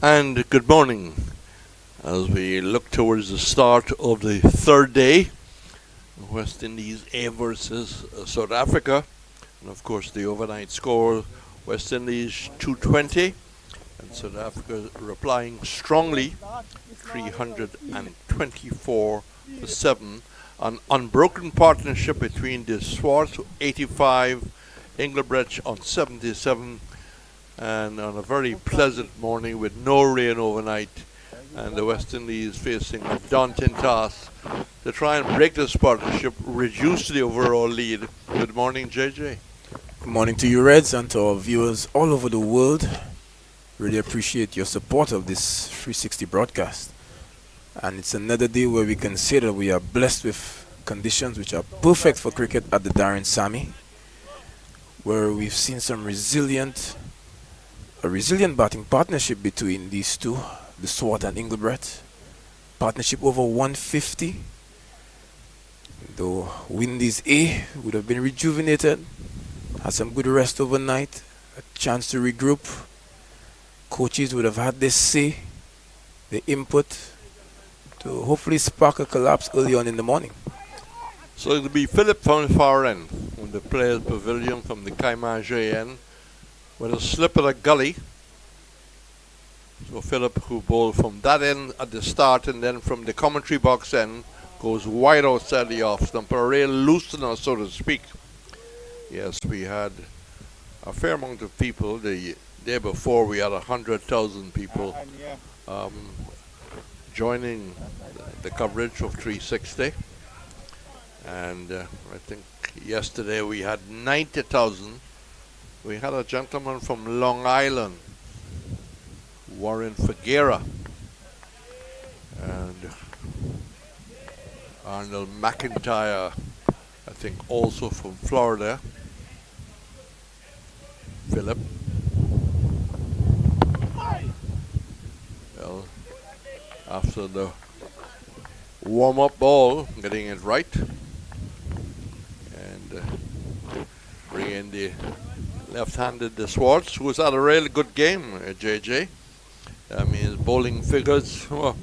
And good morning as we look towards the start of the third day. West Indies A versus South Africa. And of course the overnight score, West Indies 220 and South Africa replying strongly 324 to 7. An unbroken partnership between the Swart 85, Engelbrecht on 77, and on a very pleasant morning with no rain overnight, and the West Indies facing a daunting task to try and break this partnership, reduce the overall lead. Good morning, JJ. Good morning to you, Reds, and to our viewers all over the world. Really appreciate your support of this 360 broadcast. And it's another day where we can say that we are blessed with conditions which are perfect for cricket at the Darren Sammy, where we've seen a resilient batting partnership between these two, the Swart and Engelbrecht. Partnership over 150. Though Windies A would have been rejuvenated, had some good rest overnight, a chance to regroup. Coaches would have had their say, their input, to hopefully spark a collapse early on in the morning. So it'll be Philip from the far end, from the players' pavilion from the Kaimage end, with a slip of a gully. So Philip, who bowled from that end at the start and then from the commentary box end, goes wide outside the off stump, a real loosener, so to speak. Yes, we had a fair amount of people. The day before we had 100,000 people joining the coverage of 360. And I think yesterday we had 90,000. We had a gentleman from Long Island, Warren Figuera, and Arnold McIntyre, I think also from Florida. Philip. Well, after the warm-up ball, getting it right, and bringing the left-handed the Swartz, who's had a really good game, JJ. I mean, his bowling figures, 4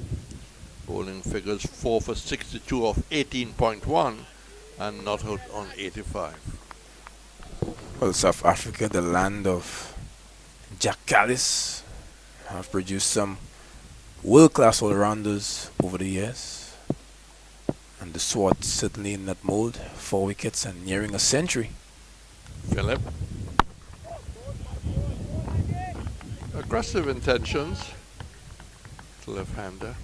for 62 of 18.1 and not out on 85. Well, South Africa, the land of Jack Callis, have produced some world-class all-rounders over the years. And the Swart certainly in that mold, 4 wickets and nearing a century. Philip. Aggressive intentions. Left-hander.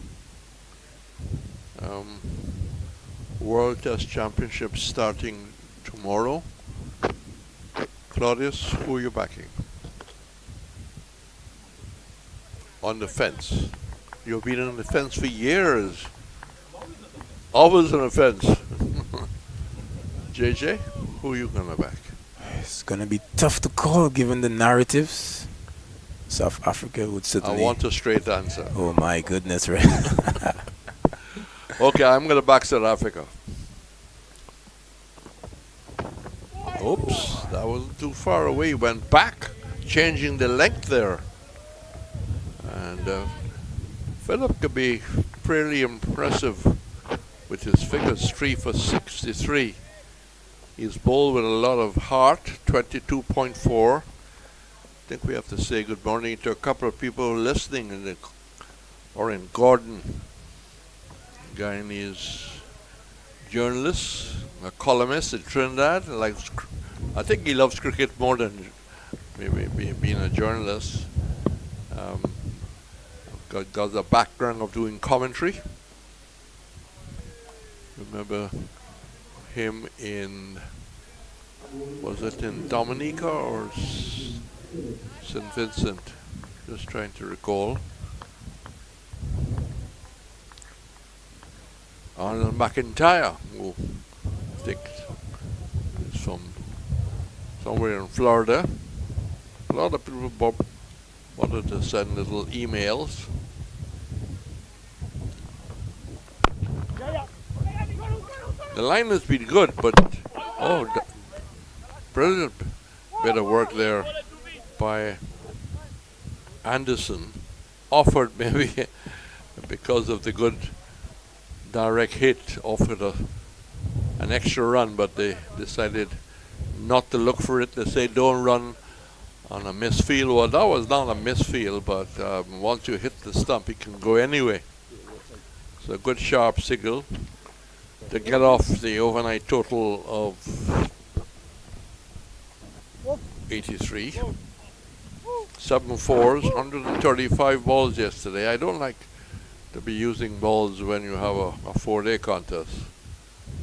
World Test Championship starting tomorrow. Claudius, who are you backing? On the fence. You've been on the fence for years. Always on the fence. JJ, who are you going to back? It's going to be tough to call given the narratives. South Africa would certainly... I want a straight answer. Oh my goodness, right? Okay, I'm going to back South Africa. Oops, that wasn't too far away. Went back, changing the length there. And Philip could be pretty impressive with his figures, 3 for 63. He's bowled with a lot of heart, 22.4. I think we have to say good morning to a couple of people listening in Gordon. Guyanese journalist, a columnist in Trinidad. I think he loves cricket more than maybe being a journalist. Got the background of doing commentary. Remember him in, was it in Dominica or St. Vincent? Just trying to recall. Arnold McIntyre, who I think is from somewhere in Florida. A lot of people wanted to send little emails. The line has been good, but brilliant bit of work there by Anderson. offered maybe because of the good direct hit, offered an extra run, but they decided not to look for it. They say don't run on a misfield. Well, that was not a misfield, but once you hit the stump, it can go anyway. So a good sharp signal to get off the overnight total of 83. 7 fours, 135 balls yesterday. I don't like to be using balls when you have a 4-day contest.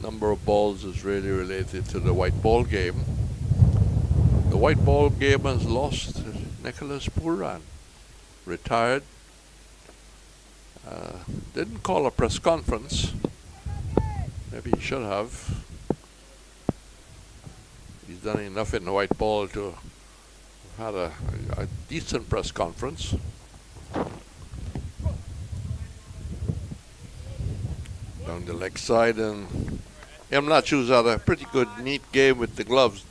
Number of balls is really related to the white ball game. The white ball game has lost Nicholas Pooran, retired. Didn't call a press conference. Maybe he should have. He's done enough in the white ball to have had a decent press conference. Down the leg side, and Mlachu's had a pretty good, neat game with the gloves.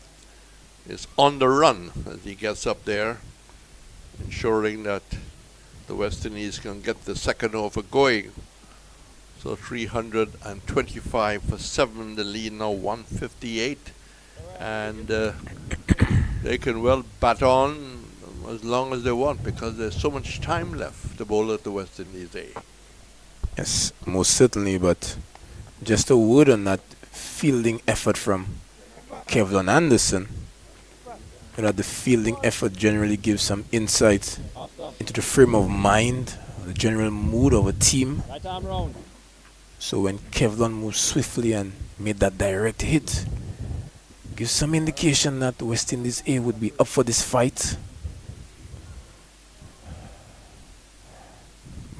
Is on the run as he gets up there, ensuring that the West Indies can get the second over going. So 325 for 7, the lead now 158, and they can well bat on as long as they want because there's so much time left to bowl at the West Indies A. Yes, most certainly, but just a word on that fielding effort from Kevlon Anderson. That the fielding effort generally gives some insight into the frame of mind, the general mood of a team. So when Kevlon moved swiftly and made that direct hit, gives some indication that West Indies A would be up for this fight.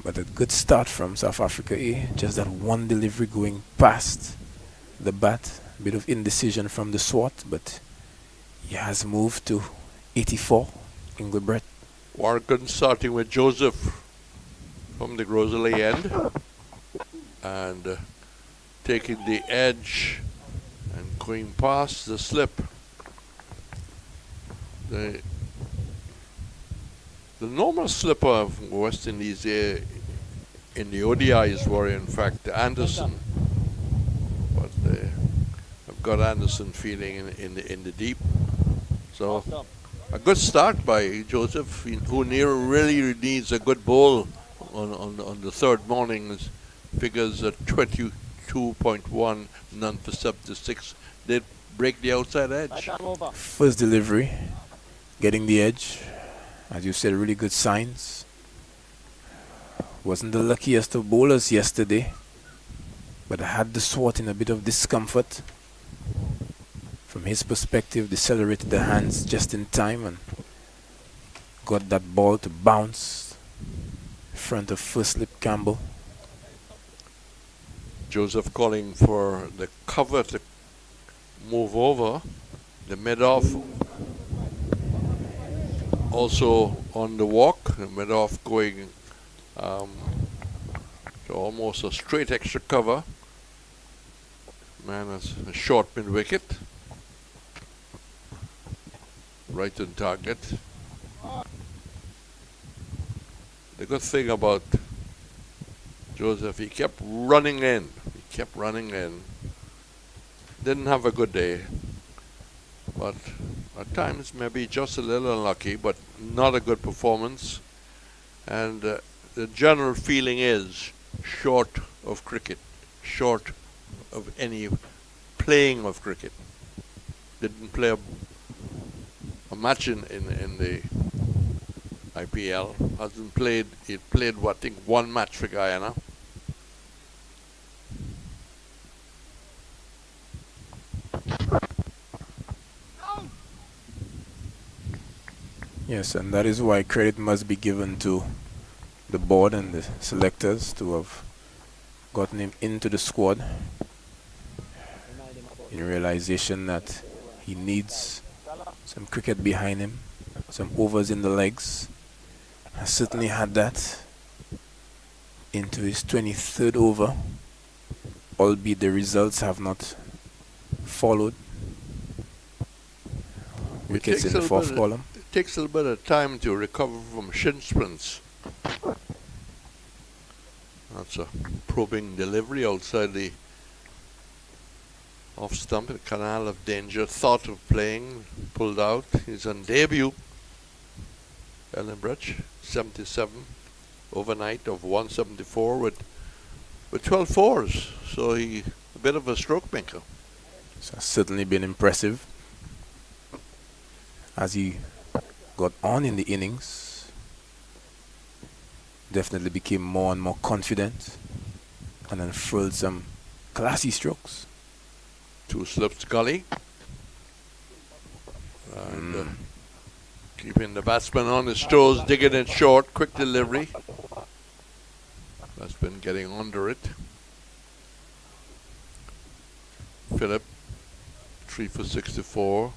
But a good start from South Africa A, just that one delivery going past the bat, a bit of indecision from the swat, but he has moved to 84, Engelbrecht. Wargan starting with Joseph from the Grosley end and taking the edge and going past the slip. The normal slipper of West Indies in the ODIs were in fact Anderson, but I've got Anderson feeling in the deep. So a good start by Joseph, who really needs a good bowl on the third morning. Figures at 22.1, none for 76. Did break the outside edge. First delivery, getting the edge. As you said, really good signs. Wasn't the luckiest of bowlers yesterday, but had the swat in a bit of discomfort. From his perspective, decelerated the hands just in time and got that ball to bounce in front of first slip Campbell. Joseph calling for the cover to move over. The mid-off also on the walk. The mid-off going to almost a straight extra cover. Man has a short mid-wicket. Right on target. The good thing about Joseph, he kept running in. Didn't have a good day. But at times maybe just a little unlucky, but not a good performance. And the general feeling is short of cricket. Short of any playing of cricket. Didn't play a match in the IPL. Hasn't played. He played I think one match for Guyana. Yes, and that is why credit must be given to the board and the selectors to have gotten him into the squad in realization that he needs some cricket behind him, some overs in the legs. Has certainly had that into his 23rd over, albeit the results have not followed. Wickets in the fourth column. It takes a little bit of time to recover from shin splints. That's a probing delivery outside the off stump, a canal of danger. Thought of playing, pulled out. He's on debut. Ellenbridge, 77 overnight of 174 with 12 fours. So he a bit of a stroke maker. So certainly been impressive as he got on in the innings. Definitely became more and more confident and unfurled some classy strokes. 2 slips gully. And keeping the batsman on his toes, digging it short, quick delivery. Batsman getting under it. Phillip, 3 for 64.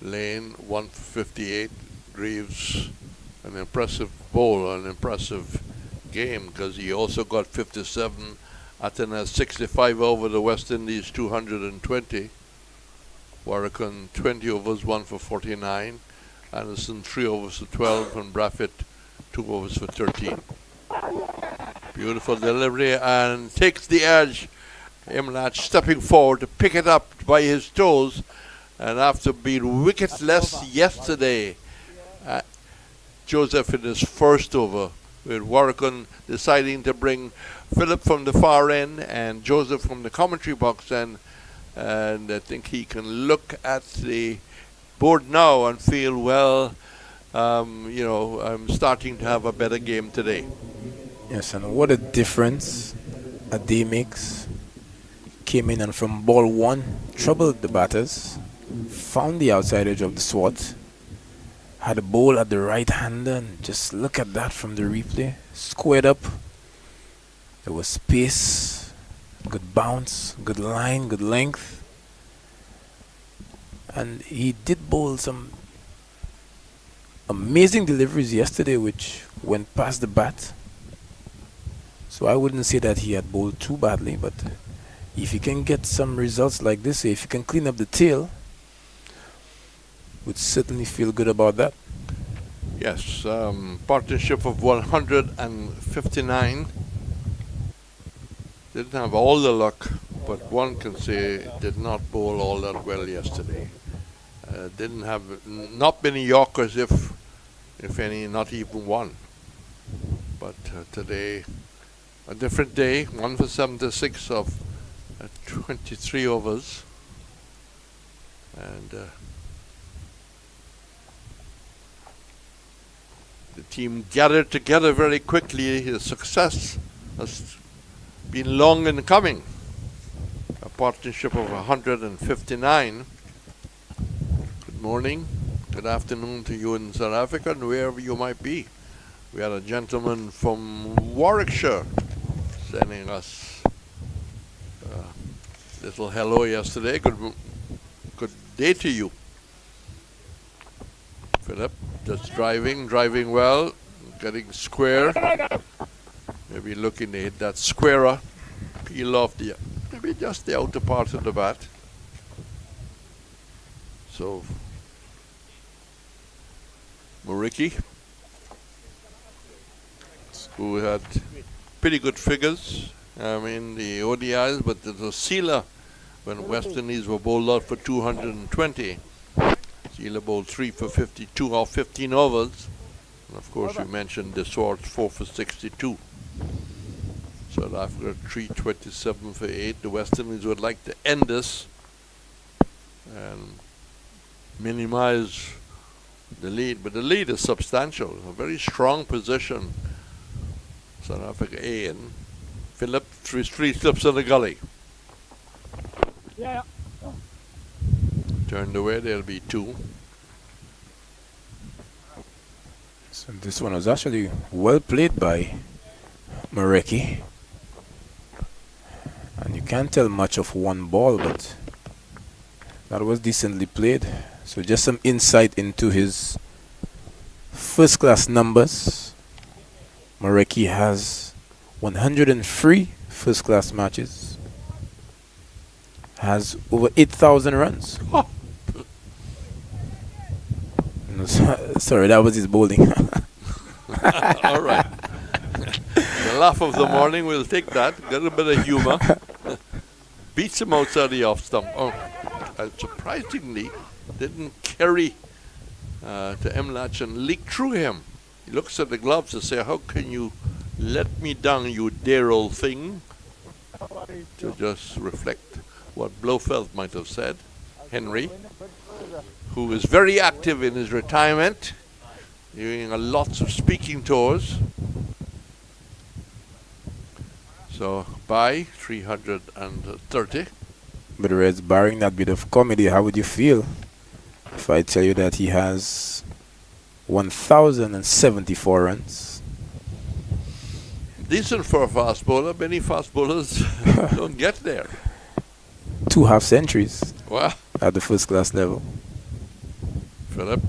Lane, 1 for 58. Greaves, an impressive bowl, an impressive game, because he also got 57 at an 65 over the West Indies, 220. Warrican, 20 overs, 1 for 49. Anderson, 3 overs for 12, and Braffett, 2 overs for 13. Beautiful delivery, and takes the edge. Imlach stepping forward to pick it up by his toes, and after being wicketless yesterday, Joseph in his first over, with Warrican deciding to bring Phillip from the far end and Joseph from the commentary box end, and I think he can look at the board now and feel, well, I'm starting to have a better game today. Yes, and what a difference a day makes. Came in and from ball 1, troubled the batters, found the outside edge of the swat, had a bowl at the right hander, and just look at that from the replay. Squared up. There was space, good bounce, good line, good length. And he did bowl some amazing deliveries yesterday which went past the bat. So I wouldn't say that he had bowled too badly, but if you can get some results like this, if you can clean up the tail, would certainly feel good about that. Yes, partnership of 159. Didn't have all the luck, but one can say did not bowl all that well yesterday. Didn't have not many Yorkers, if any, not even one. But today, a different day. 1 for 76 of 23 overs, and the team gathered together very quickly. His success has been long in coming. A partnership of 159. Good morning, good afternoon to you in South Africa and wherever you might be. We had a gentleman from Warwickshire sending us a little hello yesterday. Good day to you. Phillip, just driving well, getting square. Maybe looking to hit that squarer, peel off maybe just the outer part of the bat. So, Muriki, who had pretty good figures, the ODIs, but the sealer, when West Indies were bowled out for 220, Sealer bowled 3 for 52 or 15 overs. And of course, we mentioned the Swords 4 for 62. South Africa 327 for 8. The West Indies would like to end this and minimize the lead, but the lead is substantial. A very strong position. South Africa A, and Phillip, three slips in the gully. Yeah. Turned away, there'll be 2. So this one was actually well played by Mareki. And you can't tell much of one ball, but that was decently played. So just some insight into his first class numbers. Mareki has 103 first class matches. Has over 8,000 runs. Oh. No, sorry, that was his bowling. All right. laugh of the morning, we'll take that. Got a bit of humor. Beats him outside the off stump. Oh, and surprisingly, didn't carry to M-Latch and leak through him. He looks at the gloves and says, how can you let me down, you dear old thing? To just reflect what Blofeld might have said. Henry, who is very active in his retirement, doing lots of speaking tours. So, by 330. But Reds, barring that bit of comedy, how would you feel if I tell you that he has 1,074 runs? Decent for a fast bowler. Many fast bowlers don't get there. 2 half centuries Well, at the first class level. Philip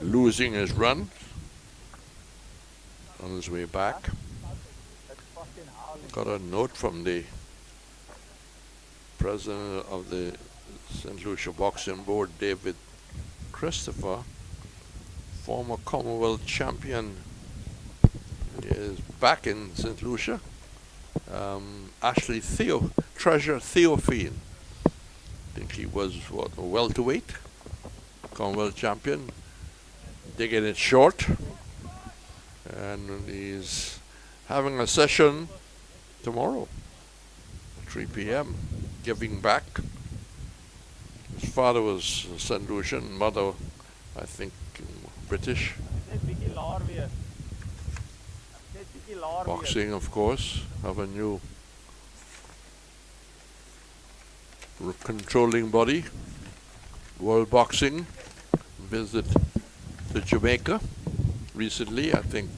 losing his run on his way back. Got a note from the president of the St. Lucia Boxing Board, David Christopher, former Commonwealth champion, is back in St. Lucia. Ashley Treasure Theophene. I think he was, what, a welterweight Commonwealth champion. Digging it short. And he's having a session tomorrow, 3 p.m., giving back. His father was St. Lucian, mother, I think, British. Boxing, of course, have a new controlling body. World Boxing visit to Jamaica recently. I think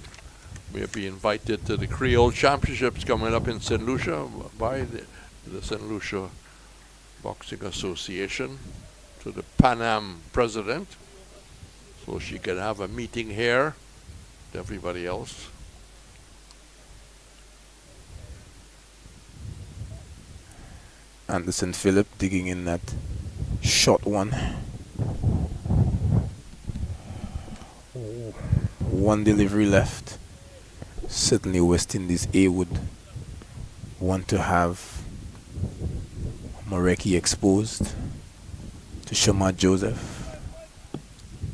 we'll be invited to the Creole Championships coming up in St. Lucia by the St. Lucia Boxing Association, to the Pan Am president, so she can have a meeting here with everybody else. Anderson Phillip digging in that short one. One delivery left. Certainly West Indies A would want to have Moreki exposed to Shamar Joseph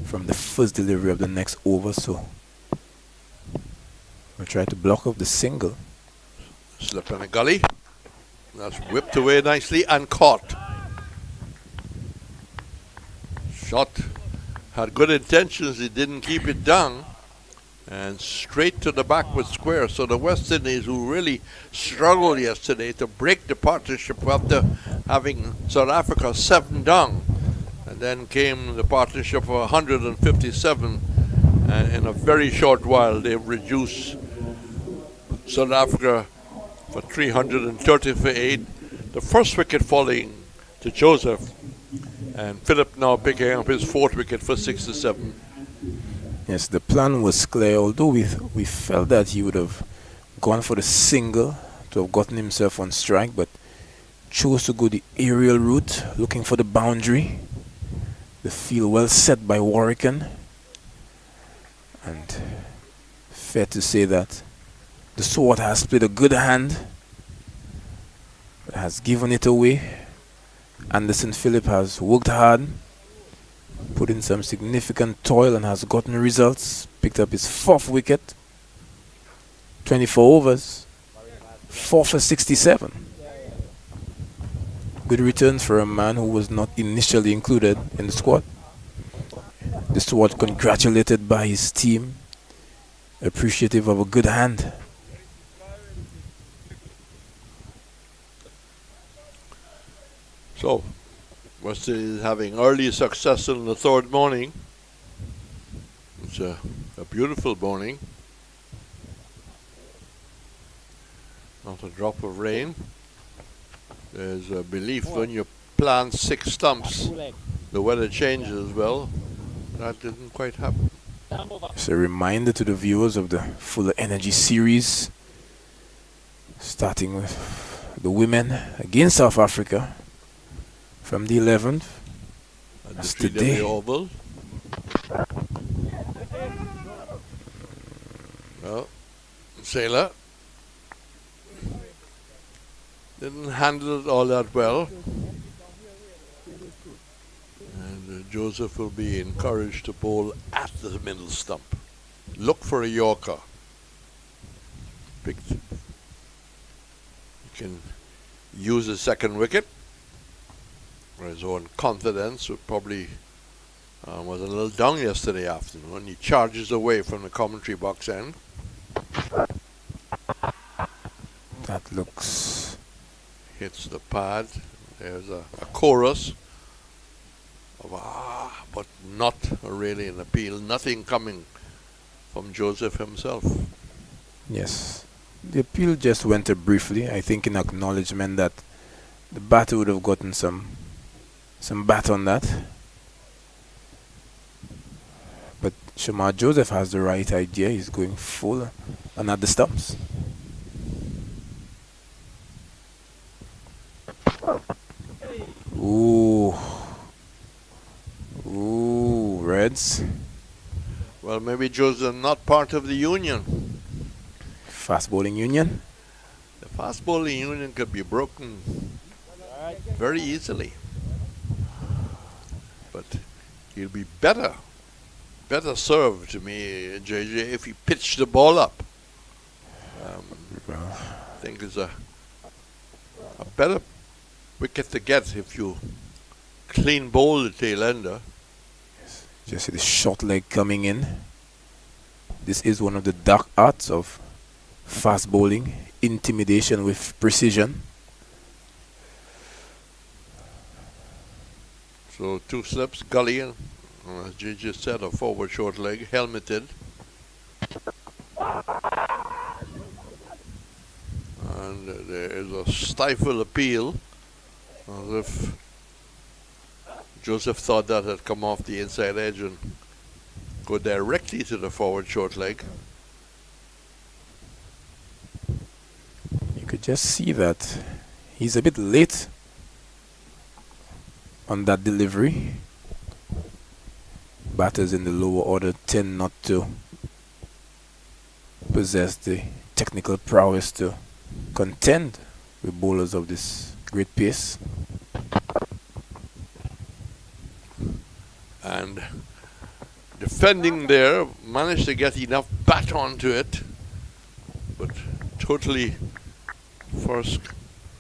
from the first delivery of the next over, so we'll try to block off the single. Slip in a gully. That's whipped away nicely and caught. Shot had good intentions, he didn't keep it down. And straight to the backward square. So the West Indies, who really struggled yesterday to break the partnership after having South Africa 7 down. And then came the partnership of 157. And in a very short while, they reduced South Africa for 330 for 8. The first wicket falling to Joseph. And Philip now picking up his 4th wicket for 67. Yes, the plan was clear, although we felt that he would have gone for the single to have gotten himself on strike, but chose to go the aerial route, looking for the boundary. The field well set by Warwican. And fair to say that the sword has played a good hand, but has given it away. Anderson Phillip has worked hard, put in some significant toil, and has gotten results. Picked up his 4th wicket, 24 overs, 4 for 67. Good returns for a man who was not initially included in the squad. The squad congratulated by his team, appreciative of a good hand. So, West Indies having early success in the 3rd morning. It's a beautiful morning. Not a drop of rain. There's a belief when you plant 6 stumps, the weather changes. Well, that didn't quite happen. It's a reminder to the viewers of the Fuller Energy series, starting with the women against South Africa from the 11th. And That's the today. Oval. Well, Sailor Didn't handle it all that well. And Joseph will be encouraged to bowl at the middle stump. Look for a Yorker. Picked. He can use the second wicket. His own confidence would probably was a little down yesterday afternoon. He charges away from the commentary box end. That looks... Hits the pad. There's a chorus of but not really an appeal. Nothing coming from Joseph himself. Yes. The appeal just went briefly, I think in acknowledgement that the batter would have gotten some bat on that. But Shamar Joseph has the right idea. He's going full and at the stumps. Ooh. Ooh, Reds. Well, maybe Joseph not part of the union. Fast bowling union. The fast bowling union could be broken very easily. But he'll be better served to me, JJ, if he pitched the ball up. I think it's a better wicket to get if you clean bowl the tail ender. Just see the short leg coming in. This is one of the dark arts of fast bowling, intimidation with precision. So 2 slips, gully, and as JJ said, a forward short leg, helmeted. And there is a stifle appeal, as if Joseph thought that had come off the inside edge and go directly to the forward short leg. You could just see that he's a bit late on that delivery. Batters in the lower order tend not to possess the technical prowess to contend with bowlers of this great pace. And defending there, managed to get enough bat onto it, but totally first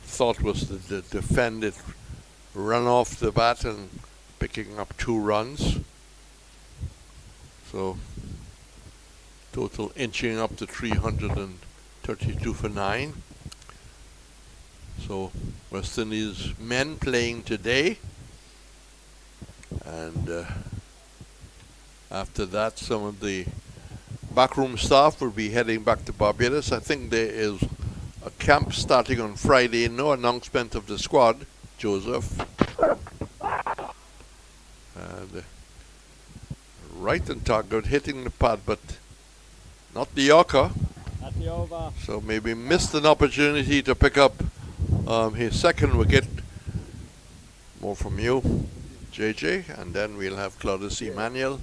thought was to defend it, run off the bat and picking up 2 runs. So total inching up to 332 for 9. So West Indies men playing today, and after that some of the backroom staff will be heading back to Barbados. I think there is a camp starting on Friday. No announcement of the squad, Joseph. And right on target, hitting the pad, but not the Yorker. At the over. So maybe missed an opportunity to pick up his second wicket. More from you, JJ, and then we'll have Claudius Emmanuel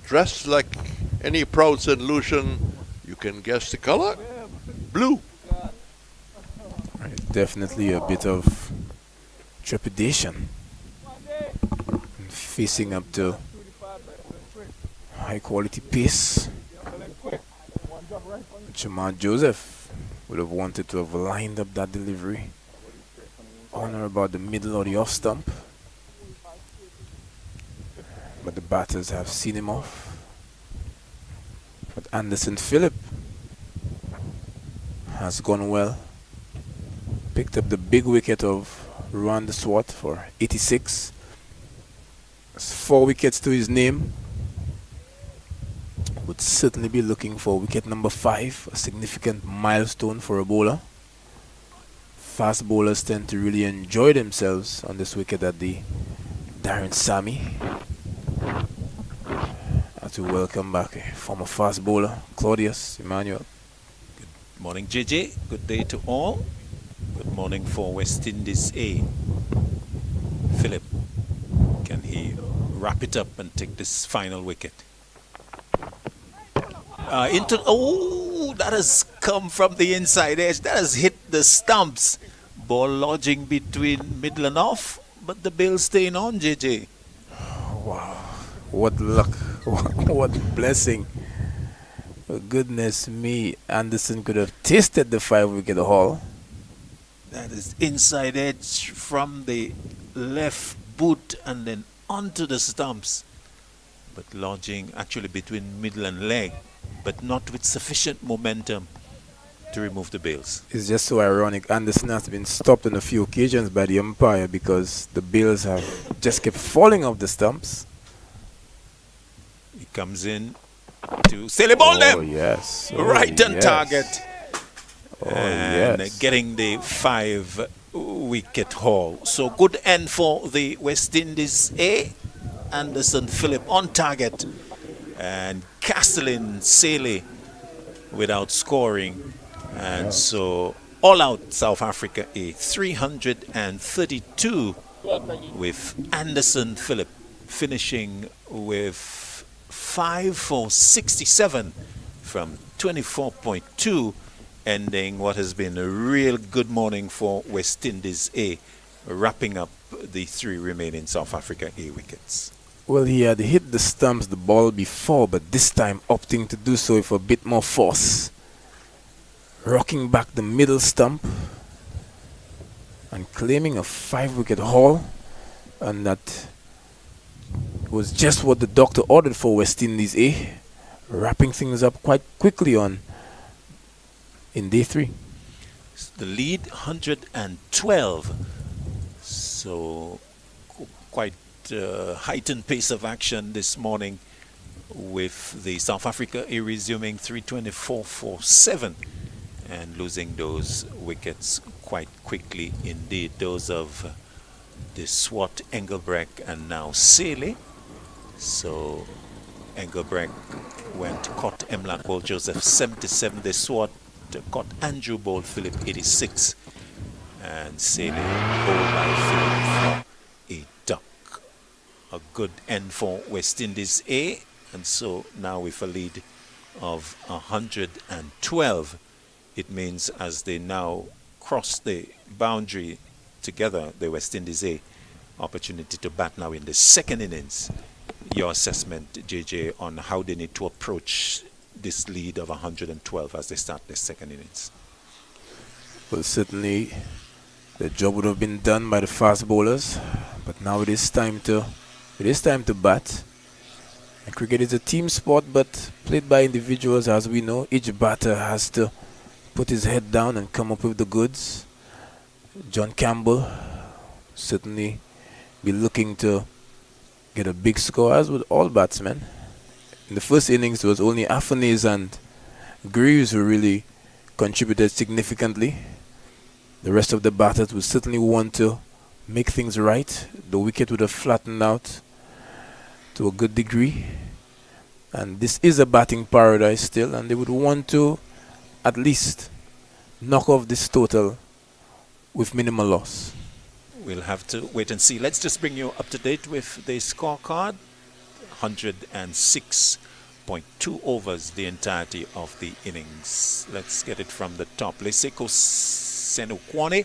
dressed like any proud St. Lucian. You can guess the color. Blue. Right, definitely a bit of trepidation in facing up to high quality pace. Jamal Joseph would have wanted to have lined up that delivery on or about the middle or the off stump, but the batters have seen him off. But Anderson Phillip has gone well, picked up the big wicket of Ruan de Swart for 86. That's 4 wickets to his name. Would certainly be looking for wicket number 5, a significant milestone for a bowler. Fast bowlers tend to really enjoy themselves on this wicket at the Darren Sammy. To welcome back a former fast bowler, Claudius Emmanuel. Good morning, JJ. Good day to all. Good morning for West Indies A. Philip, can he wrap it up and take this final wicket? That has come from the inside edge. That has hit the stumps. Ball lodging between middle and off, but the ball staying on, JJ. Wow. What luck. What blessing. Oh, goodness me. Anderson could have tasted the 5-wicket haul. That is inside edge from the left boot and then onto the stumps. But lodging actually between middle and leg, but not with sufficient momentum to remove the bails. It's just so ironic. Anderson has been stopped on a few occasions by the umpire because the bails have just kept falling off the stumps. He comes in to sail the ball Oh, them. yes. Oh, Right on yes. target. Oh, And yes. getting the 5-wicket haul. So good end for the West Indies A. Anderson Phillip on target. And Castelin Saley without scoring. And so all out South Africa A. 332 with Anderson Phillip finishing with 5 for 67 from 24.2, ending what has been a real good morning for West Indies A, wrapping up the 3 remaining South Africa A wickets. Well, he had hit the stumps the ball before, but this time opting to do so with a bit more force. Rocking back the middle stump and claiming a 5-wicket haul, and that was just what the doctor ordered for West Indies A, wrapping things up quite quickly on in day 3. The lead 112, so quite heightened pace of action this morning, with the South Africa A resuming 324 for 7 and losing those wickets quite quickly indeed. Those of the Swat, Engelbrecht, and now Saley. So Engelbrecht went caught Emlak Ball Joseph 77. The Swat caught Andrew Ball Philip 86. And Saley bowled by Philip for a duck. A good end for West Indies A. And so now with a lead of 112, it means as they now cross the boundary together, the West Indies A, opportunity to bat now in the second innings. Your assessment, JJ, on how they need to approach this lead of 112 as they start the second innings? Well, certainly the job would have been done by the fast bowlers, but now it is time to bat. And cricket is a team sport, but played by individuals, as we know. Each batter has to put his head down and come up with the goods. John Campbell certainly be looking to get a big score, as with all batsmen. In the first innings, it was only Afanese and Greaves who really contributed significantly. The rest of the batters would certainly want to make things right. The wicket would have flattened out to a good degree. And this is a batting paradise still, and they would want to at least knock off this total with minimal loss. We'll have to wait and see. Let's just bring you up to date with the scorecard. 106.2 overs the entirety of the innings. Let's get it from the top. Leseko Senukwane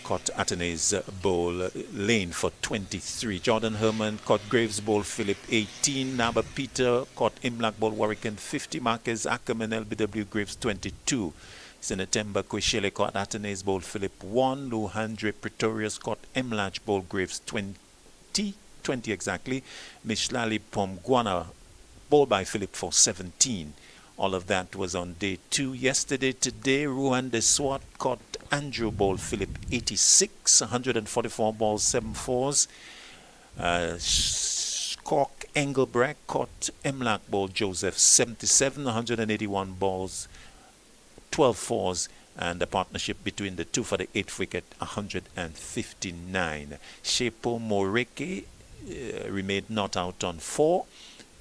caught Atene's bowl Lane for 23. Jordan Herman caught Graves bowl Philip 18. Naba Peter caught Imlak bowl Warwick 50. Marquez Ackerman LBW Graves 22. Senatemba Kweshele caught Atene's bowl Philip 1. Luhandre Pretorius caught Emlach bowl Graves 20 exactly. Mishlali Pomguana bowled by Philip for 17. All of that was on day 2. Yesterday, today, Ruan de Swat caught Andrew ball Philip 86, 144 balls, 7 fours. Cork Engelbrecht caught Emlak ball Joseph 77, 181 balls, 12 fours, and the partnership between the two for the 8th wicket, 159. Shepo Moreke remained not out on 4,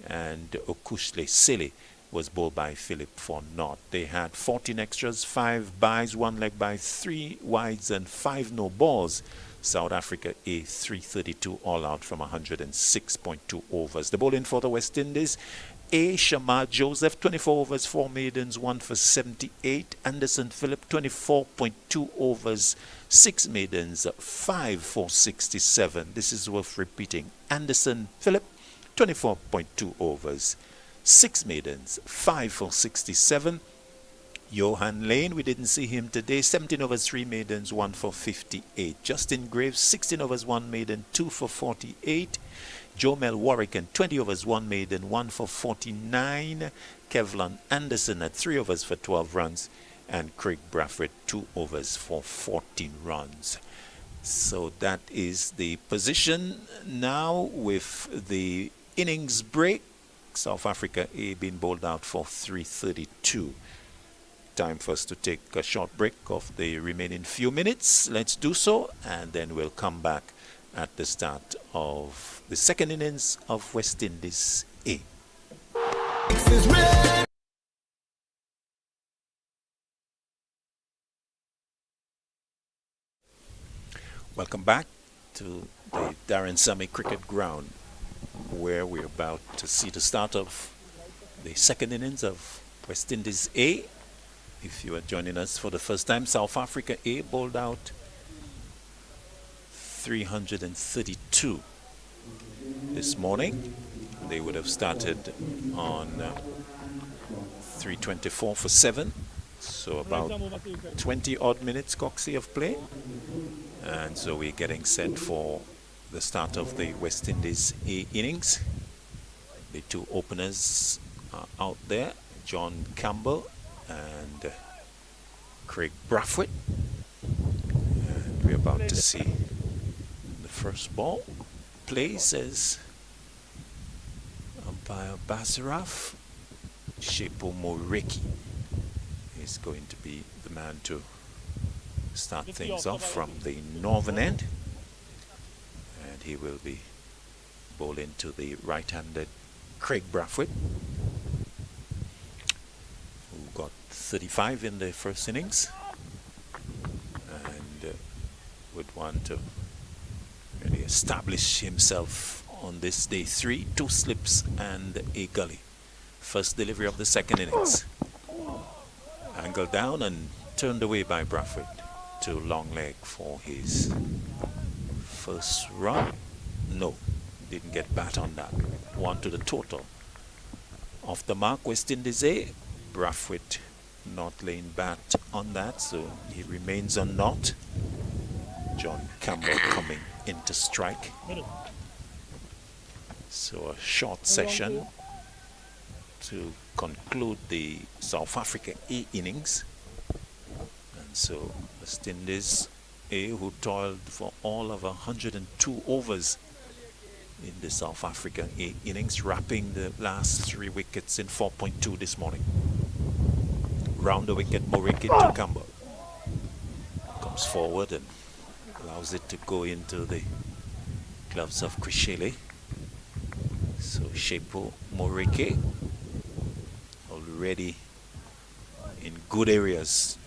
and Okushle Sele was bowled by Philip for naught. They had 14 extras, 5 byes, 1 leg by, 3 wides, and 5 no balls. South Africa a 332 all out from 106.2 overs. The bowling for the West Indies, A. Shamal Joseph, 24 overs, 4 maidens, 1 for 78. Anderson Philip, 24.2 overs, 6 maidens, 5 for 67. This is worth repeating. Anderson Philip, 24.2 overs, 6 maidens, 5 for 67. Johan Lane, we didn't see him today. 17 overs, 3 maidens, 1 for 58. Justin Graves, 16 overs, 1 maiden, 2 for 48. Jomel Warwick, 20 overs, 1 maiden, 1 for 49. Kevlon Anderson at 3 overs for 12 runs. And Craig Brafford, 2 overs for 14 runs. So that is the position now with the innings break. South Africa A being bowled out for 332. Time for us to take a short break of the remaining few minutes. Let's do so, and then we'll come back at the start of the second innings of West Indies A. Welcome back to the Darren Sammy Cricket Ground, where we're about to see the start of the second innings of West Indies A. If you are joining us for the first time, South Africa A bowled out 332 this morning. They would have started on 324 for 7, so about 20 odd minutes, Coxie, of play. And so we're getting set for the start of the West Indies A innings. The two openers are out there, John Campbell and Craig Brafford. And we're about to see the first ball. Play, says umpire Basaraf. Shepo Moreki is going to be the man to start things off from the northern end. And he will be bowling to the right-handed Craig Brafford, who got 35 in the first innings and would want to really establish himself on this day 3, 2 slips and a gully. First delivery of the second innings. Angled down and turned away by Brafford to long leg for his first run. No, didn't get bat on that. 1 to the total. Off the mark, West Indies A. Brafford not laying bat on that, so he remains on naught. John Campbell coming into strike. So a short session to conclude the South Africa A innings. And so West Indies A, who toiled for all of 102 overs in the South Africa A innings, wrapping the last 3 wickets in 4.2 this morning. Round the wicket, Moriki to Campbell. Comes forward and allows it to go into the gloves of Krishele. So Shepo Moriki already in good areas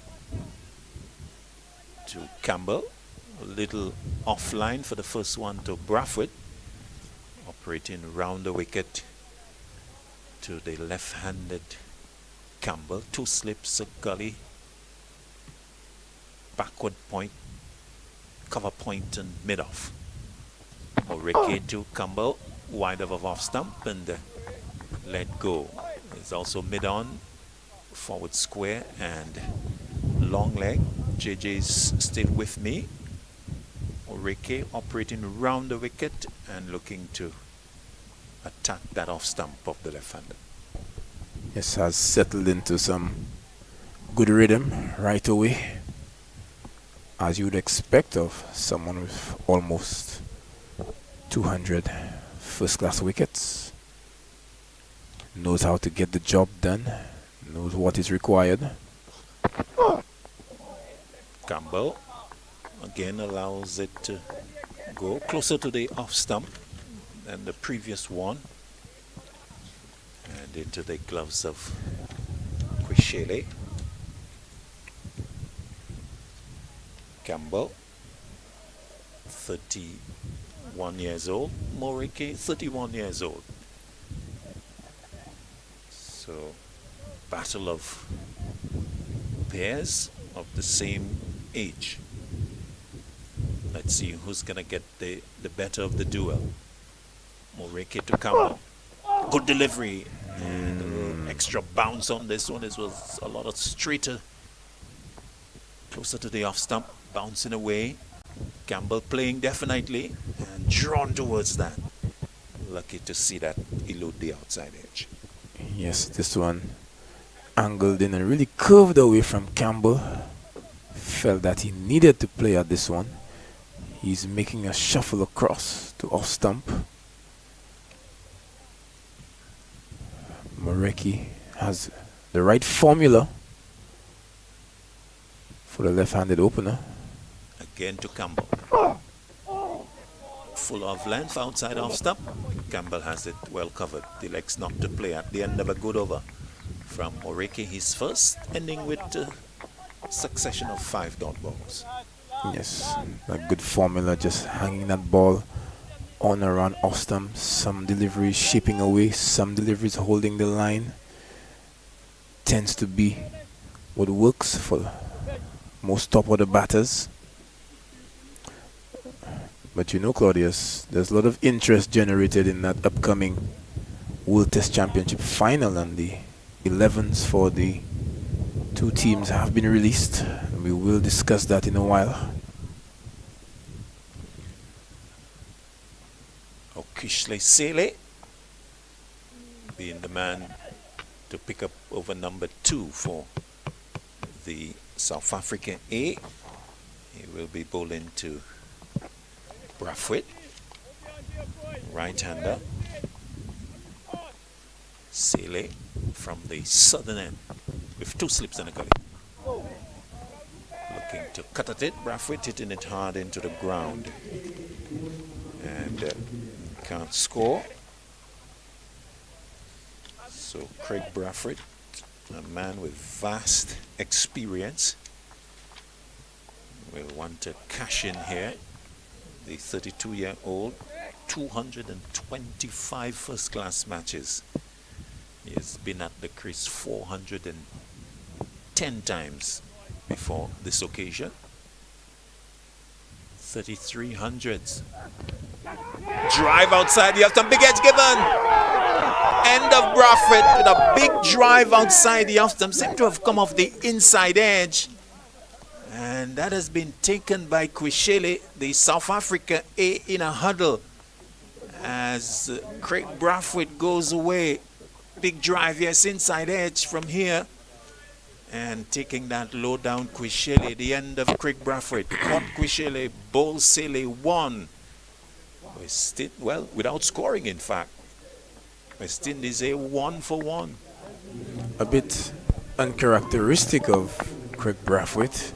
to Campbell. A little offline for the first one to Brafford. Operating round the wicket to the left-handed Campbell. 2 slips, a gully, backward point, cover point and mid-off. Moriki to Campbell, wide of off stump and let go. It's also mid-on, forward square and long leg. JJ's still with me. Moriki operating round the wicket and looking to attack that off stump of the left-hander. Yes, has settled into some good rhythm right away, as you would expect of someone with almost 200 first-class wickets. Knows how to get the job done, knows what is required. Campbell again allows it to go closer to the off stump than the previous one, and into the gloves of Krishele. Campbell, 31 years old. Moriki, 31 years old. So, battle of pairs of the same age. Let's see who's gonna get the better of the duel. Moreke to Campbell. Good delivery. And a little extra bounce on this one. This was a lot of straighter. Closer to the off stump. Bouncing away. Campbell playing definitely. And drawn towards that. Lucky to see that elude the outside edge. Yes, this one angled in and really curved away from Campbell. Felt that he needed to play at this one. He's making a shuffle across to off stump. Moreki has the right formula for the left-handed opener. Again to Campbell. Full of length outside off stump. Campbell has it well covered. The legs not to play at the end of a good over from Moreki. His first, ending with a succession of 5 dot balls. Yes, a good formula, just hanging that ball on around off stump. Some deliveries shaping away, some deliveries holding the line. Tends to be what works for most top order batters. But you know, Claudius, there's a lot of interest generated in that upcoming World Test Championship final, and the 11s for the two teams have been released. And we will discuss that in a while. Okishle Sele being the man to pick up over number 2 for the South African A. He will be bowling to Brathwaite, right-hander. Sele from the southern end with 2 slips in the gully. Looking to cut at it. Brathwaite hitting it hard into the ground. And can't score. So Craig Brathwaite, a man with vast experience, will want to cash in here. The 32-year-old, 225 first-class matches. He has been at the crease 410 times before this occasion. 3,300s. Drive outside the off-stump, big edge given. End of Brathwaite with a big drive outside the off-stump. Seemed to have come off the inside edge. And that has been taken by Kwishele, the South Africa A, in a huddle. As Craig Brathwaite goes away. Big drive, yes, inside edge from here. And taking that low down Kwishele, the end of Craig Brathwaite. Caught Kwishele, bowl Sele 1. Well, without scoring, in fact. West Indies A 1 for 1. A bit uncharacteristic of Craig Brathwaite.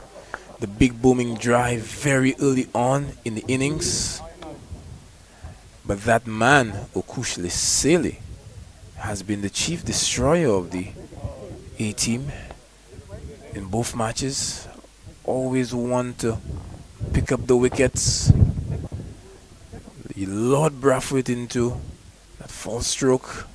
The big booming drive very early on in the innings. But that man, Okushle Sele, has been the chief destroyer of the A team in both matches. Always want to pick up the wickets. He lured Brathwaite into that false stroke.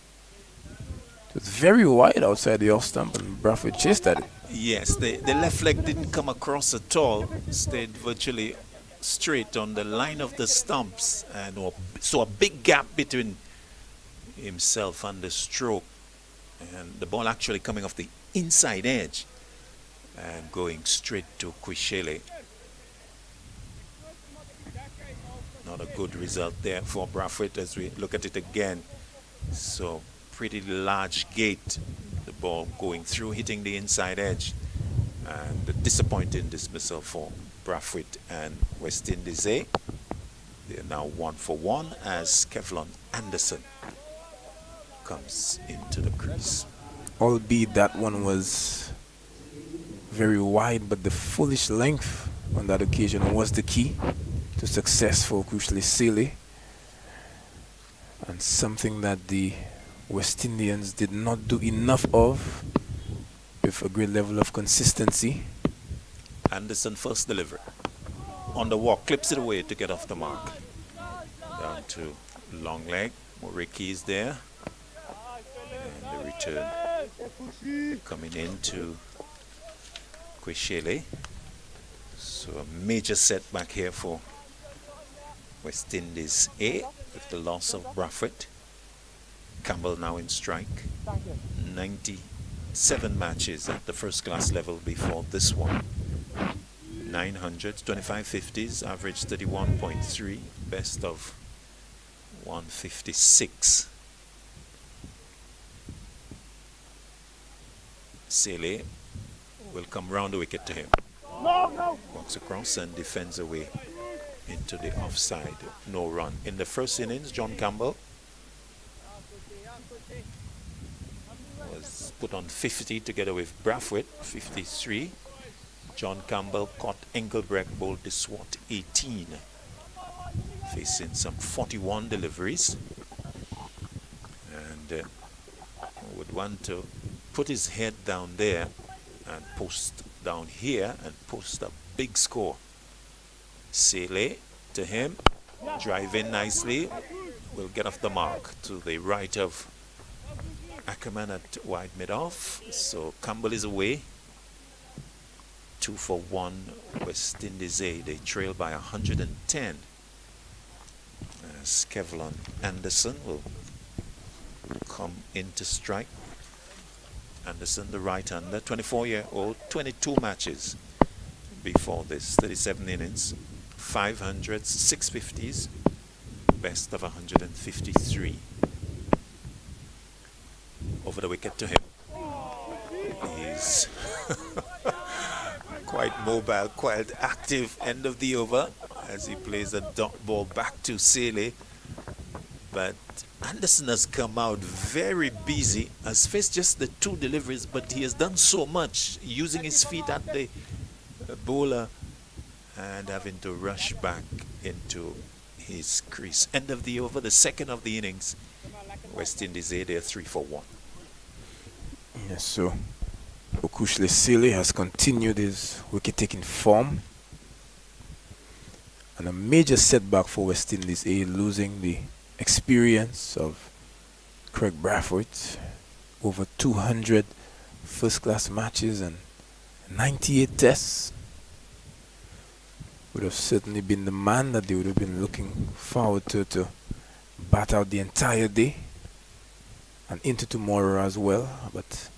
It was very wide outside the off stump, and Brathwaite chased at it. Yes, the left leg didn't come across at all. Stayed virtually straight on the line of the stumps, and saw a big gap between himself and the stroke. And the ball actually coming off the inside edge and going straight to Kwishele. Not a good result there for Brathwaite as we look at it again. So pretty large gate. The ball going through, hitting the inside edge. And a disappointing dismissal for Brathwaite and West Indies A. They are now 1 for 1 as Kevlon Anderson comes into the crease. Albeit that one was very wide, but the foolish length on that occasion was the key to success for Okushle Sele, and something that the West Indians did not do enough of with a great level of consistency. Anderson first delivery. On the walk, clips it away to get off the mark. Down to long leg. Moriki is there. And the return coming into Kweshele. So a major setback here for West Indies A with the loss of Brathwaite. Campbell now in strike. 97 matches at the first class level before this one. 900s, 25 50s, average 31.3, best of 156. Sele will come round the wicket to him. Walks across and defends away into the offside. No run. In the first innings, John Campbell was put on 50 together with Brathwaite, 53. John Campbell caught Engelbrecht bowled the swat 18, facing some 41 deliveries, and would want to put his head down there and post down here and post a big score. Sele to him, drive in nicely, will get off the mark to the right of Ackerman at wide mid-off. So Campbell is away. 2 for 1 West Indies A. They trail by 110. As Kevlon Anderson will come into strike. Anderson, the right-hander, 24-year-old, 22 matches before this, 37 innings, 500s, 650s, best of 153. Over the wicket to him. He's quite mobile, quite active end of the over as he plays a dot ball back to Sele. But Anderson has come out very busy, has faced just the 2 deliveries, but he has done so much, using his feet at the bowler and having to rush back into his crease. End of the over, the second of the innings. West Indies A, they're 3 for 1. Yes, so Okushele Sele has continued his wicket-taking form. And a major setback for West Indies A, losing the experience of Craig Brathwaite, over 200 first-class matches and 98 tests. Would have certainly been the man that they would have been looking forward to bat out the entire day and into tomorrow as well, but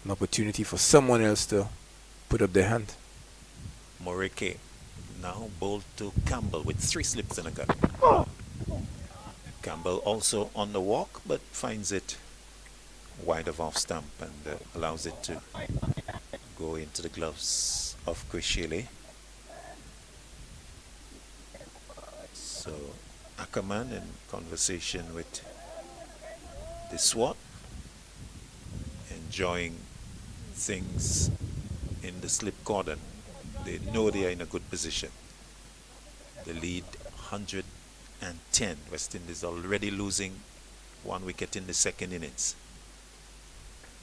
an opportunity for someone else to put up their hand. Morike now bowled to Campbell with 3 slips and a cut. Campbell also on the walk, but finds it wide of off stump and allows it to go into the gloves of Kweshele. So Ackerman in conversation with the SWAT, enjoying things in the slip cordon. They know they are in a good position. The lead 110. West Indies already losing 1 wicket in the second innings.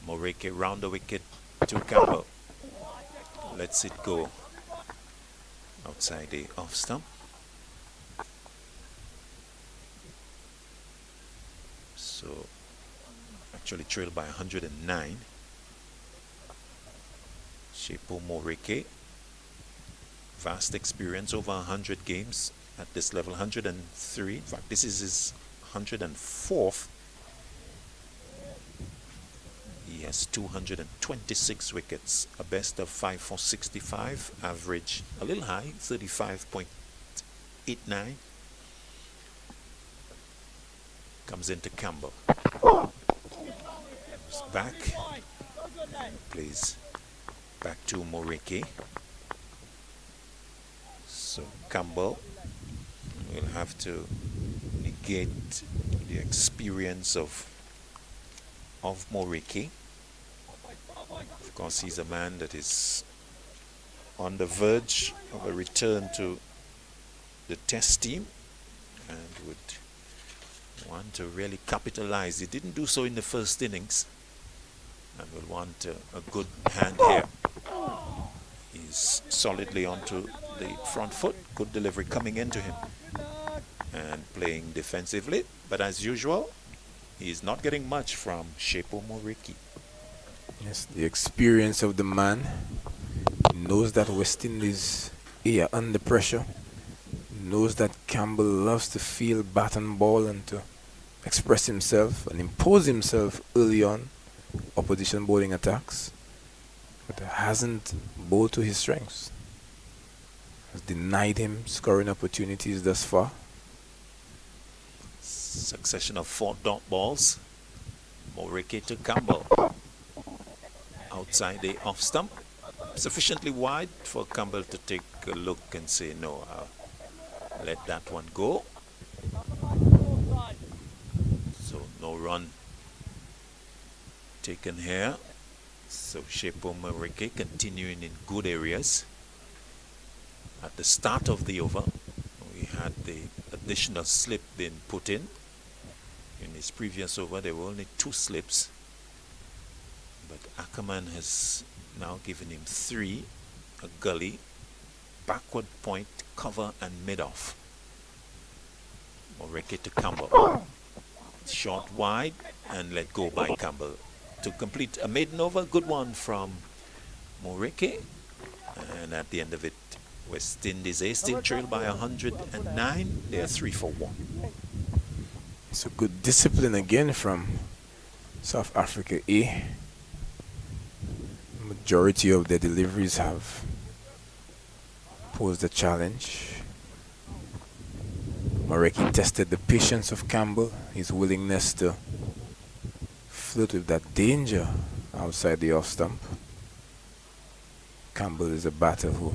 Morike round the wicket to Campbell. Lets it go outside the off stump. So actually trailed by 109. Shepo Morike, vast experience, over 100 games at this level, 103. In fact, this is his 104th. He has 226 wickets, a best of 5 for 65, average a little high, 35.89. Comes into Campbell. Comes back. Plays back to Morike. So Campbell will have to negate the experience of Morike. Of course, he's a man that is on the verge of a return to the test team and would want to really capitalize. He didn't do so in the first innings and will want a good hand here. He's solidly onto the front foot. Good delivery coming into him and playing defensively, but as usual he's not getting much from Shepo Morike. Yes, the experience of the man. He knows that West Indies are under pressure. Knows that Campbell loves to feel bat and ball and to express himself and impose himself early on opposition bowling attacks, but hasn't bowled to his strengths. Has denied him scoring opportunities thus far. Succession of 4 dot balls. Morike to Campbell. Outside the off stump. Sufficiently wide for Campbell to take a look and say, no, I'll let that one go. So no run taken here. So Shepo Morike continuing in good areas. At the start of the over, we had the additional slip being put in. In his previous over, there were only 2 slips. But Ackerman has now given him 3, a gully, backward point, cover and mid-off. Morike to Campbell. Short wide and let go by Campbell. To complete a maiden over, good one from Morike. And at the end of it, West Indies A still trail by 109. They are 3 for 1. It's a good discipline again from South Africa A. Majority of their deliveries have posed a challenge. Morike tested the patience of Campbell, his willingness to flirt with that danger outside the off stump. Campbell is a batter who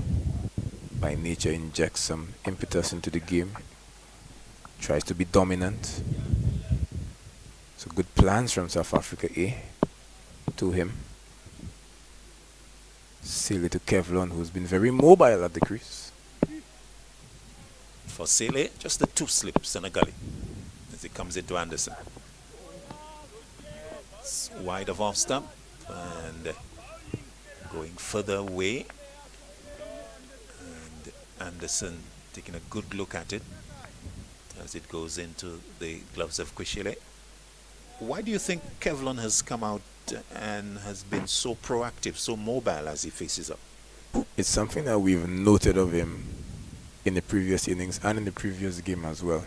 by nature injects some impetus into the game, tries to be dominant. So good plans from South Africa A to him. Sealy to Kevlon, who's been very mobile at the crease. For Sealy, just the 2 slips and a gully as he comes into Anderson. It's wide of off stump and going further away. And Anderson taking a good look at it as it goes into the gloves of Kwishile. Why do you think Kevlon has come out and has been so proactive, so mobile as he faces up? It's something that we've noted of him in the previous innings and in the previous game as well.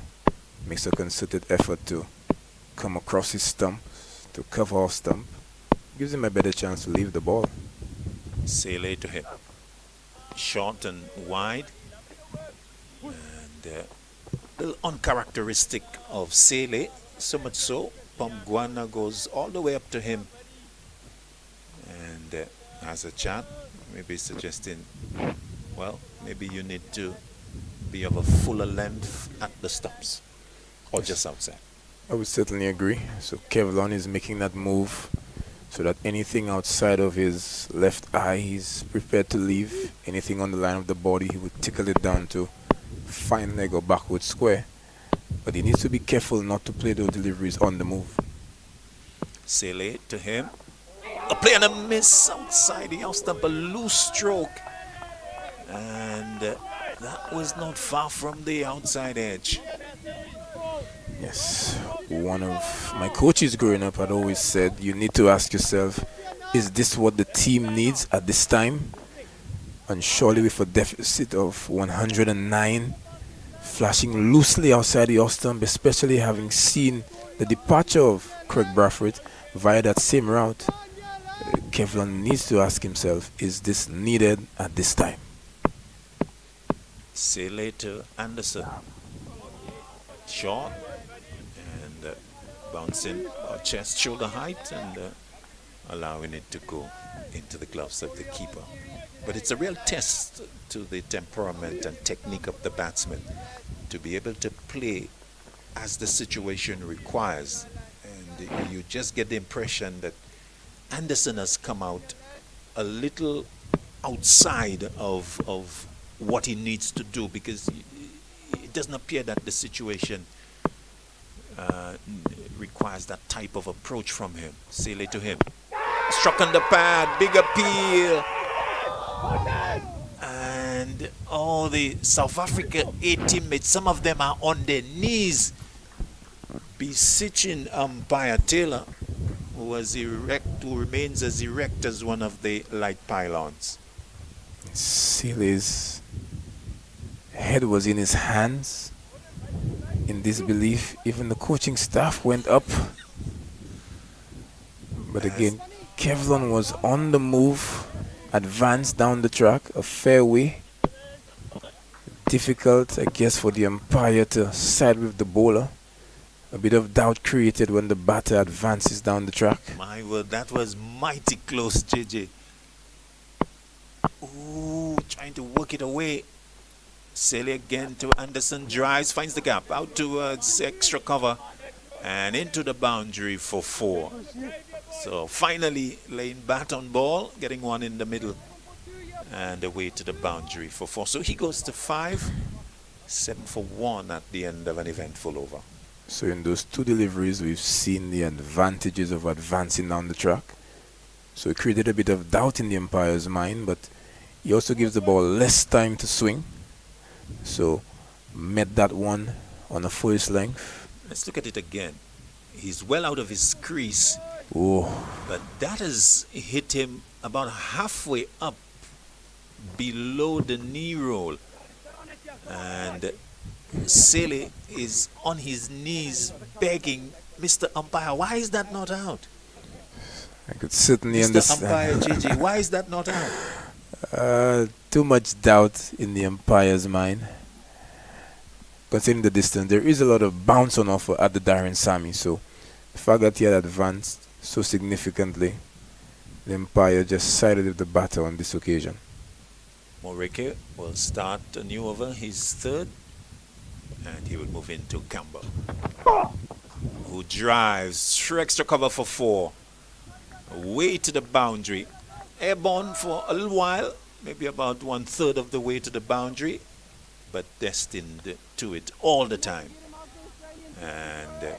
Makes a concerted effort to come across his stumps, to cover off stump. Gives him a better chance to leave the ball. Sealy to him. Short and wide. And a little uncharacteristic of Sealy, so much so, Pamguana goes all the way up to him and has a chat, maybe suggesting, well, maybe you need to be of a fuller length at the stumps or just outside. I would certainly agree. So Kevlon is making that move so that anything outside of his left eye he's prepared to leave. Anything on the line of the body he would tickle it down to fine leg or backward square. But he needs to be careful not to play those deliveries on the move. Sealy to him. A play and a miss outside the off stump, a loose stroke. And that was not far from the outside edge. Yes, one of my coaches growing up had always said, you need to ask yourself, is this what the team needs at this time? And surely with a deficit of 109, flashing loosely outside the off stump, especially having seen the departure of Craig Brathwaite via that same route, Kevlon needs to ask himself, is this needed at this time? Sealy to Anderson. Short and bouncing chest shoulder height and allowing it to go into the gloves of the keeper. But it's a real test to the temperament and technique of the batsman to be able to play as the situation requires. And you just get the impression that Anderson has come out a little outside of what he needs to do, because it doesn't appear that the situation requires that type of approach from him. Sealy to him. Struck on the pad, big appeal. And all the South Africa A teammates, some of them are on their knees beseeching umpire Taylor, who was erect who remains as erect as one of the light pylons. Seeley's head was in his hands. In disbelief, even the coaching staff went up. But again, Kevlon was on the move, advanced down the track, a fairway. Difficult, I guess, for the umpire to side with the bowler. A bit of doubt created when the batter advances down the track. My word, that was mighty close, JJ. Ooh, trying to work it away. Saley again to Anderson, drives, finds the gap, out towards extra cover, and into the boundary for 4. So finally laying bat on ball, getting one in the middle, and away to the boundary for 4. So he goes to 5, 7 for 1 at the end of an eventful over. So in those 2 deliveries, we've seen the advantages of advancing down the track. So it created a bit of doubt in the umpire's mind, but he also gives the ball less time to swing. So met that one on a fullest length. Let's look at it again. He's well out of his crease, Oh, but that has hit him about halfway up below the knee roll. And Saley is on his knees begging, Mr. Umpire, why is that not out? I could certainly Mr. understand. Umpire JJ, why is that not out? Too much doubt in the umpire's mind. Considering the distance, there is a lot of bounce on offer at the Darren Sammy. So the fact that he had advanced so significantly, the umpire just sided with the batter on this occasion. Moreke will start a new over, his 3rd, and he will move into Campbell, who drives through extra cover for 4, away to the boundary, airborne for a little while, maybe about 1/3 of the way to the boundary, but destined to it all the time. And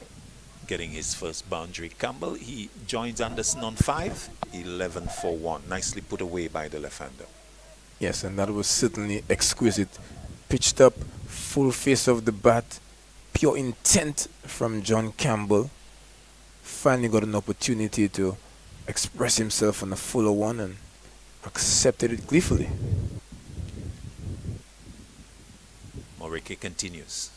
getting his first boundary. Campbell, he joins Anderson on 5, 11 for 1. Nicely put away by the left-hander. Yes, and that was certainly exquisite. Pitched up, full face of the bat, pure intent from John Campbell. Finally got an opportunity to express himself on a fuller one and accepted it gleefully. Moreke continues.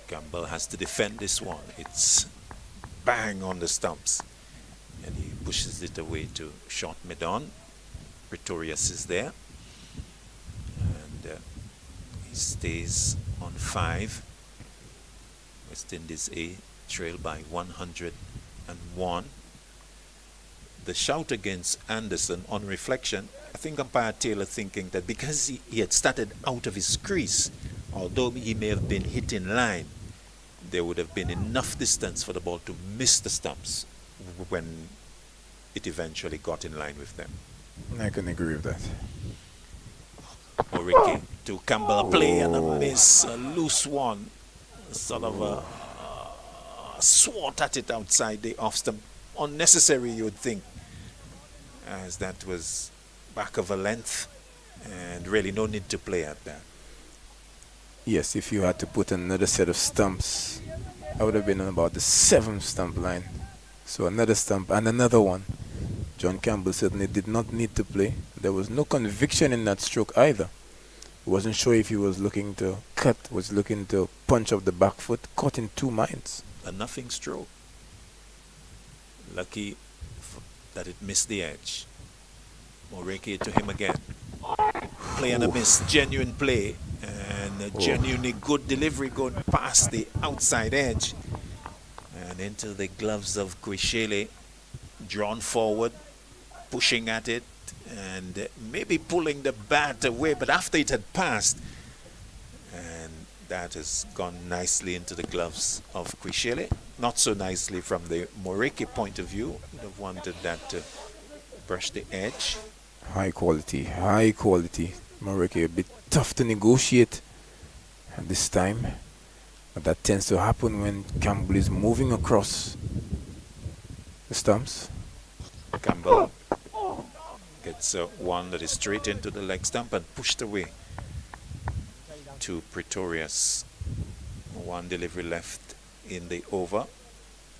Campbell has to defend this one. It's bang on the stumps. And he pushes it away to short mid-on. Pretorius is there. And he stays on 5. West Indies A trail by 101. The shout against Anderson on reflection, I think umpire Taylor thinking that because he had started out of his crease, although he may have been hit in line, there would have been enough distance for the ball to miss the stumps when it eventually got in line with them. I can agree with that. Moreke to Campbell, a play and a miss, a loose one, sort of a swat at it outside the off stump. Unnecessary, you would think, as that was back of a length and really no need to play at that. Yes, if you had to put another set of stumps, I would have been on about the 7th stump line. So another stump and another one. John Campbell certainly did not need to play. There was no conviction in that stroke either. He wasn't sure if he was looking to cut, was looking to punch off the back foot, caught in 2 minds. A nothing stroke. Lucky that it missed the edge. Moreke to him again. Play and a miss, genuine play, and a genuinely good delivery going past the outside edge and into the gloves of Kwishele, drawn forward, pushing at it, and maybe pulling the bat away, but after it had passed, and that has gone nicely into the gloves of Kwishele. Not so nicely from the Moreke point of view. Would have wanted that to brush the edge. High quality, high quality. Moreke a bit tough to negotiate at this time. But that tends to happen when Campbell is moving across the stumps. Campbell gets one that is straight into the leg stump and pushed away to Pretorius. One delivery left in the over,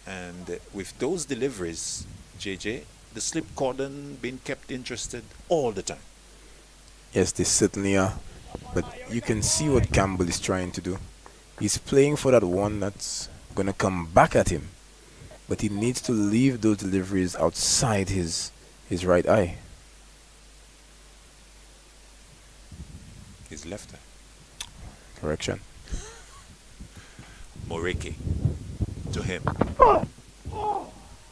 And with those deliveries, JJ, the slip cordon been kept interested all the time. Yes, they certainly are. But you can see what Campbell is trying to do. He's playing for that one that's going to come back at him. But he needs to leave those deliveries outside his right eye. His left eye. Correction. Moreke to him.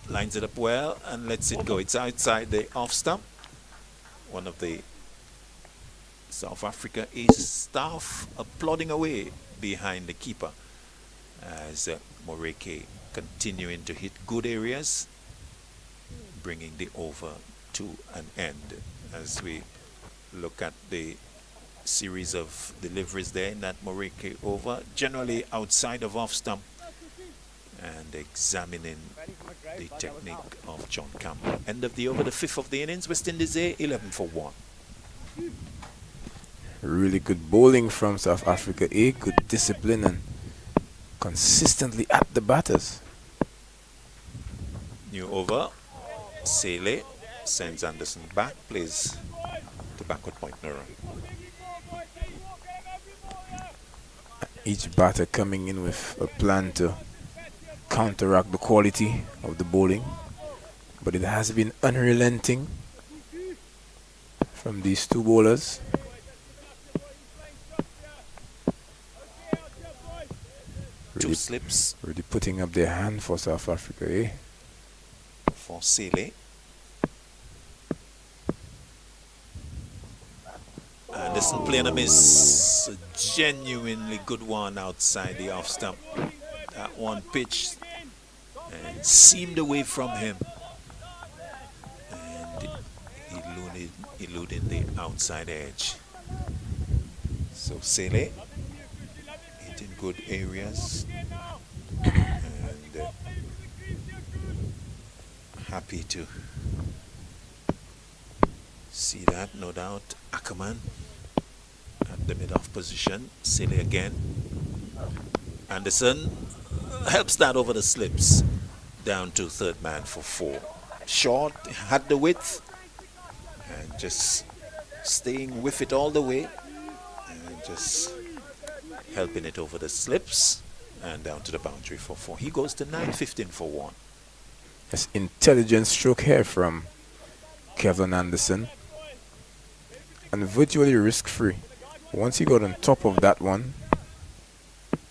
Lines it up well and lets it go. It's outside the off stump. One of the South Africa ace staff applauding away behind the keeper as Moreke continuing to hit good areas, bringing the over to an end. As we look at the series of deliveries there in that Moreke over, generally outside of off stump, and examining the technique of John Campbell. End of the over, the fifth of the innings. West Indies A, 11 for 1. Really good bowling from South Africa A. Good discipline and consistently at the batters. New over. Sele sends Anderson back, plays to backward point, no run. Each batter coming in with a plan to counteract the quality of the bowling, but it has been unrelenting from these two bowlers. Two slips Really putting up their hand for South Africa, eh? for Sele. Anderson playing a miss. A genuinely good one outside the off stump. That one pitched and seemed away from him. And eluding the outside edge. So Sele hitting good areas. And happy to see that, no doubt. Ackerman at the mid-off position. Sele again. Anderson helps that over the slips. Down to third man for 4. Short, had the width. And just staying with it all the way. And just helping it over the slips. And down to the boundary for 4. He goes to 9-15 for 1. Yes, intelligent stroke here from Kevin Anderson. And virtually risk-free. Once he got on top of that one,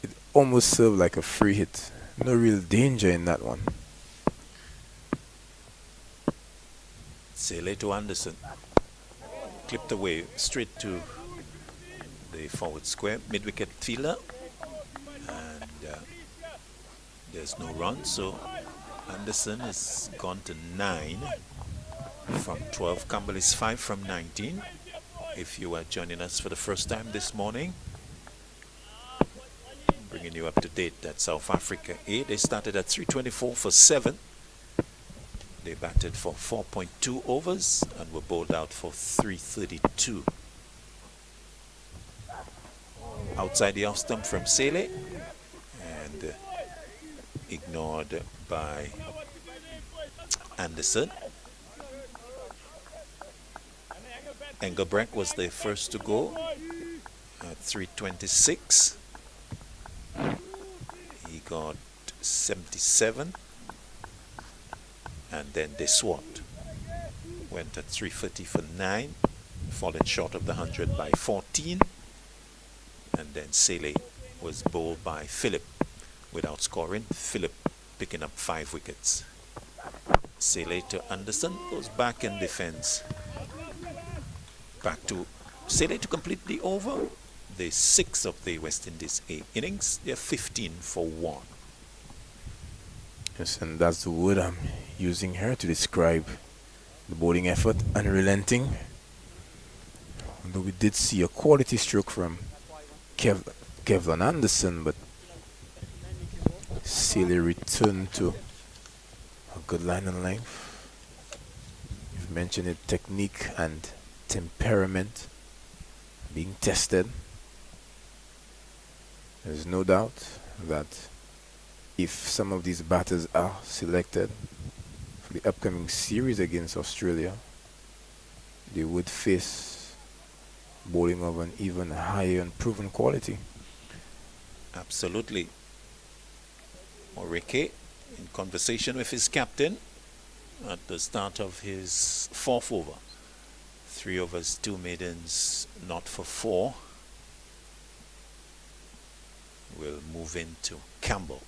it almost served like a free hit. No real danger in that one. Sele to Anderson. Clipped away straight to the forward square. Mid-wicket fielder. And there's no run, so Anderson has gone to 9 from 12. Campbell is 5 from 19. If you are joining us for the first time this morning, bringing you up to date at South Africa A. They started at 324 for 7. They batted for 4.2 overs and were bowled out for 332. Outside the off stump from Sele and ignored by Anderson. Engelbrecht was the first to go at 326. He got 77. And then Deswat went at 330 for 9, falling short of the 100 by 14. And then Sele was bowled by Philip without scoring. Philip picking up 5 wickets. Sele to Anderson, goes back in defense. Back to Sele to complete the over. The 6th of the West Indies A innings. They're 15 for 1. Yes, and that's the word I'm using here to describe the bowling effort. Unrelenting. Although we did see a quality stroke from Kevin Anderson, but Sele returned to a good line and length. You've mentioned it, technique and temperament being tested. There's no doubt that if some of these batters are selected for the upcoming series against Australia, they would face bowling of an even higher and proven quality. Absolutely. Morike in conversation with his captain at the start of his fourth over. 3 overs, 2 maidens, not for 4. We'll move into Campbell.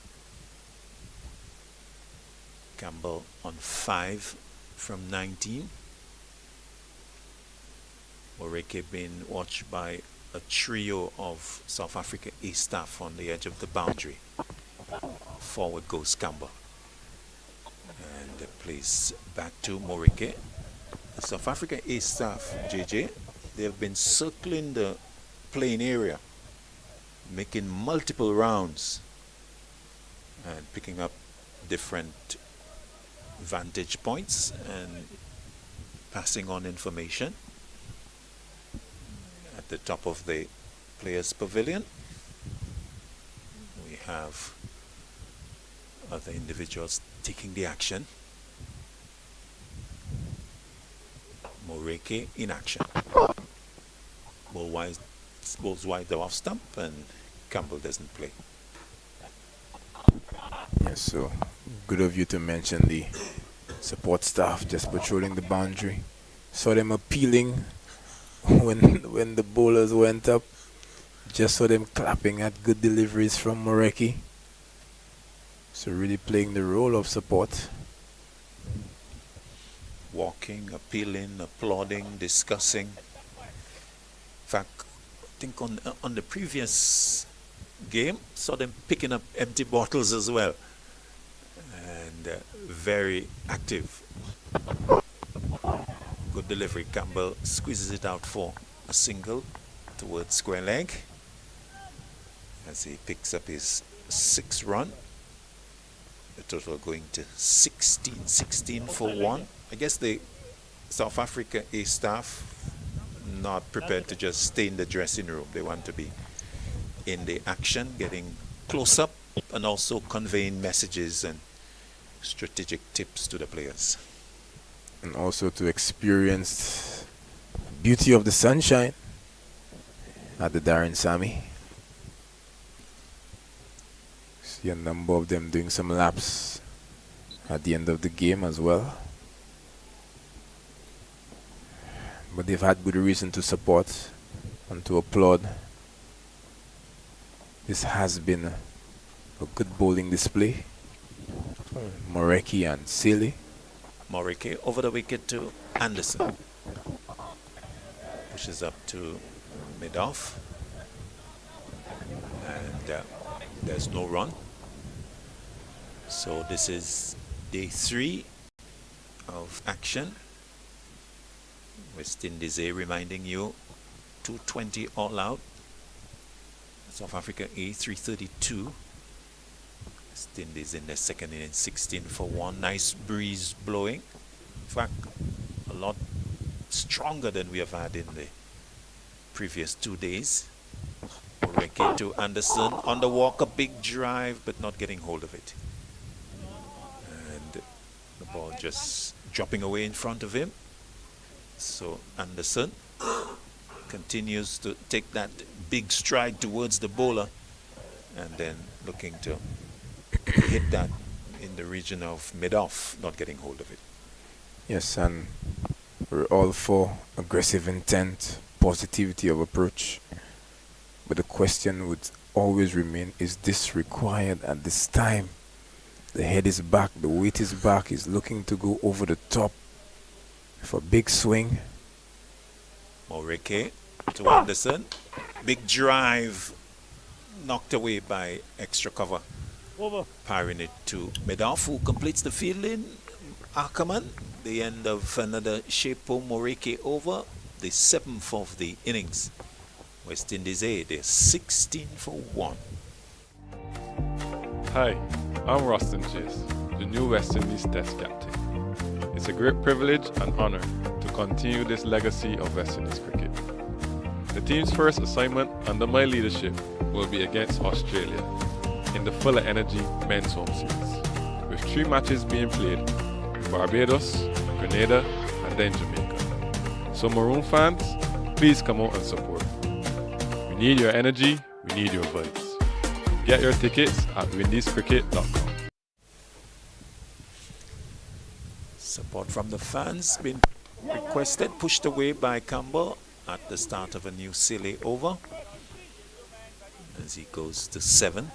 Campbell on 5 from 19. Morike being watched by a trio of South Africa A staff on the edge of the boundary. Forward goes Campbell. And the place back to Morike. The South Africa A staff, JJ, they have been circling the playing area, making multiple rounds and picking up different vantage points and passing on information. At the top of the players' pavilion, we have other individuals taking the action. Morike in action. Bowls wide off stump, and Campbell doesn't play. Yes, so good of you to mention the support staff just patrolling the boundary. Saw them appealing when the bowlers went up. Just saw them clapping at good deliveries from Morike. So really playing the role of support. Walking, appealing, applauding, discussing. In fact, I think on the previous game, saw them picking up empty bottles as well. And very active. Good delivery. Campbell squeezes it out for a single towards square leg as he picks up his 6th run. The total going to 16 for 1. I guess the South Africa A staff not prepared to just stay in the dressing room. They want to be in the action, getting close up, and also conveying messages and strategic tips to the players. And also to experience beauty of the sunshine at the Darren Sammy. See a number of them doing some laps at the end of the game as well. But they've had good reason to support and to applaud. This has been a good bowling display. Morike and Sealy. Morike over the wicket to Anderson. Pushes up to mid-off. And there's no run. So this is day 3 of action. West Indies A reminding you 220 all out. South Africa A 332. West Indies in their second innings 16 for 1. Nice breeze blowing. In fact, a lot stronger than we have had in the previous 2 days. Morike to Anderson on the walk, a big drive, but not getting hold of it. And the ball just dropping away in front of him. So Anderson continues to take that big stride towards the bowler and then looking to hit that in the region of mid-off, not getting hold of it. Yes, and we're all for aggressive intent, positivity of approach. But the question would always remain, is this required at this time? The head is back, the weight is back, he's looking to go over the top for a big swing. Morike to Anderson. Big drive knocked away by extra cover. Over. Parrying it to mid-off, who completes the fielding. Ackerman, the end of another Shepo Morike over, the 7th of the innings. West Indies A, they're 16 for 1. Hi, I'm Roston Chase, the new West Indies Test captain. It's a great privilege and honor to continue this legacy of West Indies cricket. The team's first assignment under my leadership will be against Australia in the Fuller Energy Men's Home Series, with 3 matches being played in Barbados, Grenada, and then Jamaica. So Maroon fans, please come out and support. We need your energy, we need your vibes. Get your tickets at windiescricket.com. Support from the fans been requested, pushed away by Campbell at the start of a new silly over as he goes to 17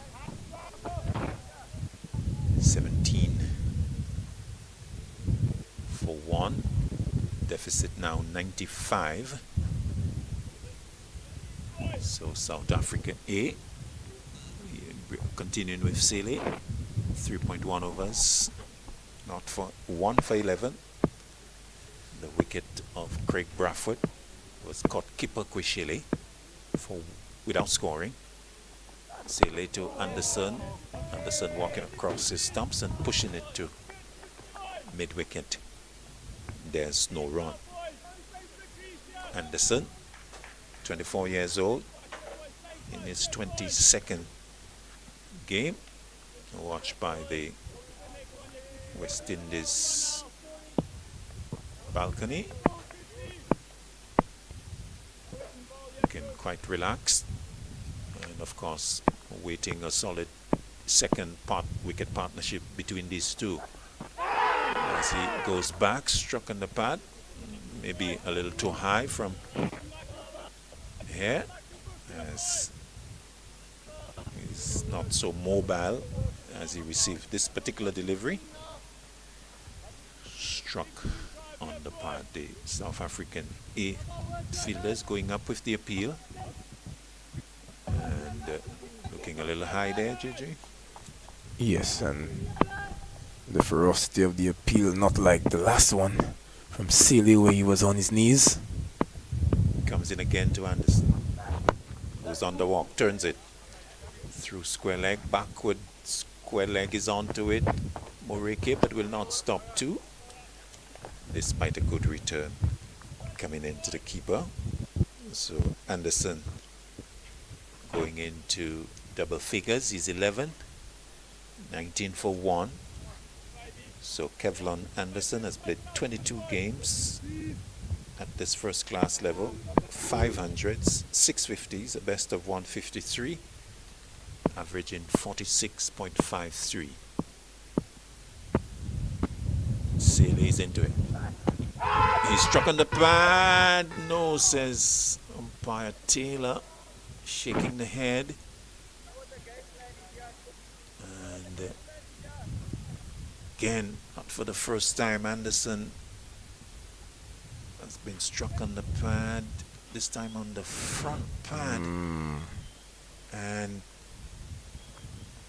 for 1, deficit now 95. So South Africa A, continuing with Sele, 3.1 overs, not for 1 for 11. The wicket of Craig Bradford was caught keeper Kwishile for without scoring. Sele to Anderson. Anderson walking across his stumps and pushing it to mid wicket. There's no run. Anderson, 24 years old, in his 22nd game, watched by the West Indies balcony. Looking quite relaxed, and of course waiting a solid second wicket partnership between these two. As he goes back, struck on the pad, maybe a little too high from here, as he's not so mobile as he received this particular delivery. Struck on the pad. The South African A fielders going up with the appeal, and looking a little high there, JJ. Yes, and the ferocity of the appeal, not like the last one from Sealy where he was on his knees. Comes in again to Anderson, who's on the walk, turns it through square leg, backward square leg is onto it. Moreke, but will not stop too, despite a good return coming into the keeper. So Anderson going into double figures. He's 11, 19 for 1. So Kevlon Anderson has played 22 games at this first class level, 500s, 650s, a best of 153, averaging 46.53. Sealy's into it. He struck on the pad. No, says umpire Taylor, shaking the head. And again, not for the first time, Anderson has been struck on the pad, this time on the front pad. And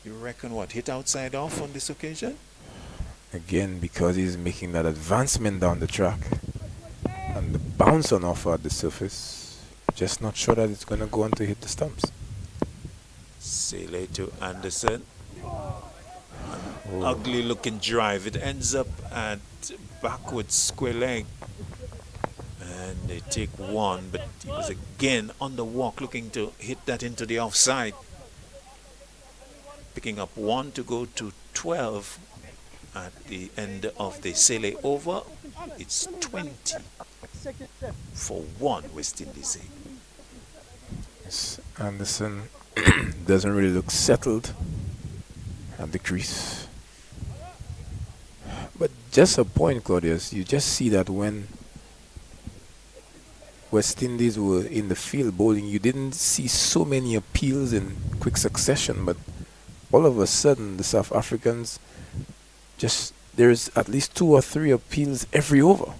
you reckon what, hit outside off on this occasion? Again, because he's making that advancement down the track and the bounce on offer at the surface, just not sure that it's going to go on to hit the stumps. Sele to Anderson. An ugly looking drive. It ends up at backward square leg. And they take 1, but he was again on the walk looking to hit that into the offside. Picking up 1 to go to 12 at the end of the Sele over. It's 20 for 1 West Indies. Yes, Anderson doesn't really look settled at the crease. But just a point, Claudius, you just see that when West Indies were in the field bowling, you didn't see so many appeals in quick succession, but all of a sudden the South Africans there's at least 2 or 3 appeals every over.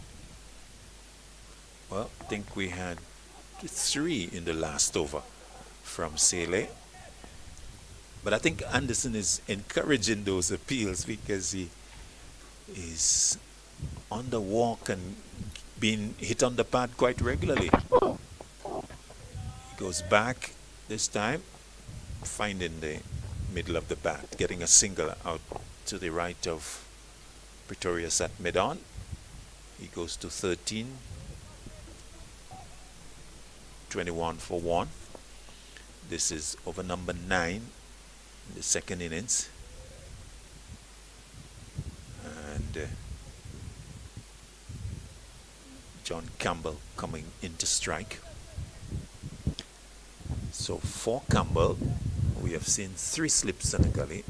Well, I think we had 3 in the last over from Sele. But I think Anderson is encouraging those appeals because he is on the walk and being hit on the pad quite regularly. He goes back this time, finding the middle of the bat, getting a single out to the right of Pretorius at mid-on. He goes to 13, 21 for 1. This is over number 9 in the second innings. And John Campbell coming into strike. So for Campbell, we have seen 3 slips in the gully.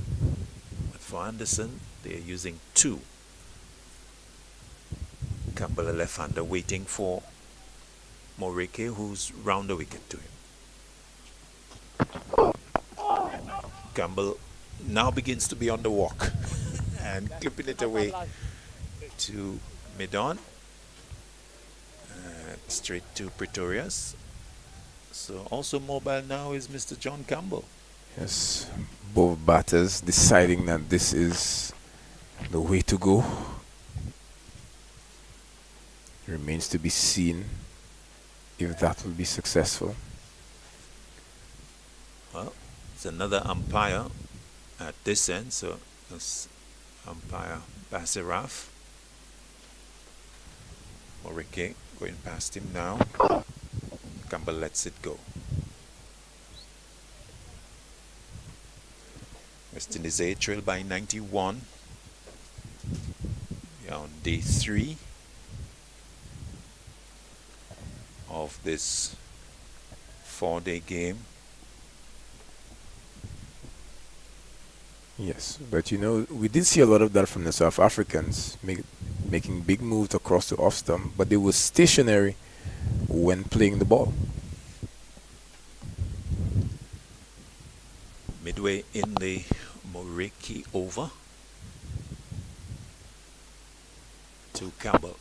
But for Anderson, they are using 2. Campbell, a left-hander, waiting for Morike, who's round the wicket to him. Campbell now begins to be on the walk and clipping it away to mid-on. Straight to Pretorius. So also mobile now is Mr. John Campbell. Yes, both batters deciding that this is the way to go. Remains to be seen if that will be successful. Well, it's another umpire at this end, so that's umpire Basiraf. Morike going past him now. Campbell lets it go. West Indies A trail by 91. We are on day 3 of this 4-day game. Yes, but you know, we did see a lot of that from the South Africans, making big moves across the off stump, but they were stationary when playing the ball. Midway in the Moriki over to Campbell.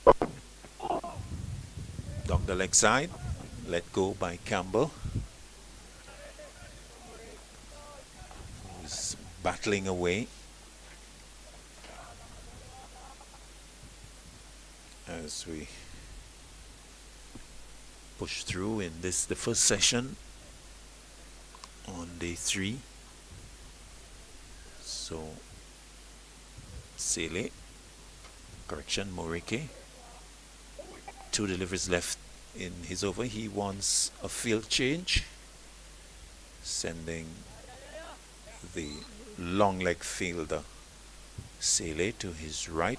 Down the leg side, let go by Campbell, who's battling away as we push through in this, the first session on day 3. So Sele, correction, Morike, 2 deliveries left in his over. He wants a field change, sending the long leg fielder Sele to his right.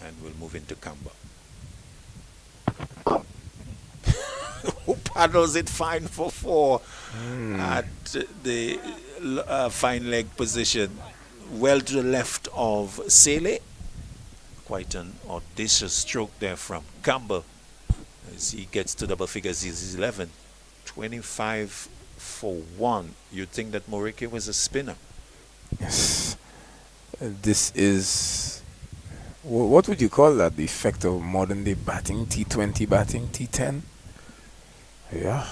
And we'll move into Campbell. Who paddles it fine for 4 at the fine leg position, well to the left of Sele. Quite an audacious stroke there from Campbell as he gets to double figures. He's 11, 25 for 1. You'd think that Morike was a spinner. Yes, this is, what would you call that? The effect of modern day batting, T20 batting, T10. Yeah,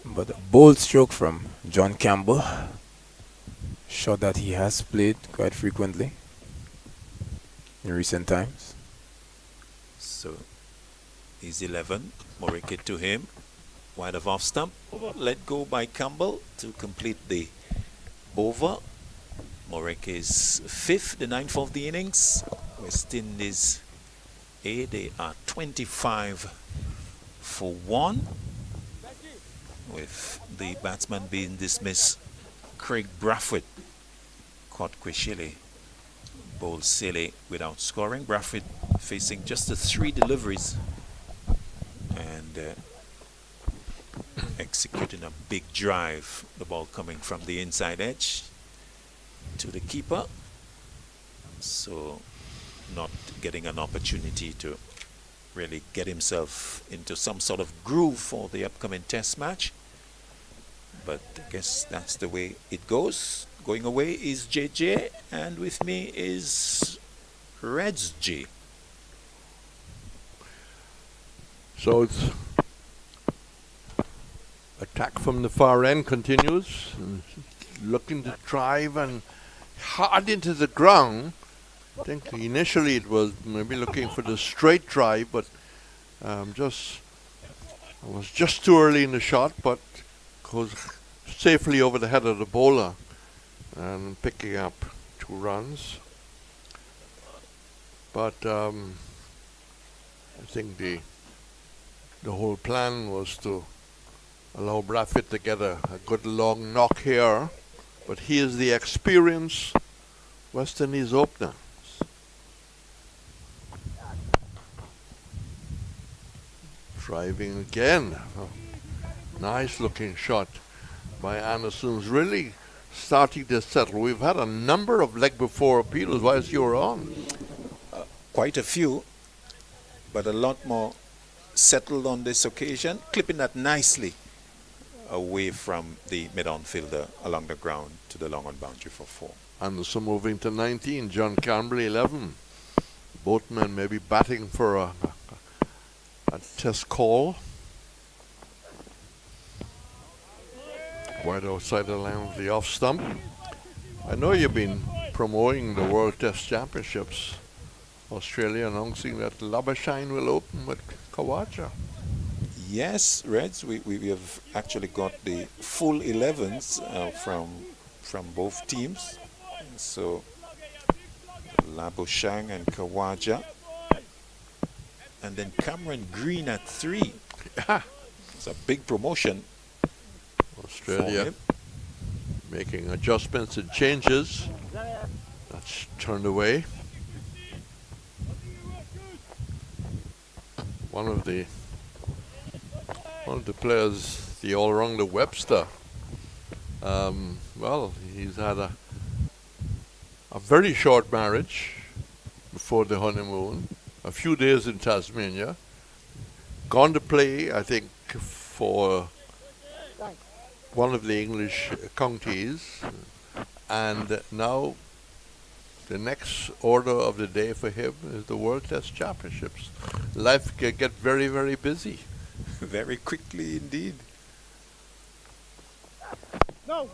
but a bold stroke from John Campbell. Shot that he has played quite frequently in recent times. So he's 11. Morike to him, wide of off stump. Let go by Campbell to complete the over. Morike is 5th, the 9th of the innings. West Indies A, they are 25 for 1, with the batsman being dismissed. Craig Brathwaite caught Kweshile, bowled Sele without scoring. Brathwaite facing just the 3 deliveries and executing a big drive. The ball coming from the inside edge to the keeper, so not getting an opportunity to really get himself into some sort of groove for the upcoming test match. But I guess that's the way it goes. Going away is JJ, and with me is Reds G. So it's attack from the far end continues, looking to drive and hard into the ground. I think initially it was maybe looking for the straight drive, but I was just too early in the shot, but goes safely over the head of the bowler and picking up 2 runs. But I think the The whole plan was to allow Bradford to get a good long knock here, but he is the experienced West Indies opener. Driving again. Nice looking shot by Anderson's really starting to settle. We've had a number of leg before appeals whilst you were on. Quite a few, but a lot more settled on this occasion, clipping that nicely away from the mid-on fielder along the ground to the long on boundary for 4. Anderson moving to 19, John Campbell 11. Both men maybe batting for a test call. Right outside the line of the off stump. I know you've been promoting the World Test Championships. Australia announcing that Labashine will open with Khawaja. Yes, Reds, we have actually got the full 11s from both teams. So Labashine and Khawaja. And then Cameron Green at 3. It's a big promotion. Australia making adjustments and changes. That's turned away. One of the players, the all-rounder Webster. Well, he's had a very short marriage before the honeymoon. A few days in Tasmania. Gone to play, I think, for one of the English counties, and now the next order of the day for him is the World Test Championships. Life can get very, very busy. Very quickly indeed. No.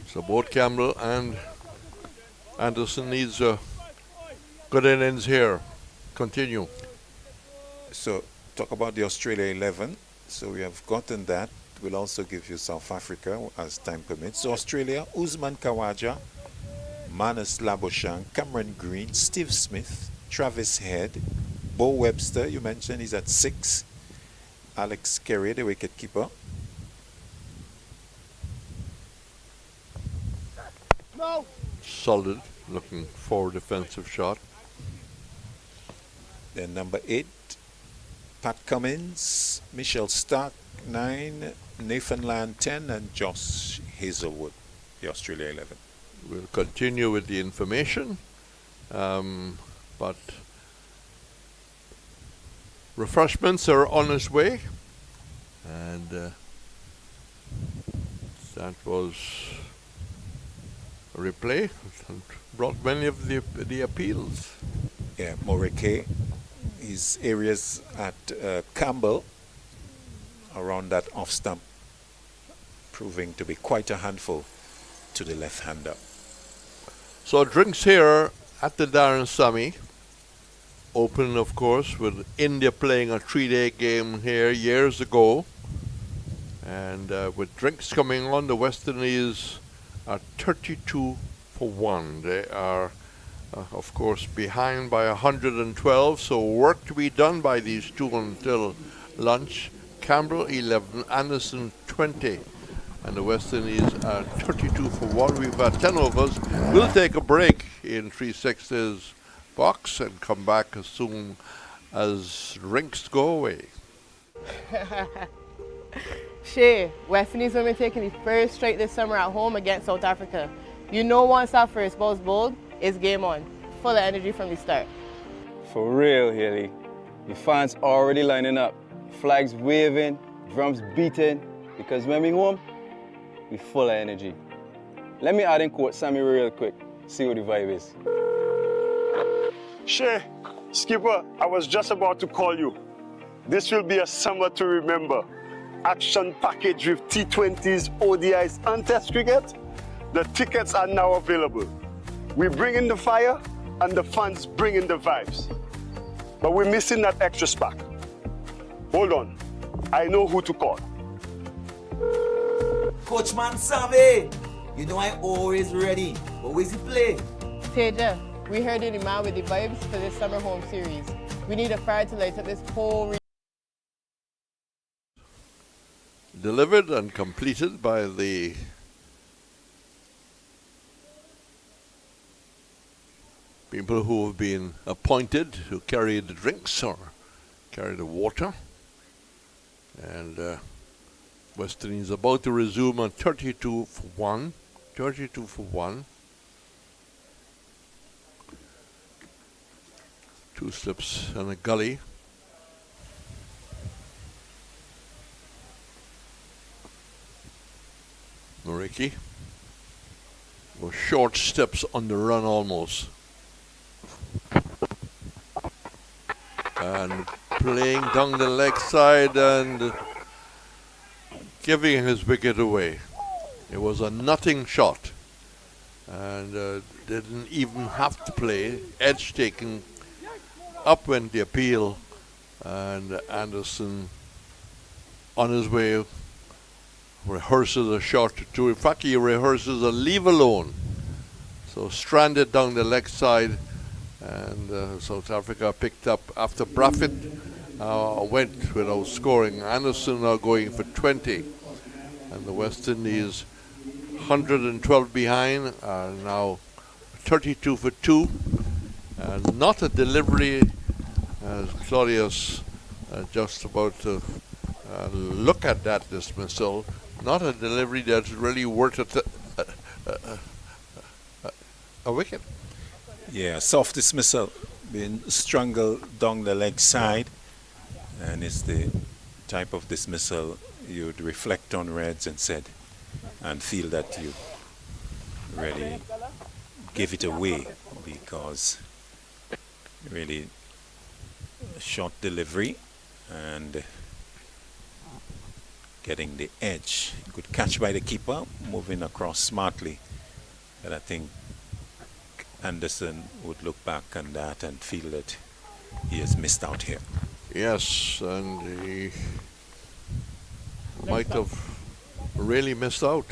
So both Campbell and Anderson needs a good innings here. Continue. So talk about the Australia 11. So we have gotten that. We'll also give you South Africa as time permits. So Australia, Usman Khawaja, Manus Labuschagne, Cameron Green, Steve Smith, Travis Head, Bo Webster, you mentioned, he's at 6. Alex Carey, the wicketkeeper. No. Solid looking forward defensive shot. Then number 8, Pat Cummins, Michelle Stark 9, Nathan Land 10, and Josh Hazelwood, the Australia 11. We'll continue with the information, but refreshments are on its way, and that was a replay and brought many of the appeals. Yeah, Morike, his areas at Campbell around that off stump proving to be quite a handful to the left-hander. So drinks here at the Darren Sammy. Open, of course, with India playing a 3-day game here years ago. And with drinks coming on, the West Indies are 32 for 1. They are, of course, behind by 112. So work to be done by these two until lunch. Campbell 11, Anderson 20. And the West Indies are 32 for 1. We've had 10 overs. We'll take a break in 360's box and come back as soon as rinks go away. Shay, West Indies women taking the first straight this summer at home against South Africa. You know once our first ball's bowled, it's game on. Full of energy from the start. For real, Haley. The fans already lining up. Flags waving, drums beating. Because when we home, we full of energy. Let me add in quote Sammy real quick. See what the vibe is. Shay, Skipper, I was just about to call you. This will be a summer to remember. Action package with T20s, ODIs, and Test cricket. The tickets are now available. We bring in the fire, and the fans bring in the vibes. But we're missing that extra spark. Hold on, I know who to call. Coachman Sammy, you know I'm always ready. But where's he play? Teja, we heard you're the man with the vibes for this summer home series. We need a fire to light up this whole Delivered and completed by the people who have been appointed to carry the drinks or carry the water. And West Indies about to resume on 32 for 1. 32 for 1. 2 slips and a gully. Mariki was short steps on the run almost. And playing down the leg side and giving his wicket away. It was a nothing shot. And didn't even have to play. Edge taken. Up went the appeal. And Anderson on his way rehearses a shot or two. In fact, he rehearses a leave alone. So stranded down the leg side, and South Africa picked up after Braffett went without scoring. Anderson now going for 20, and the West Indies 112 behind are now 32 for 2, and not a delivery as Claudius just about to look at that dismissal. Not a delivery that's really worth a wicket. Yeah, soft dismissal, being strangled down the leg side, and it's the type of dismissal you'd reflect on, Reds, and feel that you really give it away, because really short delivery and getting the edge. Good catch by the keeper, moving across smartly. But I think Anderson would look back on that and feel that he has missed out here. Yes, and he might have really missed out.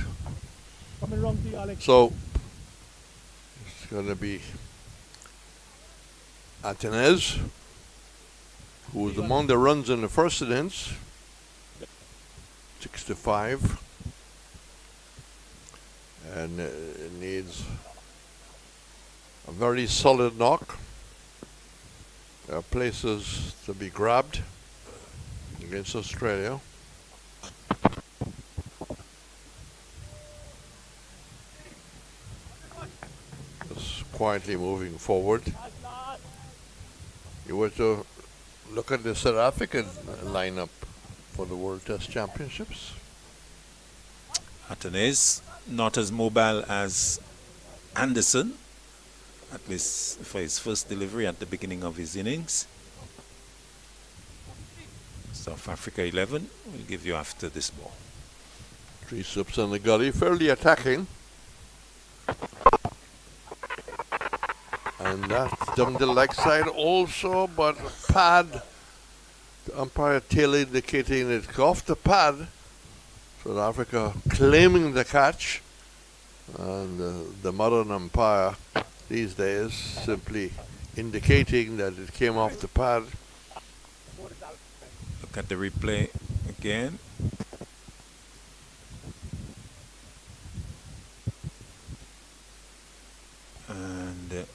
Coming wrong to you, Alex. So it's going to be Atenez, who was among the runs in the first innings. 65, and it needs a very solid knock. There are places to be grabbed against Australia. Just quietly moving forward. You were to look at the South African lineup for the World Test Championships. Atenez, not as mobile as Anderson, at least for his first delivery at the beginning of his innings. South Africa 11 will give you after this ball. 3 slips on the gully, fairly attacking. And that's down the leg side also, but pad. The umpire tail indicating it's off the pad. South Africa claiming the catch. And the modern umpire these days simply indicating that it came off the pad. Look at the replay again. And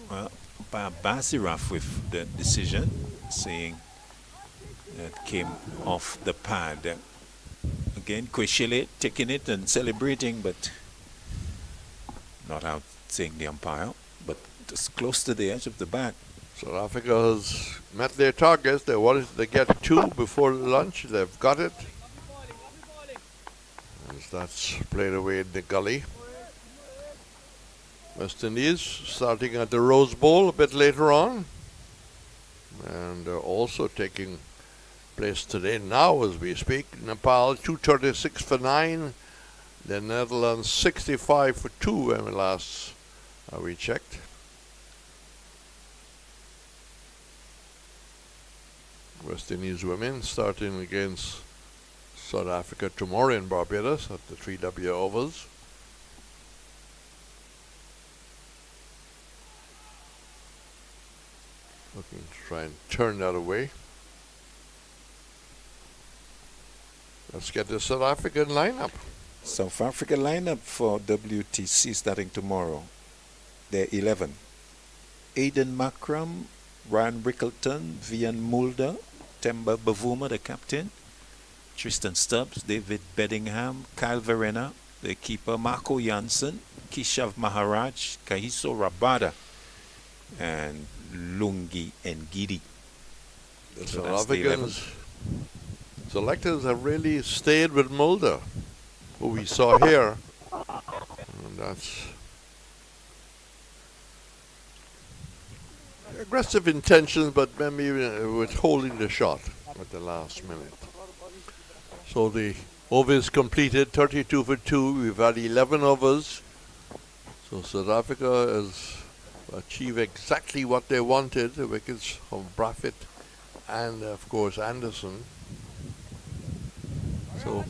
well, Basiraf with the decision, saying that came off the pad. Again, Kweshele taking it and celebrating, but not out saying the umpire, but just close to the edge of the bat. South Africa has met their targets. They wanted to get 2 before lunch. They've got it. As that's played away in the gully. West Indies starting at the Rose Bowl a bit later on. And also taking place today now as we speak. Nepal 236 for 9. The Netherlands 65 for 2 when we last we checked. West Indies women starting against South Africa tomorrow in Barbados at the 3W overs. Try and turn that away. Let's get the South African lineup. South Africa lineup for WTC starting tomorrow. They're 11. Aiden Makram, Ryan Brickleton, Vian Mulder, Temba Bavuma, the captain, Tristan Stubbs, David Beddingham, Kyle Verena, the keeper, Marco Janssen, Kishav Maharaj, Kahiso Rabada, and Lungi Ngidi. The So South that's the Africans selectors have really stayed with Mulder, who we saw here. And that's aggressive intentions, but maybe withholding the shot at the last minute. So the over is completed, 32 for 2. We've had 11 overs. So South Africa has achieved exactly what they wanted. The wickets of Braffett and, of course, Anderson. So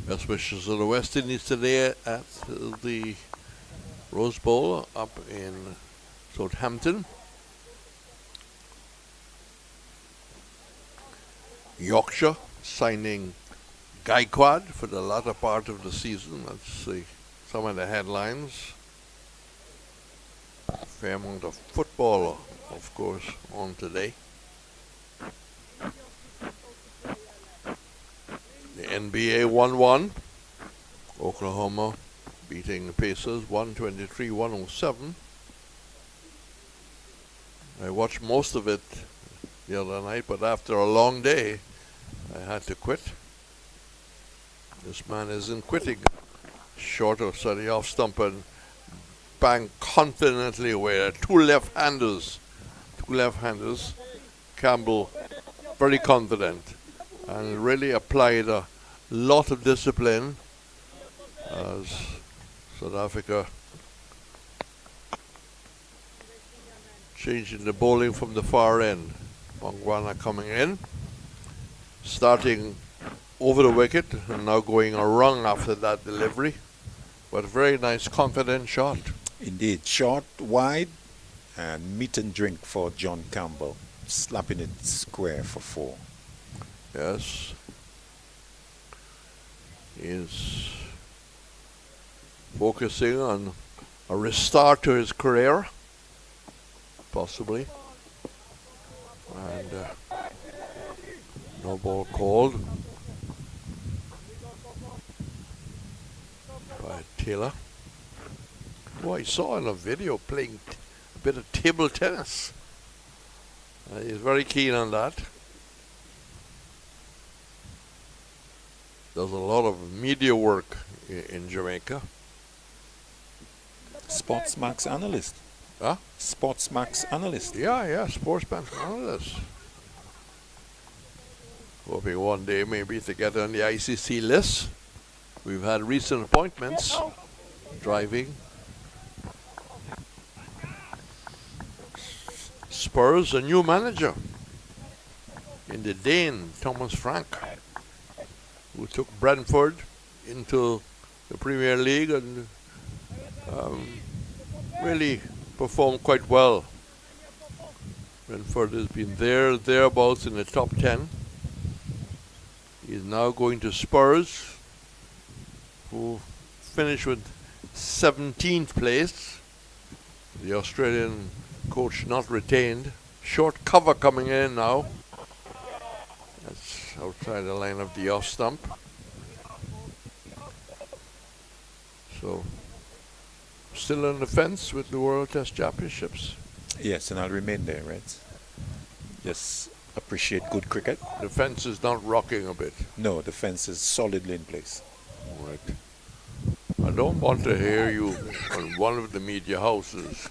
best wishes to the West Indies today at the Rose Bowl up in Southampton. Yorkshire signing Gaikwad for the latter part of the season. Let's see some of the headlines. Fair amount of football, of course, on today. The NBA 1-1. Oklahoma beating the Pacers 123-107. I watched most of it the other night, but after a long day, I had to quit. This man isn't quitting. Short of the off stump and bang confidently away. Two left-handers. Campbell, very confident, and really applied a lot of discipline as South Africa changing the bowling from the far end. Bongwana coming in, starting over the wicket and now going around after that delivery. But a very nice confident shot. Indeed, short, wide, and meat and drink for John Campbell, slapping it square for 4. Yes. He's focusing on a restart to his career, possibly. And no ball called by Taylor, who I saw in a video playing a bit of table tennis. He's very keen on that. Does a lot of media work in Jamaica. Sportsmax analyst. Huh? Sportsmax analyst. Yeah, sportsman analyst. Hoping one day maybe to get on the ICC list. We've had recent appointments. Driving. Spurs, a new manager in the Dane, Thomas Frank, who took Brentford into the Premier League and really performed quite well. Brentford has been thereabouts in the top 10. He's now going to Spurs, who finished with 17th place. The Australian coach not retained. Short cover coming in now. That's outside the line of the off stump. So, still on the fence with the World Test Championships. Yes, and I'll remain there, right? Just appreciate good cricket. The fence is not rocking a bit. No, the fence is solidly in place. Right. I don't want to hear you on one of the media houses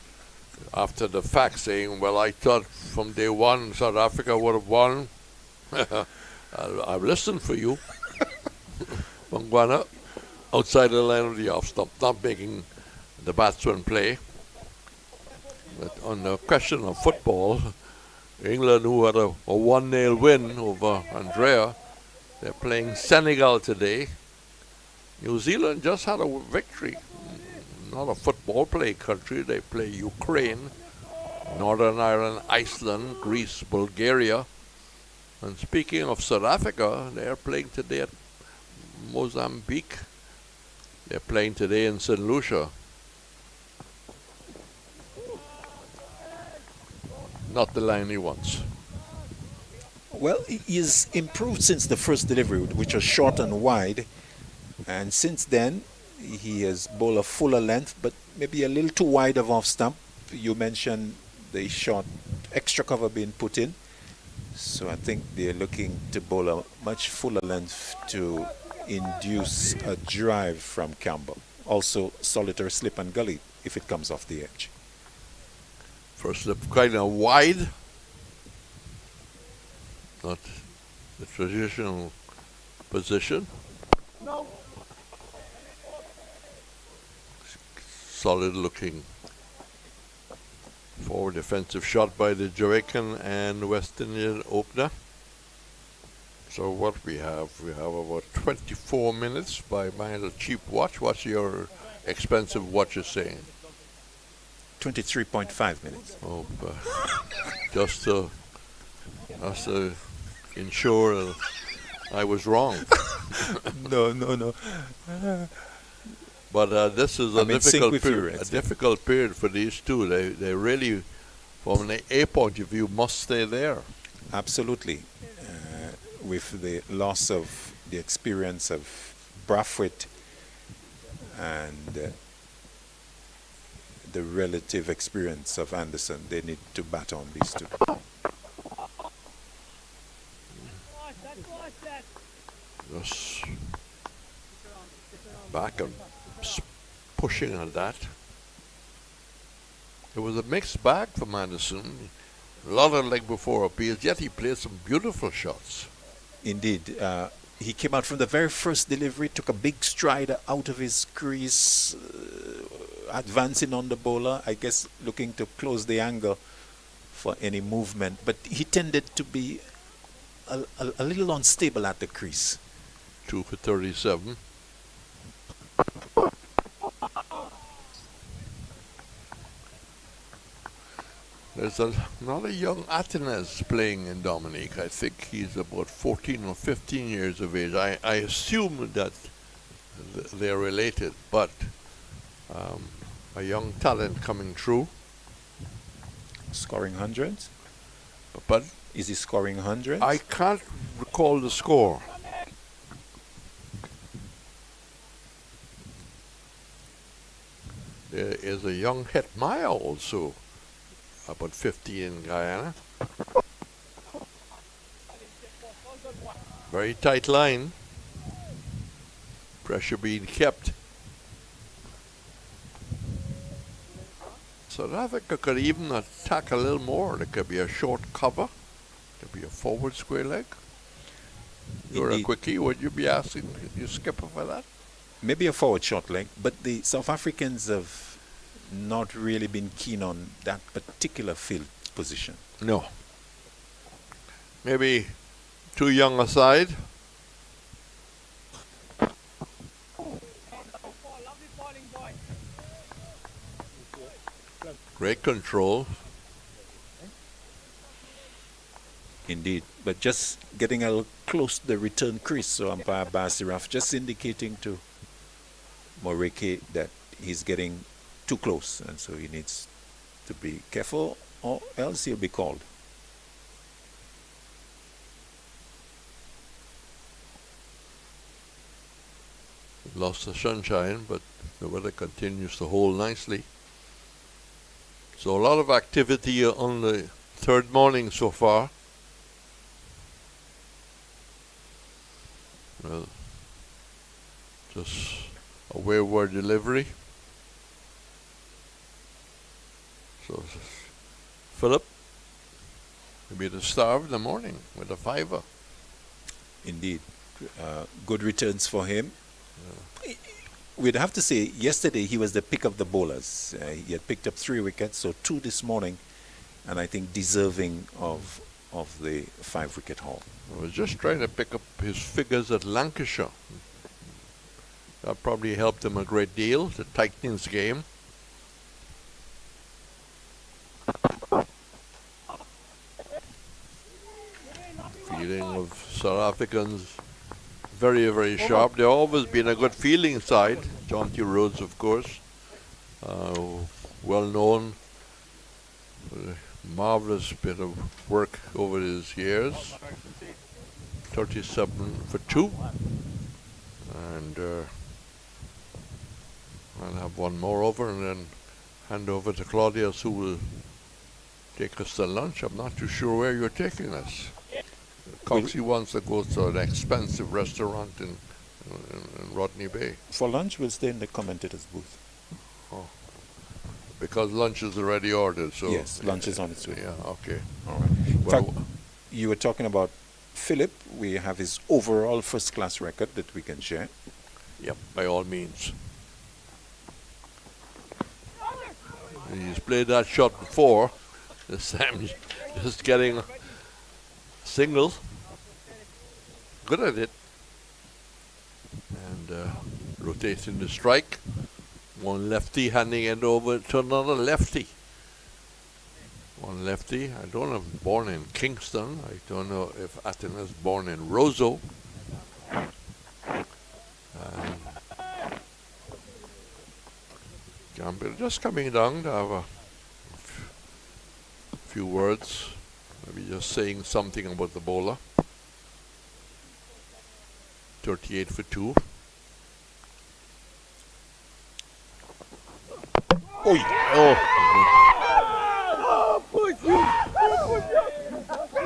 after the fact saying, well, I thought from day one South Africa would have won. I've listened for you. Bongwana, outside the line of the off stump, not making the batsman play. But on the question of football, England, who had a 1-0 win over Andrea, they're playing Senegal today. New Zealand just had a victory. Not a football play country. They play Ukraine Northern Ireland, Iceland, Greece, Bulgaria. And speaking of South Africa, they're playing today at Mozambique. They're playing today in St. Lucia. Not the line he wants. Well, he's improved since the first delivery, which was short and wide. And since then, he has bowled a fuller length, but maybe a little too wide of off stump. You mentioned the short extra cover being put in. So I think they're looking to bowl a much fuller length to induce a drive from Campbell. Also, solitary slip and gully if it comes off the edge. First slip kind of wide. Not the traditional position. No. Solid looking forward defensive shot by the Jamaican and West Indian opener. So what we have about 24 minutes by my little cheap watch. What's your expensive watch is saying? 23.5 minutes. Oh, just to ensure I was wrong. No. But this is a difficult difficult period for these two. They really, from an A point of view, must stay there. Absolutely. With the loss of the experience of Brathwaite and the relative experience of Anderson, they need to bat on these two. Just back and pushing on that. It was a mixed bag for Anderson. A lot of leg before appeals, yet he played some beautiful shots. Indeed. He came out from the very first delivery, took a big stride out of his crease, advancing on the bowler, I guess looking to close the angle for any movement. But he tended to be a little unstable at the crease. 2 for 37. There's another young Atenes playing in Dominique. I think he's about 14 or 15 years of age. I assume that they're related, but a young talent coming through. Scoring hundreds? But is he scoring hundreds? I can't recall the score. There is a young Hetmaya also, about 50 in Guyana. Very tight line. Pressure being kept. South Africa could even attack a little more. There could be a short cover. There could be a forward square leg. You're a quickie. Would you be asking your skipper for that? Maybe a forward short leg, but the South Africans have not really been keen on that particular field position. No. Maybe too young a side. Great control. Indeed, but just getting a little close to the return crease, so umpire Basiraf just indicating to Moreke that he's getting too close, and so he needs to be careful or else he'll be called. Lost the sunshine, but the weather continues to hold nicely. So a lot of activity on the third morning so far. Well, just a wayward delivery. So Philip will be the star of the morning with a fiver. Indeed. Good returns for him. We'd have to say yesterday he was the pick of the bowlers. He had picked up 3 wickets, so 2 this morning, and I think deserving of the 5-wicket haul. I was just trying to pick up his figures at Lancashire. That probably helped him a great deal to tighten his game. South Africans very, very sharp. They've always been a good fielding side. John T. Rhodes, of course, well known for a marvelous bit of work over his years. 37 for 2. And I'll have one more over and then hand over to Claudius, who will take us to lunch. I'm not too sure where you're taking us. Coxie wants to go to an expensive restaurant in Rodney Bay. For lunch, we'll stay in the commentator's booth. Oh. Because lunch is already ordered, so... Yes, lunch is on its way. Yeah, okay. All right. In Well, fact, you were talking about Philip. We have his overall first-class record that we can share. Yep, by all means. He's played that shot before. This time just getting singles. Good at it. And rotating the strike. One lefty handing it over to another lefty. One lefty. I don't know if he's born in Kingston. I don't know if Aten is born in Roseau. Gambler just coming down to have a few words, maybe just saying something about the bowler. 38 for 2.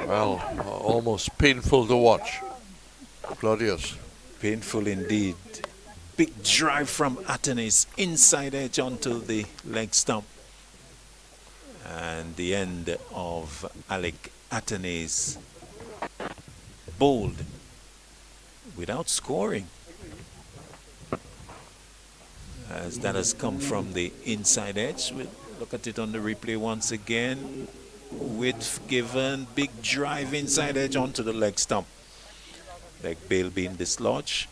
Well, almost painful to watch. Claudius. Painful indeed. Big drive from Atenes, inside edge onto the leg stump. And the end of Alec Atenes bowled without scoring. As that has come from the inside edge. We'll look at it on the replay once again. Width given, big drive inside edge onto the leg stump. Leg bail being dislodged.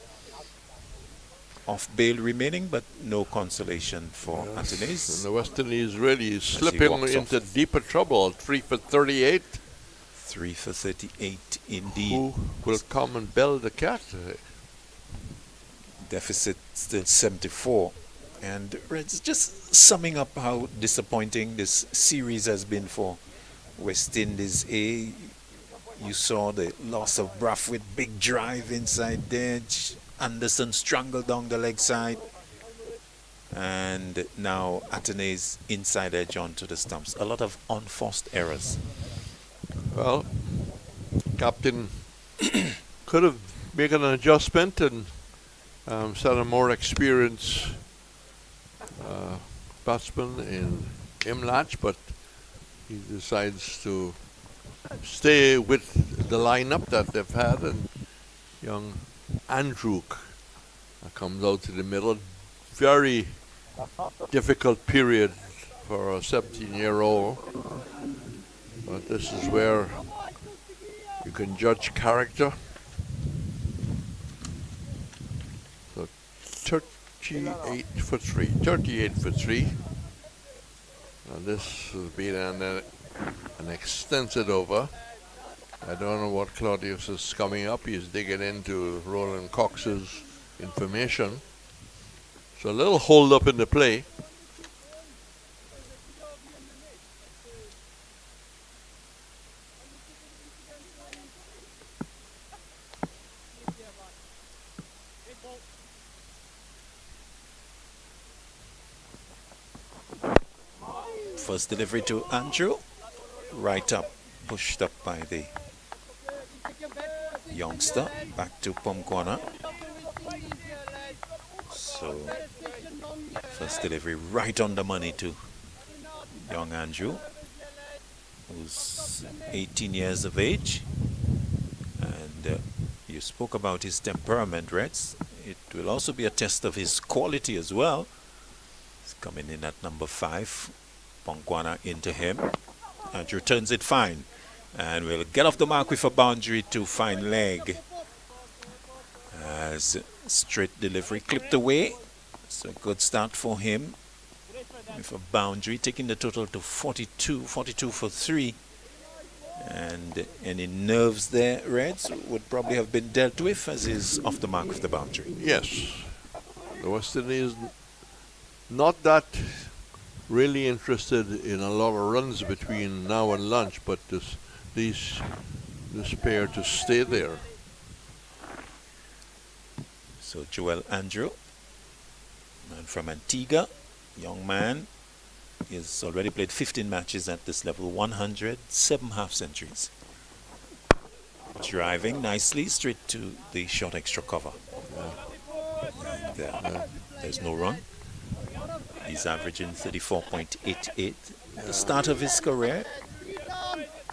Off bail remaining, but no consolation for Atenes. And the West Indies really slipping into deeper trouble. 3 for 38. 3 for 38 indeed. Who will come and bell the cat today? Deficit still 74. And it's just summing up how disappointing this series has been for West Indies A. You saw the loss of Bruff with big drive inside the edge. Anderson strangled down the leg side. And now Atenes inside edge onto the stumps. A lot of unforced errors. Well, captain could have made an adjustment and set a more experienced batsman in Imlach, but he decides to stay with the lineup that they've had, and young Andrew comes out to the middle. Very difficult period for a 17-year-old, but this is where you can judge character. So 38 for 3. 38 for 3. Now this has been an extensive over. I don't know what Claudius is coming up. He's digging into Roland Cox's information. So a little hold up in the play. First delivery to Andrew. Right up, pushed up by the youngster. Back to Pom corner. So, first delivery right on the money to young Andrew, who's 18 years of age. And you spoke about his temperament, Reds. It will also be a test of his quality as well. He's coming in at number 5. Pongwana into him. Andrew turns it fine. And will get off the mark with a boundary to fine leg. As straight delivery clipped away. It's a good start for him. With a boundary, taking the total to 42 for 3. And any nerves there, Reds, would probably have been dealt with as is off the mark of the boundary. Yes. The West Indies not that really interested in a lot of runs between now and lunch, but this pair to stay there. So Joel Andrew, man from Antigua, young man, he's already played 15 matches at this level, 107 half centuries. Driving nicely straight to the short extra cover. And, there's no run. He's averaging 34.88. The start of his career,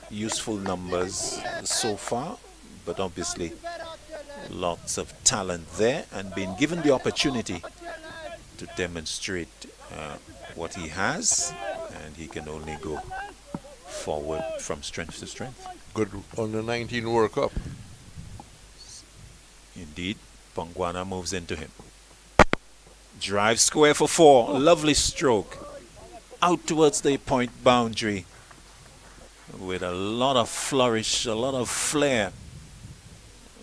useful numbers so far, but obviously lots of talent there, and being given the opportunity to demonstrate what he has, and he can only go forward from strength to strength. Good on the 19 World Cup. Indeed, Pongwana moves into him. Drive square for 4. Lovely stroke. Out towards the point boundary with a lot of flourish, a lot of flair,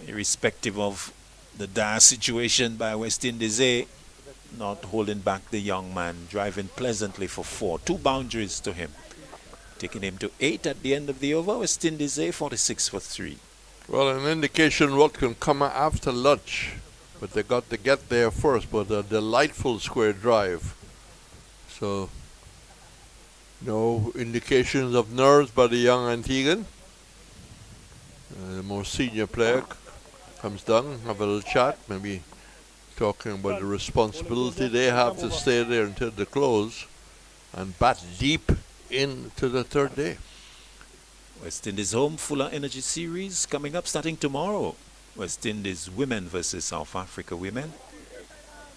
irrespective of the dire situation by West Indies A, not holding back the young man, driving pleasantly for 4. 2 boundaries to him, taking him to 8 at the end of the over. West Indies A 46 for 3. Well, an indication what can come after lunch, but they got to get there first. But a delightful square drive. So, no indications of nerves by the young Antiguan. The more senior player comes down, have a little chat, maybe talking about the responsibility they have to stay there until the close and bat deep into the third day. West Indies home, Fuller Energy Series coming up starting tomorrow. West Indies women versus South Africa women,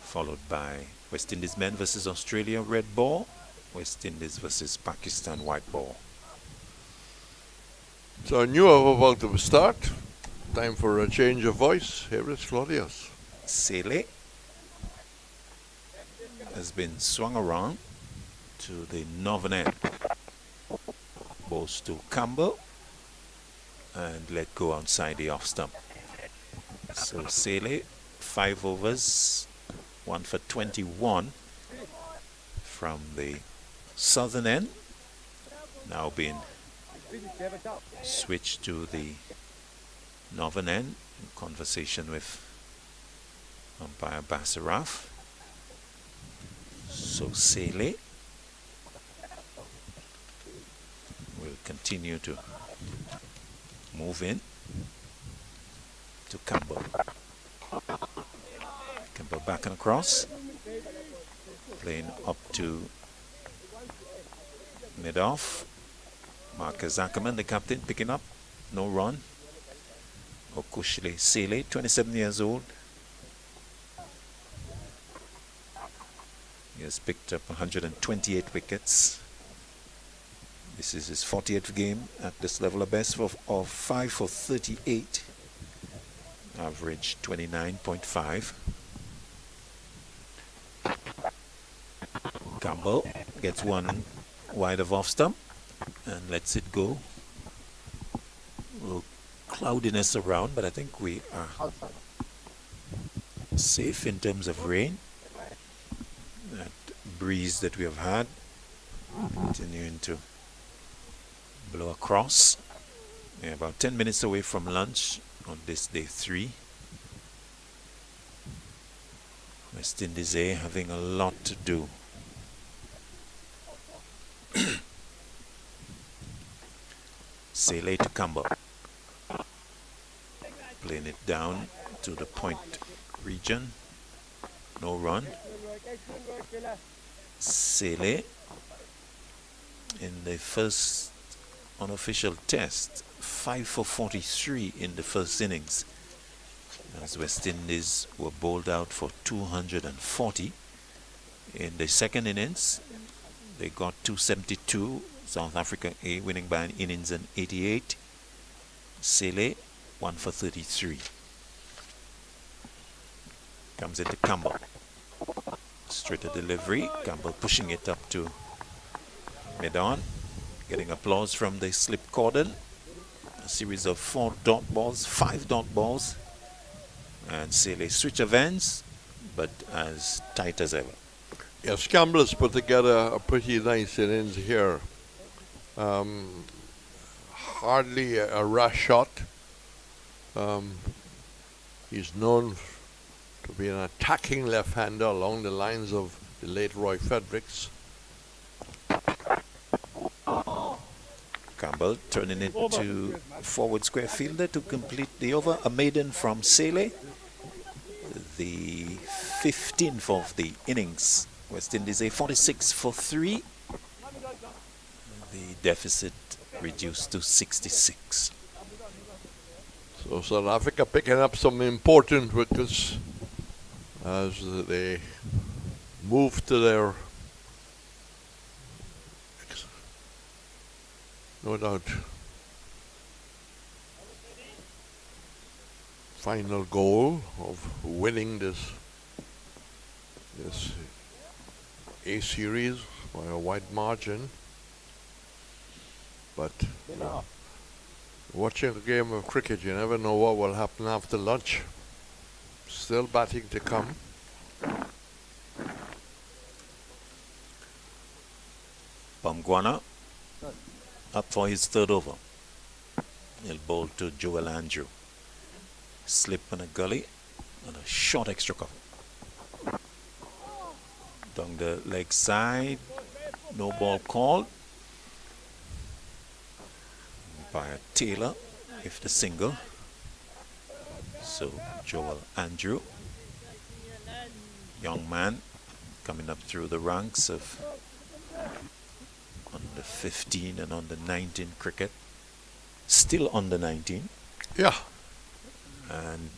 followed by West Indies men versus Australia red ball, West Indies versus Pakistan white ball. So I knew I was about to start. Time for a change of voice. Here is Claudius. Sele has been swung around to the northern end. Balls to Campbell and let go outside the off stump. So Sele, 5 overs, 1 for 21 from the southern end. Now being switched to the northern end in conversation with umpire Basaraf. So Sele will continue to move in to Campbell. Campbell back and across, playing up to mid-off. Marcus Ackerman, the captain, picking up, no run. Okushle Sele, 27 years old. He has picked up 128 wickets. This is his 40th game at this level, a best of 5 for 38. Average 29.5. Campbell gets one wide of off stump and lets it go. A little cloudiness around, but I think we are safe in terms of rain. That breeze that we have had continuing to blow across. We're about 10 minutes away from lunch on this day 3. West Indies A having a lot to do. Sele to Campbell. Playing it down to the point region. No run. Sele in the first unofficial test, 5 for 43 in the first innings, as West Indies were bowled out for 240. In the second innings, they got 272. South Africa A winning by an innings and 88. Sele 1 for 33. Comes into Campbell. Straight to delivery. Campbell pushing it up to mid-on. Getting applause from the slip cordon. A series of 4 dot balls, 5 dot balls, and Sele switch of ends, but as tight as ever. Yes, Campbell's put together a pretty nice innings here. Hardly a rash shot. He's known to be an attacking left-hander along the lines of the late Roy Fredericks. Campbell turning it to forward square fielder to complete the over. A maiden from Sele, the 15th of the innings. West Indies a 46 for 3. The deficit reduced to 66. So South Africa picking up some important wickets as they move to their, no doubt, final goal of winning this A series by a wide margin. But watching a game of cricket, you never know what will happen after lunch. Still batting to come. Bamguana up for his 3rd over. He'll bowl to Joel Andrew. Slip in a gully and a short extra cover. Down the leg side, no ball called. By a Taylor, if the single. So Joel Andrew, young man coming up through the ranks of under 15 and under 19 cricket. Still under 19. Yeah. And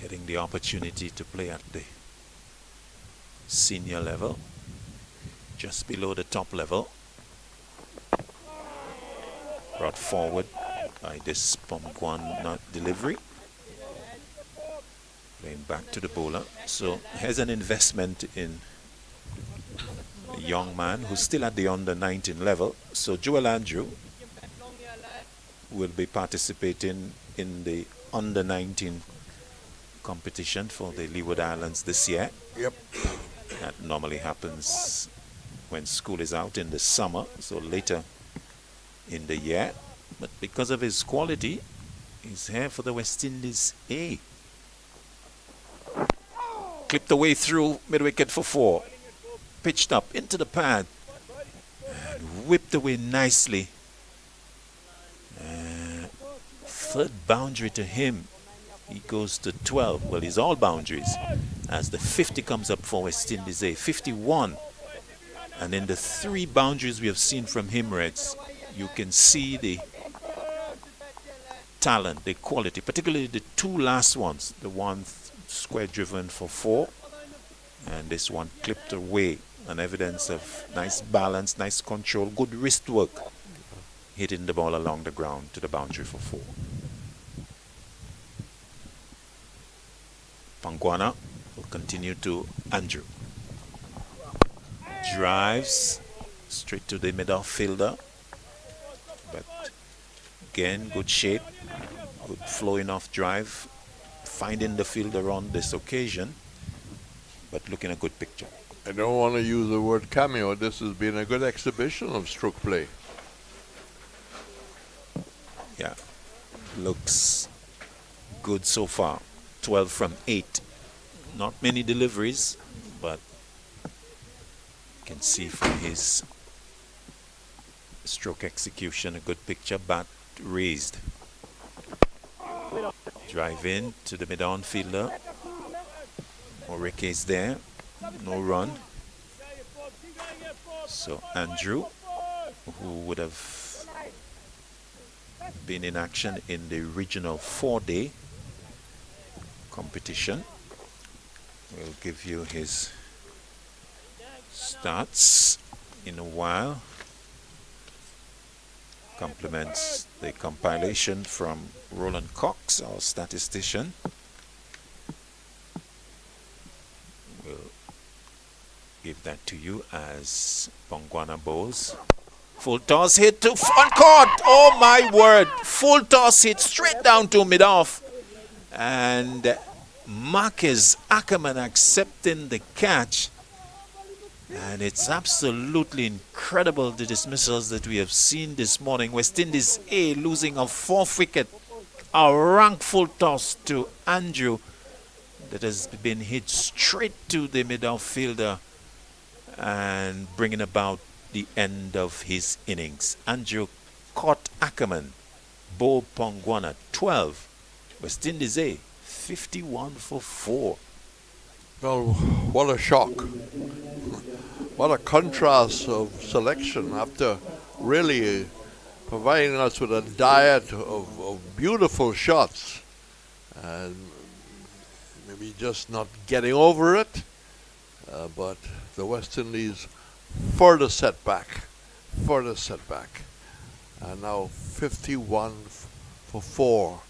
getting the opportunity to play at the senior level, just below the top level. Brought forward by this Bamguana delivery. Playing back to the bowler. So here's an investment in a young man who's still at the under 19 level. So Joel Andrew will be participating in the under 19 competition for the Leeward Islands this year. Yep. That normally happens when school is out in the summer, so later in the year. But because of his quality, he's here for the West Indies A. Clipped away through mid-wicket for 4. Pitched up into the pad and whipped away nicely. 3rd boundary to him. He goes to 12. Well, he's all boundaries as the 50 comes up for West Indies A. 51. And in the 3 boundaries we have seen from him, Reds, you can see the talent, the quality, particularly the 2 last ones. The one square driven for 4 and this one clipped away. An evidence of nice balance, nice control, good wrist work, hitting the ball along the ground to the boundary for 4. Bamguana will continue to Andrew. Drives straight to the mid-off fielder. But again, good shape, good flowing off drive, finding the fielder on this occasion, but looking a good picture. I don't want to use the word cameo. This has been a good exhibition of stroke play. Yeah, looks good so far. 12 from 8. Not many deliveries, but you can see from his stroke execution a good picture. Bat raised. Drive in to the mid-on fielder. Oreke is there. No run. So Andrew, who would have been in action in the regional 4-day competition, will give you his stats in a while. Complements the compilation from Roland Cox, our statistician. We'll give that to you as Bamguana bowls. Full toss hit to front court. Oh my word. Full toss hit straight down to mid-off. And Marcus Ackerman accepting the catch. And it's absolutely incredible, the dismissals that we have seen this morning. West Indies A losing a 4th wicket. A rank full toss to Andrew that has been hit straight to the mid-off fielder and bringing about the end of his innings. Andrew caught Ackerman. Bo Pongwana 12. West Indies A 51 for 4. Well, what a shock. What a contrast of selection after really providing us with a diet of beautiful shots. And maybe just not getting over it. But the West Indies further setback. And now 51 for 4.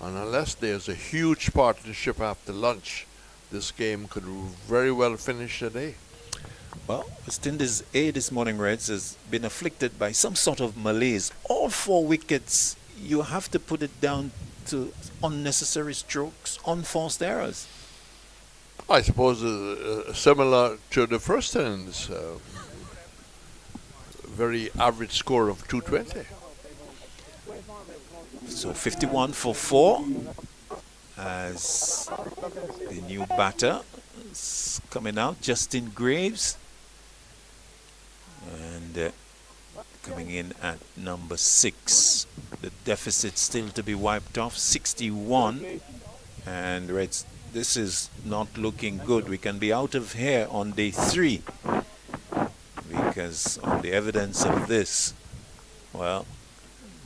And unless there's a huge partnership after lunch, this game could very well finish today. Well, West Indies A this morning, Reds, has been afflicted by some sort of malaise. All 4 wickets, you have to put it down to unnecessary strokes, unforced errors. I suppose similar to the first innings. Very average score of 220. So 51 for 4 as the new batter is coming out, Justin Graves. And coming in at number 6. The deficit still to be wiped off, 61. And Reds, this is not looking good. We can be out of here on day 3. Because on the evidence of this, well,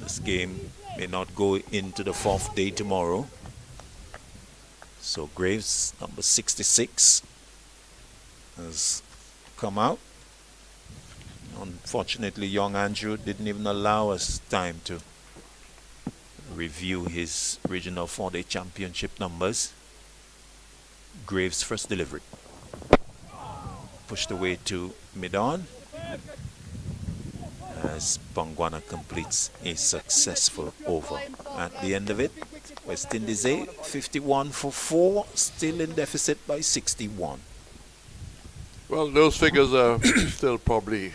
this game may not go into the 4th day tomorrow. So Graves, number 66, has come out. Unfortunately, young Andrew didn't even allow us time to review his regional 4-day championship numbers. Graves' first delivery. Pushed away to mid-on as Pongwana completes a successful over. At the end of it, West Indies A 51 for 4, still in deficit by 61. Well, those figures are still probably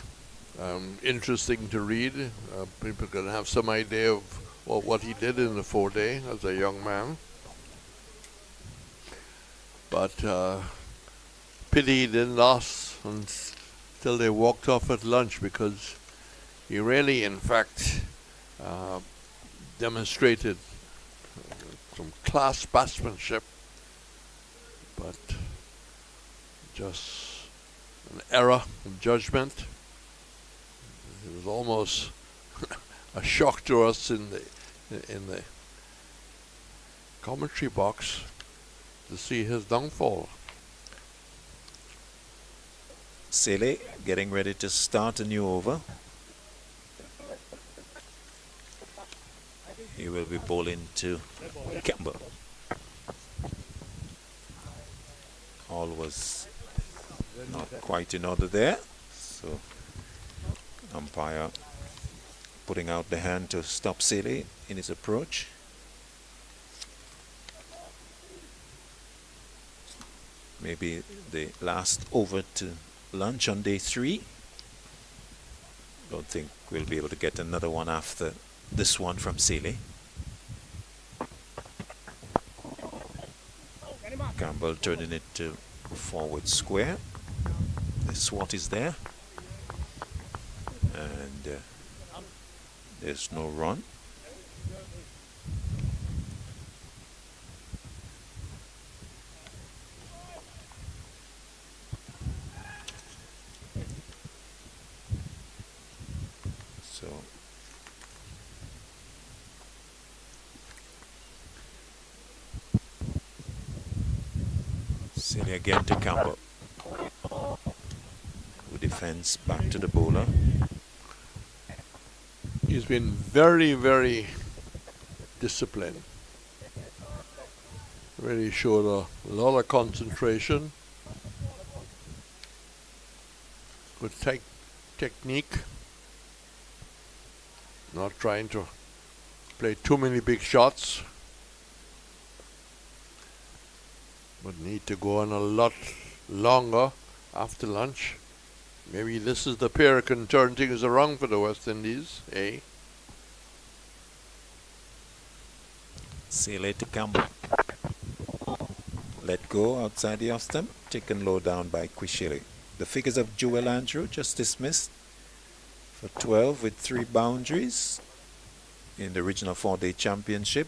interesting to read. People can have some idea of what he did in the 4-day as a young man. But pity he didn't last until they walked off at lunch, because he really, in fact, demonstrated some class batsmanship, but just an error of judgment. It was almost a shock to us in the commentary box to see his downfall. Sele getting ready to start a new over. He will be bowling to Campbell. All was not quite in order there, so umpire putting out the hand to stop Sele in his approach. Maybe the last over to lunch on day 3. Don't think we'll be able to get another one after this one from Sele. Campbell turning it to forward square. The swat is there. And there's no run. So Sele again to Campbell, who defends back to the bowler. He's been very, very disciplined. Really showed a lot of concentration. Good technique. not trying to play too many big shots, but need to go on a lot longer after lunch. Maybe this is the pair that can turn things around for the West Indies, eh? See you later, Campbell. Let go outside the off stump, taken low down by Quishele. The figures of Joel Andrew just dismissed for 12 with 3 boundaries in the regional 4-day championship.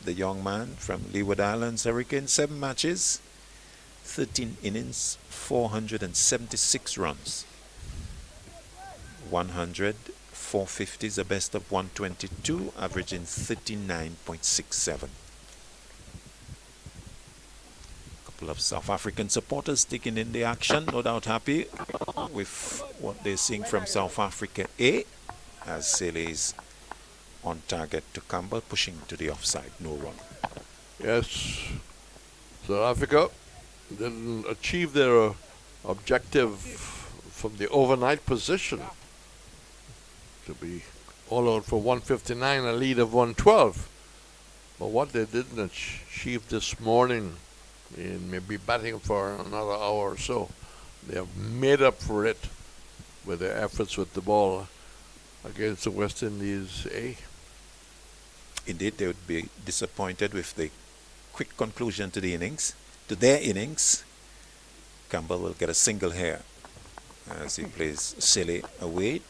The young man from Leeward Islands Hurricane, 7 matches, 13 innings, 476 runs. 100, 450s, a best of 122, averaging 39.67. Couple of South African supporters taking in the action, no doubt happy with what they're seeing from South Africa A, as Sele is on target to Campbell, pushing to the offside, no run. Yes, South Africa didn't achieve their objective from the overnight position to be all out for 159, a lead of 112. But what they didn't achieve this morning in maybe batting for another hour or so, they have made up for it with their efforts with the ball against the West Indies A. Indeed, they would be disappointed with the quick conclusion to the innings, to their innings. Campbell will get a single here as he plays Sele away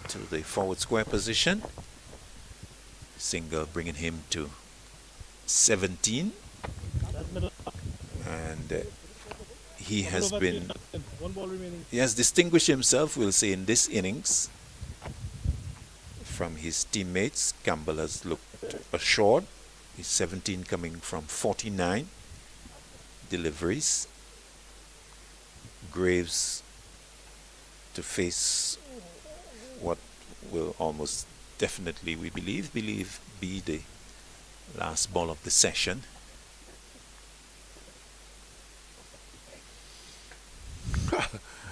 to the forward square position. Single bringing him to 17. And he has been, he has distinguished himself, we'll say, in this innings from his teammates. Campbell has looked assured. He's 17 coming from 49 deliveries. Graves to face what will almost definitely, we believe be the last ball of the session.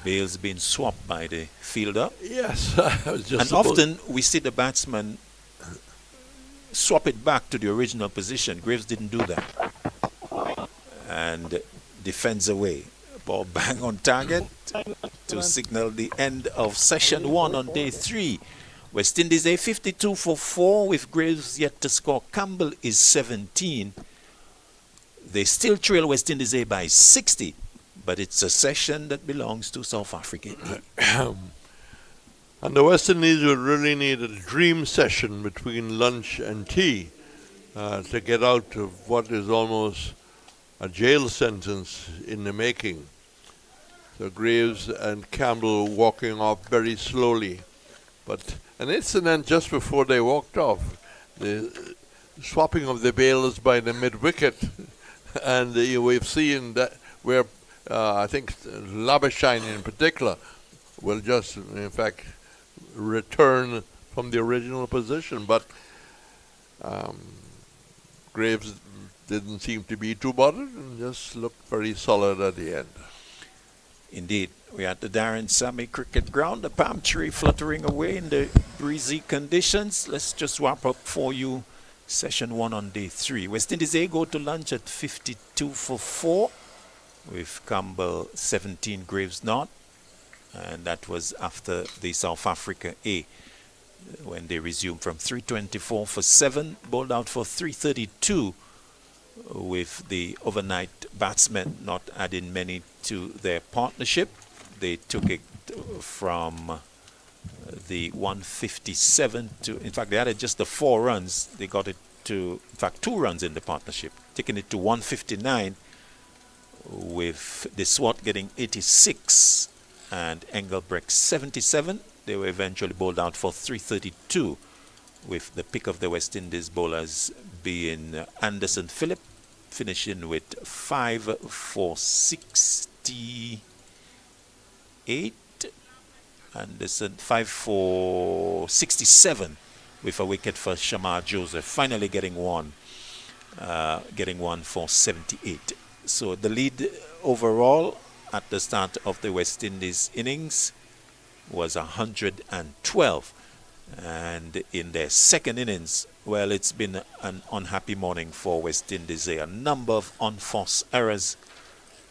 Bale's been swapped by the fielder. Yes, I was just and often we see the batsman swap it back to the original position. Graves didn't do that. And defends away. Ball bang on target to signal the end of session 1 on day 3. West Indies A 52 for 4 with Graves yet to score. Campbell is 17. They still trail West Indies A by 60, but it's a session that belongs to South Africa. And the West Indies would really need a dream session between lunch and tea to get out of what is almost a jail sentence in the making. So Graves and Campbell walking off very slowly. But an incident just before they walked off, the swapping of the bails by the mid-wicket, and we've seen that where I think Labashine in particular will just, in fact, return from the original position. But Graves didn't seem to be too bothered and just looked very solid at the end. Indeed, we're at the Darren Sammy Cricket Ground, the palm tree fluttering away in the breezy conditions. Let's just wrap up for you session 1 on day 3. West Indies A go to lunch at 52 for 4 with Campbell 17, Graves not. And that was after the South Africa A when they resumed from 324 for 7, bowled out for 332 with the overnight batsmen not adding many to their partnership. They took it from the 157 to, in fact, they added just the 4 runs. They got it to, in fact, 2 runs in the partnership, taking it to 159 with the SWAT getting 86 and Engelbrecht 77. They were eventually bowled out for 332 with the pick of the West Indies bowlers being Anderson Phillip, finishing with 5 for 68. Anderson 5 for 67 with a wicket for Shamar Joseph, finally getting one for 78. So the lead overall at the start of the West Indies innings was 112. And in their second innings, well, it's been an unhappy morning for West Indies. A number of unforced errors,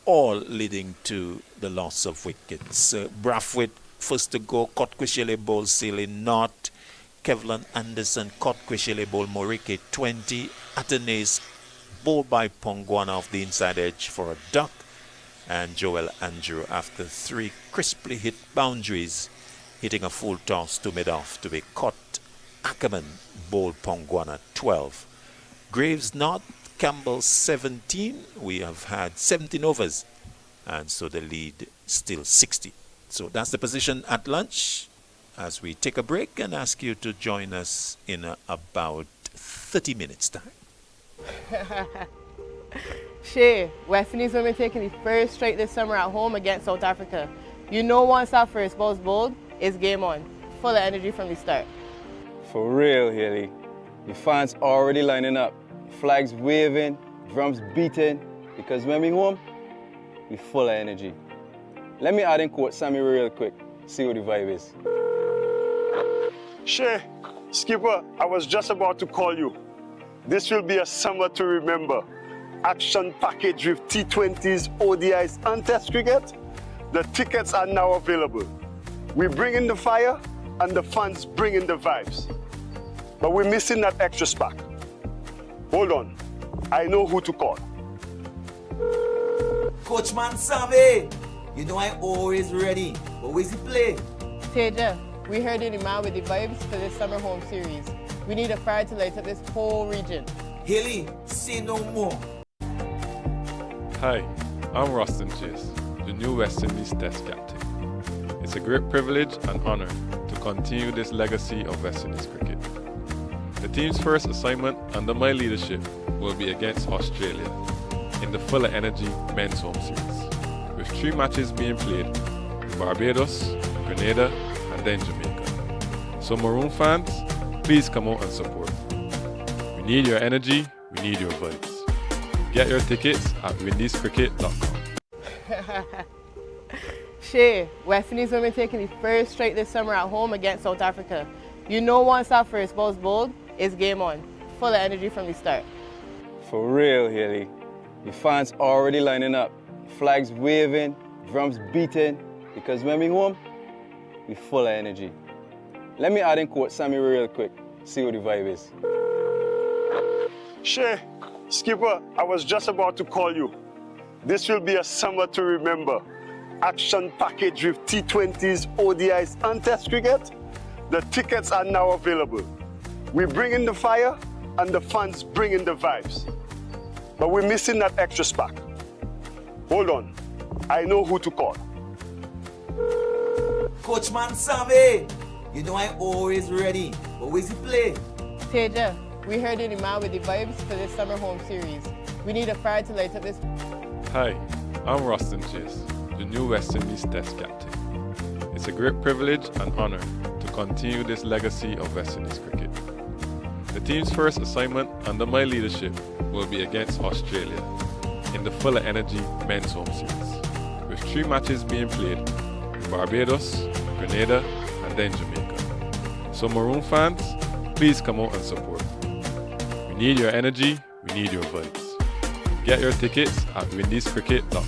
all leading to the loss of wickets. Brathwaite first to go, caught Kwishele ball sailing not. Kevlin Anderson caught Kwishele ball Morike 20. Atenes bowled by Pongwana off the inside edge for a duck. And Joel Andrew, after 3 crisply hit boundaries, hitting a full toss to mid-off to be caught. Ackerman bowled Pongwana 12. Graves not, Campbell 17. We have had 17 overs, and so the lead still 60. So that's the position at lunch as we take a break and ask you to join us in about 30 minutes time. Shay, West Indies will be taking the first straight this summer at home against South Africa. You know once our first ball's bowled, it's game on. Full of energy from the start. For real, Haley. The fans already lining up. Flags waving, drums beating. Because when we home, we full of energy. Let me add in quote Sammy real quick. See what the vibe is. Shay, Skipper, I was just about to call you. This will be a summer to remember. Action package with T20s, ODIs, and Test cricket. The tickets are now available. We bring in the fire, and the fans bring in the vibes. But we're missing that extra spark. Hold on, I know who to call. Coachman Sammy, you know I'm always ready. But where's the play? Teja, we heard you're the man with the vibes for this summer home series. We need a fire to light up this whole region. Haley, say no more. Hi, I'm Rustin Chase, the new West Indies Test captain. It's a great privilege and honor to continue this legacy of West Indies cricket. The team's first assignment under my leadership will be against Australia in the Fuller Energy Men's Home Series, with 3 matches being played in Barbados, Grenada, and then Jamaica. So Maroon fans, please come out and support. We need your energy, we need your vibes. Get your tickets at windiescricket.com. Shay, West Indies will be taking the first straight this summer at home against South Africa. You know once our first ball's bowled, it's game on. Full of energy from the start. For real, Haley. The fans already lining up. Flags waving, drums beating. Because when we home, we full of energy. Let me add in quote Sammy real quick. See what the vibe is. Shay, Skipper, I was just about to call you. This will be a summer to remember. Action package with T20s, ODIs, and Test cricket. The tickets are now available. We bring in the fire, and the fans bring in the vibes. But we're missing that extra spark. Hold on, I know who to call. Coachman Sammy, you know I'm always ready. But where's the play? Teja, we heard you're the man with the vibes for this summer home series. We need a fire to light up this. Hi, I'm Rustin Chase, the new West Indies Test captain. It's a great privilege and honor to continue this legacy of West Indies cricket. The team's first assignment under my leadership will be against Australia in the Fuller Energy Men's Home Series, with 3 matches being played in Barbados, Grenada, and then Jamaica. So Maroon fans, please come out and support. We need your energy, we need your vibes. Get your tickets at windiescricket.com.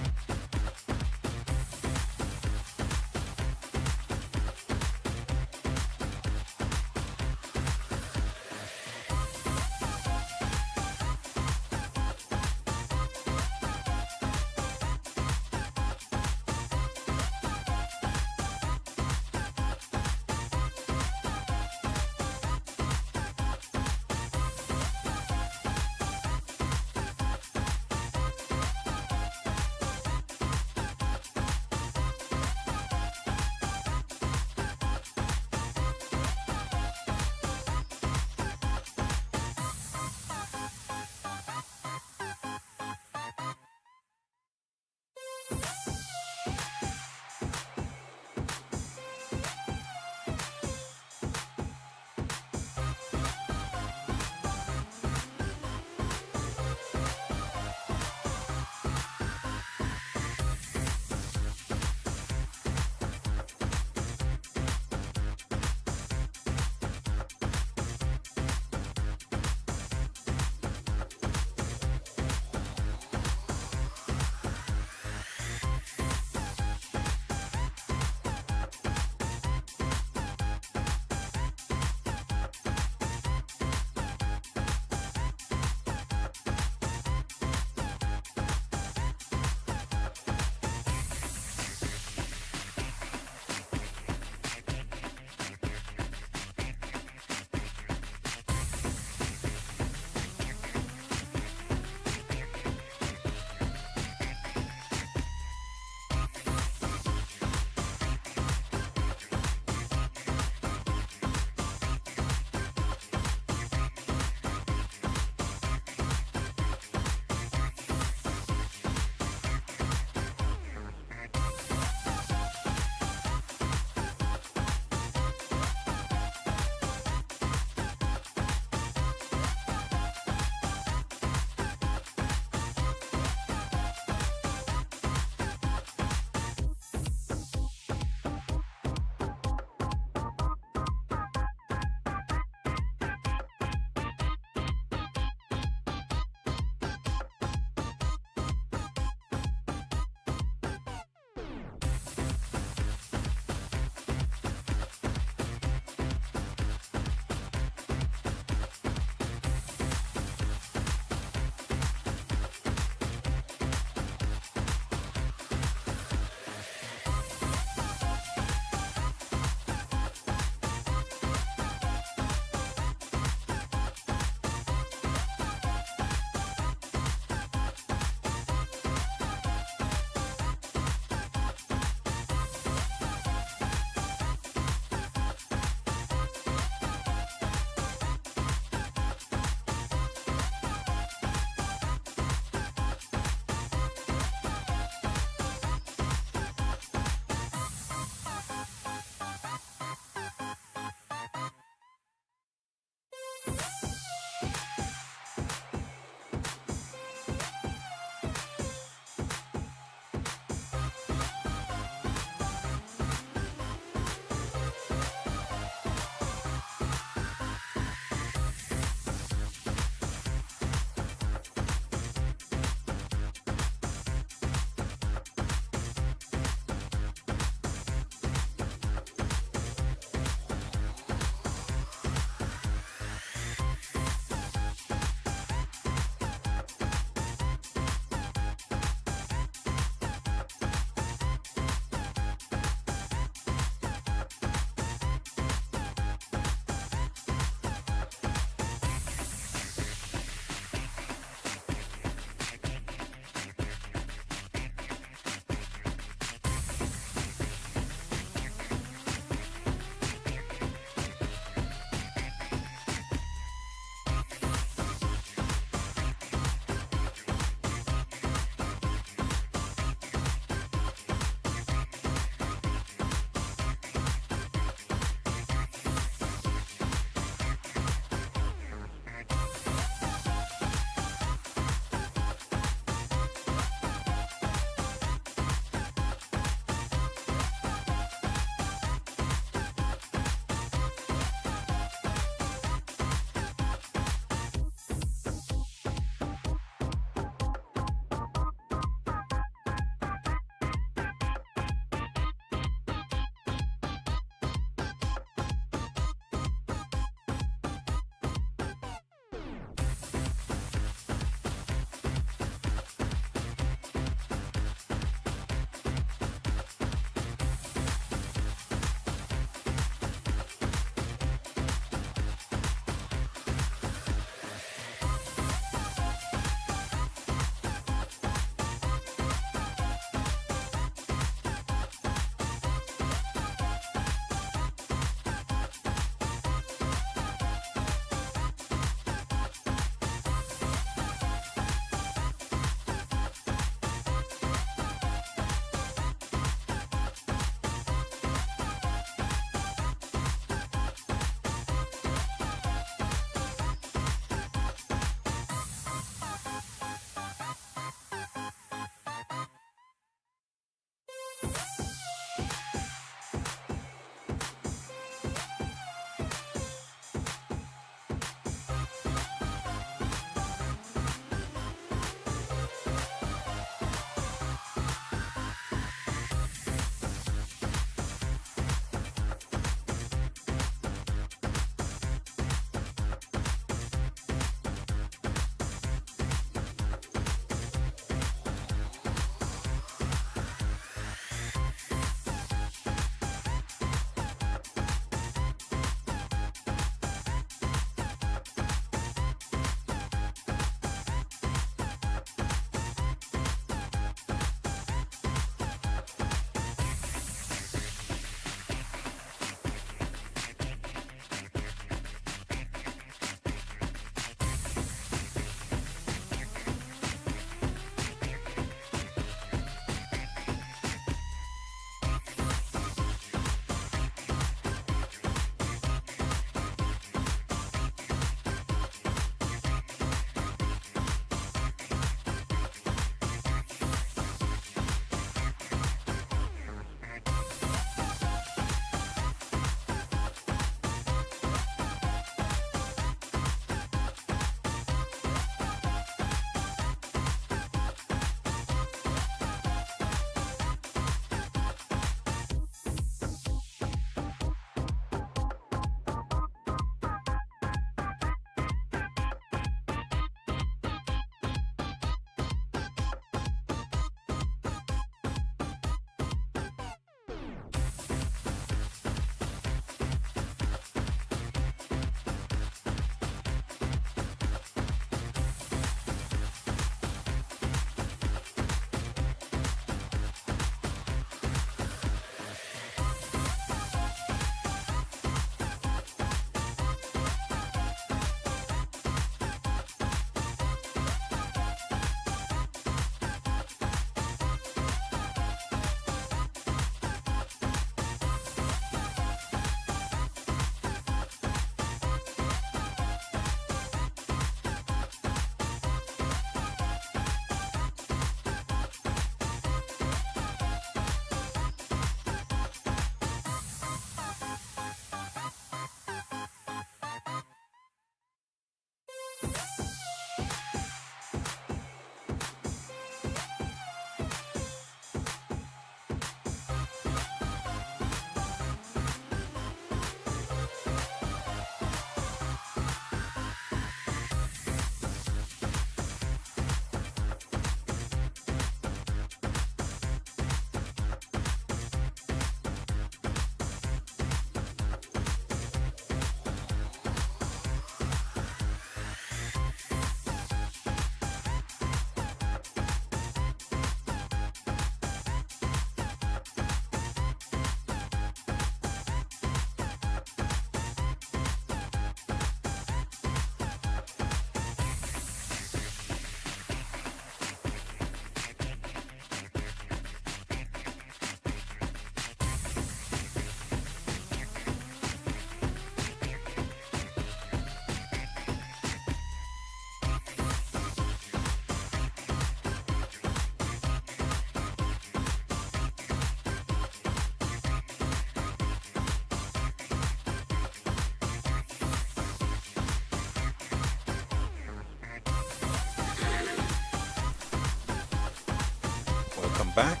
back.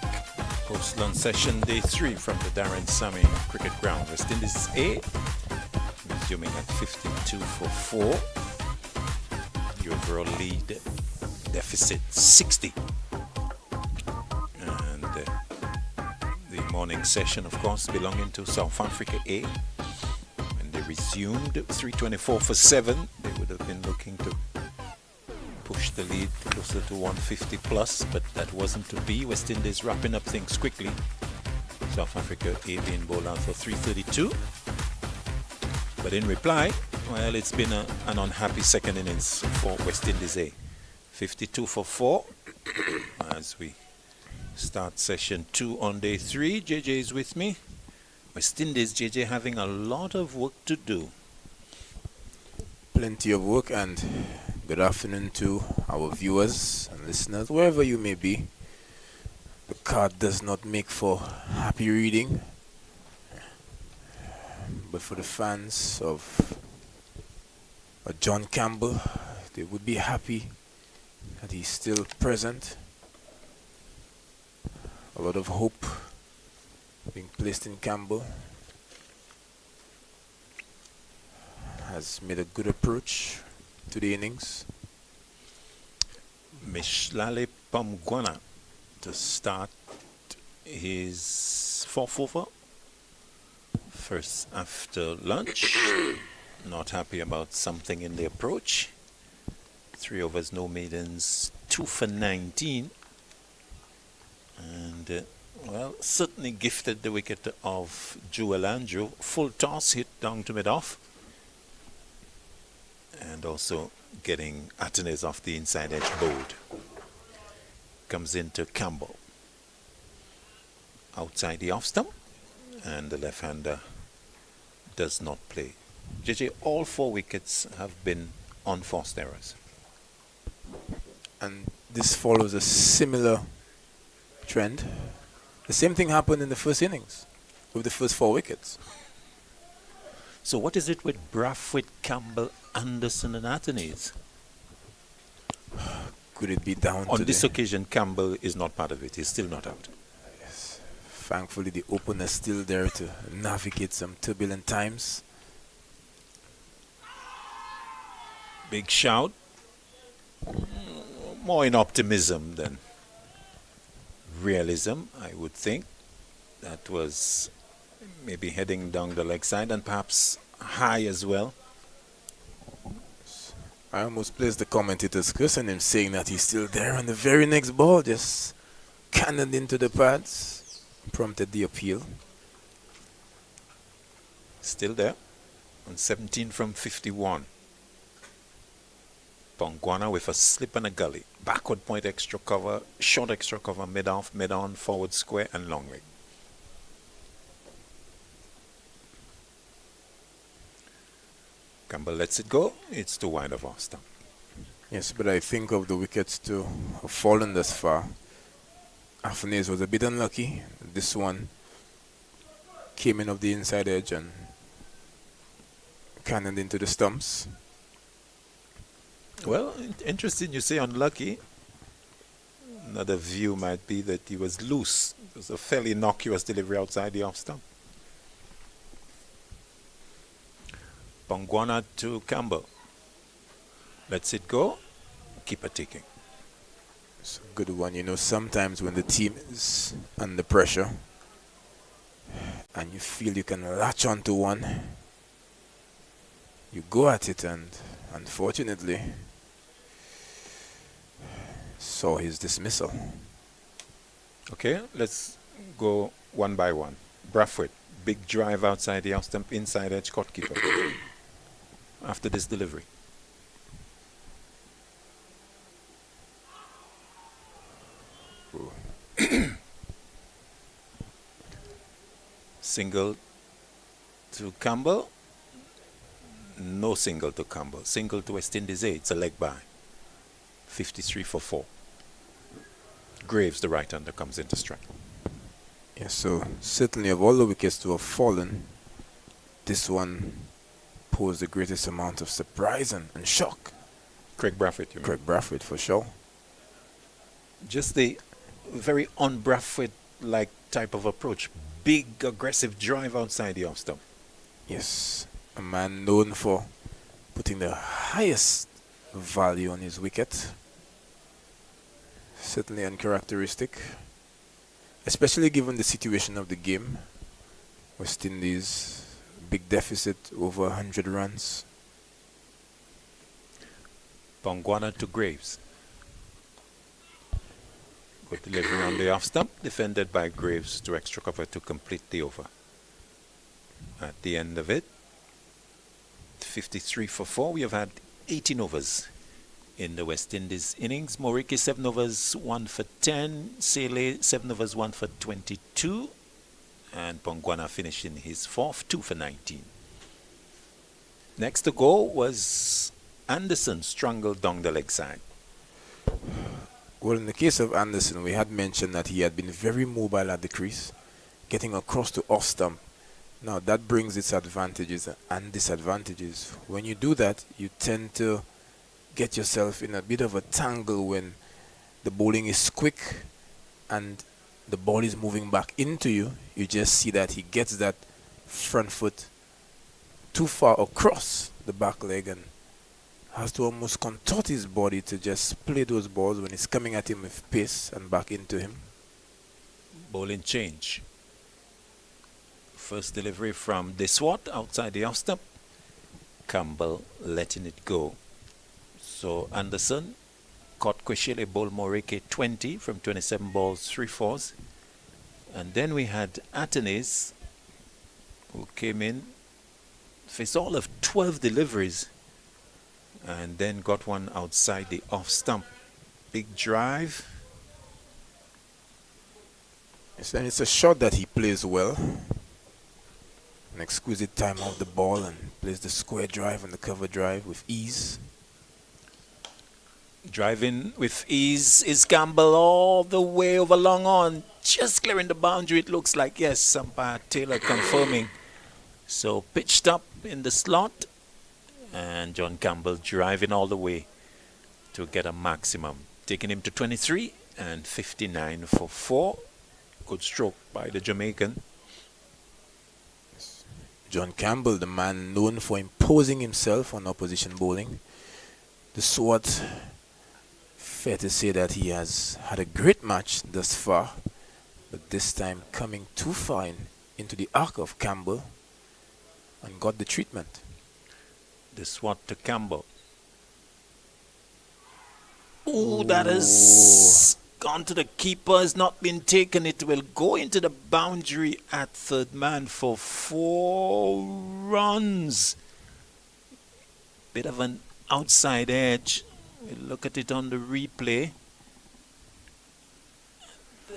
Post-lunch session day 3 from the Darren Sammy Cricket Ground. West Indies A, resuming at 52 for 4. The overall lead deficit 60. And the morning session, of course, belonging to South Africa A. When they resumed 324 for 7, they would have been looking to push the lead closer to 150 plus, but that wasn't to be. West Indies wrapping up things quickly. South Africa A being bowled out for 332. But in reply, well, it's been an unhappy second innings for West Indies A. 52 for 4 as we start session 2 on day 3. JJ is with me. West Indies, JJ, having a lot of work to do. Plenty of work, and good afternoon to our viewers and listeners, wherever you may be. The card does not make for happy reading, but for the fans of John Campbell, they would be happy that he's still present. A lot of hope being placed in Campbell. Has made a good approach to the innings. Mishlale Pamgwana to start his 4th over. First after lunch. Not happy about something in the approach. 3 overs, no maidens, 2 for 19. And, well, certainly gifted the wicket of Joel Andrew. Full toss hit down to mid-off. And also getting Atenes off the inside edge bowled. Comes into Campbell. Outside the off stump. And the left-hander does not play. JJ, all 4 wickets have been unforced errors. And this follows a similar trend. The same thing happened in the first innings with the first 4 wickets. So what is it with Brathwaite, Campbell, Anderson and Atenes? Could it be down On to this occasion, Campbell is not part of it. He's still not out. Yes. Thankfully, the opener is still there to navigate some turbulent times. Big shout. More in optimism than realism, I would think. That was maybe heading down the leg side and perhaps high as well. I almost placed the commentator's curse on him, saying that he's still there on the very next ball, just cannoned into the pads, prompted the appeal. Still there on 17 from 51. Pongwana with a slip and a gully. Backward point extra cover, short extra cover, mid-off, mid-on, forward square and long leg. Campbell lets it go. It's too wide of off stump. Yes, but I think of the wickets to have fallen thus far. Afanese was a bit unlucky. This one came in off the inside edge and cannoned into the stumps. Well, interesting you say unlucky. Another view might be that he was loose. It was a fairly innocuous delivery outside the off stump. Pongwana to Campbell. Lets it go. Keep it ticking. It's a good one. You know, sometimes when the team is under pressure and you feel you can latch onto one, you go at it, and unfortunately saw his dismissal. Okay, let's go one by one. Brathwaite, big drive outside the off stump, inside edge, caught keeper. After this delivery. Single to Campbell. No single to Campbell. Single to West Indies A. It's a leg by. 53 for 4. Graves, the right-hander, comes into strike. Yes, so certainly of all the wickets to have fallen, this one posed the greatest amount of surprise and shock. Craig Brathwaite, you mean? Craig Brathwaite, for sure. Just the very on Bradford-like type of approach. Big, aggressive drive outside the off stump. Yes, a man known for putting the highest value on his wicket. Certainly uncharacteristic, especially given the situation of the game. West Indies, big deficit, over 100 runs. Pongwana to Graves. Good delivery on the off stump, defended by Graves to extra cover to complete the over. At the end of it, 53 for 4. We have had 18 overs in the West Indies innings. Moriki 7 overs, 1 for 10. Sele 7 overs, 1 for 22. And Pongwana finishing his 4th, 2 for 19. Next to go was Anderson, strangled down the leg side. Well, in the case of Anderson, we had mentioned that he had been very mobile at the crease, getting across to off stump. Now that brings its advantages and disadvantages. When you do that, you tend to get yourself in a bit of a tangle when the bowling is quick and the ball is moving back into you. You just see that he gets that front foot too far across the back leg and has to almost contort his body to just play those balls when it's coming at him with pace and back into him. Bowling change. First delivery from Deswat outside the off stump. Campbell letting it go. So Anderson caught Kweshele bowl Morike 20 from 27 balls, 3 fours. And then we had Atenes, who came in, faced all of 12 deliveries, and then got one outside the off stump. Big drive. And it's a shot that he plays well. An exquisite time off the ball and plays the square drive and the cover drive with ease. Driving with ease is Campbell all the way over long on. Just clearing the boundary, it looks like. Yes, umpire Taylor confirming. So pitched up in the slot. And John Campbell driving all the way to get a maximum. Taking him to 23 and 59 for 4. Good stroke by the Jamaican. John Campbell, the man known for imposing himself on opposition bowling. The SWAT, fair to say that he has had a great match thus far, but this time coming too far into the arc of Campbell and got the treatment. The SWAT to Campbell. Oh, that has gone to the keeper, has not been taken. It will go into the boundary at third man for 4 runs. Bit of an outside edge. We'll look at it on the replay.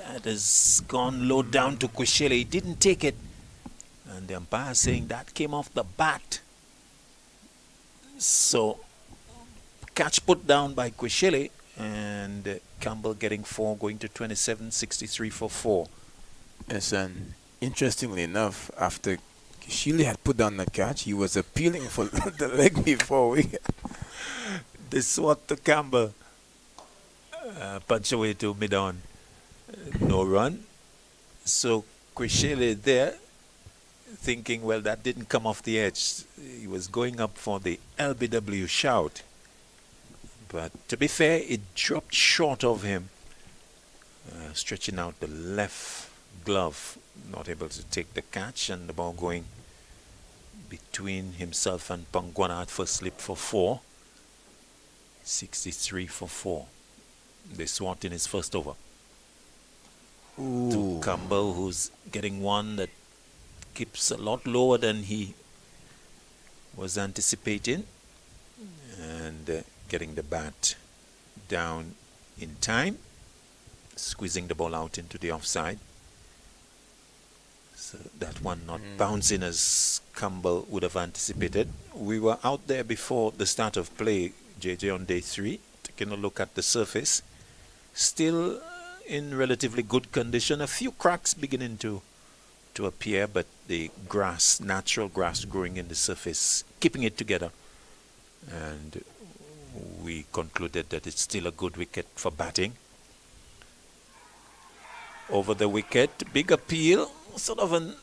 That has gone low down to Kweshele. He didn't take it. And the umpire saying that came off the bat. So, catch put down by Kweshele. And Campbell getting 4, going to 27, 63 for 4. Yes, and interestingly enough, after Shiley had put down the catch, he was appealing for the leg before we. This what to Campbell. Punch away to mid-on. No run. So Kweshele there, thinking, well, that didn't come off the edge. He was going up for the LBW shout. But to be fair, it dropped short of him. Stretching out the left glove. Not able to take the catch, and the ball going between himself and Pongwana at first slip for 4. 63 for 4. They swat in his first over. To Campbell, who's getting one that keeps a lot lower than he was anticipating. And getting the bat down in time. Squeezing the ball out into the offside. So that one not bouncing as Campbell would have anticipated. We were out there before the start of play, JJ, on day 3, taking a look at the surface. Still in relatively good condition. A few cracks beginning to appear, but the grass, natural grass growing in the surface, keeping it together. And we concluded that it's still a good wicket for batting. over the wicket. Big appeal, sort of a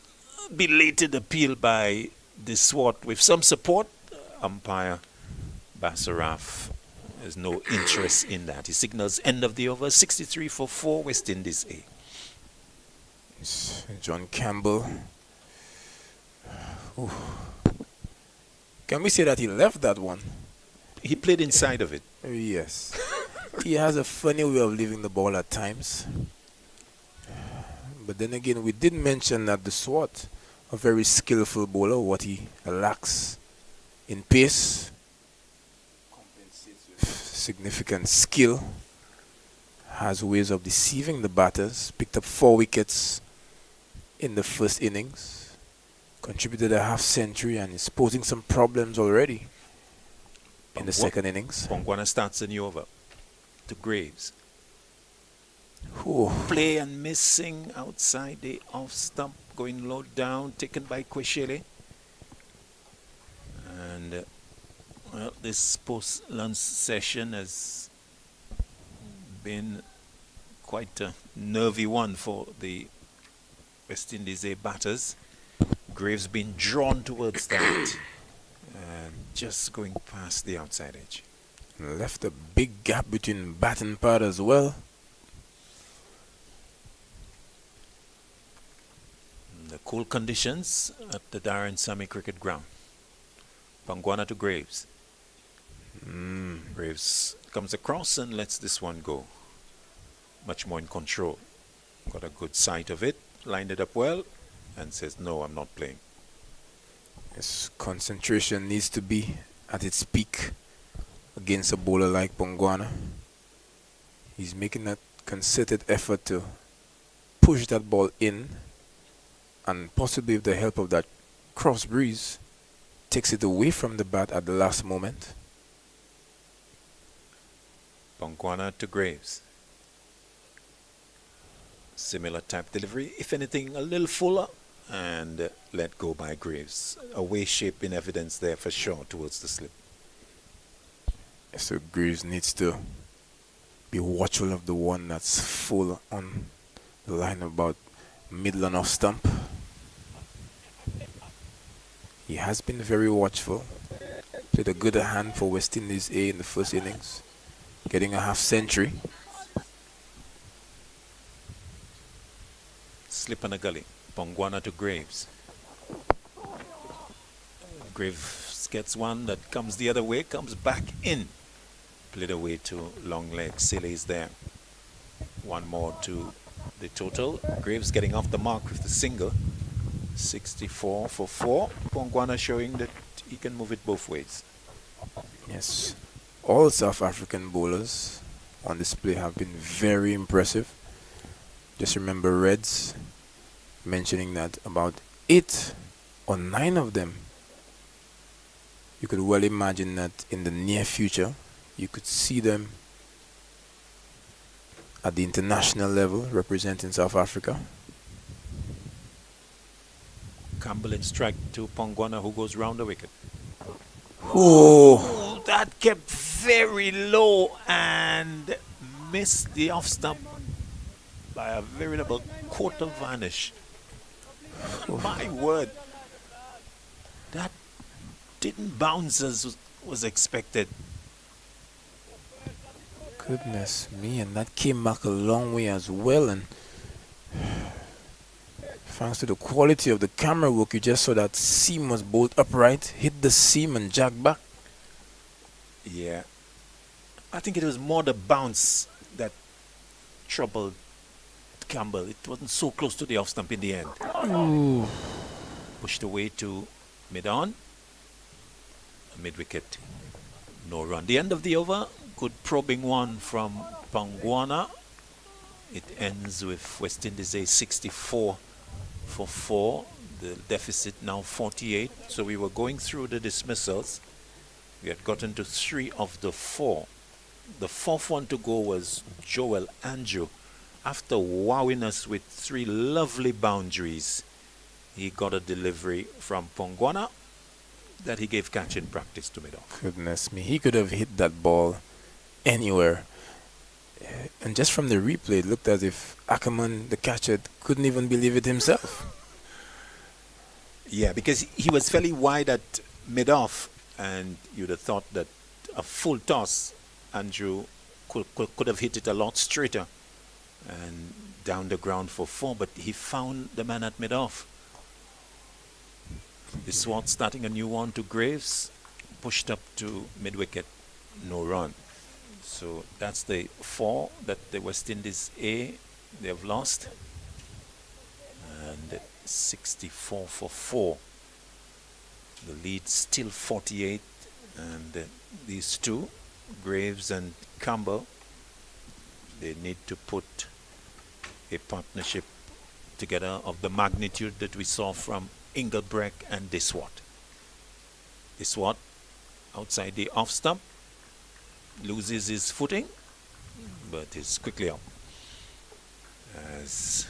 belated appeal by the Swart with some support. Umpire Basaraf has no interest in that. He signals end of the over, 63 for 4, West Indies A. It's John Campbell. Ooh. Can we say that he left that one? He played inside of it. Yes. He has a funny way of leaving the ball at times. But then again, we did mention that the Swart, a very skillful bowler, what he lacks in pace, significant skill, has ways of deceiving the batters. Picked up 4 wickets in the first innings, contributed a half century, and is posing some problems already in the second innings. Pongwana starts a new over to Graves. Ooh. Play and missing outside the off stump, going low down, taken by Kweshele. And well, this post-lunch session has been quite a nervy one for the West Indies A batters. Graves been drawn towards that and just going past the outside edge. Left a big gap between bat and pad as well. The cool conditions at the Darren Sammy Cricket Ground. Pangwana to Graves. Graves comes across and lets this one go. Much more in control. Got a good sight of it, lined it up well, and says, no, I'm not playing. His concentration needs to be at its peak against a bowler like Pongwana. He's making a concerted effort to push that ball in, and possibly with the help of that cross breeze, takes it away from the bat at the last moment. Pongwana to Graves. Similar type delivery, if anything a little fuller, and let go by Graves. Away shape in evidence there for sure towards the slip. So Graves needs to be watchful of the one that's full on the line about middle and off stump. He has been very watchful. Played a good hand for West Indies A in the first innings, getting a half century. Slip on a gully. Pongwana to Graves. Graves gets one that comes the other way, comes back in. Played away to long leg. Silly is there. One more to the total. Graves getting off the mark with the single. 64 for 4. Pongwana showing that he can move it both ways. Yes. All South African bowlers on display have been very impressive. Just remember Reds mentioning that about 8 or 9 of them, you could well imagine that in the near future you could see them at the international level representing South Africa. Campbell in strike to Pongwana, who goes round the wicket. Oh, That kept very low and missed the off stump by a veritable quarter vanish. My word, that didn't bounce as was expected. goodness me, and that came back a long way as well, and thanks to the quality of the camera work, you just saw that seam was bowled upright, hit the seam and jagged back. Yeah, I think it was more the bounce that troubled Campbell. It wasn't so close to the off stump in the end. Ooh. Pushed away to mid-on. Mid-wicket. No run. The end of the over. Good probing one from Pongwana. It ends with West Indies A 64 for 4. The deficit now 48. So we were going through the dismissals. We had gotten to 3 of the 4. The 4th one to go was Joel Andrew. After wowing us with 3 lovely boundaries, he got a delivery from Pongwana that he gave catch in practice to mid-off. Goodness me, he could have hit that ball anywhere. And just from the replay, it looked as if Ackerman, the catcher, couldn't even believe it himself. Yeah, because he was fairly wide at mid-off, and you'd have thought that a full toss, Andrew could have hit it a lot straighter and down the ground for 4, but he found the man at mid-off. The Swart starting a new one to Graves, pushed up to mid-wicket, no run. So that's the 4 that the West Indies A they have lost, and 64 for 4. The lead still 48, and these two, Graves and Campbell, they need to put a partnership together of the magnitude that we saw from Engelbrecht and Deswat. Deswat outside the off stump, loses his footing, but is quickly up as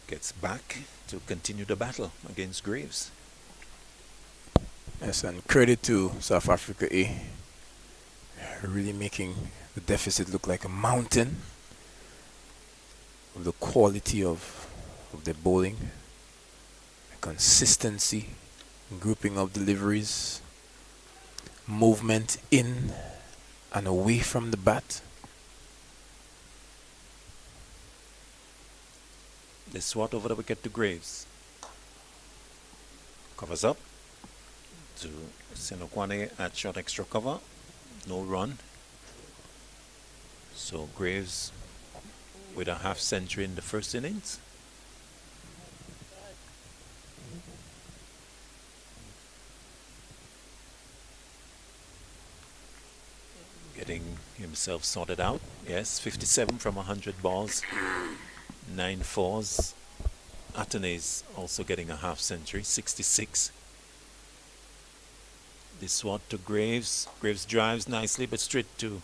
gets back to continue the battle against Graves. Yes, and credit to South Africa A, really making the deficit look like a mountain of the quality of the bowling, the consistency, grouping of deliveries, movement in and away from the bat. The swat over the wicket to Graves. Covers up to Senokwane at short extra cover. No run. So Graves with a half century in the first innings. Getting himself sorted out. Yes, 57 from 100 balls. 9 fours. Atenes also getting a half century, 66. This swat to Graves. Graves drives nicely, but straight to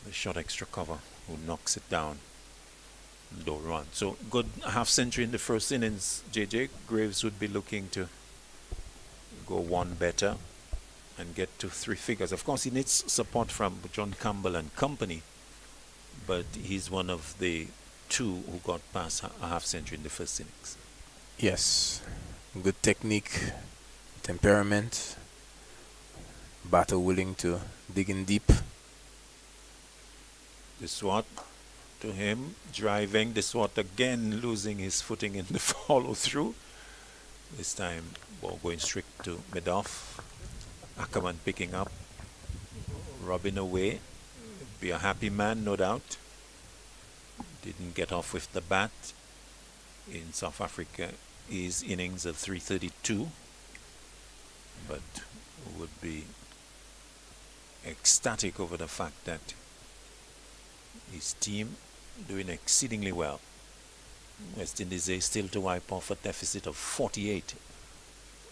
the short extra cover, who knocks it down. No run. So good half century in the first innings. JJ Graves would be looking to go one better and get to 3 figures. Of course, he needs support from John Campbell and company, but he's one of the 2 who got past a half century in the first innings. Yes, good technique, temperament, batter willing to dig in deep. The swat to him, driving. The swat again losing his footing in the follow through. This time ball going straight to mid-off. Ackerman picking up, rubbing away. Be a happy man, no doubt. Didn't get off with the bat in South Africa. His innings of 332, but would be ecstatic over the fact that his team doing exceedingly well. West Indies is still to wipe off a deficit of 48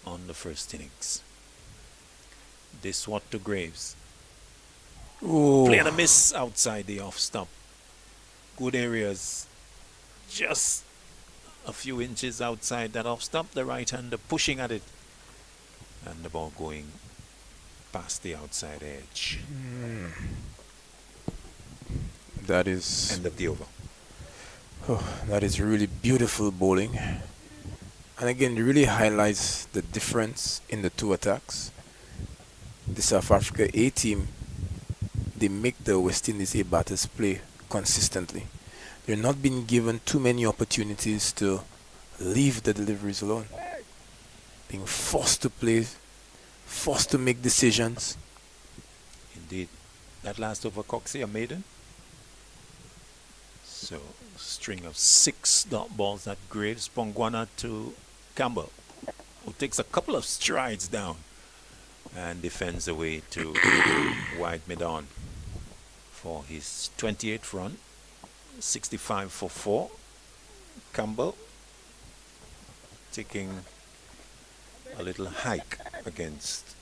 on the first innings. This swat to Graves. Ooh. Play and a miss outside the off stump. Good areas, just a few inches outside that off stump. The right hander pushing at it, and the ball going past the outside edge. That is End of the over. that is really beautiful bowling, and again it really highlights the difference in the 2 attacks. The South Africa A team, they make the West Indies A batters play consistently. They're not being given too many opportunities to leave the deliveries alone. Being forced to play, forced to make decisions. Indeed. That last over Coxey, a maiden. So, string of 6 dot balls at Graves. Pongwana to Campbell, who takes a couple of strides down and defends away to wide mid-on for his 28th run. 65 for 4. Campbell taking a little hike against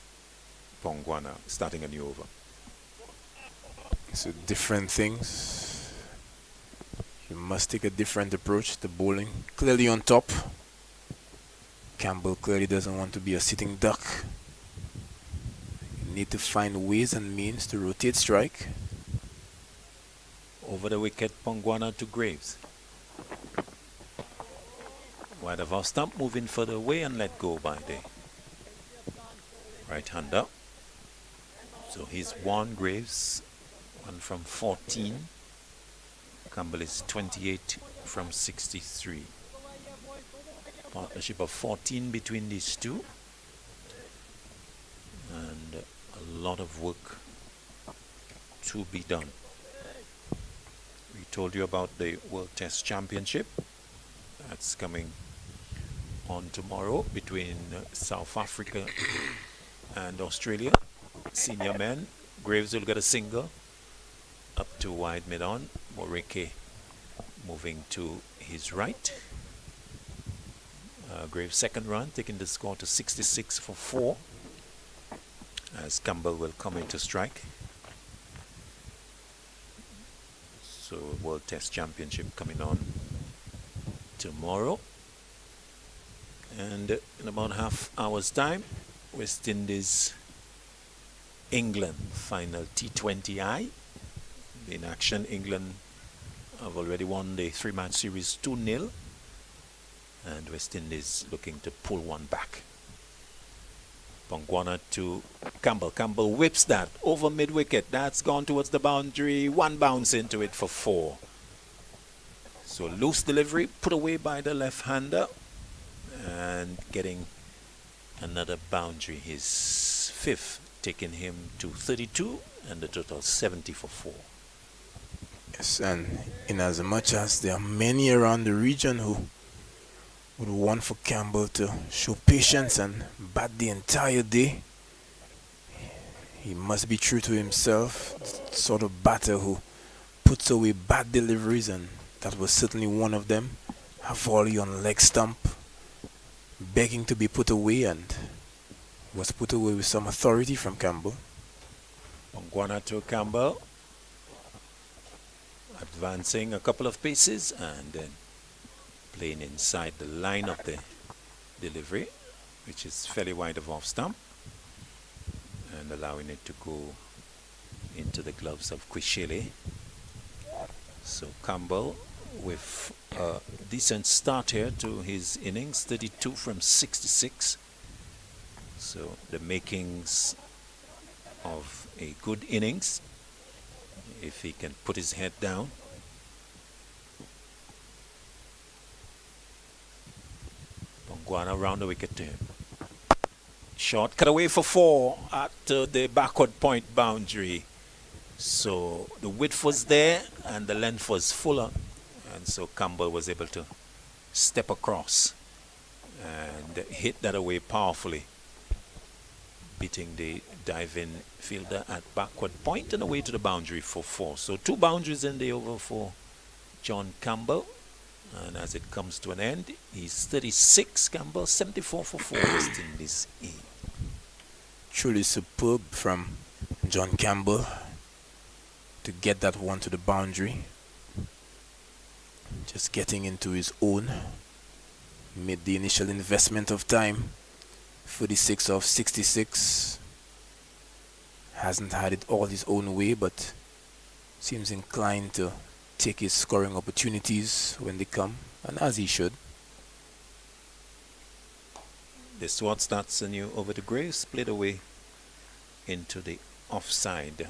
Pongwana, starting a new over. So different things. You must take a different approach to bowling. Clearly on top. Campbell clearly doesn't want to be a sitting duck. You need to find ways and means to rotate strike. Over the wicket, Pongwana to Graves. Wide of off stump, moving further away and let go by the right-hander. So he's one, Graves, one from 14. Campbell is 28 from 63. Partnership of 14 between these two. And a lot of work to be done. We told you about the World Test Championship. That's coming on tomorrow between South Africa and Australia. Senior men, Graves will get a single up to wide mid-on. Morike moving to his right. Graves' second run, taking the score to 66 for 4. As Campbell will come into strike. So World Test Championship coming on tomorrow. And in about half hour's time, West Indies, England, final T20I. In action, England have already won the 3-match series 2-0. And West Indies looking to pull one back. Pongwana to Campbell. Campbell whips that over mid-wicket. That's gone towards the boundary. One bounce into it for 4. So loose delivery put away by the left-hander. And getting another boundary. His 5th, taking him to 32 and the total 70 for 4. Yes, and in as much as there are many around the region who would want for Campbell to show patience and bat the entire day, he must be true to himself, sort of batter who puts away bad deliveries, and that was certainly one of them. A volley on leg stump, begging to be put away, and was put away with some authority from Campbell. Pongwana to Campbell, advancing a couple of paces and then playing inside the line of the delivery, which is fairly wide of off stump, and allowing it to go into the gloves of Quishele. So Campbell with a decent start here to his innings, 32 from 66. So the makings of a good innings if he can put his head down. Pongwana round the wicket to him. Short cut away for 4 at the backward point boundary. So the width was there and the length was fuller, and so Campbell was able to step across and hit that away powerfully, beating the diving fielder at backward point and away to the boundary for 4. So 2 boundaries in the over for John Campbell. And as it comes to an end, he's 36, Campbell 74 for 4, West Indies A. Truly superb from John Campbell to get that one to the boundary. Just getting into his own. Made the initial investment of time. 46 of 66. Hasn't had it all his own way, but seems inclined to take his scoring opportunities when they come, and as he should. The sword starts anew over the Graves, played away into the offside.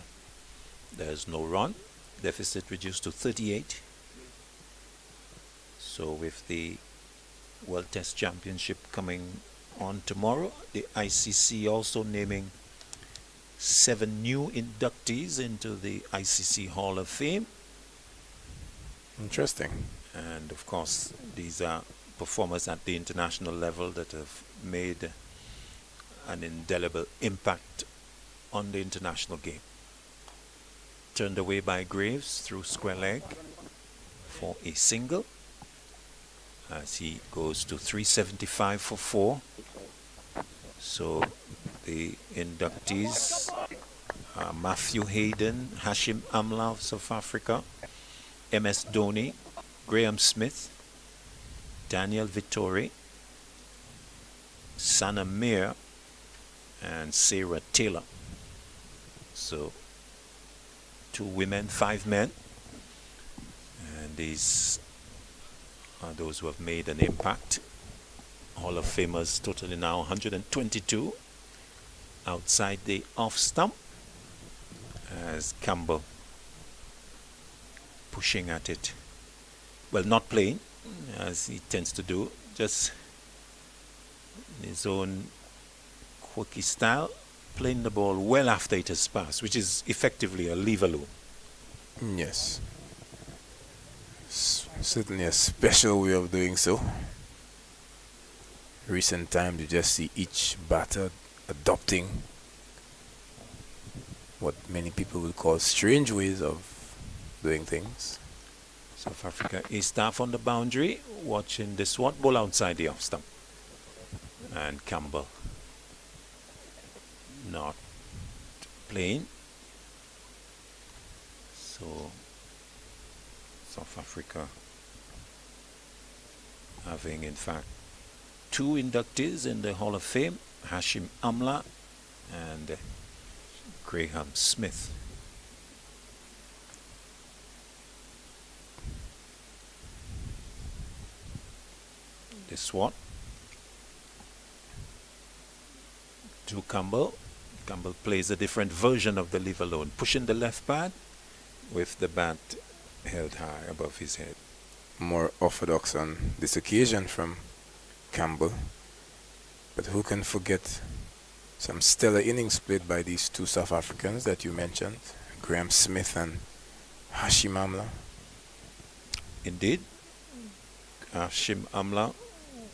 There's no run. Deficit reduced to 38. So with the World Test Championship coming on tomorrow, the ICC also naming 7 new inductees into the ICC Hall of Fame. Interesting. And of course, these are performers at the international level that have made an indelible impact on the international game. Turned away by Graves through square leg for a single, as he goes to 375 for 4. So the inductees are Matthew Hayden, Hashim Amla of South Africa, MS Dhoni, Graham Smith, Daniel Vittori, Sana Mir, and Sarah Taylor. So 2 women, 5 men. And these are those who have made an impact. Hall of Famers totally now 122 outside the off stump, as Campbell pushing at it. Well, not playing, as he tends to do, just in his own quirky style, playing the ball well after it has passed, which is effectively a leave-alone. Yes. Certainly a special way of doing so. Recent times you just see each batter adopting what many people would call strange ways of doing things. South Africa is staff on the boundary, watching the swat ball outside the off stump. And Campbell not playing. So South Africa having in fact two inductees in the Hall of Fame, Hashim Amla and Graham Smith. The swat to Campbell. Campbell plays a different version of the leave alone, pushing the left pad with the bat held high above his head. More orthodox on this occasion from Campbell. But who can forget some stellar innings played by these two South Africans that you mentioned, Graham Smith and Hashim Amla. Indeed, Hashim Amla,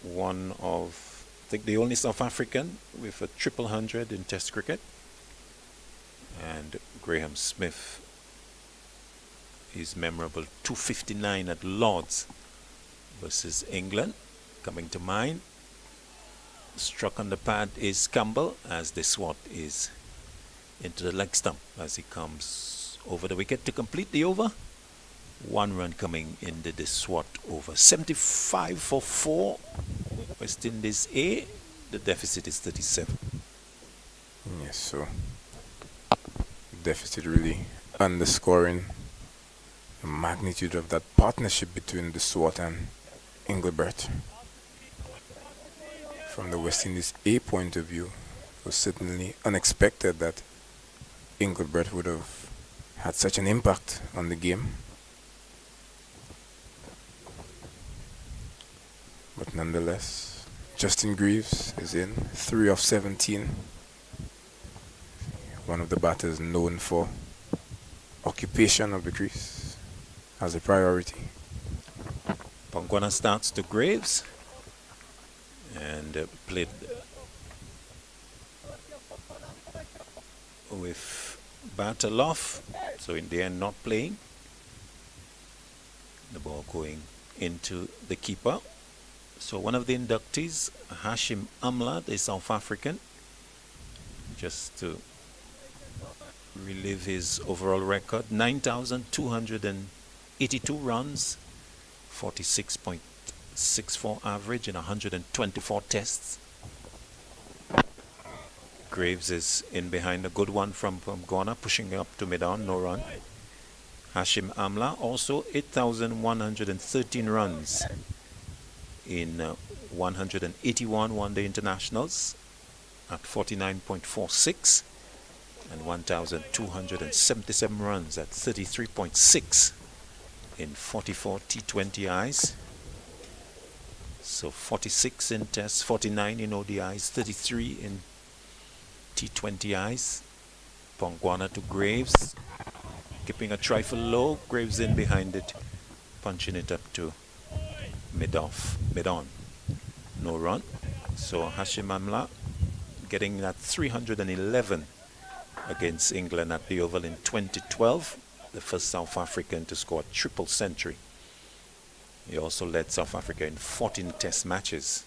one of, I think, the only South African with a 300 in Test cricket. And Graham Smith is memorable 259 at Lord's versus England coming to mind. Struck on the pad is Campbell as the swat is into the leg stump as he comes over the wicket to complete the over. One run coming into the swat over. 75 for 4. West Indies A. The deficit is 37. Yes, so deficit really underscoring the magnitude of that partnership between the SWAT and Engelbert. From the West Indies A point of view, it was certainly unexpected that Engelbert would have had such an impact on the game. But nonetheless, Justin Greaves is in, 3 of 17. One of the batters known for occupation of the crease as a priority. Pongwana starts to Graves and played with bat aloft, so in the end not playing. The ball going into the keeper. So one of the inductees, Hashim Amla, the South African, just to relive his overall record, 9,282 runs, 46.64 average in 124 tests. Graves is in behind, a good one from Ghana, pushing up to mid-on, no run. Hashim Amla also 8,113 runs in 181 one-day internationals at 49.46 and 1,277 runs at 33.6 in 44 T20Is. So 46 in tests, 49 in ODIs, 33 in T20Is. Pongwana to Graves, keeping a trifle low. Graves in behind it, punching it up to mid-on. No run. So Hashim Amla getting that 311 against England at the Oval in 2012. The first South African to score a triple century. He also led South Africa in 14 test matches,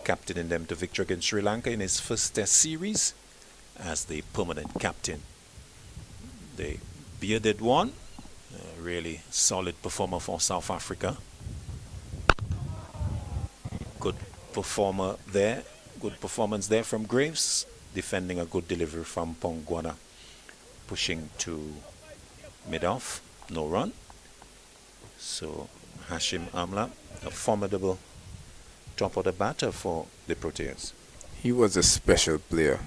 captaining them to victory against Sri Lanka in his first test series as the permanent captain. The bearded one, a really solid performer for South Africa. Good performer there, good performance there from Graves, defending a good delivery from Pongwana, pushing to mid-off, no run. So Hashim Amla, a formidable top-order batter for the Proteas. He was a special player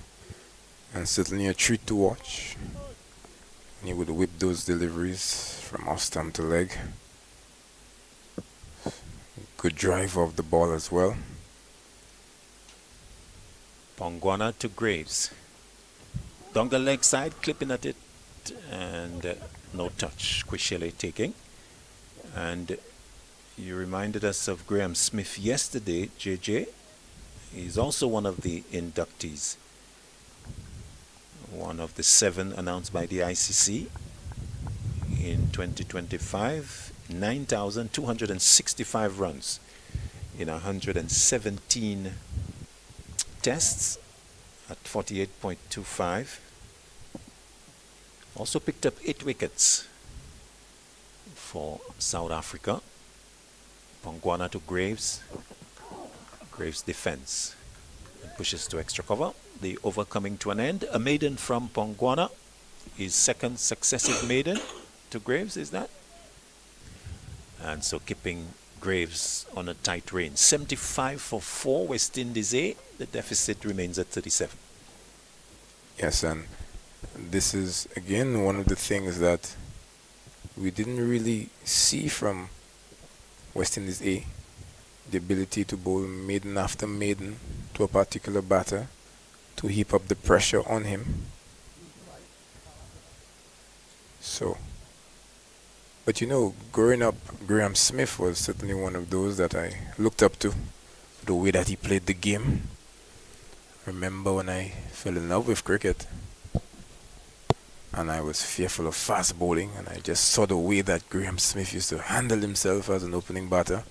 and certainly a treat to watch. He would whip those deliveries from off stump to leg. Good drive of the ball as well. Pongwana to Graves. Down the leg side, clipping at it, and no touch. Quishele taking. And you reminded us of Graham Smith yesterday, JJ. He's also one of the inductees. One of the 7 announced by the ICC in 2025. 9,265 runs in 117 tests at 48.25. Also picked up 8 wickets for South Africa. Pongwana to Graves. Graves defense and pushes to extra cover. The over coming to an end. A maiden from Pongwana. His second successive maiden to Graves, is that? And so keeping Graves on a tight rein. 75 for 4, West Indies A. The deficit remains at 37. Yes, and this is again one of the things that we didn't really see from West Indies A. The ability to bowl maiden after maiden to a particular batter to heap up the pressure on him. So, but you know, growing up, Graham Smith was certainly one of those that I looked up to, the way that he played the game. Remember when I fell in love with cricket and I was fearful of fast bowling, and I just saw the way that Graham Smith used to handle himself as an opening batter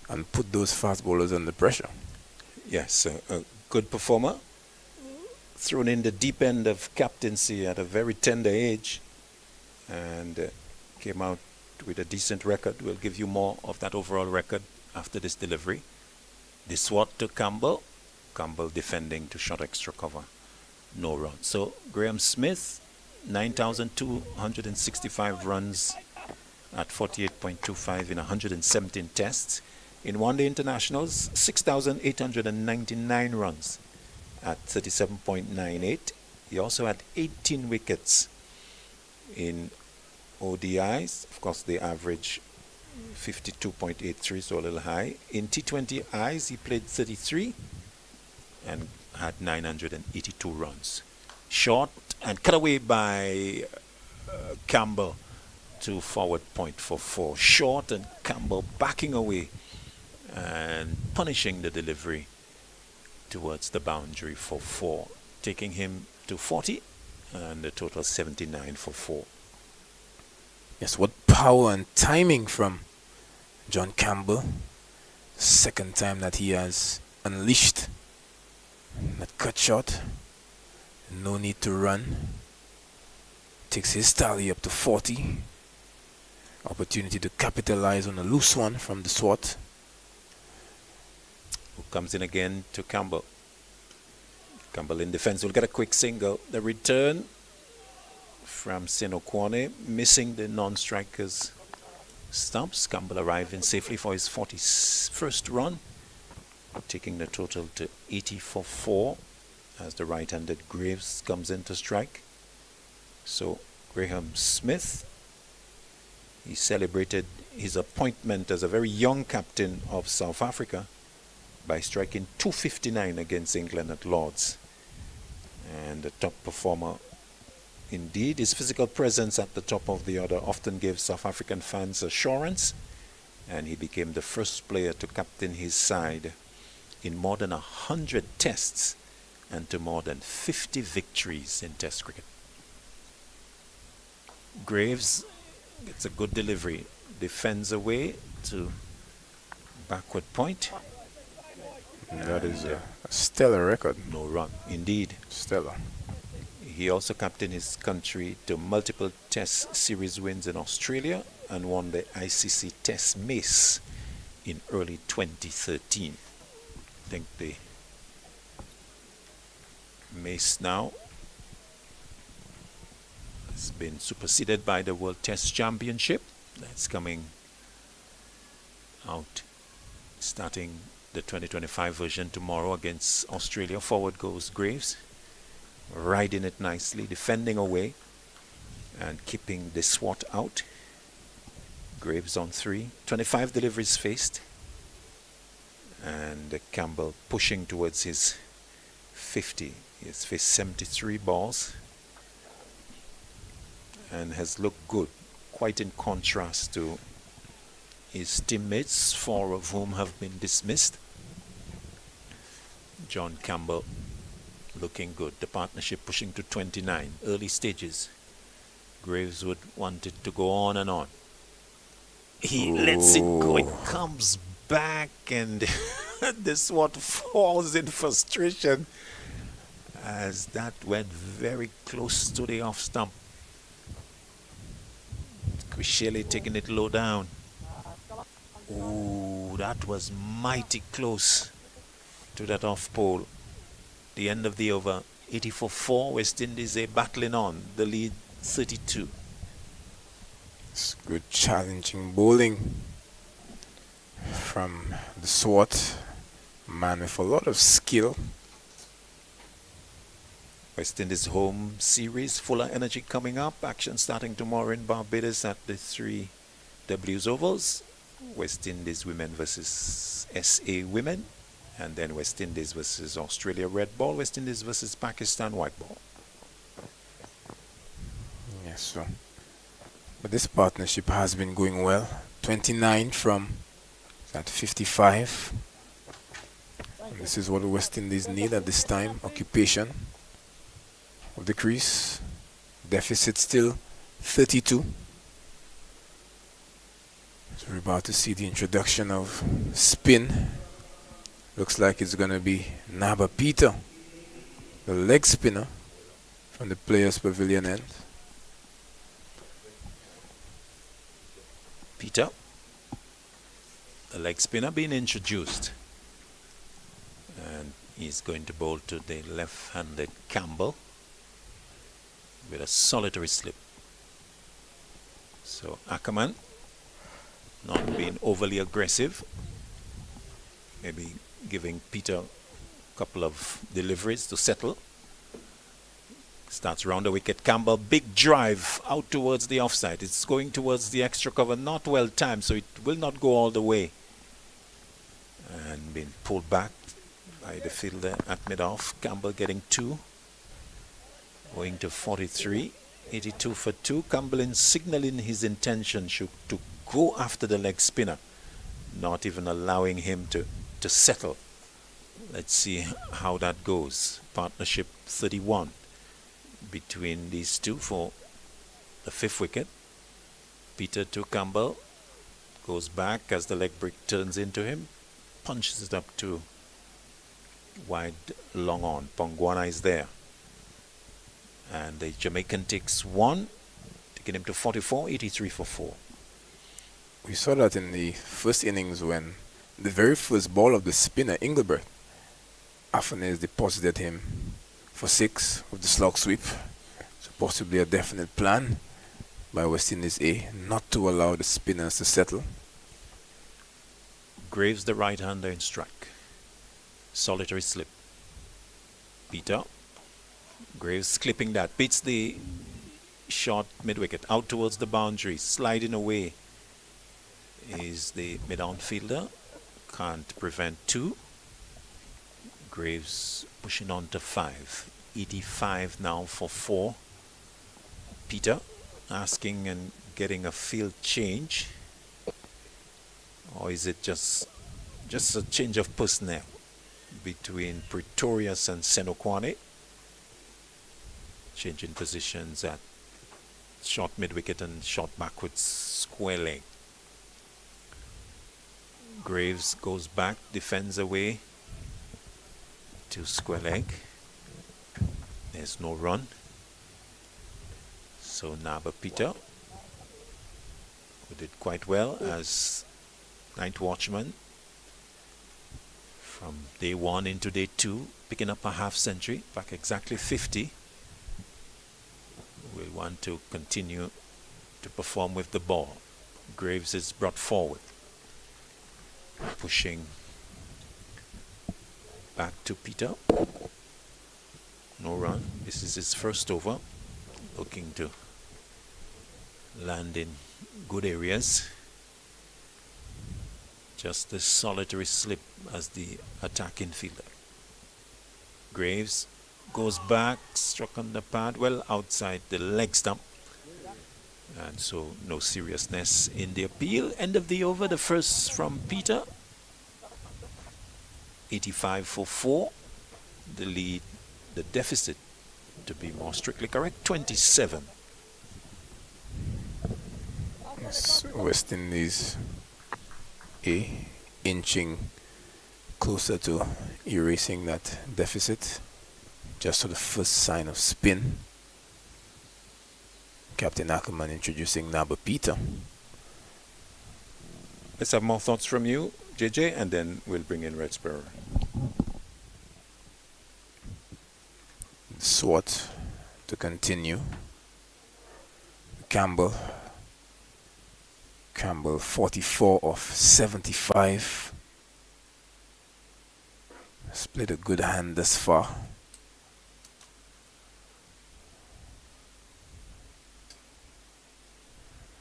and put those fast bowlers under pressure. Yes, a good performer. Thrown in the deep end of captaincy at a very tender age, and came out with a decent record. We'll give you more of that overall record after this delivery. The swat to Campbell. Campbell defending to short extra cover. No run. So Graham Smith, 9,265 runs at 48.25 in 117 tests. In one-day internationals, 6,899 runs at 37.98. He also had 18 wickets in ODIs. Of course, they average 52.83, so a little high. In T20Is, he played 33 and had 982 runs. Short and cut away by Campbell to forward point for 4. Short and Campbell backing away and punishing the delivery towards the boundary for 4, taking him to 40 and the total 79 for 4. Yes, what power and timing from John Campbell. Second time that he has unleashed that cut shot. No need to run. Takes his tally up to 40. Opportunity to capitalize on a loose one from the swat. Who comes in again to Campbell. Campbell in defense will get a quick single. The return from Sinokwane, missing the non-strikers Stumps. Campbell arriving safely for his 41st run, taking the total to 80 for 4 as the right-handed Graves comes in to strike. So Graham Smith, he celebrated his appointment as a very young captain of South Africa by striking 259 against England at Lord's. And the top performer indeed. His physical presence at the top of the order often gave South African fans assurance, and he became the first player to captain his side in more than 100 tests and to more than 50 victories in Test cricket. Graves gets a good delivery, defends away to backward point. That is a stellar record. No run, indeed. Stellar. He also captained his country to multiple Test series wins in Australia and won the ICC Test Mace in early 2013. I think the Mace now has been superseded by the World Test Championship. That's coming out, starting the 2025 version tomorrow against Australia. Forward goes Graves, riding it nicely, defending away and keeping the swat out. Graves on 3, 25 deliveries faced, and Campbell pushing towards his 50. He has faced 73 balls and has looked good, quite in contrast to his teammates, 4 of whom have been dismissed. John Campbell looking good. The partnership pushing to 29, early stages. Graves would want it to go on and on. He lets it go, it comes back, and this what falls in frustration as that went very close to the off stump. Shelley taking it low down. Oh, that was mighty close to that off pole. The end of the over, 84-4, West Indies are battling on, the lead 32. It's good challenging bowling from the Swat man with a lot of skill. West Indies home series, full of energy coming up. Action starting tomorrow in Barbados at the 3Ws Ovals. West Indies women versus SA women. And then West Indies versus Australia red ball. West Indies versus Pakistan white ball. Yes, so. But this partnership has been going well. 29 from that 55. And this is what the West Indies need at this time. Occupation of the crease. Deficit still 32. So we're about to see the introduction of spin. Looks like it's going to be Naba Peter, the leg spinner from the Players Pavilion end. Peter, the leg spinner being introduced. And he's going to bowl to the left-handed Campbell with a solitary slip. So Ackerman not being overly aggressive, maybe giving Peter a couple of deliveries to settle. Starts round the wicket. Campbell, big drive out towards the offside. It's going towards the extra cover, not well timed, so it will not go all the way. And being pulled back by the fielder at mid-off. Campbell getting 2. Going to 43. 82 for 2. Campbell signaling his intention to go after the leg spinner, not even allowing him to settle. Let's see how that goes. Partnership 31 between these two for the 5th wicket. Peter to Campbell, goes back as the leg break turns into him, punches it up to wide, long on. Pongwana is there, and the Jamaican takes 1, taking him to 44, 83 for 4. We saw that in the first innings when the very first ball of the spinner, Engelbert, Afanes deposited him for 6 with the slog sweep. So possibly a definite plan by West Indies A not to allow the spinners to settle. Graves the right-hander in strike. Solitary slip. Peter. Graves clipping that. Beats the short mid-wicket. Out towards the boundary. Sliding away is the mid-on fielder. Can't prevent 2. Graves pushing on to 5. 85 now for 4. Peter asking and getting a field change. Or is it just a change of personnel between Pretorius and Senokwane? Changing positions at short mid-wicket and short backwards square leg. Graves goes back, defends away to square leg. There's no run. So Naba Peter, who did quite well as night watchman from day 1 into day 2, picking up a half century, in fact exactly 50. Will want to continue to perform with the ball. Graves is brought forward. pushing back to Peter. No run. This is his first over. Looking to land in good areas. Just a solitary slip as the attacking fielder. Graves goes back, struck on the pad, well outside the leg stump. And so no seriousness in the appeal. End of the over, the first from Peter. 85 for 4. The lead, the deficit, to be more strictly correct, 27. Yes, West Indies inching closer to erasing that deficit. Just for the first sign of spin. Captain Ackerman introducing Naba Peter. Let's have more thoughts from you, JJ, and then we'll bring in Red Sparrow. SWAT to continue. Campbell 44 of 75. Has played a good hand thus far.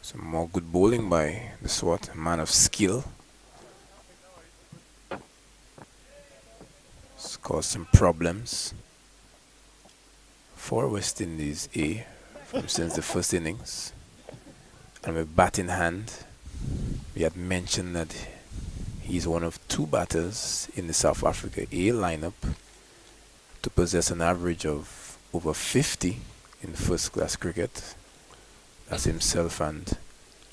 Some more good bowling by the SWAT, man of skill. It's caused some problems for West Indies A since the first innings. And with bat in hand, we had mentioned that he's one of 2 batters in the South Africa A lineup to possess an average of over 50 in first class cricket. That's himself and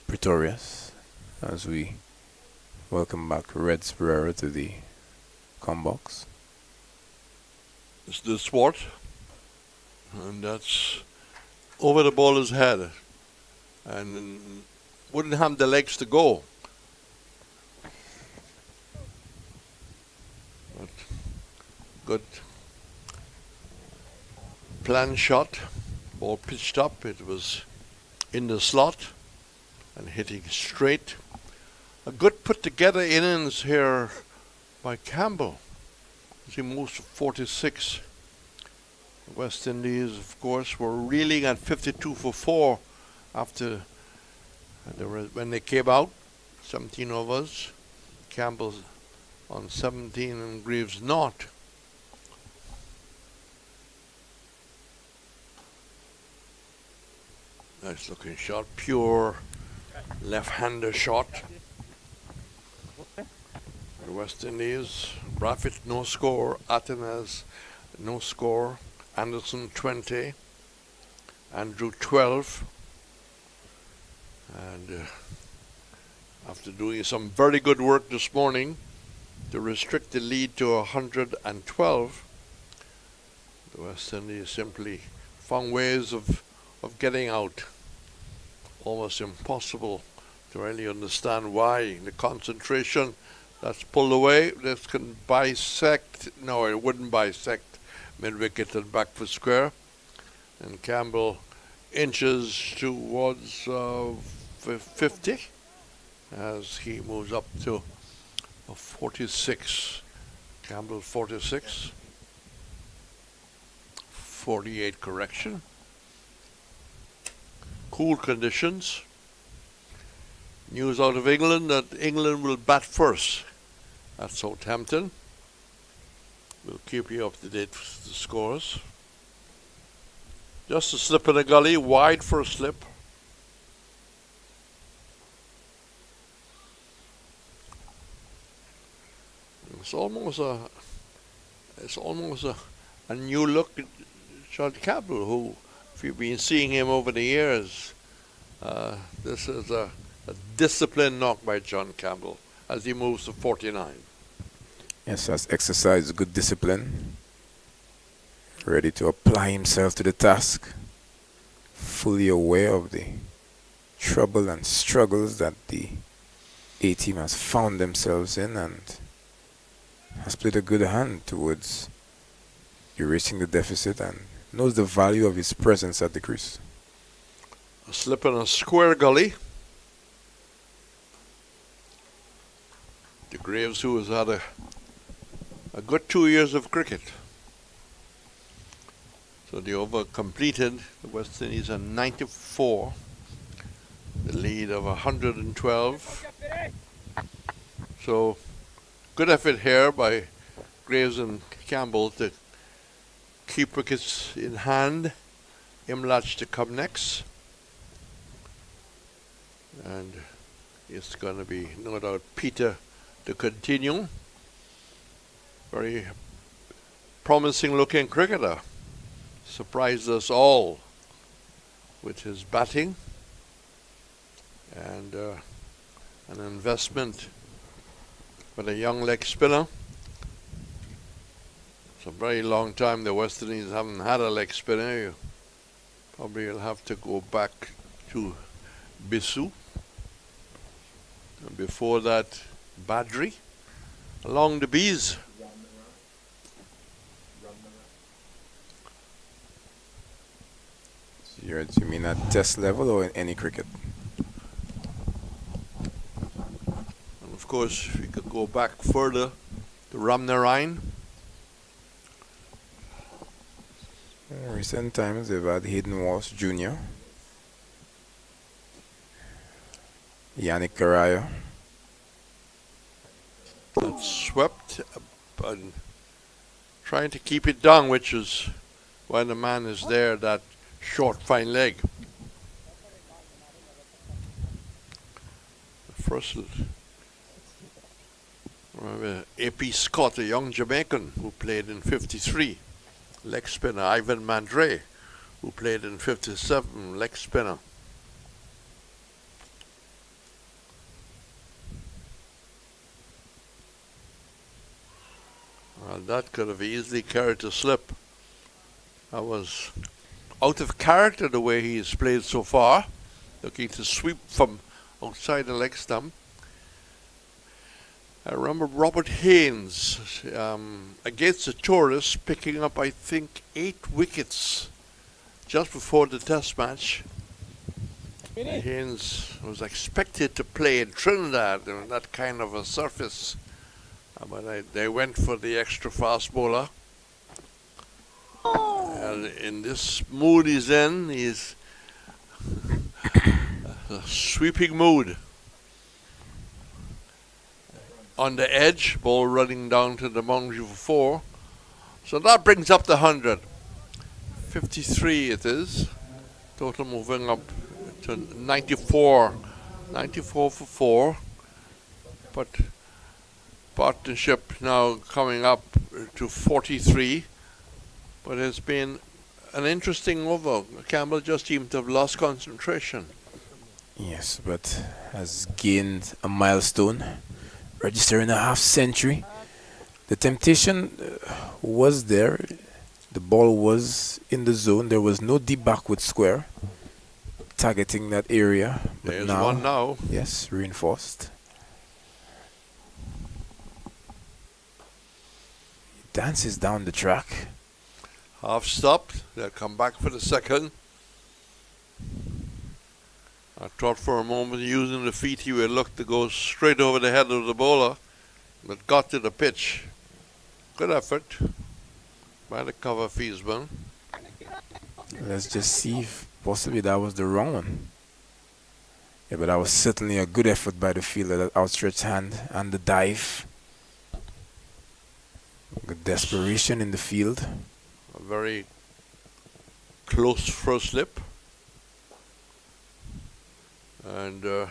Pretorius. As we welcome back Red Sparrow to the combox. It's the SWAT, and that's over the bowler's head, and wouldn't have the legs to go. But good plan shot, ball pitched up, it was in the slot and hitting straight. A good put together innings here by Campbell as he moves to 46. The West Indies, of course, were reeling at 52 for 4 after when they came out. 17 overs. Campbell on 17 and Greaves not. Nice looking shot, pure left-hander shot. The West Indies, Brafitt no score, Atenas no score, Anderson 20, Andrew 12. And after doing some very good work this morning to restrict the lead to 112, the West Indies simply found ways of getting out. Almost impossible to really understand why. The concentration that's pulled away, this can bisect, no, it wouldn't bisect mid-wicket and back for square. And Campbell inches towards 50 as he moves up to 46. Campbell 46. 48 correction. Cool conditions. News out of England that England will bat first at Southampton. We'll keep you up to date with the scores. Just a slip in the gully, wide for a slip. It's almost a new look at John Campbell, who, if you've been seeing him over the years, this is a disciplined knock by John Campbell as he moves to 49. Yes, has exercised good discipline. Ready to apply himself to the task. Fully aware of the trouble and struggles that the A team has found themselves in, and has played a good hand towards erasing the deficit and knows the value of his presence at the crease. A slip in a square gully. The Graves, who has had a good 2 years of cricket. So the over completed. The West Indies are 94. The lead of 112. So good effort here by Graves and Campbell to keep wickets in hand. Imlach to come next. And it's going to be, no doubt, Peter to continue. Very promising looking cricketer. Surprised us all with his batting. And an investment with a young leg spinner. It's a very long time the West Indies haven't had a leg spinner. You probably will have to go back to Bisu. And before that, Badri. Along the bees. You mean at test level or in any cricket? And of course, we could go back further to Ramnarine. In recent times, they've had Hayden Walsh Jr., Yannick Carraya. That swept and trying to keep it down, which is why the man is there, that short, fine leg. First, remember A.P. Scott, a young Jamaican who played in 53. Leg spinner. Ivan Mandre, who played in 57. Leg spinner. Well, that could have easily carried a slip. That was out of character the way he's played so far. Looking to sweep from outside the leg stump. I remember Robert Haynes against the tourists picking up, I think, 8 wickets just before the test match. Haynes was expected to play in Trinidad on that kind of a surface. But they went for the extra fast bowler. And in this mood he's in, he's a sweeping mood. On the edge, ball running down to the boundary for 4. So that brings up the 100. 53 it is. Total moving up to 94. 94 for 4. But partnership now coming up to 43. But it's been an interesting over. Campbell just seemed to have lost concentration. Yes, but has gained a milestone, registering a half century. The temptation was there. The ball was in the zone. There was no deep backward square targeting that area. But There's one now. Yes, reinforced. He dances down the track. Half stopped. They'll come back for the second. I thought for a moment using the feet he would look to go straight over the head of the bowler, but got to the pitch. Good effort by the cover fieldsman. Let's just see if possibly that was the wrong one. Yeah, but that was certainly a good effort by the fielder, that outstretched hand and the dive. Good desperation in the field. A very close first slip. And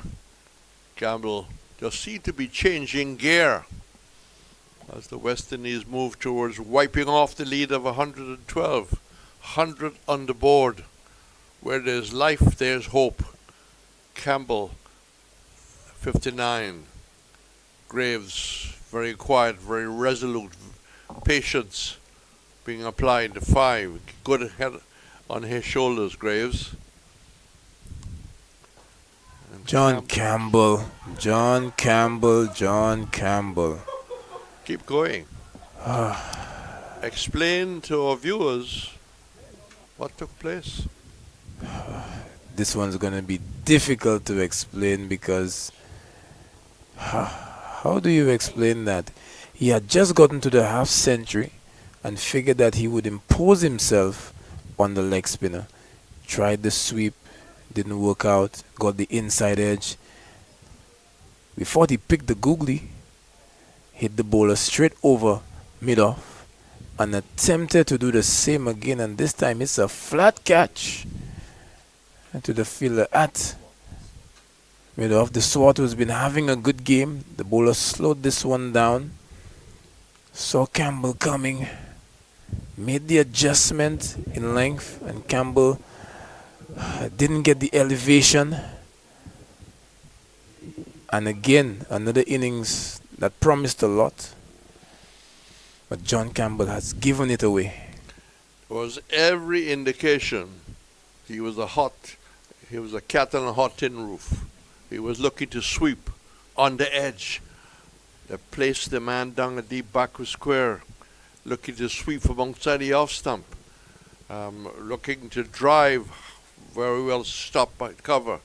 Campbell just seemed to be changing gear as the West Indies move towards wiping off the lead of 112. 100 on the board. Where there's life, there's hope. Campbell, 59. Graves, very quiet, very resolute. Patience being applied to 5. Good head on his shoulders, Graves. John Campbell. Keep going. Explain to our viewers what took place. This one's going to be difficult to explain because how How do you explain that? He had just gotten to the half century and figured that he would impose himself on the leg spinner. Tried the sweep, didn't work out, got the inside edge. We thought he picked the googly, hit the bowler straight over mid-off, and attempted to do the same again, and this time it's a flat catch. And to the fielder at mid-off. The Swart, who's been having a good game, the bowler slowed this one down, saw Campbell coming, made the adjustment in length, and Campbell didn't get the elevation. And again, another innings that promised a lot, but John Campbell has given it away. There was every indication he was a cat on a hot tin roof. He was looking to sweep on the edge. They placed the man down a deep backward square, looking to sweep from outside the off stump, looking to drive very well stopped by cover.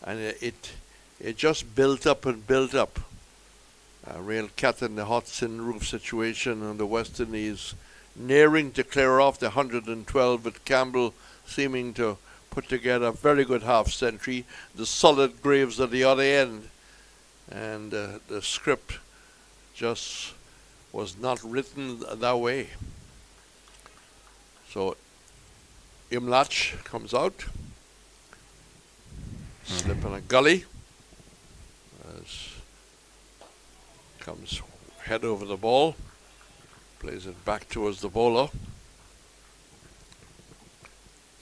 And it just built up and built up. A real cat in the hot tin roof situation on the West Indies, nearing to clear off the 112, with Campbell seeming to put together a very good half century. The solid Graves at the other end, and the script just was not written that way. So Imlach comes out, slip in a gully, comes head over the ball, plays it back towards the bowler.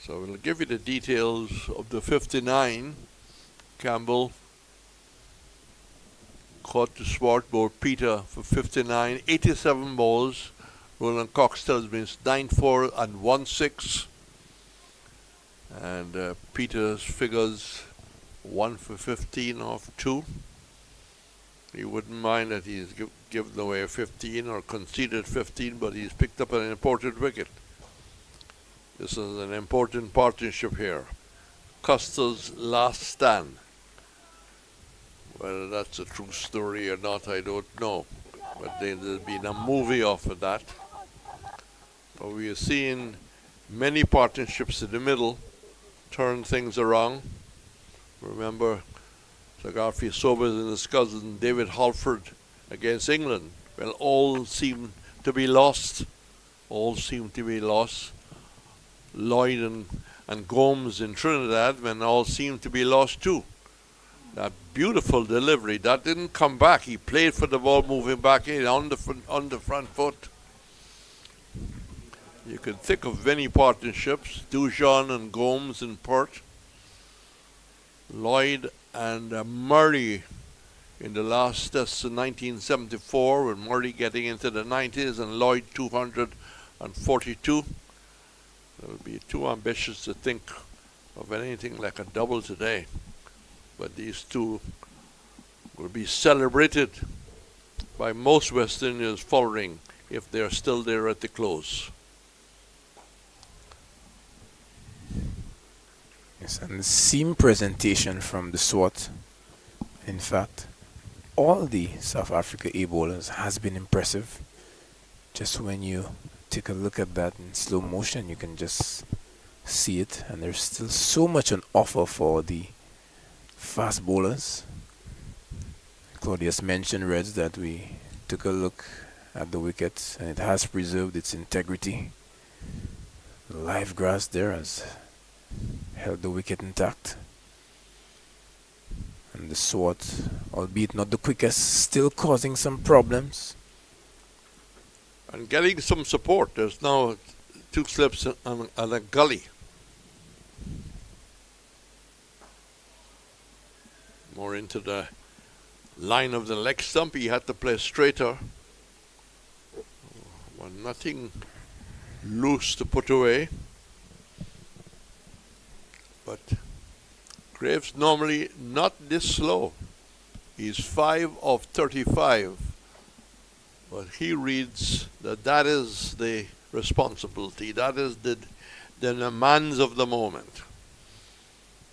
So we'll give you the details of the 59. Campbell caught the Swart, bowled Peter for 59, 87 balls. Roland Coxtell's been 9-4 and 1-6. And Peter's figures 1 for 15 off 2. He wouldn't mind that he's given away a 15 or conceded 15, but he's picked up an important wicket. This is an important partnership here. Custer's last stand. Whether that's a true story or not, I don't know. But there's been a movie off of that. But we are seeing many partnerships in the middle turn things around. Remember Sir Garfield Sobers and his cousin David Halford against England. Well, all seemed to be lost. All seemed to be lost. Lloyd and Gomes in Trinidad, when all seemed to be lost too. That beautiful delivery, that didn't come back. He played for the ball moving back in on the front foot. You can think of many partnerships, Dujon and Gomes in Perth. Lloyd and Murray in the last test in 1974, with Murray getting into the 90s and Lloyd 242. It would be too ambitious to think of anything like a double today. But these two will be celebrated by most West Indians following if they're still there at the close. Yes, and the seam presentation from the Swart. In fact, all the South Africa A bowlers has been impressive. Just when you take a look at that in slow motion, you can just see it, and there's still so much on offer for the fast bowlers. Claudius mentioned, Reds, that we took a look at the wicket and it has preserved its integrity. The live grass there has held the wicket intact. And the Swart, albeit not the quickest, still causing some problems. And getting some support. There's now 2 slips and a gully. More into the line of the leg stump. He had to play straighter. Well, nothing loose to put away. But Graves normally not this slow. He's 5 of 35. But he reads that is the responsibility. That is the demands of the moment.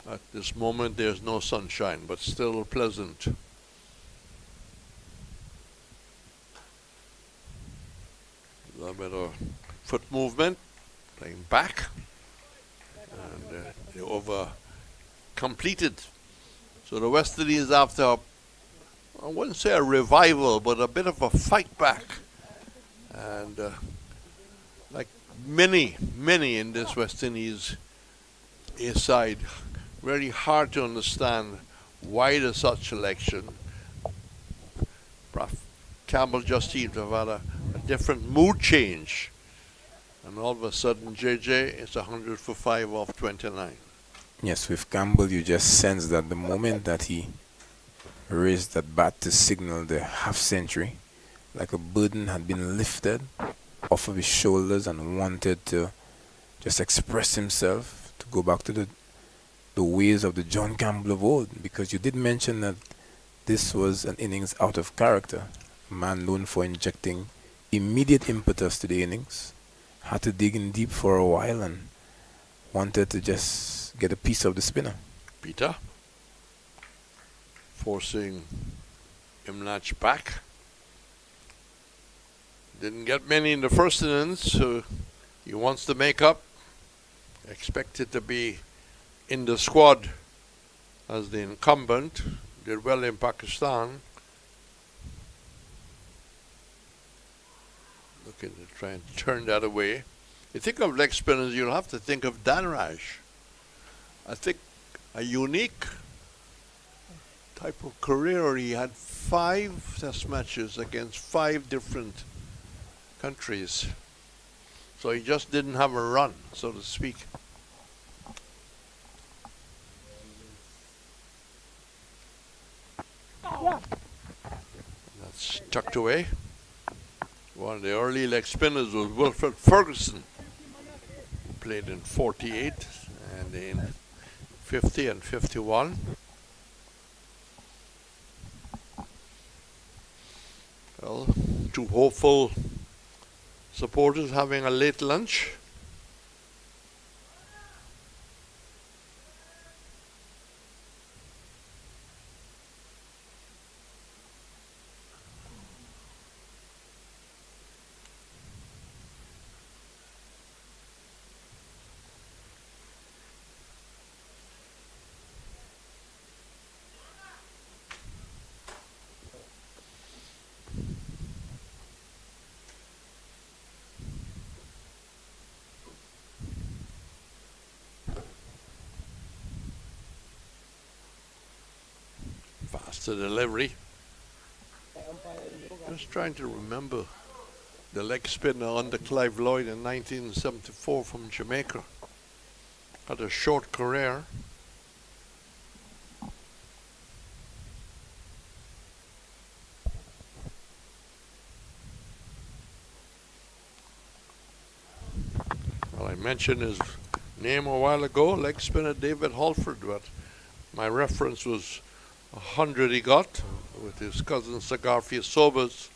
At this moment, there's no sunshine, but still pleasant. A little bit of foot movement, playing back, and they over completed. So the West Indies, after, I wouldn't say a revival, but a bit of a fight back. And like many in this West Indies A side, very hard to understand why there's such selection. Prof. Campbell just seemed to have had a different mood change. And all of a sudden, JJ, it's 100 for 5 off 29. Yes, with Campbell, you just sense that the moment that he raised that bat to signal the half century, like a burden had been lifted off of his shoulders and wanted to just express himself, to go back to the ways of the John Campbell of old. Because you did mention that this was an innings out of character. A man known for injecting immediate impetus to the innings, had to dig in deep for a while and wanted to just get a piece of the spinner. Peter forcing Imlach back. Didn't get many in the first innings, so he wants to make up. Expected to be in the squad as the incumbent. Did well in Pakistan. Looking to try and turn that away. You think of leg spinners, you'll have to think of Danraj. I think a unique type of career. He had 5 test matches against 5 different countries. So he just didn't have a run, so to speak. That's tucked away. One of the early leg spinners was Wilfred Ferguson. He played in 48 and in 50 and 51. Well, 2 hopeful supporters having a late lunch. Faster delivery. Just trying to remember the leg spinner under Clive Lloyd in 1974 from Jamaica. Had a short career. Well, I mentioned his name a while ago, leg spinner David Halford, but my reference was 100 he got with his cousin Sir Garfield Sobers,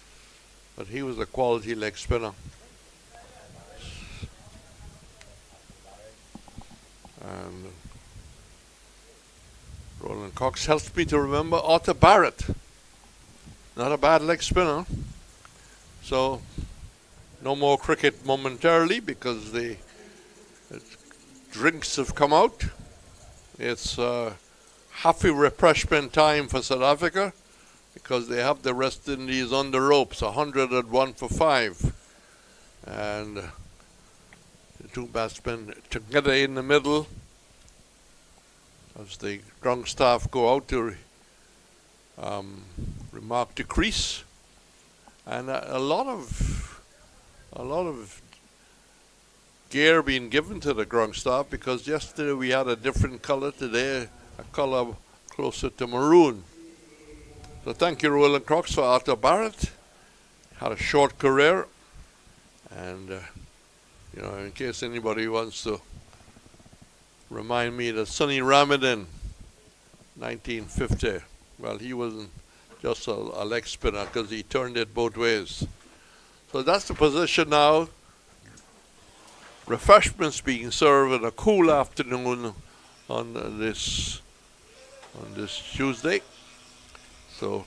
but he was a quality leg spinner. And Roland Cox helped me to remember Arthur Barrett. Not a bad leg spinner. So no more cricket momentarily because the drinks have come out. It's happy refreshment time for South Africa because they have the West Indies on the ropes, 101 for 5. And the 2 batsmen together in the middle as the ground staff go out to remark the crease. And a lot of gear being given to the ground staff because yesterday we had a different color, today a color closer to maroon. So thank you, Roland Cox, for Arthur Barrett. Had a short career, and in case anybody wants to remind me that Sonny Ramadan, 1950. Well, he wasn't just a leg spinner because he turned it both ways. So that's the position now. Refreshments being served in a cool afternoon on this Tuesday. So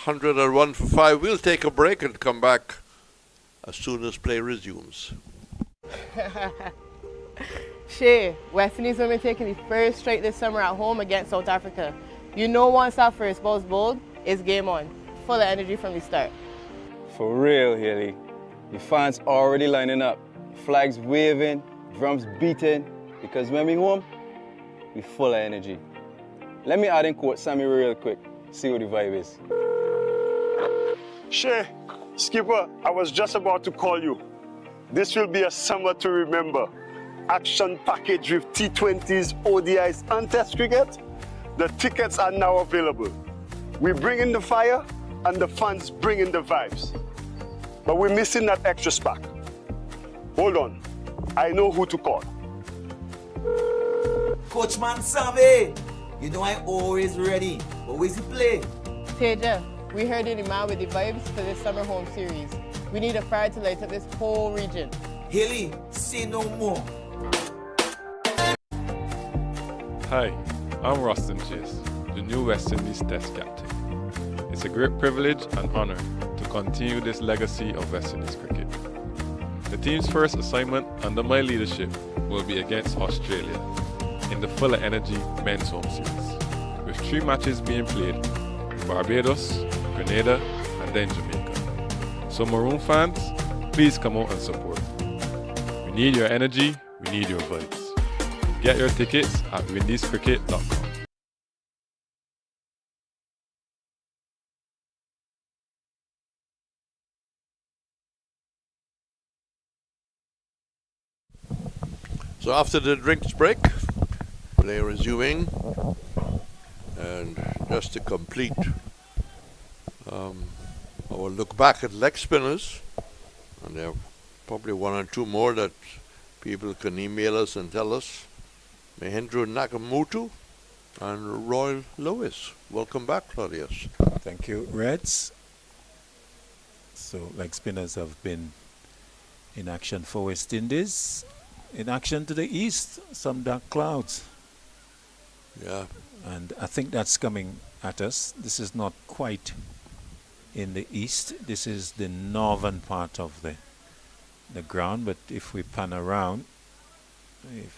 101 for 5. We'll take a break and come back as soon as play resumes. Shay, West Indies will be taking the first strike this summer at home against South Africa. You know once that first ball's bowled, it's game on. Full of energy from the start. For real, Haley. The fans already lining up. Flags waving, drums beating. Because when we home, we full of energy. Let me add in quote Sammy real quick. See what the vibe is. Shay, skipper, I was just about to call you. This will be a summer to remember. Action package with T20s, ODIs, and Test cricket. The tickets are now available. We bring in the fire, and the fans bring in the vibes. But we're missing that extra spark. Hold on, I know who to call. Coachman Sammy, you know I'm always ready. But where's the play? Teja, we heard you're the man with the vibes for this summer home series. We need a fire to light up this whole region. Haley, say no more. Hi, I'm Roston Chase, the new West Indies Test captain. It's a great privilege and honor to continue this legacy of West Indies cricket. The team's first assignment under my leadership will be against Australia in the Full of Energy Men's Home Series, with 3 matches being played in Barbados, Grenada, and then Jamaica. So Maroon fans, please come out and support. We need your energy, we need your vibes. Get your tickets at windiescricket.com. So after the drinks break, play resuming, and just to complete our look back at leg spinners, and there are probably 1 or 2 more that people can email us and tell us. Mahendra Nakamutu and Roy Lewis. Welcome back, Claudius. Thank you, Reds. So leg spinners have been in action for West Indies. In action to the east, some dark clouds. Yeah. And I think that's coming at us. This is not quite in the east. This is the northern part of the ground. But if we pan around, if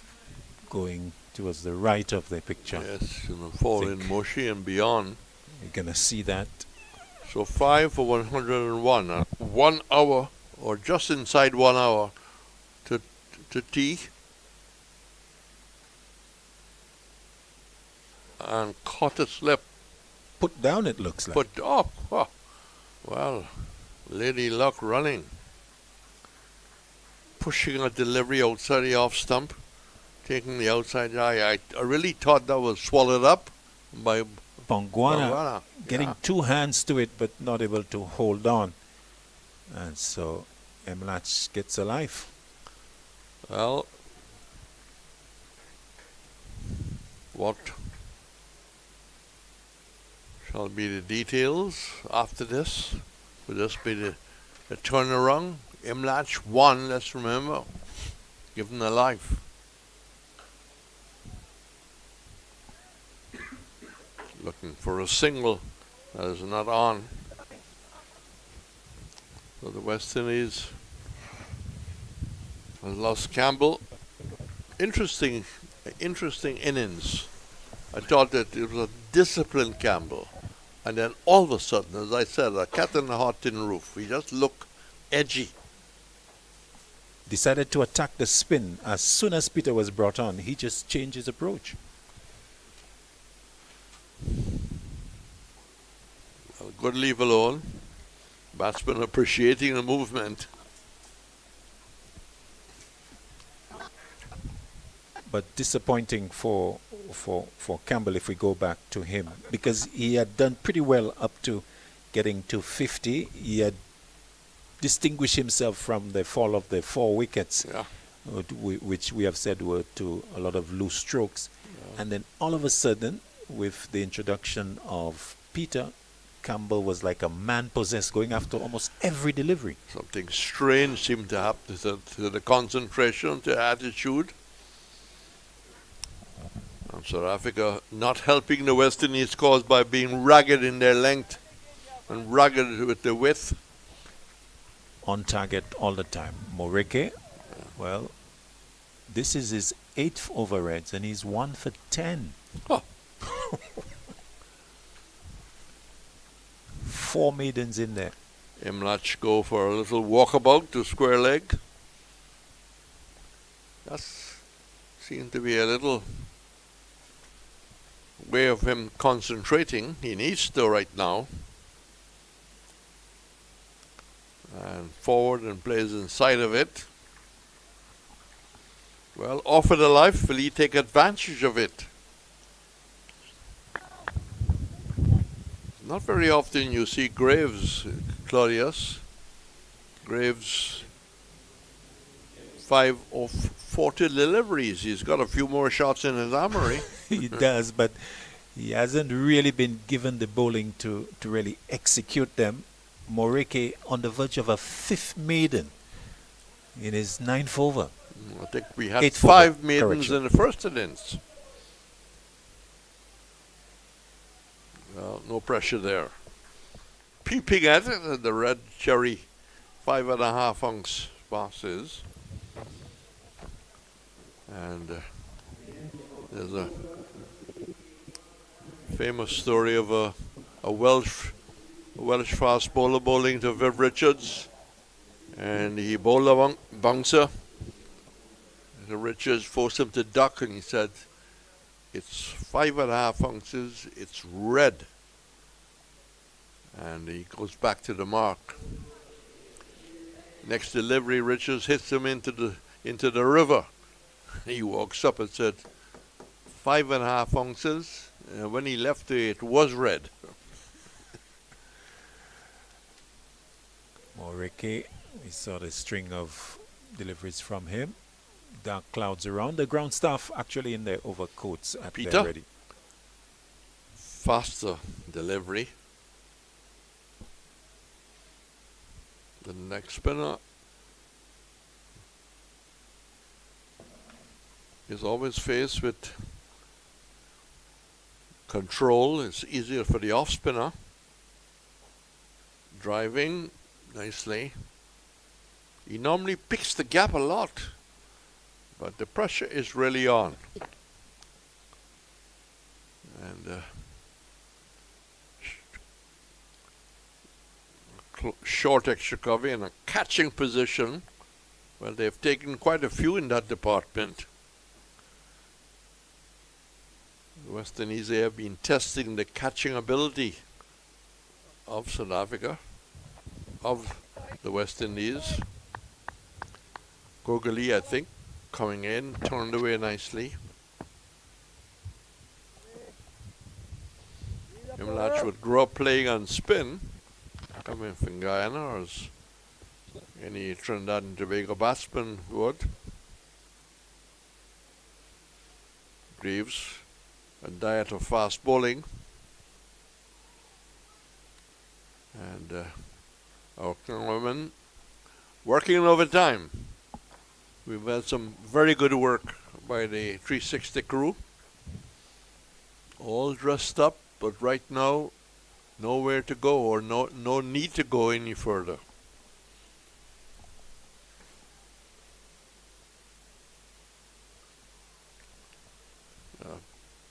going towards the right of the picture. Yes, fall in Moshi and beyond. You're going to see that. So 5 for 101. 1 hour, or just inside 1 hour, to tea. And caught a slip. Put down, it looks like. Put up. Oh, well, Lady Luck running. Pushing a delivery outside the off stump. Taking the outside eye. I really thought that was swallowed up by Bongwana. Getting yeah. 2 hands to it, but not able to hold on. And so Emlach gets a life. Well, what shall be the details after this? Will this be the turnaround? Imlach won, let's remember. Given a life. Looking for a single that is not on. So the West Indies has lost Campbell. Interesting innings. I thought that it was a disciplined Campbell. And then all of a sudden, as I said, a cat in the hot tin roof. He just looked edgy. Decided to attack the spin. As soon as Peter was brought on, he just changed his approach. Well, good leave alone. Batsman appreciating the movement. But disappointing for Campbell if we go back to him, because he had done pretty well up to getting to 50. He had distinguished himself from the fall of the 4 wickets, which we have said were to a lot of loose strokes. Yeah. And then all of a sudden, with the introduction of Peter, Campbell was like a man possessed, going after almost every delivery. Something strange seemed to happen to the concentration, to attitude. And South Africa not helping the West Indies cause by being ragged in their length and ragged with the width. on target all the time. Morike, well, this is his 8th over Reds, and he's 1 for 10. Huh. 4 maidens in there. Imlach go for a little walkabout to square leg. That seemed to be a little way of him concentrating. He needs to right now. And forward and plays inside of it. Well, offered a life, will he take advantage of it? Not very often you see Graves, Claudius. Graves, 5 of 40 deliveries. He's got a few more shots in his armory. He does, but he hasn't really been given the bowling to really execute them. Morike on the verge of a 5th maiden in his 9th over. I think we had 8th 5 over, maidens correction. in the first innings. Well, no pressure there. Peeping at it, the red cherry 5.5 ounce passes. And there's a famous story of a Welsh fast bowler bowling to Viv Richards, and he bowled a bouncer. And Richards forced him to duck, and he said, "It's 5.5 ounces, it's red." And he goes back to the mark. Next delivery, Richards hits him into the river. He walks up and said, 5.5 ounces. And when he left it was red. Morike, we saw the string of deliveries from him. Dark clouds around. The ground staff actually in their overcoats at Peter? their ready. Faster delivery. The next spinner is always faced with control. It's easier for the off spinner. Driving nicely. He normally picks the gap a lot, but the pressure is really on. And short extra cover in a catching position. Well, they've taken quite a few in that department. The West Indies have been testing the catching ability of South Africa, of the West Indies. Gogali, I think, coming in, turned away nicely. Imlach would grow up playing on spin, coming from Guyana, or as any Trinidad and Tobago batsman would. Greaves, a diet of fast bowling. And our women working overtime. We've had some very good work by the 360 crew. All dressed up, but right now, nowhere to go, or no need to go any further.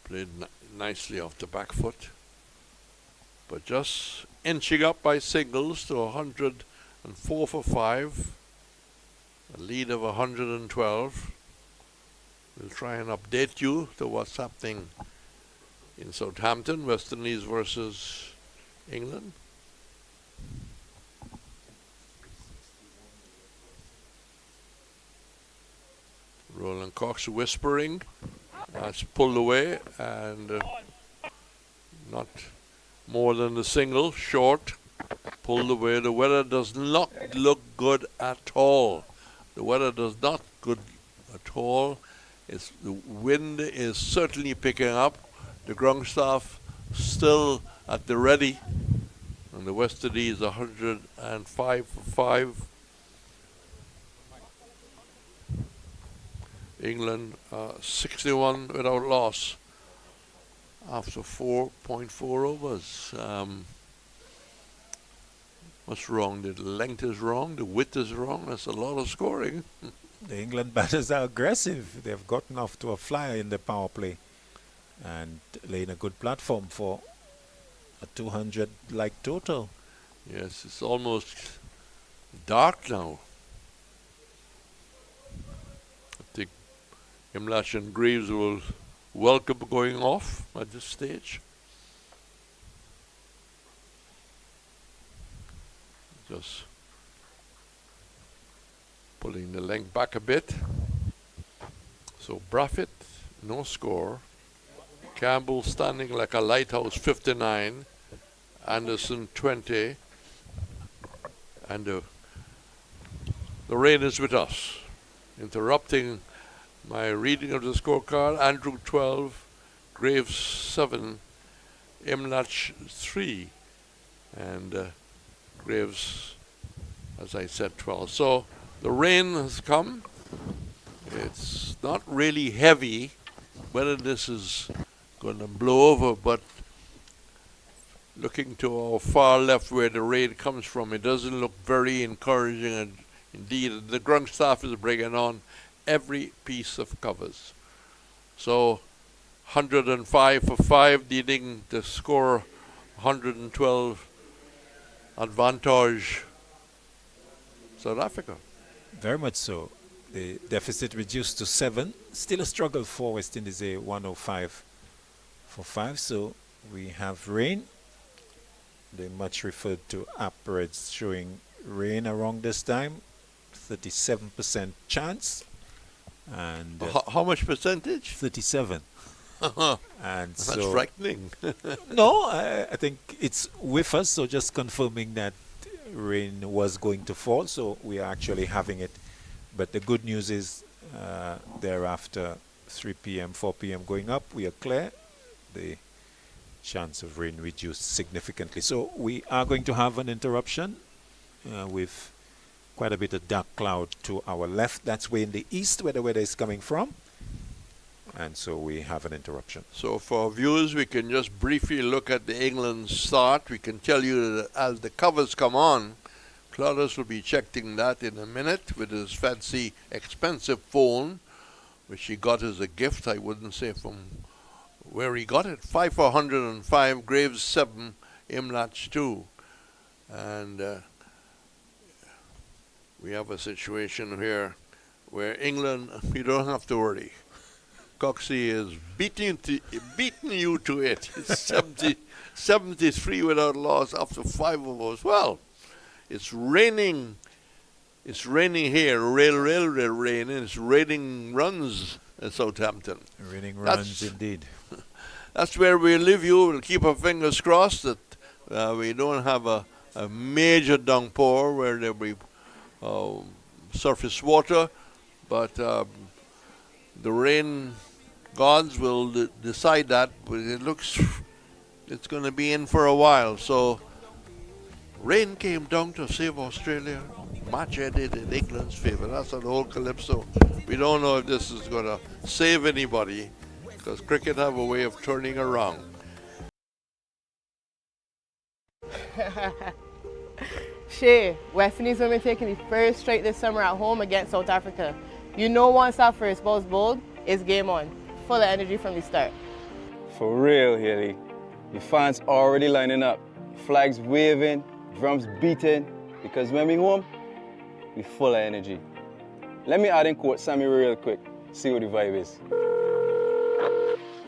Played nicely off the back foot, but just inching up by singles to 104 for 5, a lead of 112. We'll try and update you to what's happening in Southampton, West Indies versus England. Roland Cox whispering. That's pulled away, and not more than the single, short, pulled away. The weather does not look good at all. The weather does not good at all. The wind is certainly picking up. The ground staff still at the ready. And the West Indies 105 for 5. England 61 without loss after 4.4 overs. What's wrong? The length is wrong, the width is wrong. That's a lot of scoring. The England batters are aggressive. They've gotten off to a flyer in the power play and laying a good platform for a 200-like total. Yes, it's almost dark now. I think Imlach and Graves will welcome going off at this stage. Just pulling the length back a bit. So Braffett, no score. Campbell standing like a lighthouse, 59. Anderson, 20. And the rain is with us. Interrupting my reading of the scorecard, Andrew 12, Graves 7, Imlach 3, and Graves, as I said, 12. So the rain has come. It's not really heavy, whether this is going to blow over, but looking to our far left where the rain comes from, it doesn't look very encouraging, and indeed the ground staff is bringing on every piece of covers. So 105 for 5, needing to score 112 advantage South Africa. Very much so. The deficit reduced to 7. Still a struggle for West Indies, a 105 for 5. So we have rain. The much referred to APREDS showing rain around this time. 37% chance. And how much percentage? 37. And that's so frightening. no, I think it's with us. So just confirming that rain was going to fall. So we are actually having it. But the good news is thereafter 3 p.m., 4 p.m. going up, we are clear. The chance of rain reduced significantly. So we are going to have an interruption with quite a bit of dark cloud to our left. That's way in the east where the weather is coming from. And so we have an interruption. So for our viewers, we can just briefly look at the England start. We can tell you that as the covers come on, Claudius will be checking that in a minute with his fancy, expensive phone, which he got as a gift. I wouldn't say from where he got it. 5 for 105, Graves 7, Imlach 2. And we have a situation here where England, you don't have to worry. Coxie is beating you to it. It's 73 without loss after 5 overs. Well, it's raining. It's raining here. Raining. It's raining runs in Southampton. Raining runs indeed. That's where we live. You will keep our fingers crossed that we don't have a major downpour where there will be surface water, but the rain gods will decide that. But it looks it's going to be in for a while. So rain came down to save Australia. Match ended in England's favour. That's an old calypso. We don't know if this is going to save anybody, because cricket have a way of turning around. Shay, West Indies women taking the first straight this summer at home against South Africa. You know once that first ball's bowled, it's game on. Full of energy from the start. For real, Haley. The fans already lining up. Flags waving, drums beating. Because when we home, we full of energy. Let me add in quote Sammy real quick. See what the vibe is.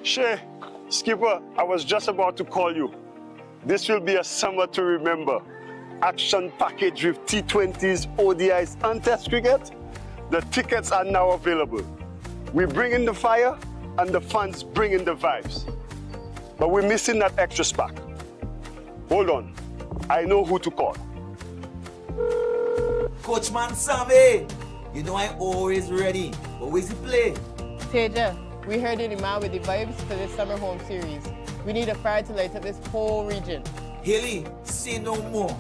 Shay, Skipper, I was just about to call you. This will be a summer to remember. Action package with T20s, ODIs, and Test cricket. The tickets are now available. We bring in the fire, and the fans bring in the vibes. But we're missing that extra spark. Hold on, I know who to call. Coachman Sammy, you know I'm always ready. But where's the play? Teja, we heard you're the man with the vibes for this summer home series. We need a fire to light up this whole region. Haley, say no more.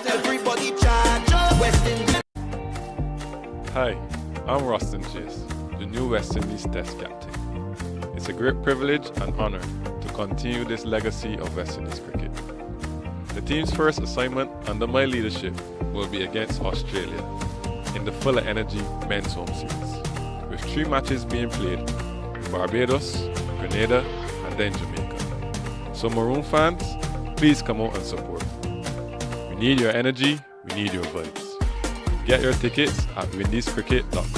Everybody charge up. West Indies. Hi, I'm Rustin Chase, the new West Indies Test captain. It's a great privilege and honor to continue this legacy of West Indies cricket. The team's first assignment under my leadership will be against Australia in the Full of Energy Men's Home Series, with 3 matches being played in Barbados, Grenada, and then Jamaica. So Maroon fans, please come out and support. We need your energy, we need your vibes. Get your tickets at windiescricket.com.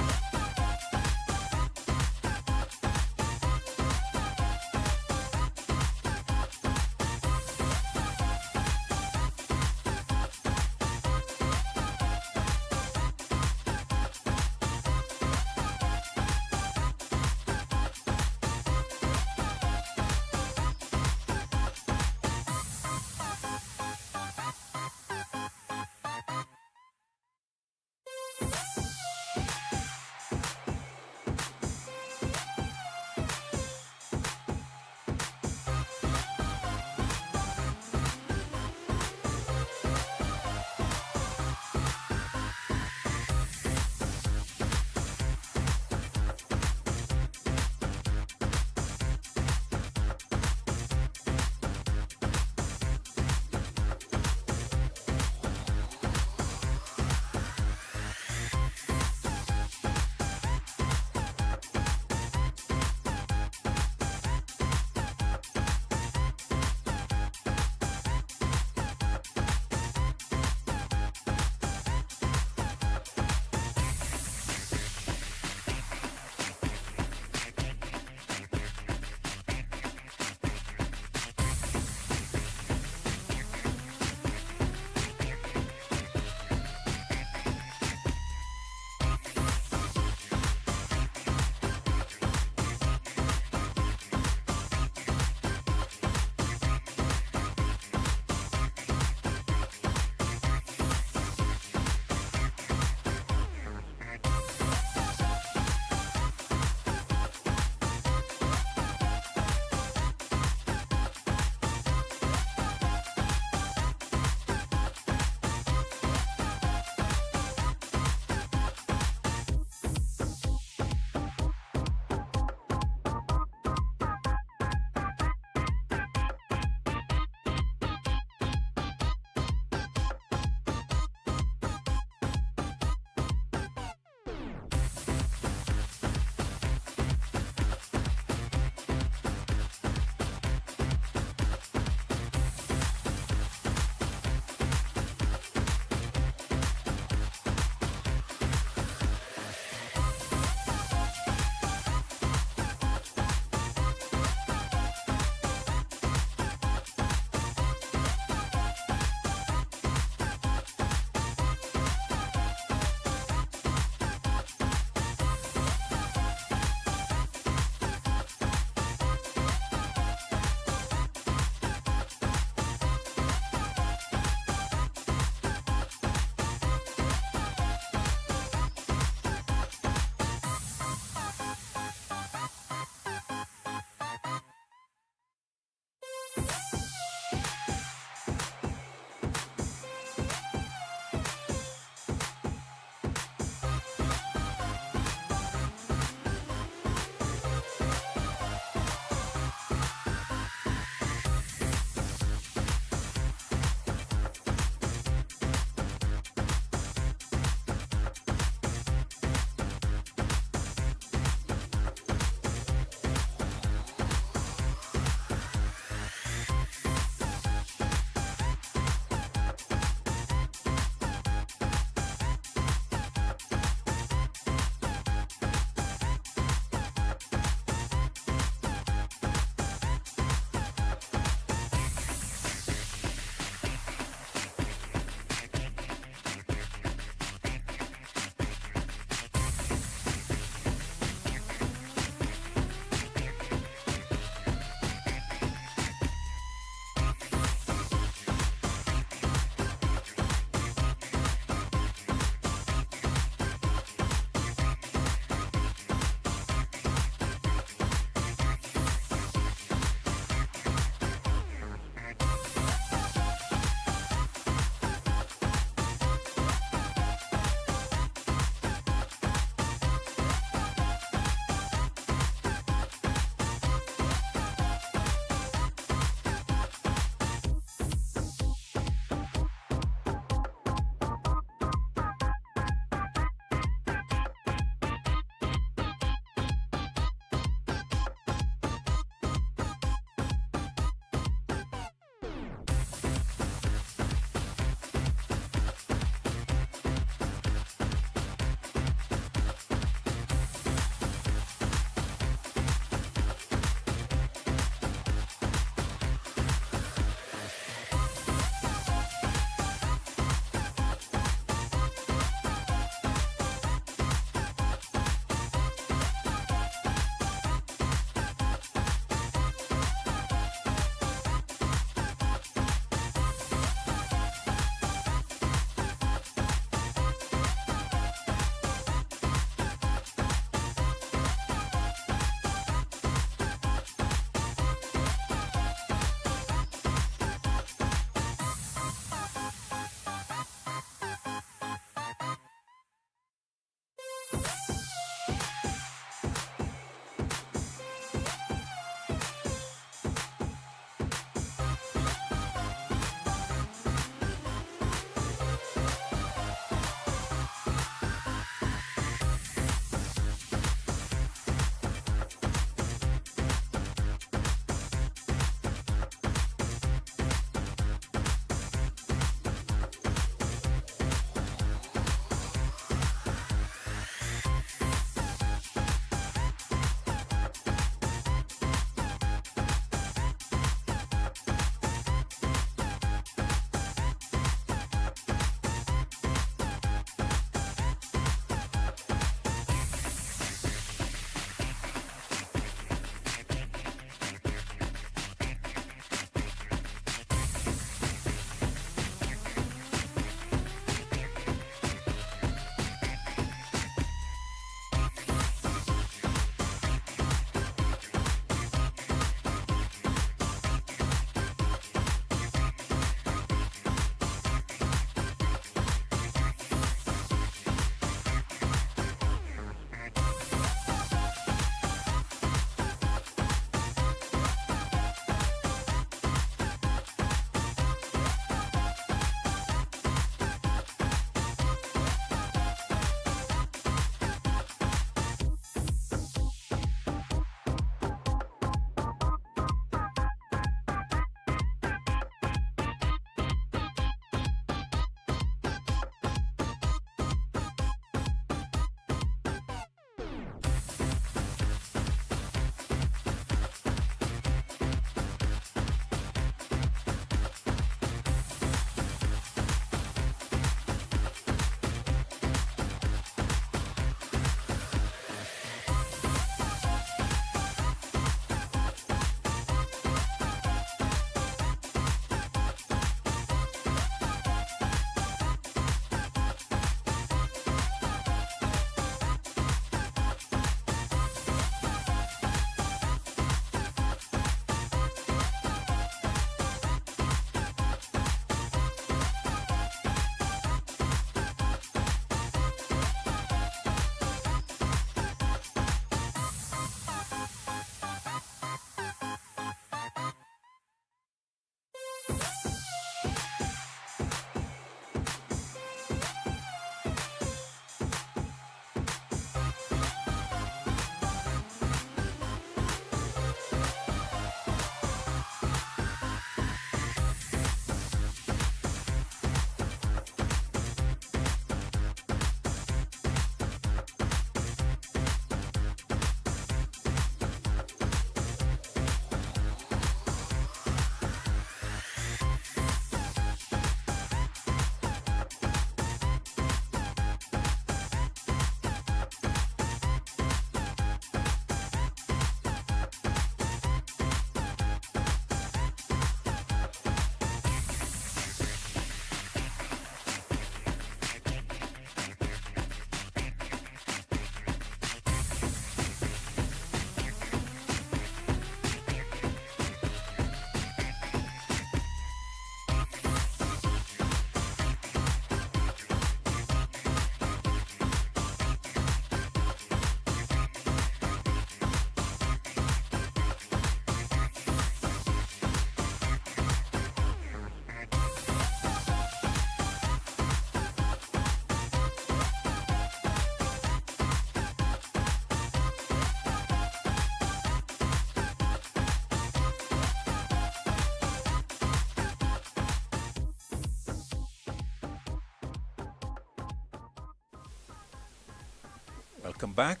Welcome back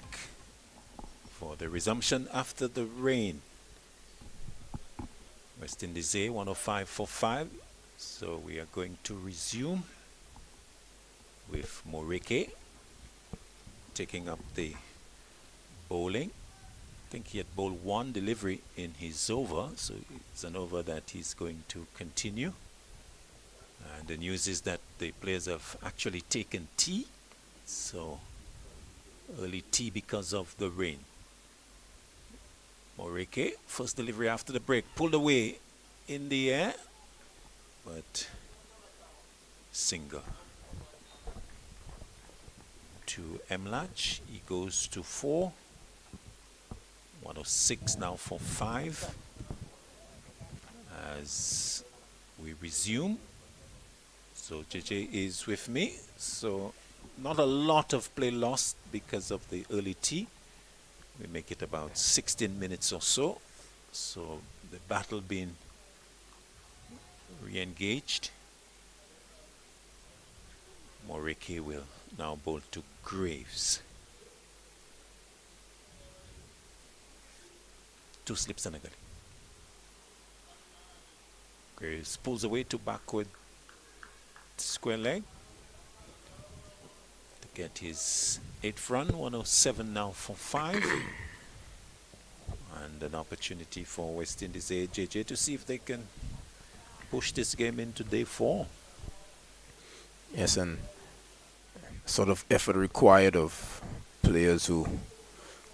for the resumption after the rain. West Indies A 105.45. So we are going to resume with Morike taking up the bowling. I think he had bowled one delivery in his over, so it's an over that he's going to continue. And the news is that the players have actually taken tea, so early tea because of the rain. Morike, first delivery after the break, pulled away in the air, but single. To Mlach, he goes to 4. 106 now for 5. As we resume. So JJ is with me. So not a lot of play lost because of the early tea. We make it about 16 minutes or so. So the battle being re-engaged. Morike will now bowl to Graves. 2 slips and a gully. Graves pulls away to backward square leg to get his 8th run. 107 now for 5. And an opportunity for West Indies AJJ to see if they can push this game into day 4. Yes, and sort of effort required of players who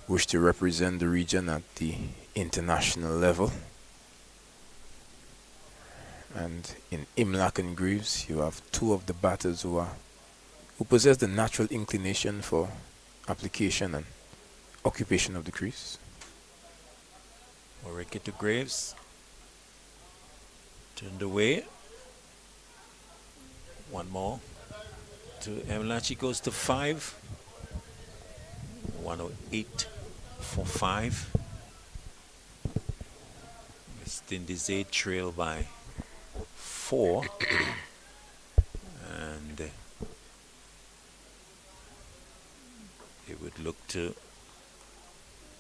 wish to represent the region at the international level. And in Imlach and Greaves, you have 2 of the batters who possess the natural inclination for application and occupation of the crease. Morike to Graves. Turned away. One more. To Mlach, goes to 5. 108 for 5. West Indies A trail by 4. And they would look to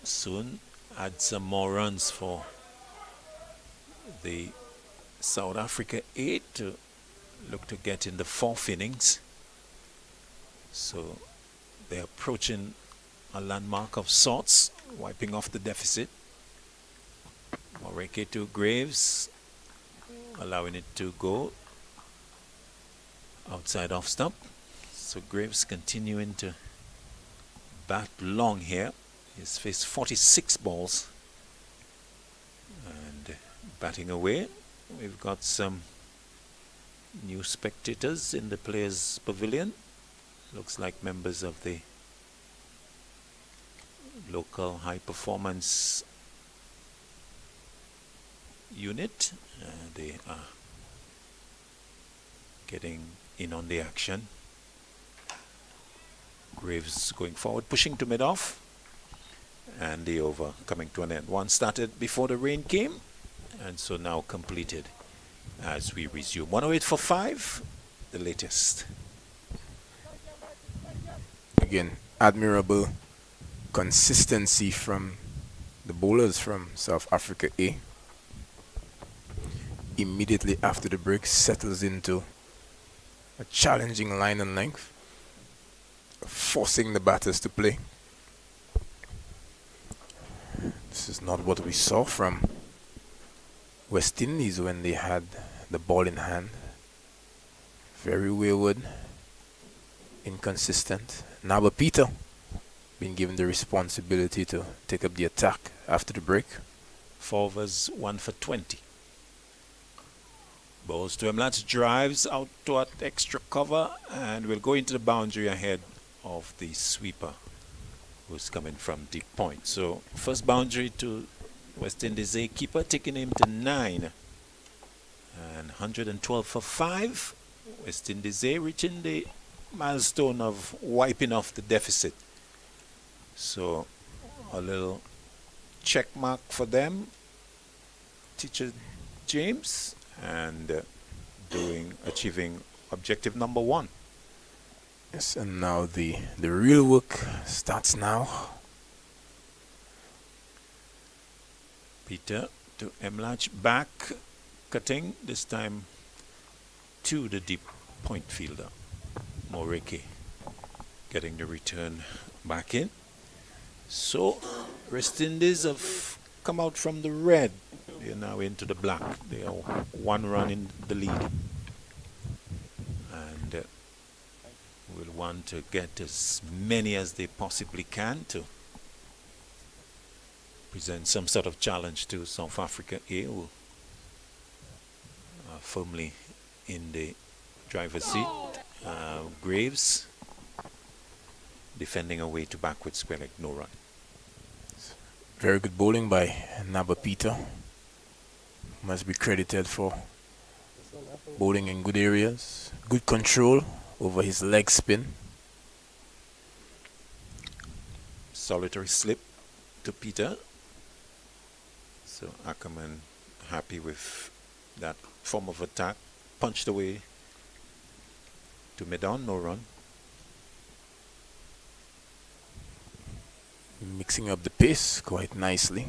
soon add some more runs for the South Africa A to look to get in the 4th innings. So they're approaching a landmark of sorts, wiping off the deficit. Morike to Graves, allowing it to go outside off stump. So Graves continuing to bat long here. He's faced 46 balls. And batting away, we've got some new spectators in the players' pavilion. Looks like members of the local high performance unit. They are getting in on the action. Graves going forward, pushing to mid-off, and the over coming to an end. One started before the rain came, and so now completed as we resume. 108 for 5, the latest. Again, admirable consistency from the bowlers from South Africa A. Immediately after the break, settles into a challenging line and length, forcing the batters to play. This is not what we saw from West Indies when they had the ball in hand. Very wayward, inconsistent. Naba Peter been given the responsibility to take up the attack after the break. 4 overs, 1 for 20. Balls to Mlach, drives out toward extra cover, and will go into the boundary ahead of the sweeper who's coming from deep point. So first boundary to West Indies A keeper, taking him to 9. And 112 for 5. West Indies A reaching the milestone of wiping off the deficit. So a little check mark for them, Teacher James, and achieving objective number 1. Yes, and now the real work starts now. Peter to Emlach, back cutting, this time to the deep point fielder. Moreke getting the return back in. So West Indies have come out from the red. They are now into the black. They are 1 run in the lead. And will want to get as many as they possibly can to present some sort of challenge to South Africa A, who are firmly in the driver's seat. Graves defending away to backward square leg, no run. Very good bowling by Naba Peter. Must be credited for bowling in good areas. Good control over his leg spin. Solitary slip to Peter. So Ackerman happy with that form of attack. Punched away to mid-on, no run. Mixing up the pace quite nicely.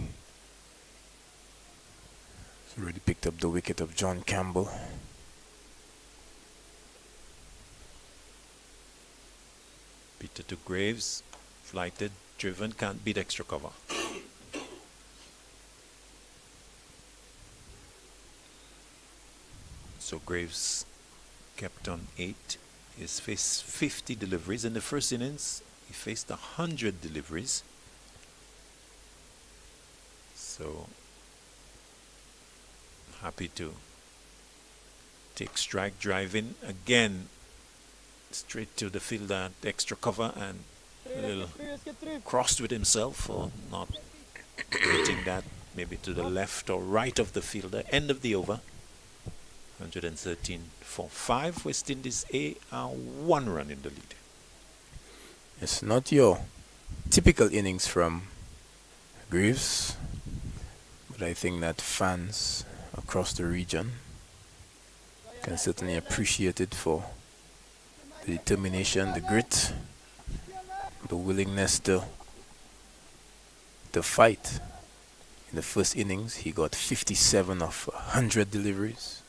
He's already picked up the wicket of John Campbell. Peter to Graves, flighted, driven, can't beat extra cover. So Graves kept on 8. He's faced 50 deliveries. In the first innings, he faced 100 deliveries. So happy to take strike, drive in again, straight to the fielder, extra cover, and a little crossed with himself for not hitting that maybe to the left or right of the fielder. End of the over. 113 for 5. West Indies A are 1 run in the lead. It's not your typical innings from Graves, but I think that fans across the region can certainly appreciate it for the determination, the grit, the willingness to fight. In the first innings, he got 57 of 100 deliveries,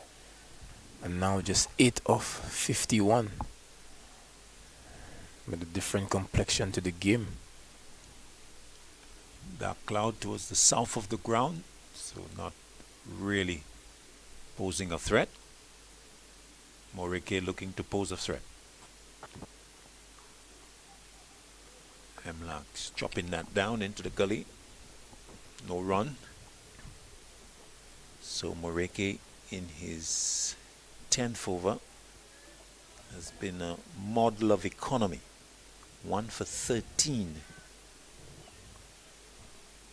and now just 8 of 51. With a different complexion to the game. Dark cloud towards the south of the ground, so not really posing a threat. Moreke looking to pose a threat. Hemlock's chopping that down into the gully. No run. So Moreke in his 10th over has been a model of economy. 1 for 13.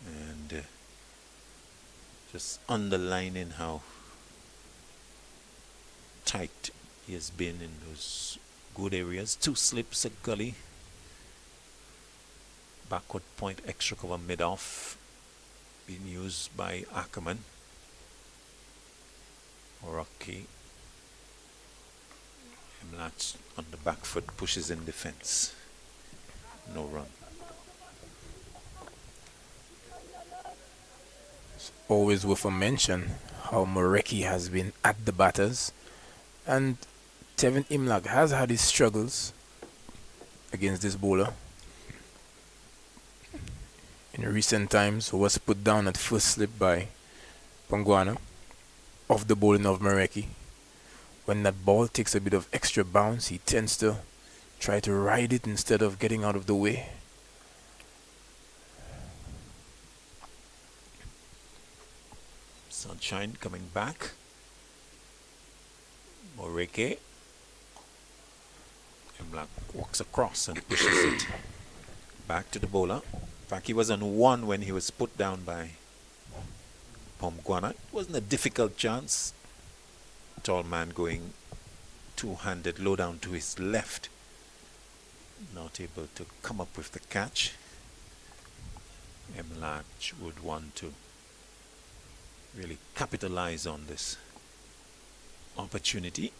And just underlining how tight he has been in those good areas. 2 slips at gully. Backward point, extra cover mid-off. Being used by Ackerman. Rocky. Hemlatch on the back foot, pushes in defense. No run. It's always worth a mention how Moreki has been at the batters, and Tevin Imlag has had his struggles against this bowler. In recent times, was put down at first slip by Pongwana off the bowling of Moreki. When that ball takes a bit of extra bounce, he tends to try to ride it instead of getting out of the way. Sunshine coming back. Moreke. Black walks across and pushes it back to the bowler. In fact, he was on 1 when he was put down by Pomguana. It wasn't a difficult chance. Tall man going two-handed low down to his left. Not able to come up with the catch. Emlach would want to really capitalize on this opportunity.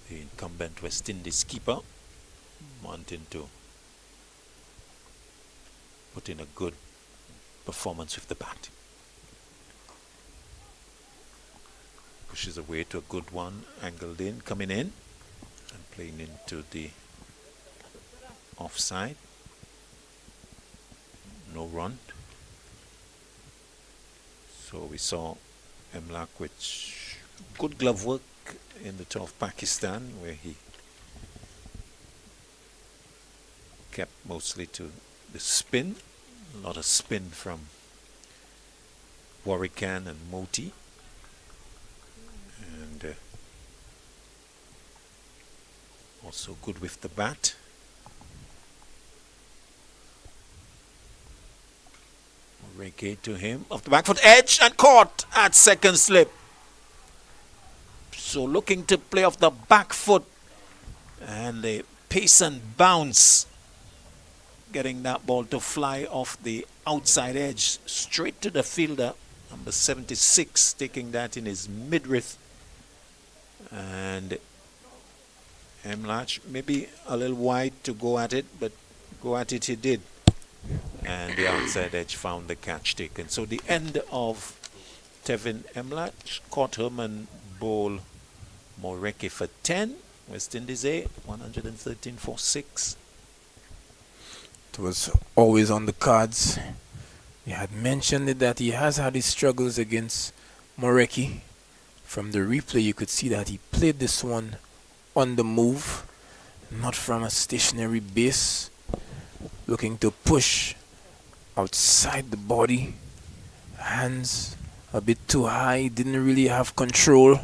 the incumbent West Indies keeper, wanting to put in a good performance with the bat. Pushes away to a good one, angled in, coming in, and playing into the offside. No run. So we saw Emlak with good glove work in the toe of Pakistan, where he kept mostly to the spin. A lot of spin from Warrican and Moti. And also good with the bat. Reggae to him, off the back foot edge and caught at second slip. So looking to play off the back foot and a pace and bounce, getting that ball to fly off the outside edge straight to the fielder, number 76, taking that in his midriff. And Emlach maybe a little wide to go at it, but go at it he did. And the outside edge found the catch taken. So the end of Tevin Emlach, caught Herman Bowl Moreke for 10. West Indies A, 113 for 6. It was always on the cards. He had mentioned it that he has had his struggles against Moreke. From the replay, you could see that he played this one on the move, not from a stationary base, looking to push outside the body, hands a bit too high, didn't really have control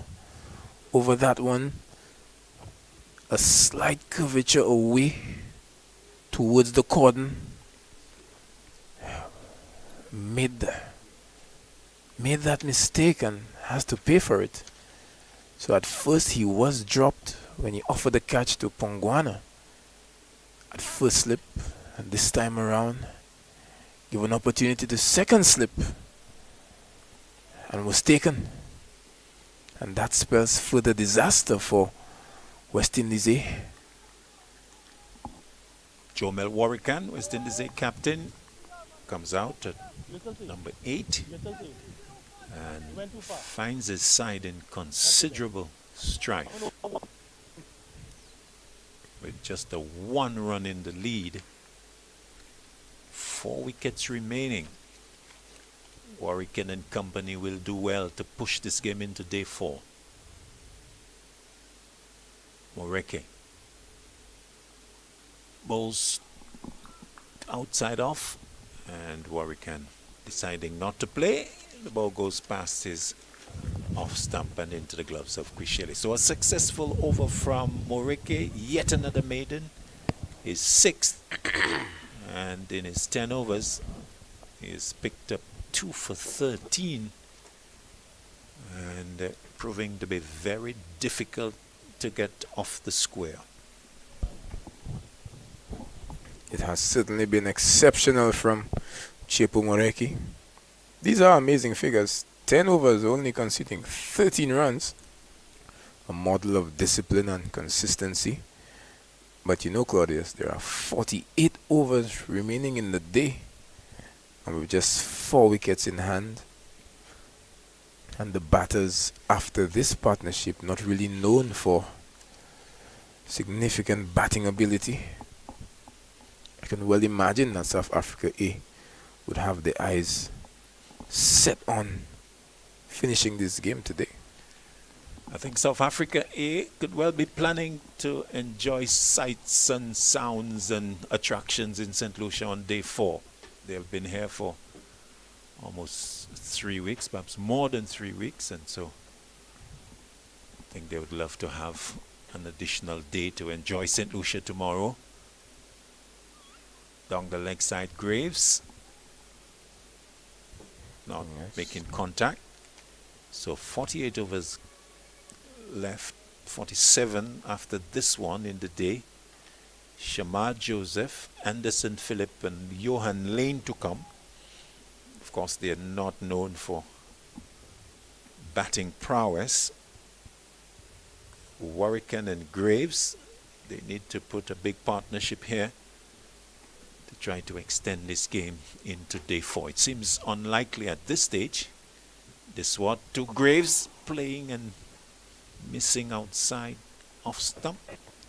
over that one. A slight curvature away towards the cordon. Made that mistake and has to pay for it. So at first he was dropped when he offered the catch to Pongwana at first slip, and this time around given opportunity to second slip and was taken. And that spells further disaster for West Indies A. Jomel Warrican, West Indies A captain, comes out at number 8 and finds his side in considerable strife. With just a 1 run in the lead, 4 wickets remaining. Warrican and company will do well to push this game into day 4. Moreke bowls outside off, and Warrican deciding not to play. The ball goes past his off stump and into the gloves of Quishele. So a successful over from Moreke, yet another maiden, his 6th, and in his 10 overs he's picked up 2 for 13, and proving to be very difficult to get off the square. It has certainly been exceptional from Chepo Moreke. These are amazing figures. 10 overs, only conceding 13 runs. A model of discipline and consistency. But you know, Claudius, there are 48 overs remaining in the day, and with just 4 wickets in hand. And the batters after this partnership not really known for significant batting ability. I can well imagine that South Africa A would have their eyes set on finishing this game today. I think South Africa A could well be planning to enjoy sights and sounds and attractions in St. Lucia on day 4. They have been here for almost 3 weeks, perhaps more than 3 weeks, and so I think they would love to have an additional day to enjoy St. Lucia tomorrow. Down the leg side, Graves not making contact. So 48 overs left, 47 after this one in the day. Shamar Joseph, Anderson Phillip and Johan Lane to come. Of course, they are not known for batting prowess. Warwican and Graves, they need to put a big partnership here to try to extend this game into day 4. It seems unlikely at this stage. This what to Graves playing and missing outside off stump.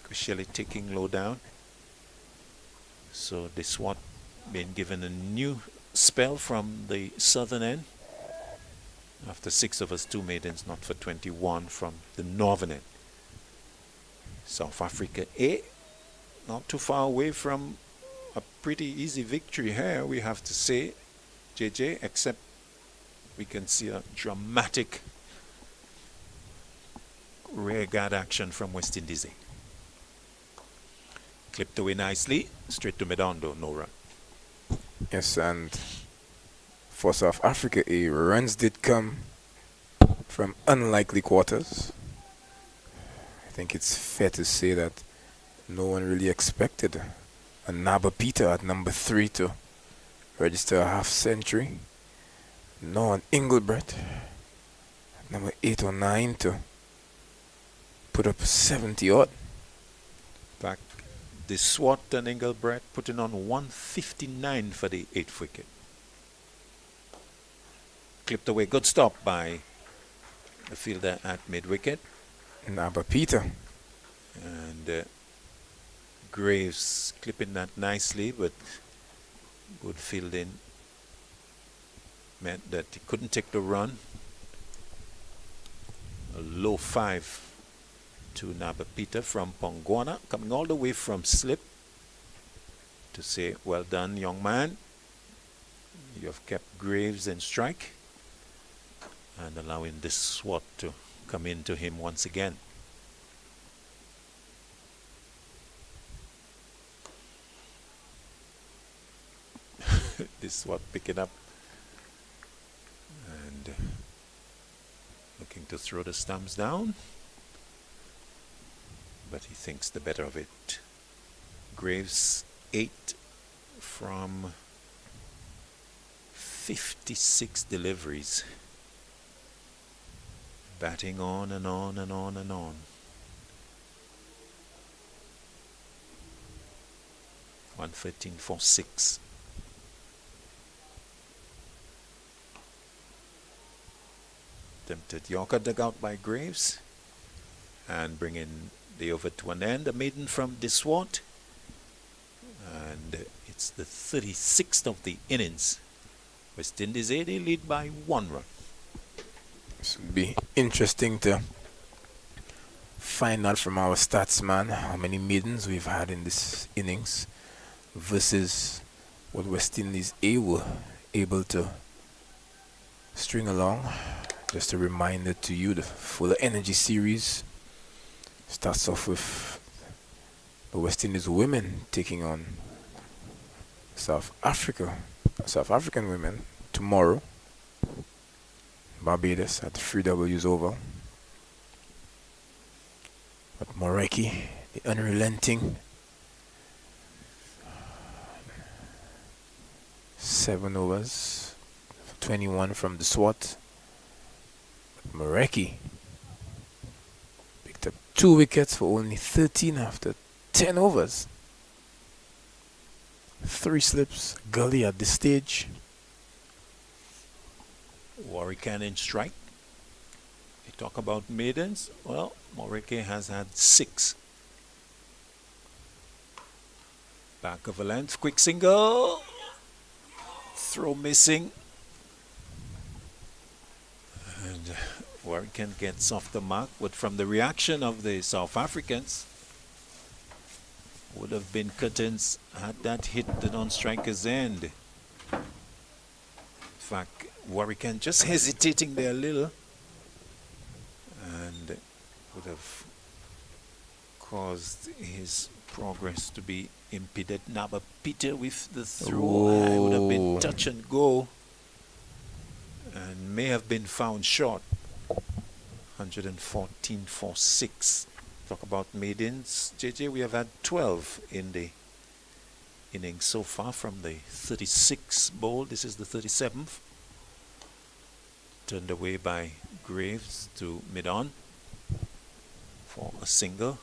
Crucially taking low down. So this what been given a new spell from the southern end. After 6 overs, 2 maidens, not for 21 from the northern end. South Africa A, not too far away from a pretty easy victory here, we have to say, JJ, except we can see a dramatic rear guard action from West Indies A. Clipped away nicely, straight to Medondo, no run. Yes, and for South Africa, runs did come from unlikely quarters. I think it's fair to say that no one really expected a Naba Peter at number 3 to register a half century. No, an Engelbert at number 8 or 9 to put up 70 odd. Back the Swat and Engelbert putting on 159 for the 8th wicket. Clipped away, good stop by the fielder at mid-wicket. Naba Peter. And Graves clipping that nicely, but good fielding meant that he couldn't take the run. A low 5 to Naba Peter from Pongwana, coming all the way from slip to say, well done, young man. You have kept Graves in strike and allowing this swat to come into him once again. This swat picking up and looking to throw the stumps down, but he thinks the better of it. Graves 8 from 56 deliveries. Batting on and on and on and on. 113 for 6. Attempted Yorker dug out by Graves and bringing the over to an end. A maiden from Diswart, and it's the 36th of the innings. West Indies A, they lead by 1 run. This will be interesting to find out from our stats man how many maidens we've had in this innings versus what West Indies A were able to string along. Just a reminder to you, the Fuller Energy series starts off with the West Indies women taking on South African women tomorrow. Barbados at 3Ws Oval. But Moreki, the unrelenting, 7 overs, 21 from the SWAT. But Moreki picked up 2 wickets for only 13 after 10 overs. 3 slips, gully at this stage. Warwican in strike. You talk about maidens. Well, Moreke has had 6. Back of a length, quick single. Throw missing. And Warwican gets off the mark, but from the reaction of the South Africans, would have been curtains had that hit the non-striker's end. In fact, Warwican just hesitating there a little and would have caused his progress to be impeded. Naba Peter with the throw. It would have been touch and go and may have been found short. 114 for 6. Talk about maidens. JJ, we have had 12 in the innings so far from the 36 bowl. This is the 37th. Turned away by Graves to mid-on. for a single,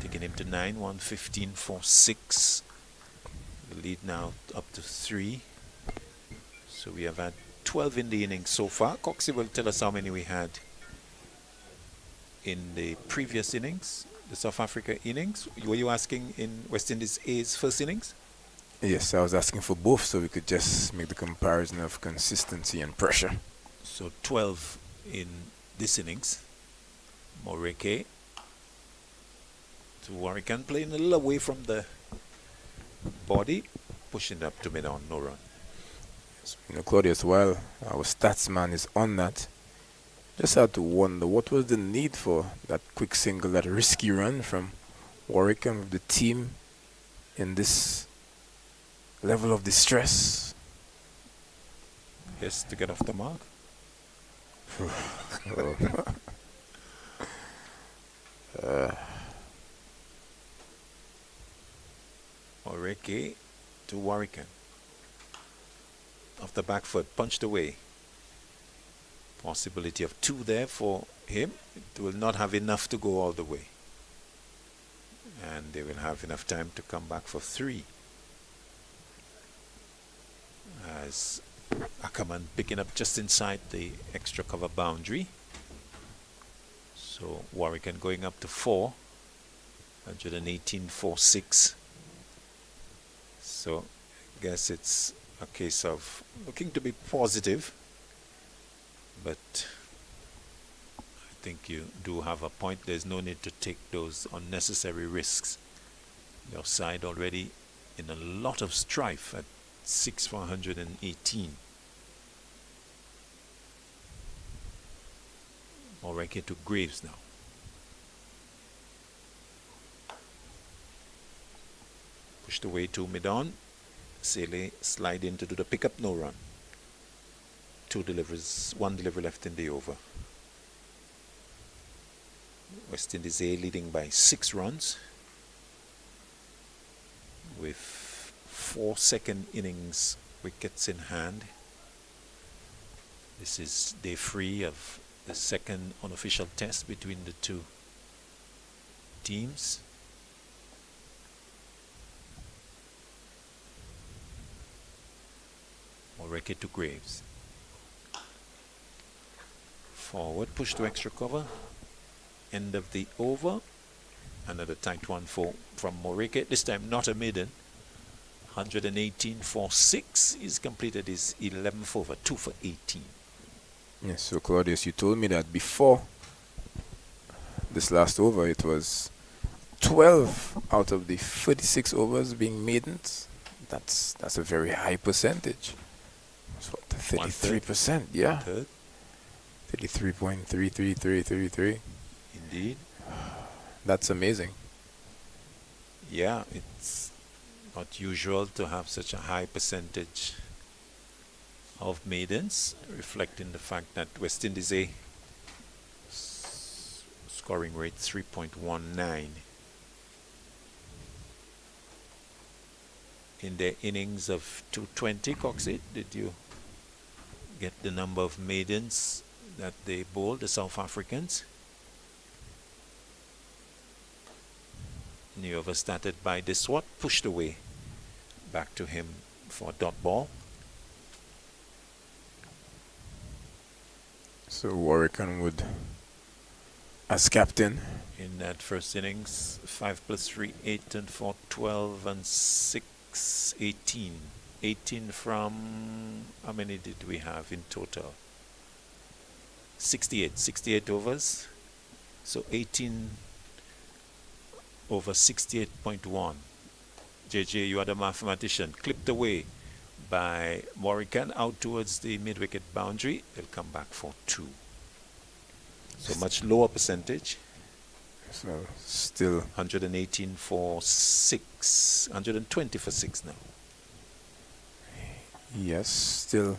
taking him to 9, 115 for 6. The lead now up to 3. So we have had 12 in the innings so far. Coxie will tell us how many we had in the previous innings, the South Africa innings. Were you asking in West Indies A's first innings? Yes, I was asking for both so we could just make the comparison of consistency and pressure. So 12 in this innings. Moreke to Warrican, playing a little away from the body, pushing up to mid-on, no run. You know, Claudius, while our stats man is on that, just had to wonder what was the need for that quick single, that risky run from Warwick with the team in this level of distress. Yes, to get off the mark. Oreke to Warwican. Off the back foot, punched away. Possibility of 2 there for him. It will not have enough to go all the way. And they will have enough time to come back for 3. As Ackerman picking up just inside the extra cover boundary. So Warwican going up to 4. 118 for 6. So I guess it's a case of looking to be positive, but I think you do have a point. There's no need to take those unnecessary risks. Your side already in a lot of strife at 6 for 118. Moreke to Graves now. Pushed away to mid-on. Sele slide in to do the pickup, no run. 2 deliveries, 1 delivery left in the over. West Indies A leading by 6 runs with 4 second innings wickets in hand. This is day 3 of the second unofficial test between the 2 teams. Moreke to Graves. Forward, push to extra cover. End of the over. Another tight one from Moreke. This time not a maiden. 118 for 6. He's completed his 11th over. 2 for 18. Yes, so Claudius, you told me that before this last over it was 12 out of the 36 overs being maidens. That's a very high percentage. It's what, 33%, yeah. 33.33333. Indeed. That's amazing. Yeah, it's not usual to have such a high percentage of maidens, reflecting the fact that West Indies A scoring rate 3.19 in their innings of 220. Coxie, did you get the number of maidens that they bowled, the South Africans? New over started by Deswat, pushed away back to him for a dot ball. So Warwican would, as captain, in that first innings, 5 plus 3, 8 and 4, 12 and 6, 18. 18 from, how many did we have in total? 68 overs. So 18 over 68.1. JJ, you are the mathematician. Clipped away by Morrican out towards the mid-wicket boundary. They'll come back for 2. So much lower percentage. So still 118 for 6. 120 for 6 now. Yes, still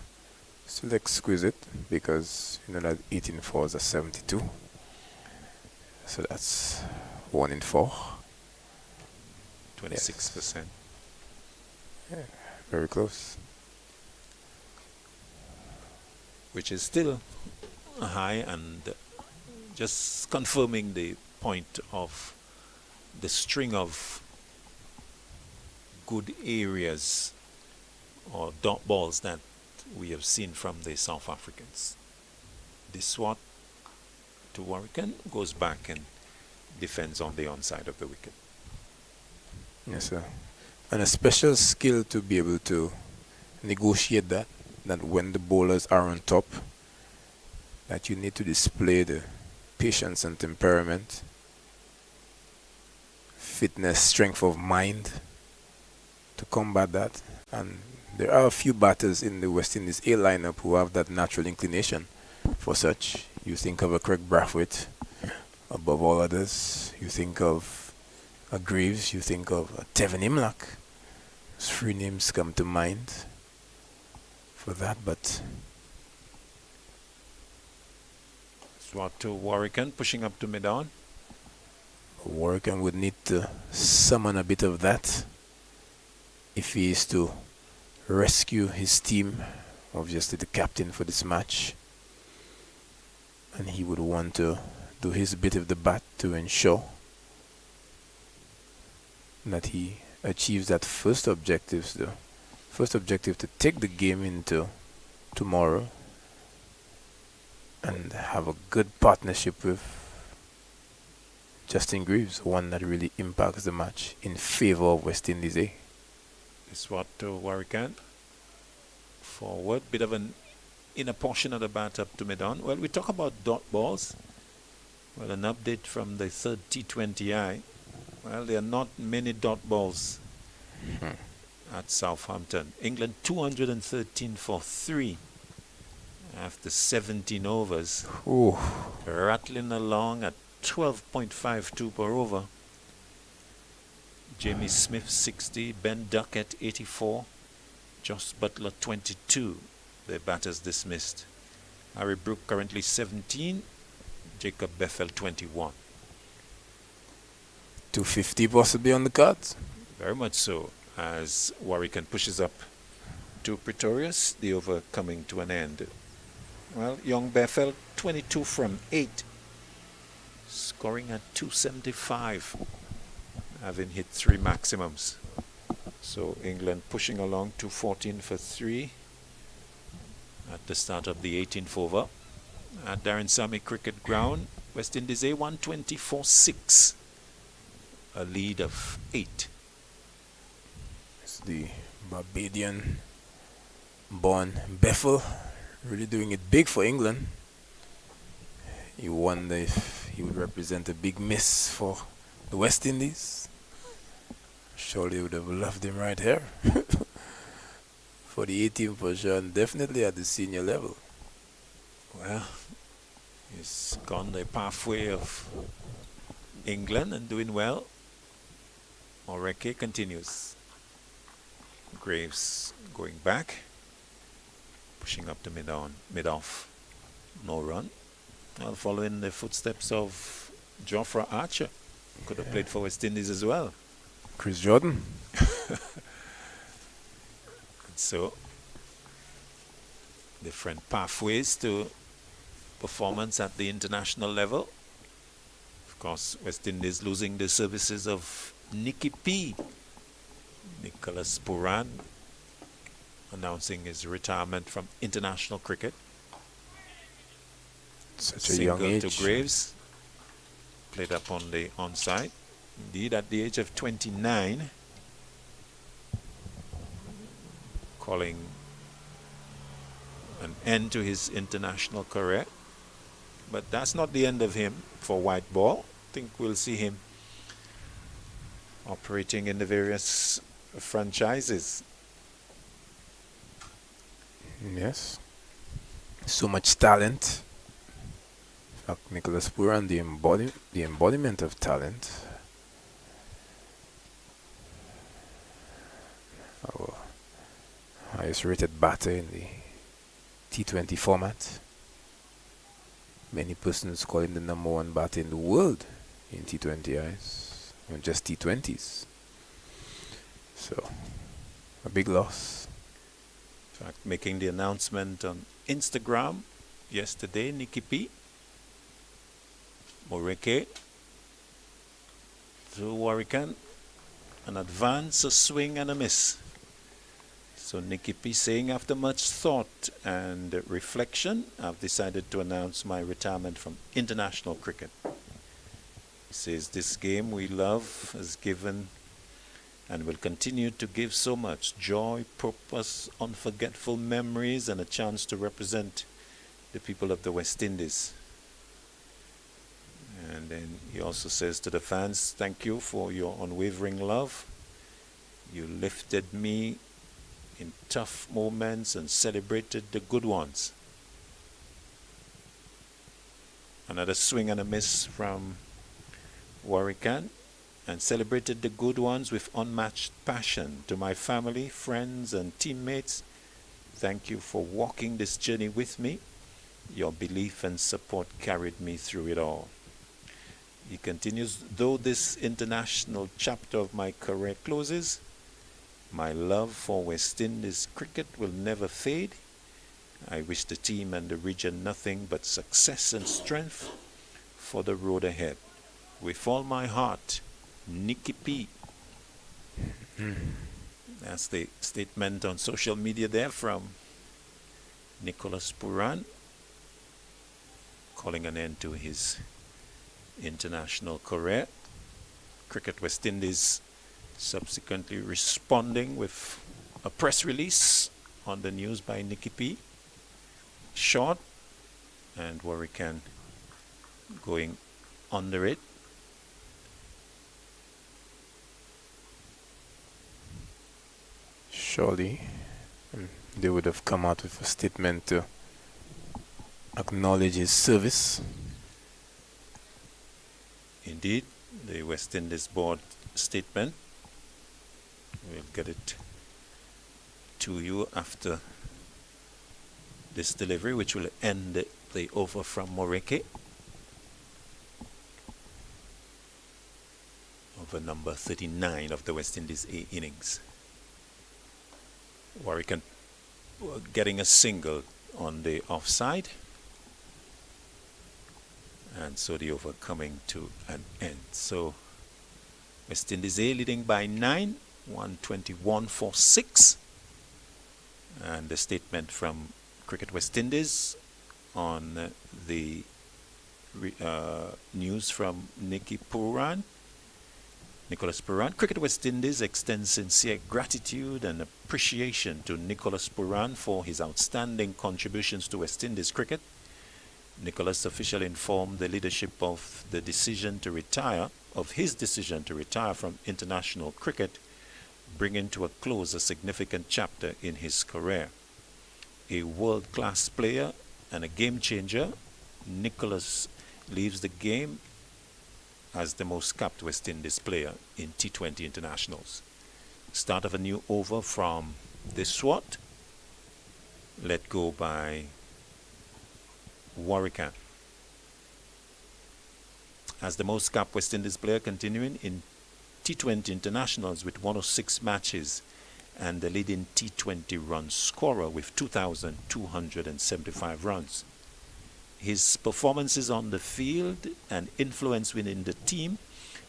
exquisite, because you know that 18 fours are 72. So that's 1 in 4. 26%. Yeah, very close. Which is still high and just confirming the point of the string of good areas or dot balls that we have seen from the South Africans. The swat to Warwican goes back and defends on the onside of the wicket. Yes, sir. And a special skill to be able to negotiate that when the bowlers are on top, that you need to display the patience and temperament, fitness, strength of mind to combat that. And there are a few batters in the West Indies A lineup who have that natural inclination for such. You think of a Craig Brathwaite above all others. You think of a Greaves. You think of a Tevin Imlach. Those three names come to mind for that, but Swat to Warwican, pushing up to mid-on. Warwican would need to summon a bit of that if he is to rescue his team, obviously the captain for this match, and he would want to do his bit of the bat to ensure that he achieves that first objective to take the game into tomorrow and have a good partnership with Justin Greaves, one that really impacts the match in favor of West Indies A. Swat to Warwican. Forward, bit of an inner portion of the bat up to mid-on. Well, we talk about dot balls. Well, an update from the third T20I. Well, there are not many dot balls at Southampton. England 213 for 3 after 17 overs. Ooh. Rattling along at 12.52 per over. Jamie Smith 60, Ben Duckett 84, Josh Butler 22. The batters dismissed. Harry Brook currently 17, Jacob Bethel 21. 250 possibly on the cards. Very much so, as Warwican pushes up to Pretorius, the over coming to an end. Well, young Bethel 22 from 8, scoring at 275. Having hit 3 maximums. So England pushing along to 14 for 3 at the start of the 18th over at Darren Sammy Cricket Ground. West Indies A 124-6, a lead of 8. It's the Barbadian born Bethel really doing it big for England. You wonder if he would represent a big miss for the West Indies. Surely would have loved him right here for the 18th for sure, and definitely at the senior level. Well, he's gone the pathway of England and doing well. Oreke continues. Graves going back, pushing up to mid-off. No run. Well, following the footsteps of Jofra Archer. Could have played for West Indies as well. Chris Jordan. So, different pathways to performance at the international level. Of course, West Indies losing the services of Nicky P. Nicholas Puran announcing his retirement from international cricket. Such a young age. To Graves. Played up on the onside. Indeed, at the age of 29, calling an end to his international career. But that's not the end of him for white ball. I think we'll see him operating in the various franchises. Yes. So much talent. In fact, Nicholas Puran, the embodiment of talent. Our highest rated batter in the T20 format. Many persons call him the #1 batter in the world in T20Is, not just T20s. So, a big loss. In fact, making the announcement on Instagram yesterday, Nicky P. Moreke to Warwican. An advance, a swing, and a miss. So Nicky P saying, after much thought and reflection, I've decided to announce my retirement from international cricket. He says, this game we love has given and will continue to give so much joy, purpose, unforgettable memories, and a chance to represent the people of the West Indies. And then he also says to the fans, thank you for your unwavering love. You lifted me in tough moments and celebrated the good ones. Another swing and a miss from Warwican, and celebrated the good ones with unmatched passion. To my family, friends, and teammates, thank you for walking this journey with me. Your belief and support carried me through it all. He continues, though this international chapter of my career closes, my love for West Indies cricket will never fade. I wish the team and the region nothing but success and strength for the road ahead. With all my heart, Nicky P. That's the statement on social media there from Nicholas Puran, calling an end to his international career. Cricket West Indies subsequently responding with a press release on the news by Nicky P. Short, and Warwican going under it. Surely they would have come out with a statement to acknowledge his service. Indeed, the West Indies board statement. We'll get it to you after this delivery, which will end the over from Moreke. Over number 39 of the West Indies A innings. Warwican getting a single on the offside. And so the over coming to an end. So West Indies A leading by 9, 121 for 6. And the statement from Cricket West Indies on the news from Nicholas Puran. Cricket West Indies extends sincere gratitude and appreciation to Nicholas Puran for his outstanding contributions to West Indies cricket. Nicholas officially informed the leadership of his decision to retire from international cricket, bringing to a close a significant chapter in his career. A world-class player and a game changer, Nicholas leaves the game as the most capped West Indies player in T20 internationals. Start of a new over from the SWAT, let go by Warwican. As the most capped West Indies player, continuing in T20 internationals with 106 matches and the leading T20 run scorer with 2,275 runs. His performances on the field and influence within the team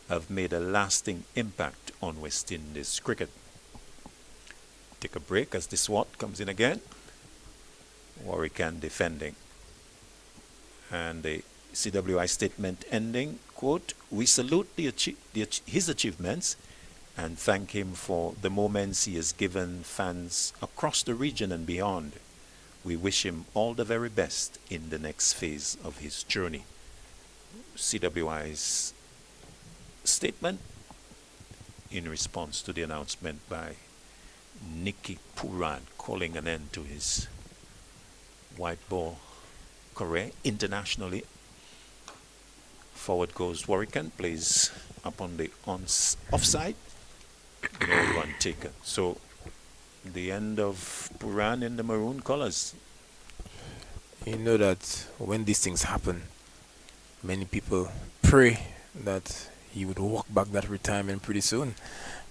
have made a lasting impact on West Indies cricket. Take a break as the SWAT comes in again. Warwican defending. And the CWI statement ending, quote, we salute his achievements and thank him for the moments he has given fans across the region and beyond. We wish him all the very best in the next phase of his journey. CWI's statement in response to the announcement by Nicky Puran calling an end to his white ball career internationally. Forward goes Warwican, plays up on the offside. No run taken. So the end of Puran in the maroon colors. You know that when these things happen, many people pray that he would walk back that retirement pretty soon.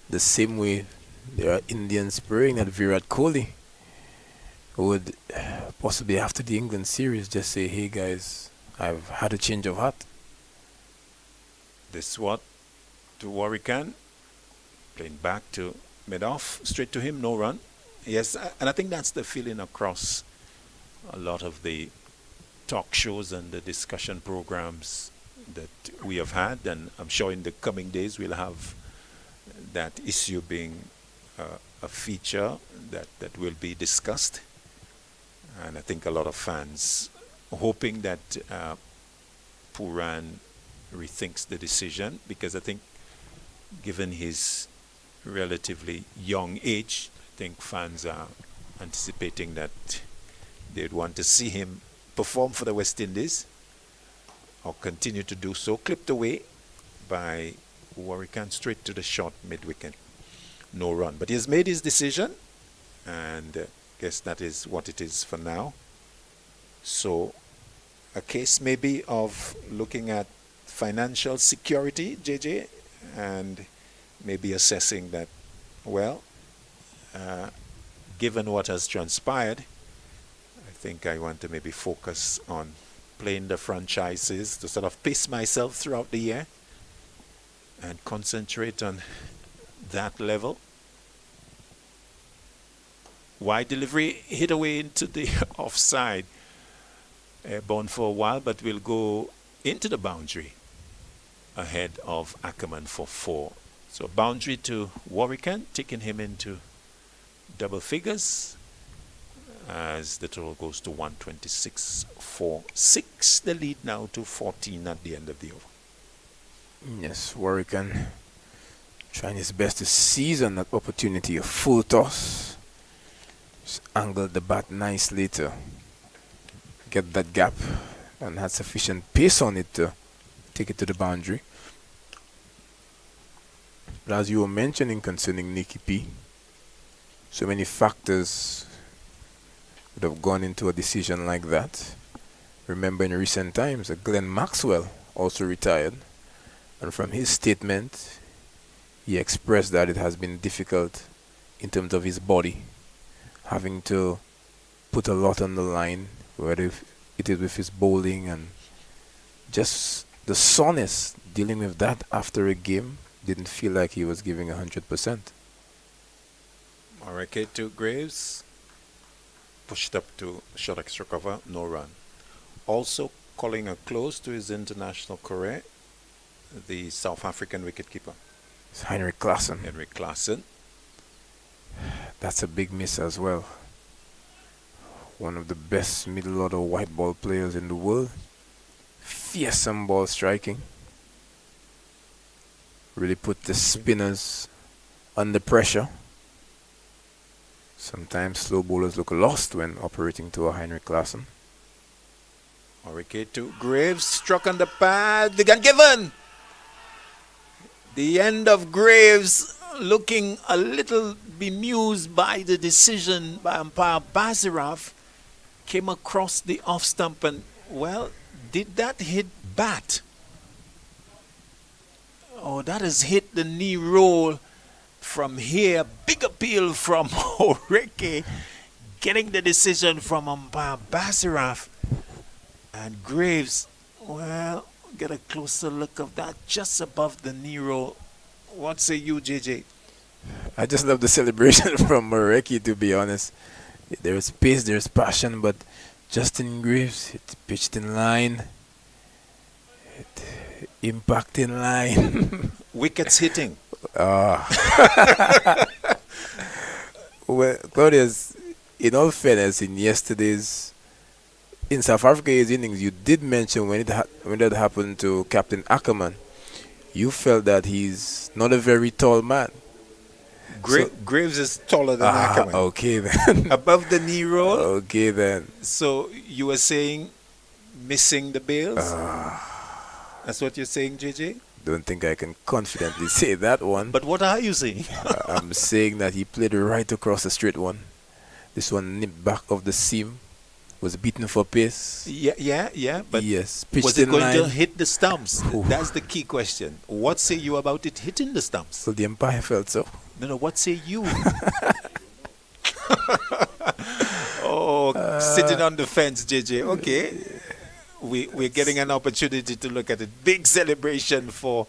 The same way there are Indians praying that Virat Kohli would possibly after the England series just say, hey guys, I've had a change of heart. This what to Warwican, playing back to mid-off, straight to him, no run. Yes, and I think that's the feeling across a lot of the talk shows and the discussion programs that we have had, and I'm sure in the coming days we'll have that issue being a feature that will be discussed. And I think a lot of fans hoping that Puran rethinks the decision, because I think given his relatively young age, I think fans are anticipating that they'd want to see him perform for the West Indies or continue to do so. Clipped away by Warwican straight to the short mid-wicket. No run. But he has made his decision, and I guess that is what it is for now. So a case maybe of looking at financial security, JJ, and maybe assessing that, well, given what has transpired, I think I want to maybe focus on playing the franchises to sort of pace myself throughout the year and concentrate on that level. Wide delivery, hit away into the offside. Airborne for a while, but will go into the boundary ahead of Ackerman for 4. So boundary to Warwican, taking him into double figures as the total goes to 126 for 6. The lead now to 14 at the end of the over. Yes, Warwican trying his best to seize on that opportunity. A full toss. Just angled the bat nicely to get that gap and had sufficient pace on it to take it to the boundary. But as you were mentioning concerning Nicky P, so many factors would have gone into a decision like that. Remember in recent times, Glenn Maxwell also retired, and from his statement, he expressed that it has been difficult in terms of his body, having to put a lot on the line, whether it is with his bowling and just the soreness dealing with that after a game. Didn't feel like he was giving 100%. Moreke to Graves, pushed up to short extra cover, no run. Also calling a close to his international career, the South African wicketkeeper. It's Henrik Klaassen. Henrik Klaassen. That's a big miss as well. One of the best middle order white ball players in the world. Fearsome ball striking. Really put the spinners under pressure. Sometimes slow bowlers look lost when operating to a Henrik Klaassen. Morike to Graves, struck on the pad, the gun given. The end of Graves looking a little bemused by the decision by umpire Bazirov. Came across the off stump and, well, did that hit bat? Oh, that has hit the knee roll from here. Big appeal from Moreke, getting the decision from umpire Bazirov. And Graves, well, get a closer look of that just above the knee roll. What say you, JJ? I just love the celebration from Moreke, to be honest. There is pace, there is passion, but Justin Graves, it pitched in line. Impact in line. Wickets hitting. Well, Claudius, in all fairness, in South Africa's innings, you did mention when that happened to Captain Ackerman, you felt that he's not a very tall man. Graves is taller than Ackerman. Okay then. Above the knee roll. Okay then. So you were saying missing the bails? That's what you're saying, JJ? Don't think I can confidently say that one. But what are you saying? I'm saying that he played right across the straight one. This one nipped back of the seam, was beaten for pace. Yeah. But yes, was it going to hit the stumps? That's the key question. What say you about it hitting the stumps? Well, the umpire felt so. No, what say you? Sitting on the fence, JJ. Okay. We're getting an opportunity to look at it. Big celebration for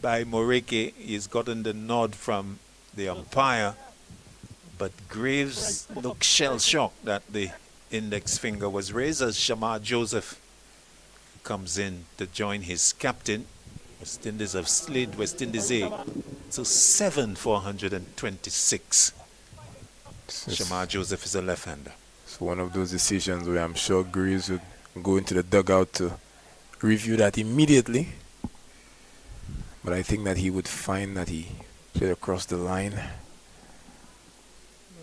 by Moreke. He's gotten the nod from the umpire, but Graves looked shell-shocked that the index finger was raised as Shamar Joseph comes in to join his captain. West Indies have slid West Indies A to 7 for 126. Shamar Joseph is a left-hander. It's one of those decisions where I'm sure Graves would go into the dugout to review that immediately. But I think that he would find that he played across the line.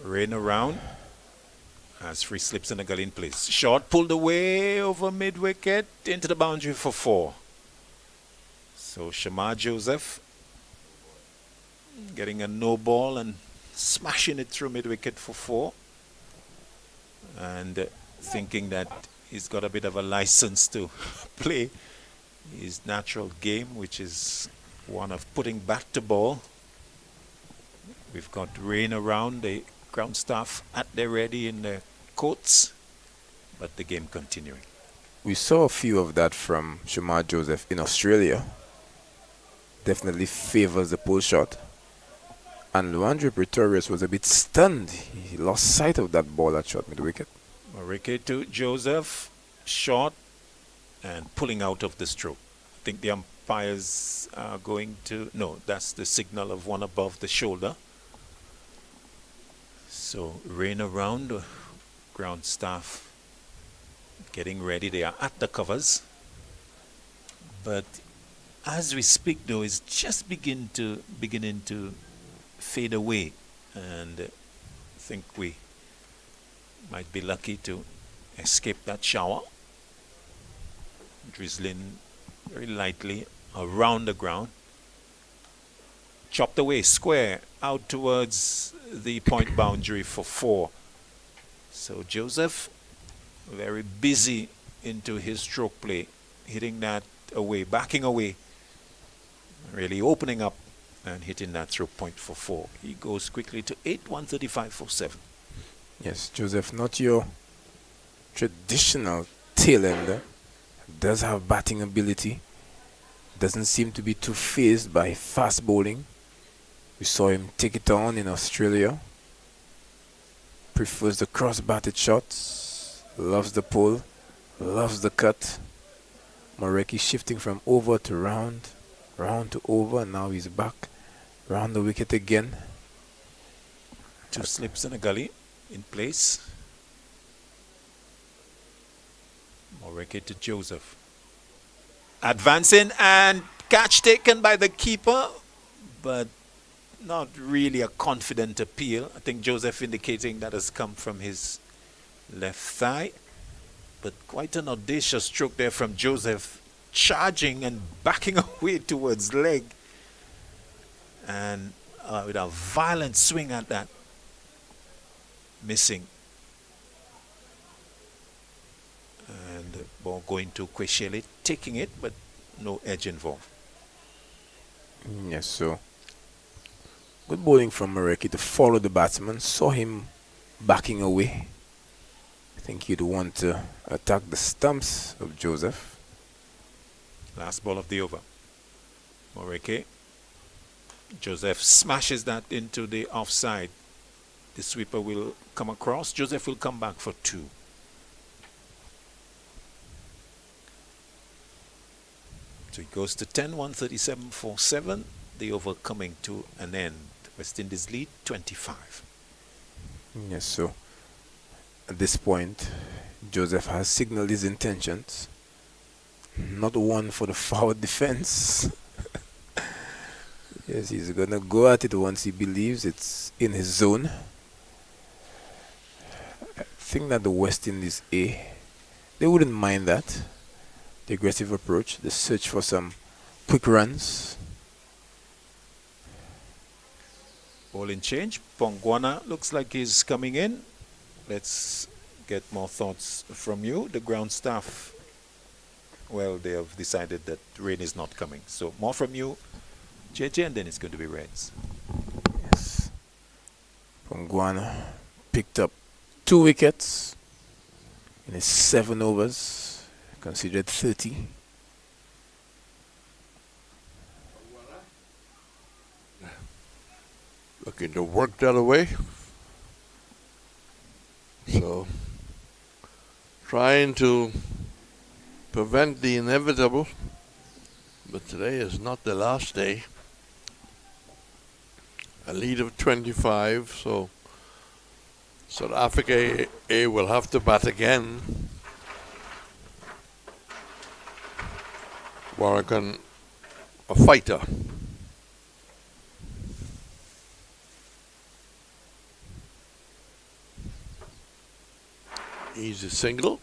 Rain around as free slips in the gully in place. Short pulled away over mid-wicket into the boundary for 4. So Shamar Joseph getting a no ball and smashing it through mid-wicket for 4. And thinking that he's got a bit of a license to play his natural game, which is one of putting bat to ball. We've got rain around, the ground staff at their ready in the courts, but the game continuing. We saw a few of that from Shamar Joseph in Australia. Definitely favors the pull shot. And Luandre Pretorius was a bit stunned. He lost sight of that ball that shot mid-wicket. Moreke to Joseph, short and pulling out of the stroke. I think the umpires are going to... No, that's the signal of one above the shoulder. So rain around, ground staff getting ready. They are at the covers. But as we speak, though, it's just beginning to fade away, and I think we might be lucky to escape that shower. Drizzling very lightly around the ground. Chopped away, square, out towards the point boundary for 4. So Joseph, very busy into his stroke play, hitting that away, backing away, really opening up and hitting that through point for 4. He goes quickly to 8, 135 for 7. Yes, Joseph, not your traditional tail-ender. Does have batting ability. Doesn't seem to be too fazed by fast bowling. We saw him take it on in Australia. Prefers the cross-batted shots. Loves the pull. Loves the cut. Moreke shifting from over to round. Round to over. And now he's back. Round the wicket again. 2 slips in a gully in place. Moreke to Joseph. Advancing and catch taken by the keeper, but not really a confident appeal. I think Joseph indicating that has come from his left thigh, but quite an audacious stroke there from Joseph, charging and backing away towards leg, and with a violent swing at that, missing. And the ball going to Kweshele, taking it, but no edge involved. Yes, so good bowling from Moreke to follow the batsman. Saw him backing away. I think he'd want to attack the stumps of Joseph. Last ball of the over. Moreke. Joseph smashes that into the offside. The sweeper will come across. Joseph will come back for 2. So it goes to 10, 137 for 7. The over coming to an end. West Indies lead 25. Yes, so at this point, Joseph has signaled his intentions. Not one for the forward defense. Yes, he's gonna go at it once he believes it's in his zone. I think that the West Indies A, they wouldn't mind that. The aggressive approach, the search for some quick runs. Ball in change. Pongwana looks like he's coming in. Let's get more thoughts from you. The ground staff, well, they have decided that rain is not coming. So more from you, JJ, and then it's going to be Reds. Yes. Pongwana picked up 2 wickets in his 7 overs, considered 30. looking to work that away. So, trying to prevent the inevitable, but today is not the last day. A lead of 25, so South Africa A will have to bat again. Warrican, a fighter. Easy single.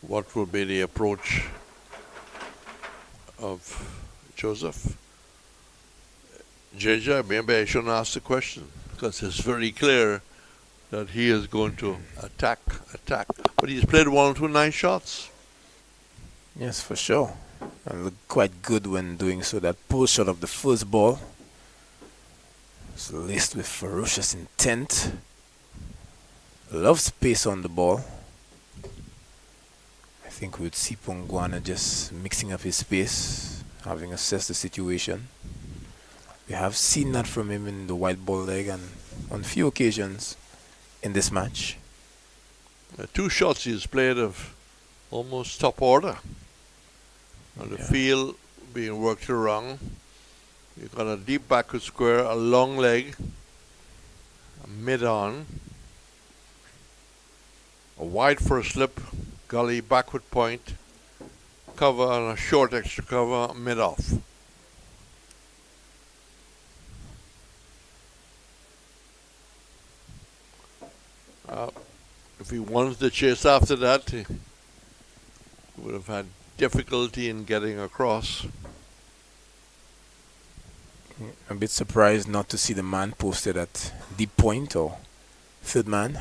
What will be the approach of Joseph? JJ, maybe I shouldn't ask the question because it's very clear that he is going to attack. But he's played 1 or 2 nice shots. Yes, for sure. And looked quite good when doing so. That pull shot of the first ball was laced with ferocious intent. Loves pace on the ball. I think we would see Pongwana just mixing up his pace, having assessed the situation. We have seen that from him in the white ball leg and on few occasions in this match. 2 shots he's played of almost top order. On the field being worked around. You've got a deep backward square, a long leg, a mid-on, a wide first slip, gully backward point, cover and a short extra cover, mid-off. If he wants to chase after that, he would have had difficulty in getting across. A bit surprised not to see the man posted at deep point or third man.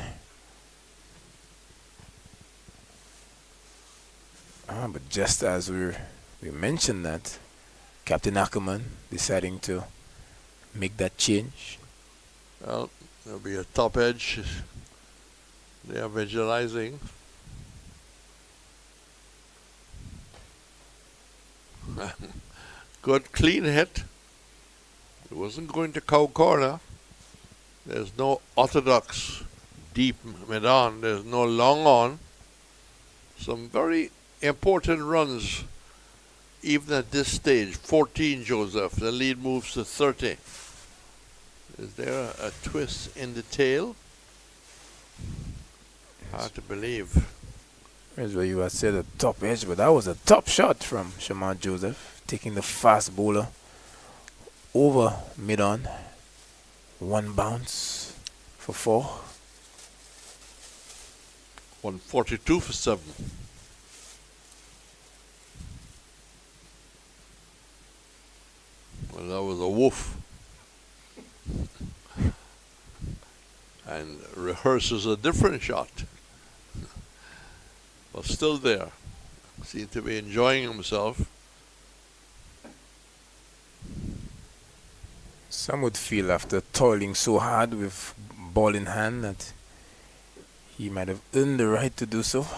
But just as we mentioned that, Captain Ackerman deciding to make that change. Well, there'll be a top edge. They are visualizing. Good clean hit. It wasn't going to cow corner. There's no orthodox deep mid-on. There's no long on. Some very important runs even at this stage. 14, Joseph. The lead moves to 30. Is there a twist in the tail? Hard to believe. Here's where you had said a top edge, but that was a top shot from Shamar Joseph, taking the fast bowler over mid-on. 1 bounce for 4. 142 for 7. Well, that was a woof. And rehearses a different shot. But still there. Seemed to be enjoying himself. Some would feel after toiling so hard with ball in hand that he might have earned the right to do so.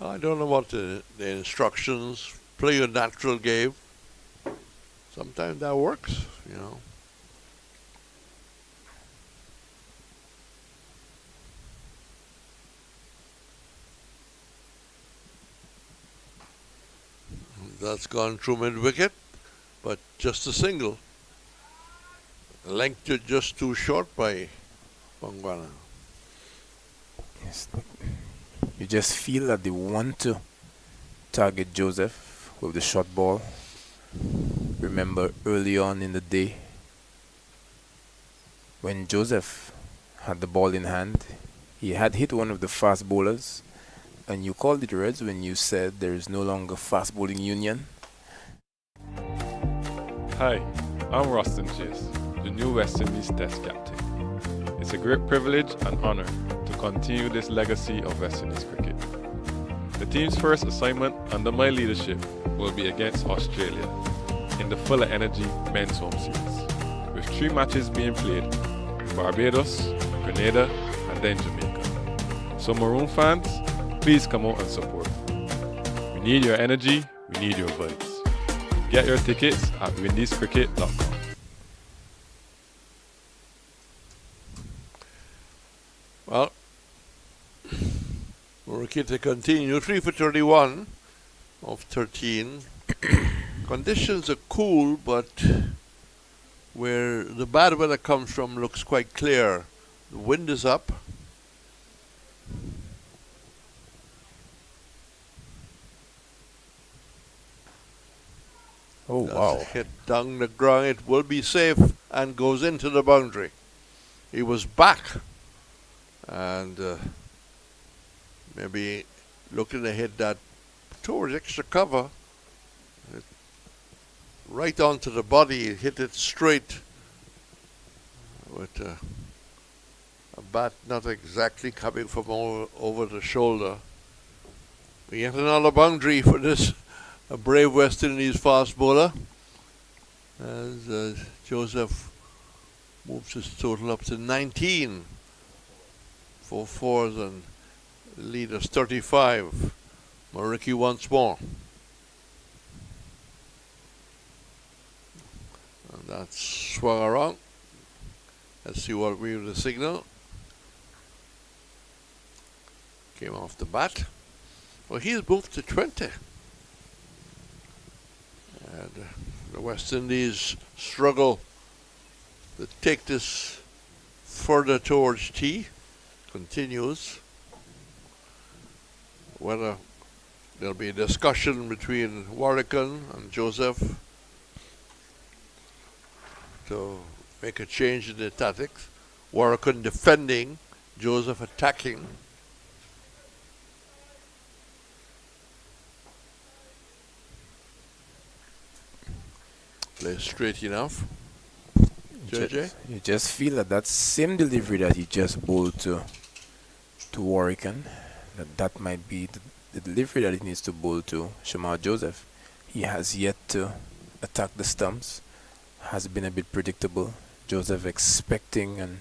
I don't know what the instructions. Play your natural game. Sometimes that works, you know. That's gone through mid-wicket, but just a single. Length just too short by Pongwana. Yes, you just feel that they want to target Joseph with the short ball. Remember early on in the day when Joseph had the ball in hand, he had hit one of the fast bowlers. And you called it Reds when you said there is no longer fast bowling union. Hi, I'm Rustin Chase, the new West Indies Test captain. It's a great privilege and honor to continue this legacy of West Indies cricket. The team's first assignment under my leadership will be against Australia in the Fuller Energy Men's Home Series, with 3 matches being played in Barbados, Grenada, and then Jamaica. So Maroon fans, please come out and support. We need your energy, we need your vibes. Get your tickets at windiescricket.com. Well, we're going to continue. 3 for 31 of 13. Conditions are cool, but where the bad weather comes from looks quite clear. The wind is up. Oh, That's wow. hit down the ground. It will be safe and goes into the boundary. He was back and maybe looking to hit that towards extra cover. Right onto the body. He hit it straight with a bat not exactly coming from over the shoulder. Yet another boundary for this brave West Indies fast bowler as Joseph moves his total up to 19. 4 fours and the lead is 35. Mariki once more. And that's swung around. Let's see what we have the signal. Came off the bat. Well, he's moved to 20. And the West Indies struggle to take this further towards tee. Continues. Whether there'll be a discussion between Warrican and Joseph to make a change in the tactics. Warrican defending, Joseph attacking. Play straight enough. JJ? You just feel that same delivery that he just bowled to Warrican, that might be the delivery that he needs to bowl to Shamal Joseph. He has yet to attack the stumps, has been a bit predictable. Joseph expecting and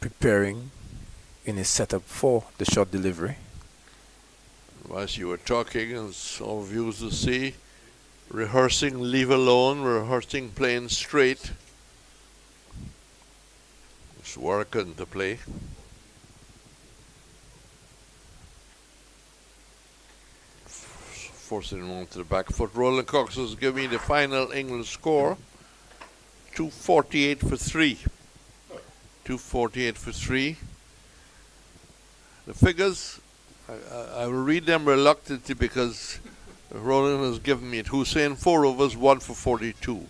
preparing in his setup for the short delivery. As you were talking, as all viewers will see, rehearsing leave alone, rehearsing playing straight. It's working to play. Forcing him onto the back foot. Roland Cox has given me the final England score. 248 for 3. 248 for 3. The figures, I will read them reluctantly because Roland has given me it. Hussein 4 overs, 1 for 42.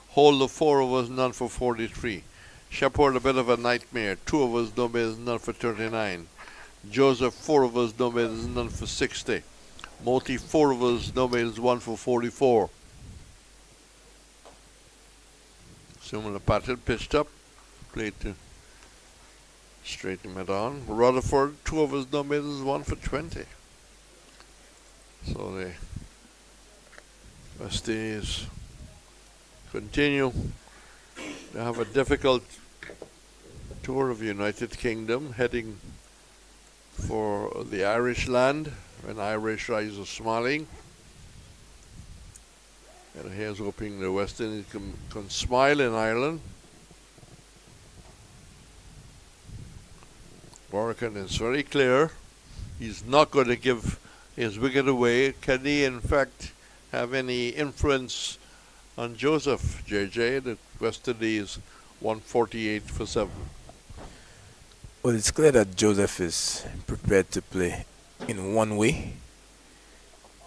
Holder 4 overs, none for 43. Shepard a bit of a nightmare. 2 overs, no bases, none for 39. Joseph 4 overs, no bases, none for 60. Moti 4 overs, no bases, 1 for 44. Similar pattern, pitched up, played to straighten it on. Rutherford 2 overs, no bases, 1 for 20. So the West Indies continue to have a difficult tour of the United Kingdom, heading for the Irish land when Irish Rise is smiling. And here's hoping the West Indies can smile in Ireland. Warrican is very clear. He's not going to give his wicket away. Can he, in fact, have any influence on Joseph, JJ? The West Indies 148 for 7. Well, it's clear that Joseph is prepared to play in one way,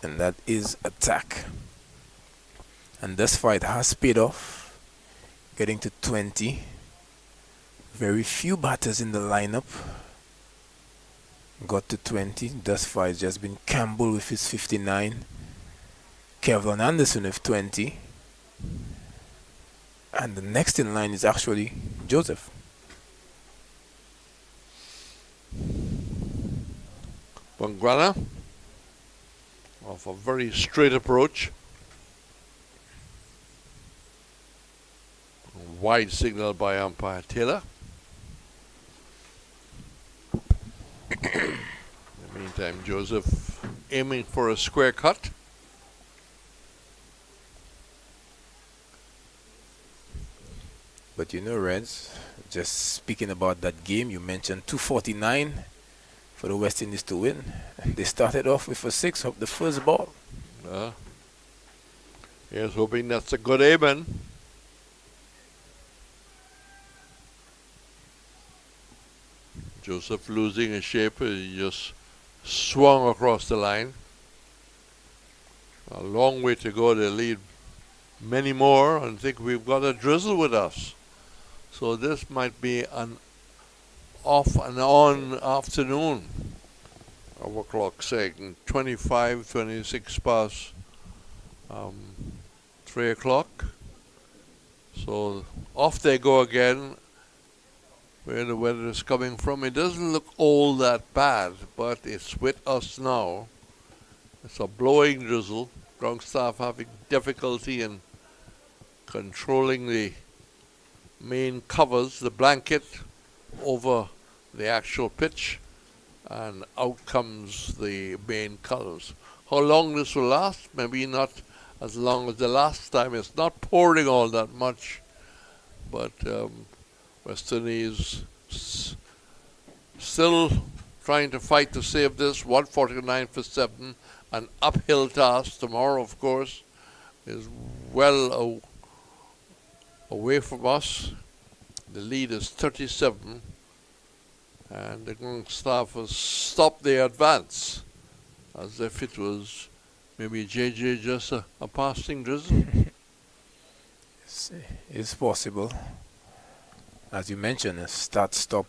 and that is attack. And thus far it has paid off, getting to 20. Very few batters in the lineup got to 20. Thus far it's just been Campbell with his 59, Kevin Anderson with 20, and the next in line is actually Joseph. Bangwana off a very straight approach. Wide signal by umpire Taylor. In the meantime, Joseph aiming for a square cut. But you know, Reds, just speaking about that game, you mentioned 249 for the West Indies to win. They started off with a 6 of the first ball. Here's hoping that's a good amen. Joseph losing his shape, he just swung across the line. A long way to go. They lead many more, and I think we've got a drizzle with us. So this might be an off and on afternoon. Our clock saying 25, 26 past 3 o'clock. So off they go again. Where the weather is coming from, it doesn't look all that bad, but it's with us now. It's a blowing drizzle. Ground staff having difficulty in controlling the main covers, the blanket over the actual pitch, and out comes the main colors. How long this will last? Maybe not as long as the last time. It's not pouring all that much, but West Indies still trying to fight to save this. 149 for 7. An uphill task. Tomorrow, of course, is well away from us. The lead is 37. And the ground staff has stopped their advance as if it was maybe JJ just a passing drizzle. It's possible. As you mentioned, a start-stop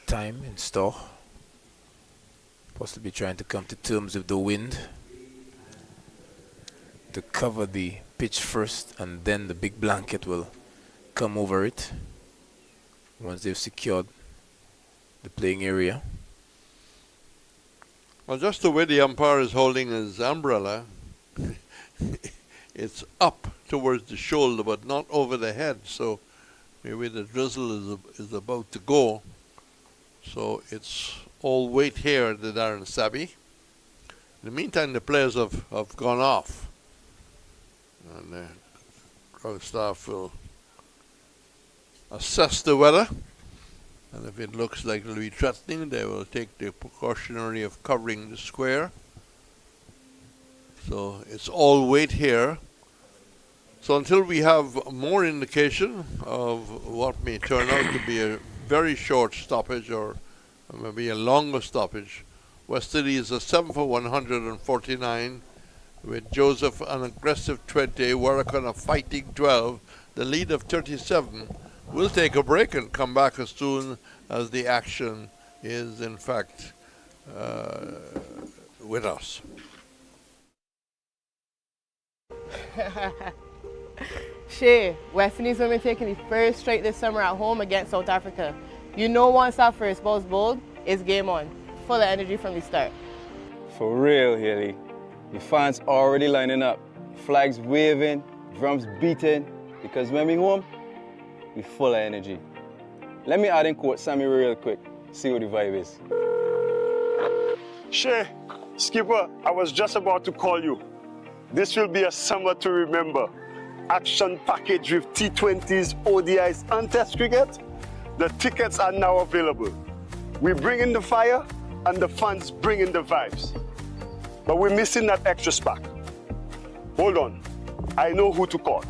time in store. Possibly trying to come to terms with the wind to cover the pitch first, and then the big blanket will come over it once they've secured the playing area. Well, just the way the umpire is holding his umbrella, it's up towards the shoulder but not over the head, so maybe the drizzle is about to go. So it's all weight here at the Darren Sabby. In the meantime, the players have gone off. And the ground staff will assess the weather. And if it looks like it'll be threatening, they will take the precautionary of covering the square. So it's all weight here. So until we have more indication of what may turn out to be a very short stoppage or maybe a longer stoppage, West Indies are 7 for 149 with Joseph an aggressive 20, Warwick a fighting 12, the lead of 37. We'll take a break and come back as soon as the action is in fact with us. Shay, West Indies women taking the first straight this summer at home against South Africa. You know once that first ball's bowled, it's game on. Full of energy from the start. For real, Haley. The fans already lining up. Flags waving, drums beating. Because when we home, we full of energy. Let me add in quote Sammy real quick. See what the vibe is. Shay, Skipper, I was just about to call you. This will be a summer to remember. Action package with T20s, ODIs, and Test cricket. The tickets are now available. We bring in the fire, and the fans bring in the vibes. But we're missing that extra spark. Hold on, I know who to call.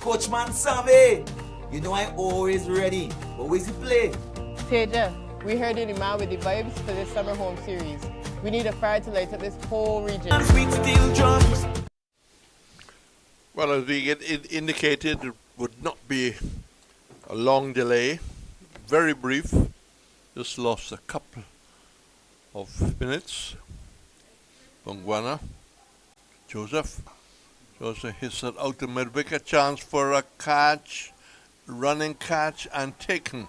Coachman Sammy, you know I'm always ready. But where's the play? Teja, we heard you're the man with the vibes for this summer home series. We need a fire to light up this whole region. Sweet steel drums. Well, as we get indicated, it would not be a long delay. Very brief. Just lost a couple of minutes. Bongwana. Joseph hits it out to mid-wicket. Chance for a catch. Running catch and taken.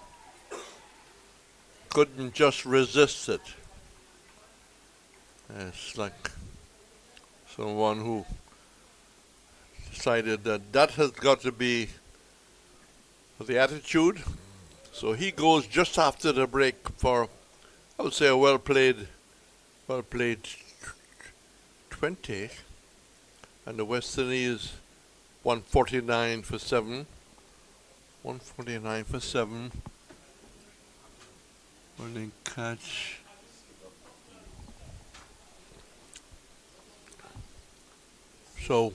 Couldn't just resist it. It's like someone who decided that has got to be the attitude. So he goes just after the break for, I would say, a well-played 20. And the West Indies 149 for 7. 149 for 7. Running catch. So,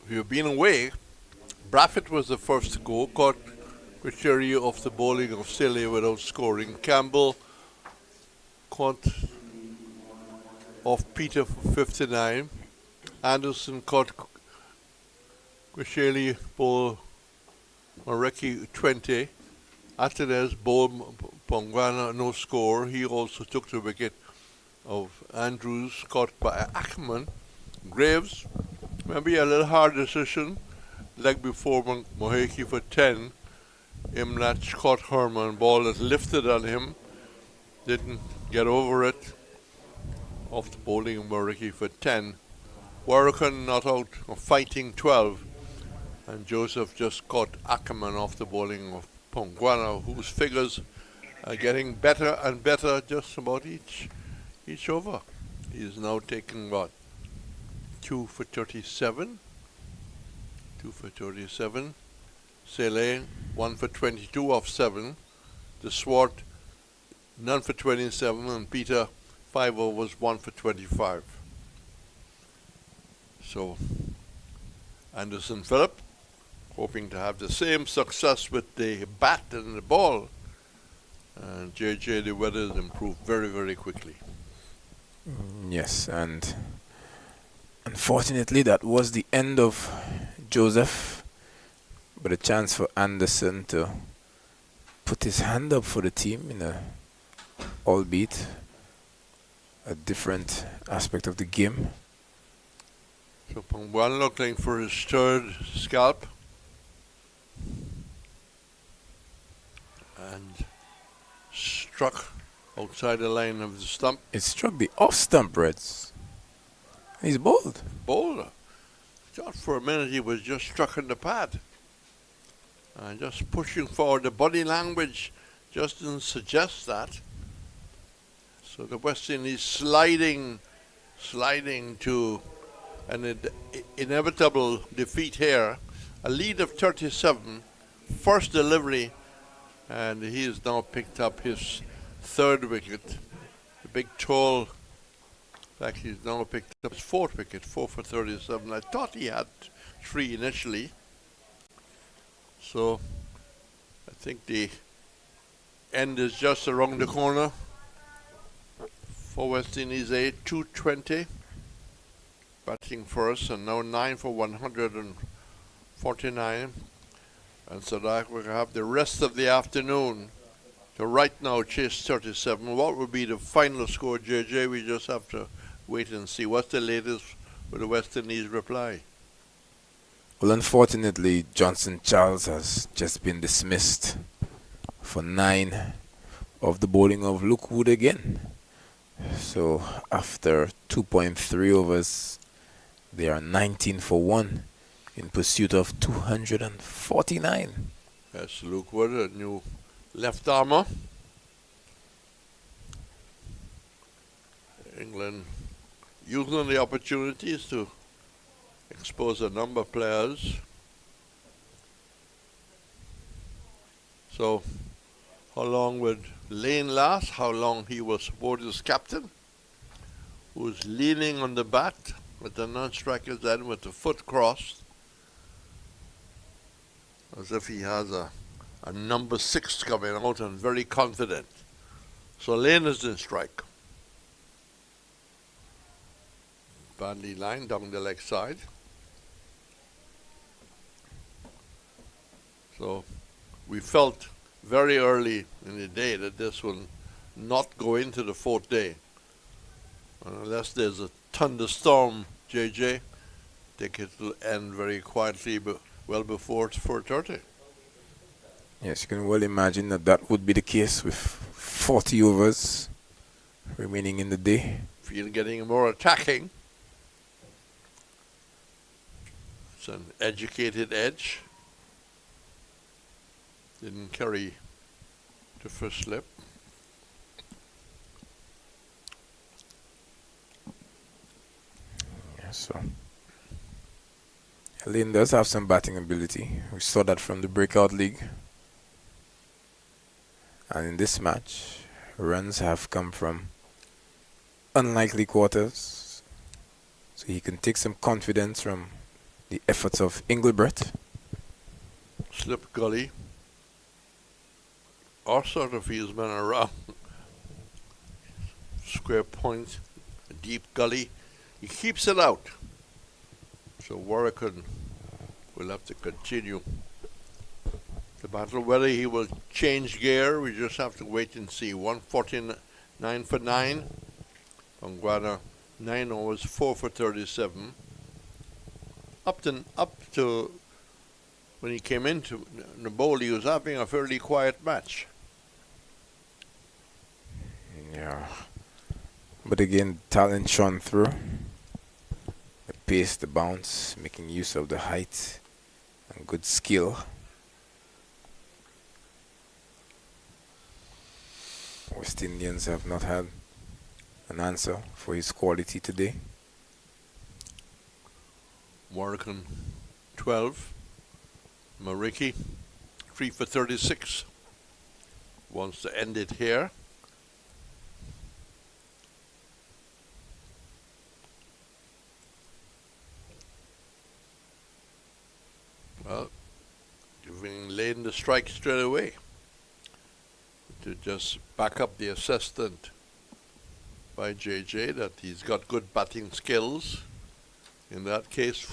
if you've been away, Braffett was the first to go, caught Quichery off the bowling of Silly without scoring. Campbell caught off Peter for 59. Anderson caught Quichery bowl Mareki 20. Atenes bowled Pongwana, no score. He also took the wicket of Andrews, caught by Ackerman. Graves, maybe a little hard decision. Leg before Moheki for 10. Imlach caught Herman, ball that lifted on him. Didn't get over it. Off the bowling of Moheki for 10. Warrican not out of fighting 12. And Joseph just caught Ackerman off the bowling of Pongwana, whose figures are getting better and better just about each over. He's now taking what? 2 for 37. 2 for 37. Sele, 1 for 22 off 7. The Swart, none for 27. And Peter, 5 overs, 1 for 25. So, Anderson Phillip, hoping to have the same success with the bat and the ball. And JJ, the weather has improved very, very quickly. Yes, and unfortunately that was the end of Joseph, but a chance for Anderson to put his hand up for the team in a, albeit a different aspect of the game. So Pongwan looking for his third scalp. And struck outside the line of the stump. It struck the off stump, Reds. He's bowled. Bowler. Thought for a minute he was just struck in the pad. And just pushing forward. The body language just didn't suggest that. So the West Indies sliding to an inevitable defeat here. A lead of 37. First delivery. And he has now picked up his third wicket. The big tall. In fact, he's now picked up his fourth wicket, 4 for 37. I thought he had 3 initially. So I think the end is just around the corner for West Indies. 220 batting first, and now 9 for 149. And so that we'll have the rest of the afternoon to right now chase 37. What will be the final score, JJ? We just have to wait and see. What's the latest with the West Indies reply? Well, unfortunately, Johnson Charles has just been dismissed for 9 of the bowling of Luke Wood again. So after 2.3 overs, they are 19 for 1 in pursuit of 249. Yes, Luke Wood, a new left armour. England using the opportunities to expose a number of players. So, how long would Lane last? How long he will support his captain, who's leaning on the bat with the non-striker's end with the foot crossed, as if he has a number 6 coming out and very confident. So Lane is in strike. Badly lined down the leg side. So we felt very early in the day that this will not go into the 4th day. Unless there's a thunderstorm, JJ, I think it will end very quietly, but well before it's 4:30. Yes, you can well imagine that would be the case with 40 overs remaining in the day. Field getting more attacking. It's an educated edge. Didn't carry the first slip. Yeah, so Lane does have some batting ability. We saw that from the Breakout League. And in this match, runs have come from unlikely quarters. So he can take some confidence from the efforts of Engelbert. Slip gully. Or sort of fieldsman around. Square point, a deep gully. He keeps it out. So Warwick will have to continue the battle. Whether he will change gear, we just have to wait and see. 149 for 9. Pongwana 9 overs, 4 for 37. Up to when he came into the bowl, he was having a fairly quiet match. Yeah. But again, talent shone through. The pace, the bounce, making use of the height and good skill. West Indians have not had an answer for his quality today. Morgan 12. Mariki 3 for 36. Wants to end it here. Well, giving Lane the strike straight away to just back up the assessment by JJ that he's got good batting skills. In that case,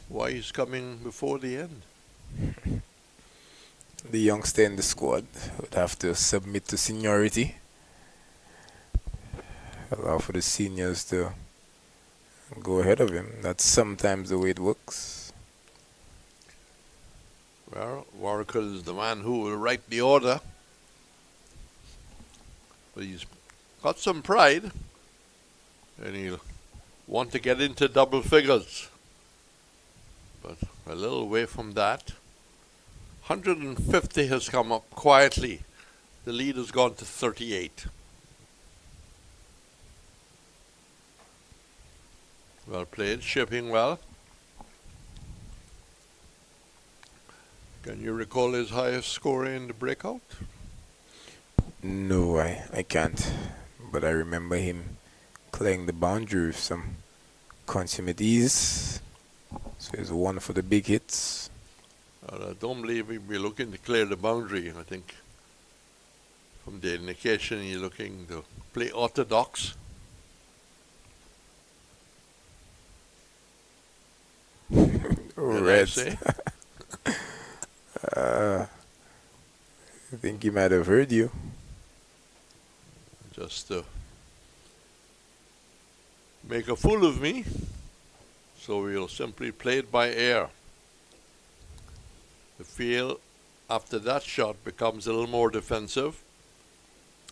why he's coming before the end? The youngster in the squad would have to submit to seniority. Allow for the seniors to go ahead of him. That's sometimes the way it works. Well, Warrigal is the man who will write the order. But he's got some pride. And he'll want to get into double figures. But a little away from that. 150 has come up quietly. The lead has gone to 38. Well played, shipping well. Can you recall his highest score in the breakout? No, I can't. But I remember him clearing the boundary with some consummate ease. So he's one for the big hits. I don't believe he'll be looking to clear the boundary. I think from the indication he's looking to play orthodox. Reds. I think he might have heard you. Just to make a fool of me. So we'll simply play it by ear. The field after that shot becomes a little more defensive.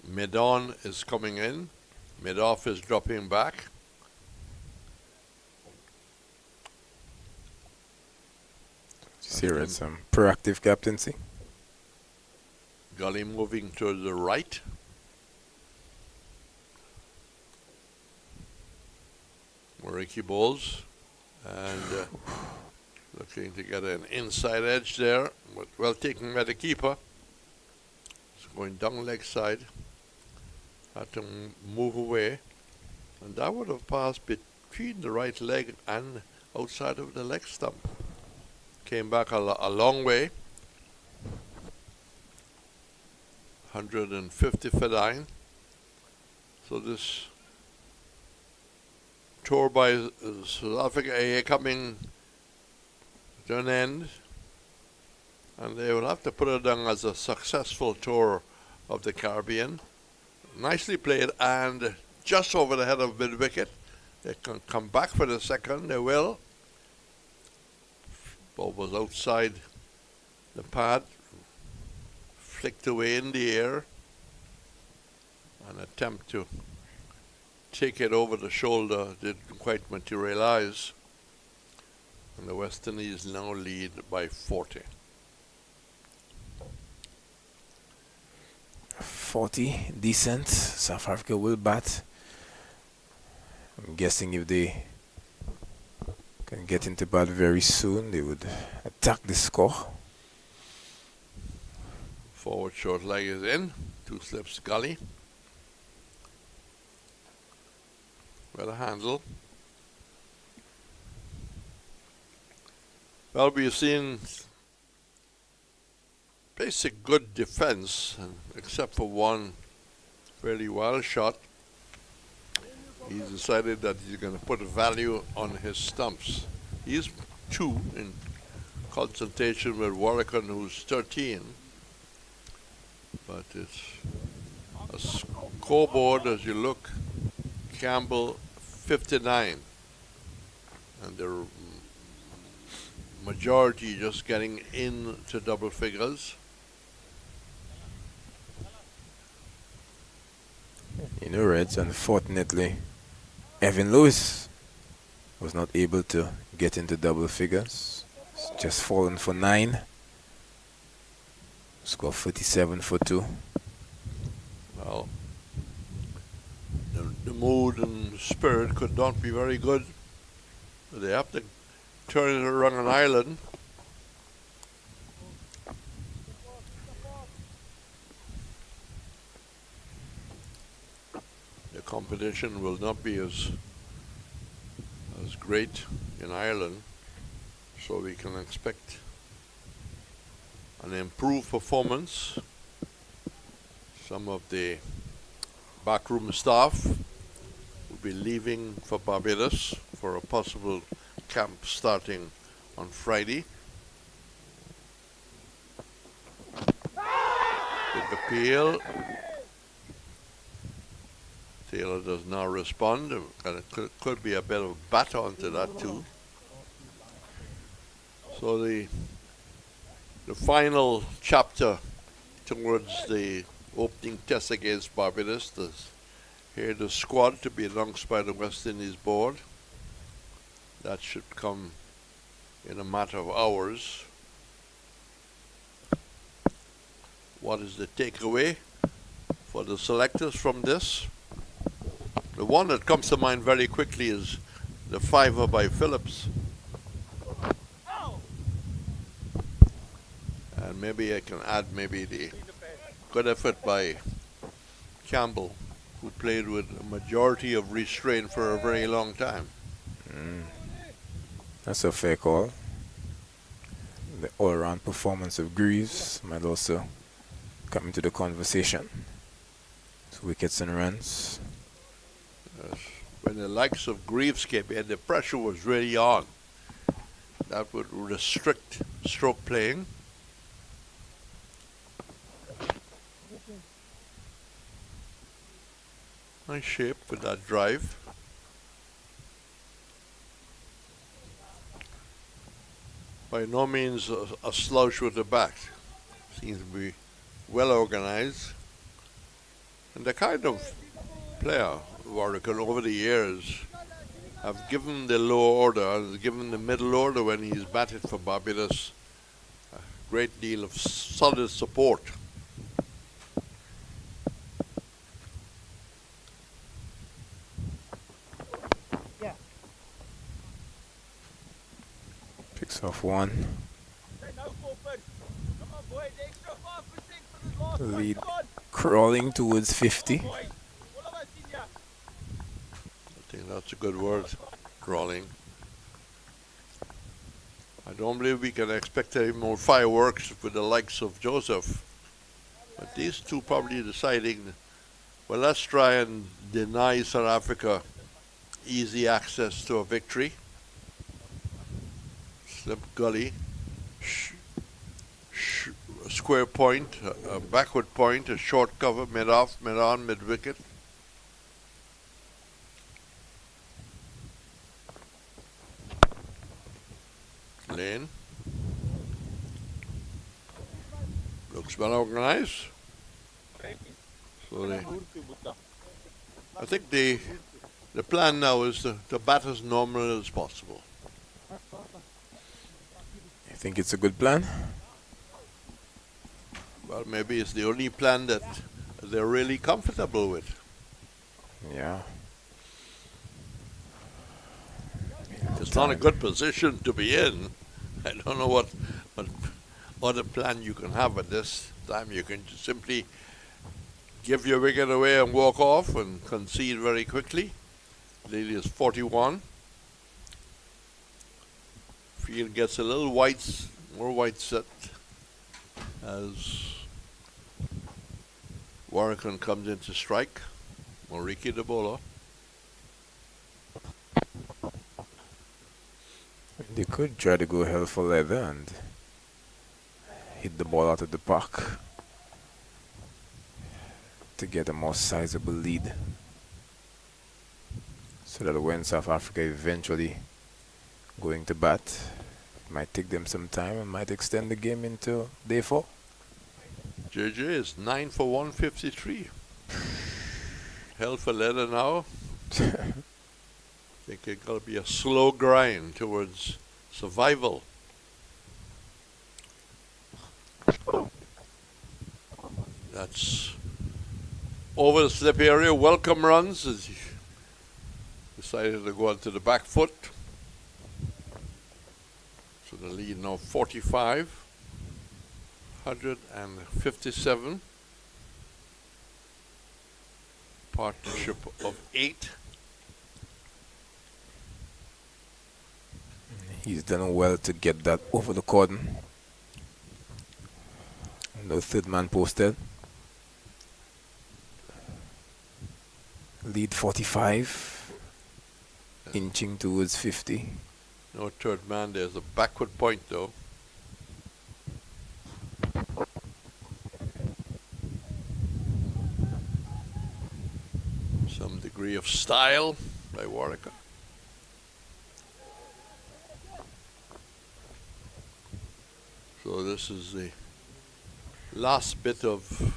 Mid-on is coming in. Mid-off is dropping back. Here some proactive captaincy. Gully moving to the right. Moriki bowls. And looking to get an inside edge there, but well taken by the keeper. It's going down leg side. Had to move away. And that would have passed between the right leg and outside of the leg stump. Came back a long way. 150 for 9. So this tour by South Africa AA coming to an end, and they will have to put it down as a successful tour of the Caribbean. Nicely played, and just over the head of mid-wicket. They can come back for the second, they will. Ball was outside the pad, flicked away in the air. An attempt to take it over the shoulder didn't quite materialize. And the West Indies now lead by 40. 40, decent. South Africa will bat. I'm guessing if they can get into bat very soon. They would attack the score. Forward short leg is in. 2 slips gully. Well handle. Well, we've seen basic good defense, except for one fairly wild shot. He's decided that he's going to put a value on his stumps. He's 2 in consultation with Warrican, who's 13. But it's a scoreboard as you look. Campbell 59, and the majority just getting into double figures. You know, Reds, unfortunately, Evan Lewis was not able to get into double figures. He's just fallen for 9. Score 47 for 2. Well, the mood and spirit could not be very good. They have to turn it around an island. The competition will not be as great in Ireland, so we can expect an improved performance. Some of the backroom staff will be leaving for Barbados for a possible camp starting on Friday. Big appeal. Taylor does not respond, and it could be a bit of baton to that too. So the final chapter towards the opening test against Barbados is here the squad to be announced by the West Indies board. That should come in a matter of hours. What is the takeaway for the selectors from this? The one that comes to mind very quickly is the 5er by Phillips. And maybe I can add maybe the good effort by Campbell, who played with a majority of restraint for a very long time. That's a fair call. The all-around performance of Greaves might also come into the conversation. 2 wickets and runs. When the likes of Greaves came in, the pressure was really on. That would restrict stroke playing. Nice shape with that drive. By no means a slouch with the bat. Seems to be well organized. And the kind of player Warrican over the years have given the lower order, has given the middle order when he's batted for Barbados a great deal of solid support. Picks off 1. Lead crawling towards 50. I think that's a good word, crawling. I don't believe we can expect any more fireworks with the likes of Joseph. But these two probably deciding, well, let's try and deny South Africa easy access to a victory. Slip gully, square point, a backward point, a short cover, mid-off, mid-on, mid-wicket. Lane. Looks well organized. So I think the plan now is to bat as normal as possible. You think it's a good plan? Well, maybe it's the only plan that they're really comfortable with. Yeah. To It's not a good position to be in. I don't know what other plan you can have at this time. You can just simply give your wicket away and walk off and concede very quickly. Lead is 41. Field gets a little more white set as Warrington comes in to strike. Moriki the bowler. They could try to go hell for leather and hit the ball out of the park to get a more sizable lead, so that when South Africa eventually going to bat, it might take them some time and might extend the game into day 4. JJ is 9 for 153. Hell for leather now. I think it's going to be a slow grind towards survival. That's over the slip area. Welcome runs as he decided to go onto the back foot. So the lead now 45, 157. Partnership of 8. He's done well to get that over the cordon. No third man posted. Lead 45, inching towards 50. No third man. There's a backward point though. Some degree of style by Warwick. So this is the last bit of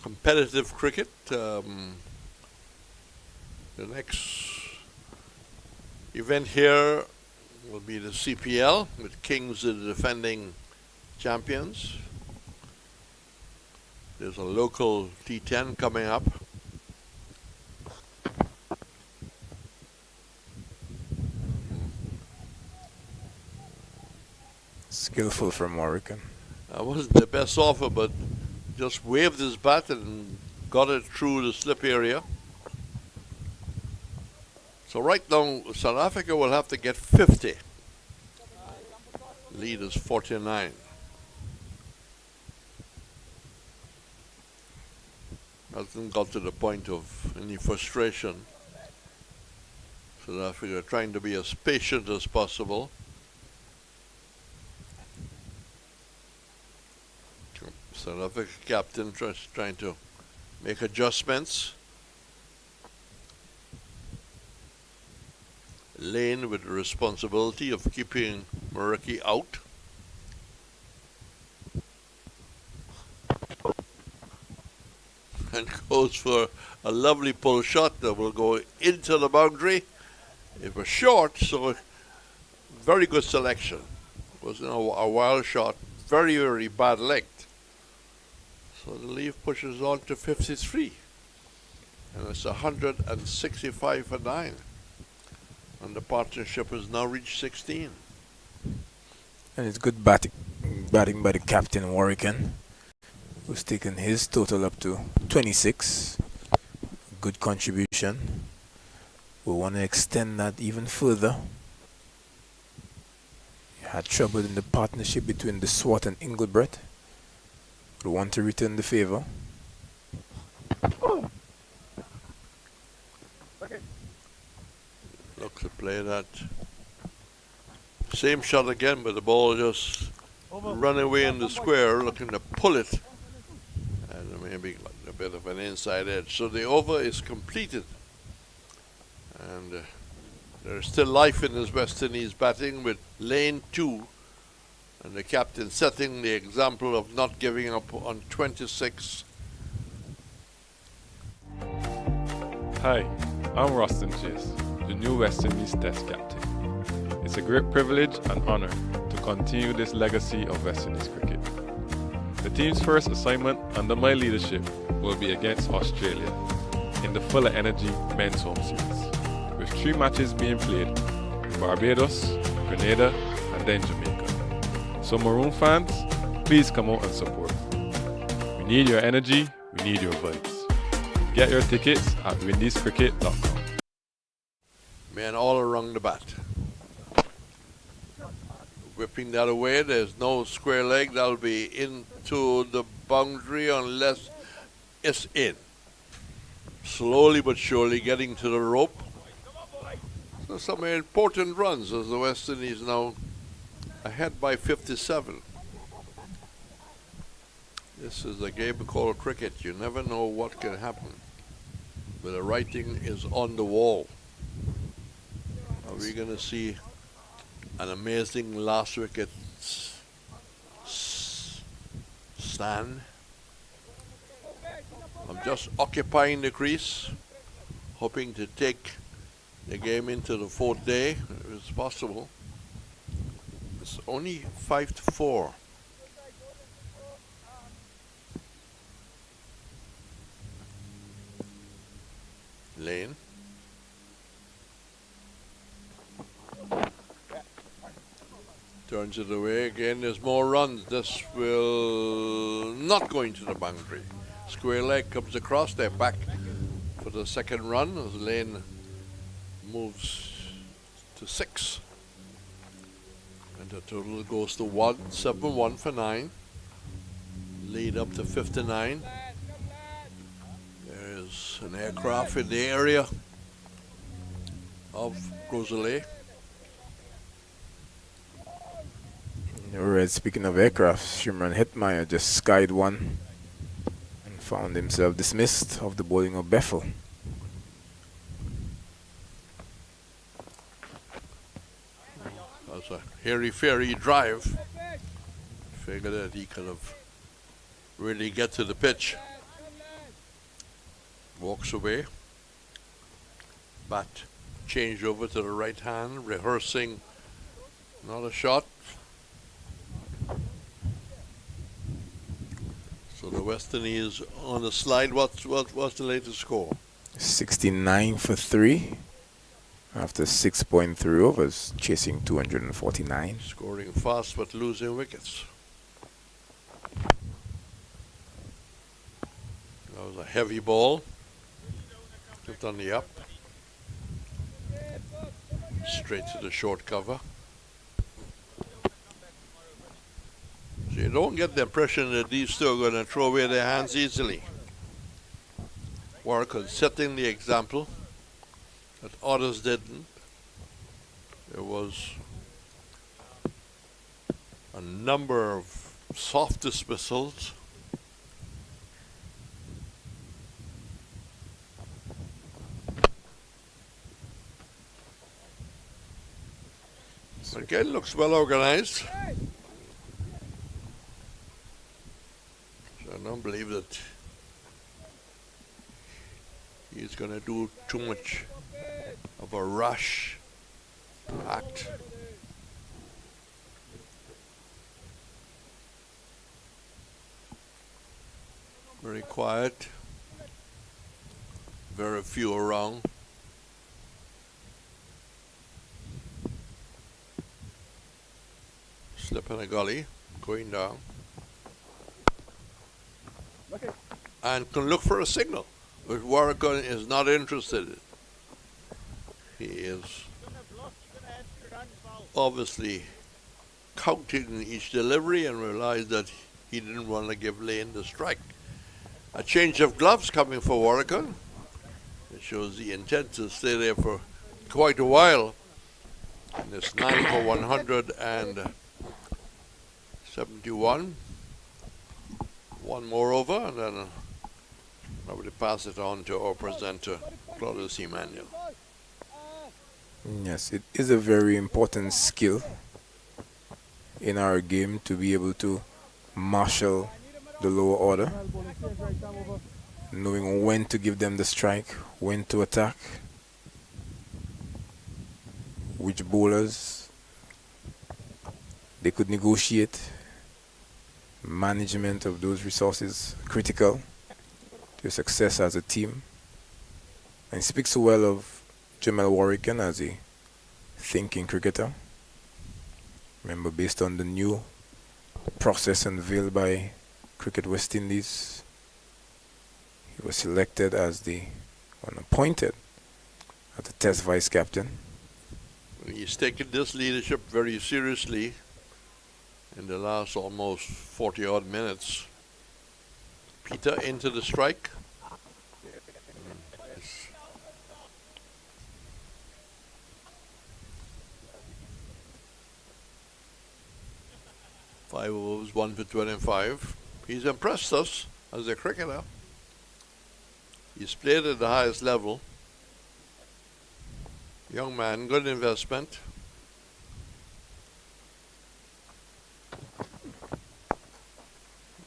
competitive cricket. The next event here will be the CPL with Kings the defending champions. There's a local T10 coming up. Skillful from Warwick. That wasn't the best offer, but just waved his bat and got it through the slip area. So right now, South Africa will have to get 50. Lead is 49. Hasn't got to the point of any frustration. South Africa trying to be as patient as possible. South Africa captain trying to make adjustments. Lane with the responsibility of keeping Moriki out. And goes for a lovely pull shot that will go into the boundary. It was short, so very good selection. It was a wild shot, very, very bad length. So the lead pushes on to 53. And it's 165 for 9. And the partnership has now reached 16. And it's good batting by the captain, Warwicken, who's taken his total up to 26. Good contribution. We want to extend that even further. You had trouble in the partnership between the Swart and Engelbrett. We want to return the favor. Look to play that same shot again, but the ball just run away in the square, looking to pull it. And maybe a bit of an inside edge. So the over is completed. And there's still life in this West Indies batting with Lane 2. And the captain setting the example of not giving up on 26. Hi, I'm Roston Chase, the new West Indies Test captain. It's a great privilege and honor to continue this legacy of West Indies cricket. The team's first assignment under my leadership will be against Australia in the Full of Energy Men's Home Series, with 3 matches being played in Barbados, Grenada, and then Jamaica. So Maroon fans, please come out and support. We need your energy, we need your vibes. Get your tickets at windiescricket.com. Men all around the bat. Whipping that away, there's no square leg. That'll be into the boundary unless it's in. Slowly but surely getting to the rope. So some important runs as the West Indies now ahead by 57. This is a game called cricket. You never know what can happen. But the writing is on the wall. Are we going to see an amazing last wicket stand? I'm just occupying the crease, hoping to take the game into the 4th day, if it's possible. It's only 5-4. Lane. Turns it away again. There's more runs. This will not go into the boundary. Square leg comes across. They're back for the second run as Lane moves to 6. And the total goes to 1-7-1 for 9. Lead up to 59. There's an aircraft in the area of Rosalie. Alright, speaking of aircraft, Shimron Hetmeyer just skied one and found himself dismissed of the bowling of Bethel. That's a hairy-fairy drive. Figure that he could have really get to the pitch. Walks away. Bat changed over to the right hand, rehearsing another shot. So the West Indies on the slide. What's the latest score? 69 for 3 after 6.3 overs, chasing 249. Scoring fast but losing wickets. That was a heavy ball. Just on the up. Straight to the short cover. So you don't get the impression that these two are going to throw away their hands easily. Work on setting the example that others didn't. There was a number of soft dismissals. Again, looks well organized. So I don't believe that he's going to do too much of a rush act. Very quiet. Very few around. Slip in a gully, going down. Okay. And can look for a signal, which Warrican is not interested in. He is obviously counting each delivery and realized that he didn't want to give Lane the strike. A change of gloves coming for Warrican. It shows the intent to stay there for quite a while. And it's 9 for 171. One more over, and then nobody pass it on to our presenter, Claudius Emmanuel. Yes, it is a very important skill in our game to be able to marshal the lower order, knowing when to give them the strike, when to attack, which bowlers they could negotiate. Management of those resources critical to success as a team. And it speaks well of Jamel Warrican as a thinking cricketer. Remember, based on the new process unveiled by Cricket West Indies, he was selected as the one appointed as the Test vice captain. He's taken this leadership very seriously in the last almost 40 odd minutes. Peter into the strike. Yes. 5 overs, 1 for 25. He's impressed us as a cricketer. He's played at the highest level. Young man, good investment.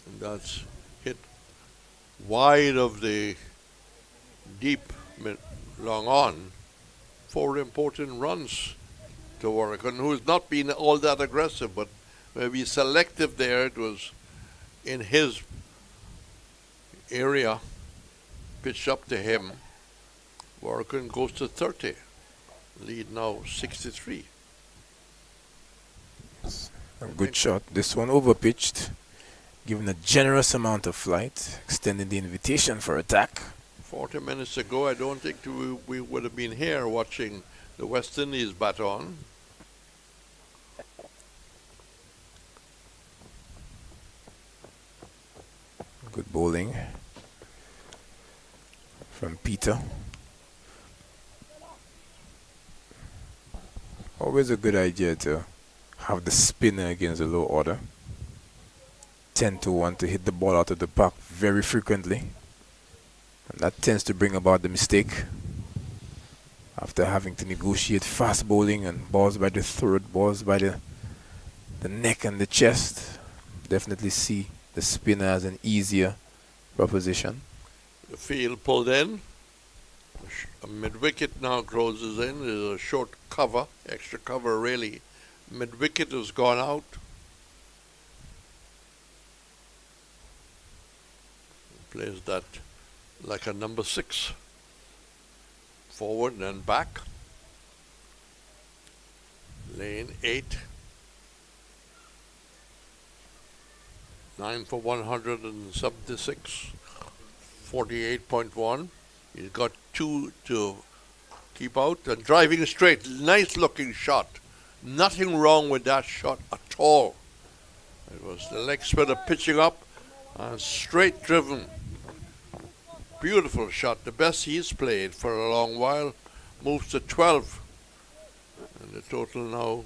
And that's hit wide of the deep long on. 4 important runs to Warrican, who's not been all that aggressive, but maybe selective there. It was in his area, pitched up to him. Warrican goes to 30. Lead now 63. A good shot. This one overpitched, given a generous amount of flight, extending the invitation for attack. 40 minutes ago, I don't think we would have been here watching the West Indies bat on. Good bowling from Peter. Always a good idea to have the spinner against the low order. 10 to 1 to hit the ball out of the park very frequently. And that tends to bring about the mistake. After having to negotiate fast bowling and balls by the throat, balls by the neck and the chest, definitely see the spinner as an easier proposition. The field pulled in. A mid-wicket now closes in. There's a short cover, extra cover really. Mid-wicket has gone out. Plays that like a number 6. Forward and then back. Lane 8. 9 for 176. 48.1. He's got 2 to keep out and driving straight. Nice looking shot. Nothing wrong with that shot at all. It was the leg spinner pitching up and straight driven. Beautiful shot. The best he's played for a long while. Moves to 12. And the total now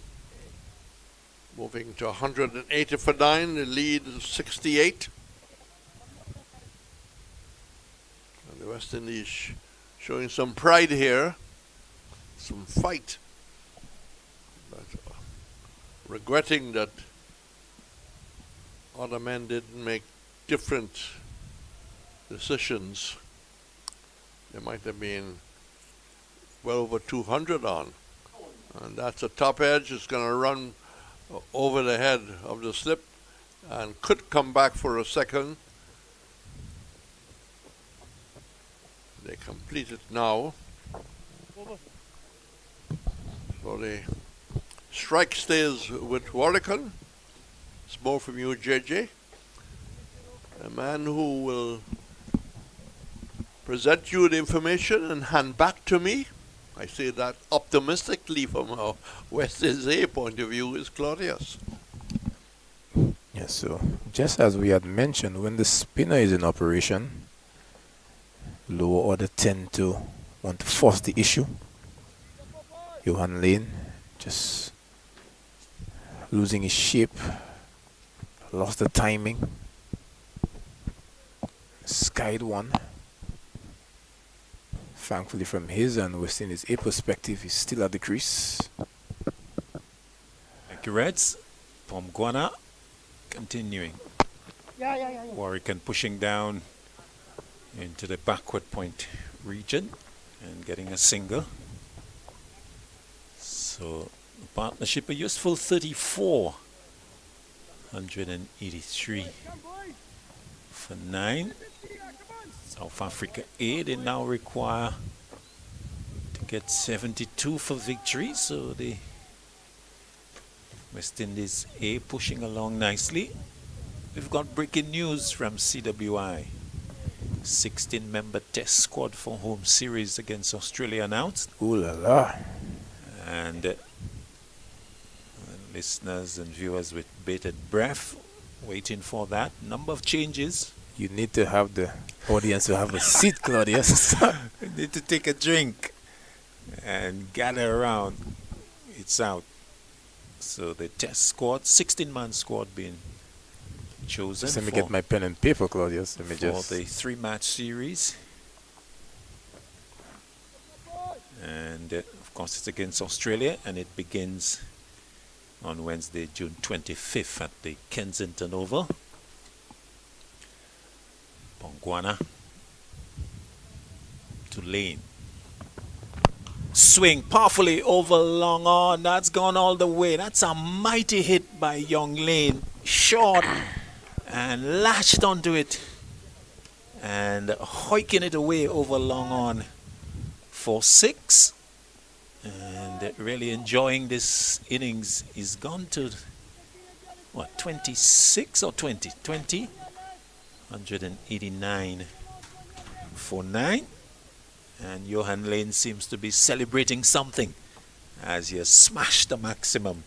moving to 180 for 9. The lead is 68. The West Indies showing some pride here, some fight, but regretting that other men didn't make different decisions. There might have been well over 200 on, and that's a top edge. It's going to run over the head of the slip and could come back for a second. They complete it now. So the strike stays with Warrican. It's more from you, JJ. A man who will present you the information and hand back to me. I say that optimistically from a West Indies point of view is Claudius. Yes, so just as we had mentioned, when the spinner is in operation, lower order tend to want to force the issue. Johan Lane just losing his shape, lost the timing, skied one. Thankfully from his and West Indies A perspective, he's still at the crease. Thank you, Reds. From Guana, continuing. Warrican pushing down into the backward point region and getting a single. So the partnership a useful 34. 183 for 9. South Africa A, they now require get 72 for victory, so the West Indies A pushing along nicely. We've got breaking news from CWI. 16-member test squad for home series against Australia announced. Ooh la la. And listeners and viewers with bated breath waiting for that. Number of changes. You need to have the audience to have a seat, Claudius. You need to take a drink and gather around. It's out. So the test squad, 16-man squad being chosen. Just let me get my pen and paper, Claudius. Let me for just. the 3-match series. And of course it's against Australia, and it begins on Wednesday, June 25th at the Kensington Oval. Pongwana to Lane. Swing powerfully over long on. That's gone all the way. That's a mighty hit by young Lane. Short and latched onto it and hoiking it away over long on for 6. And really enjoying this innings. He's gone to what, 26 or 20? 20. 189 for 9. And Johan Lane seems to be celebrating something as he has smashed the maximum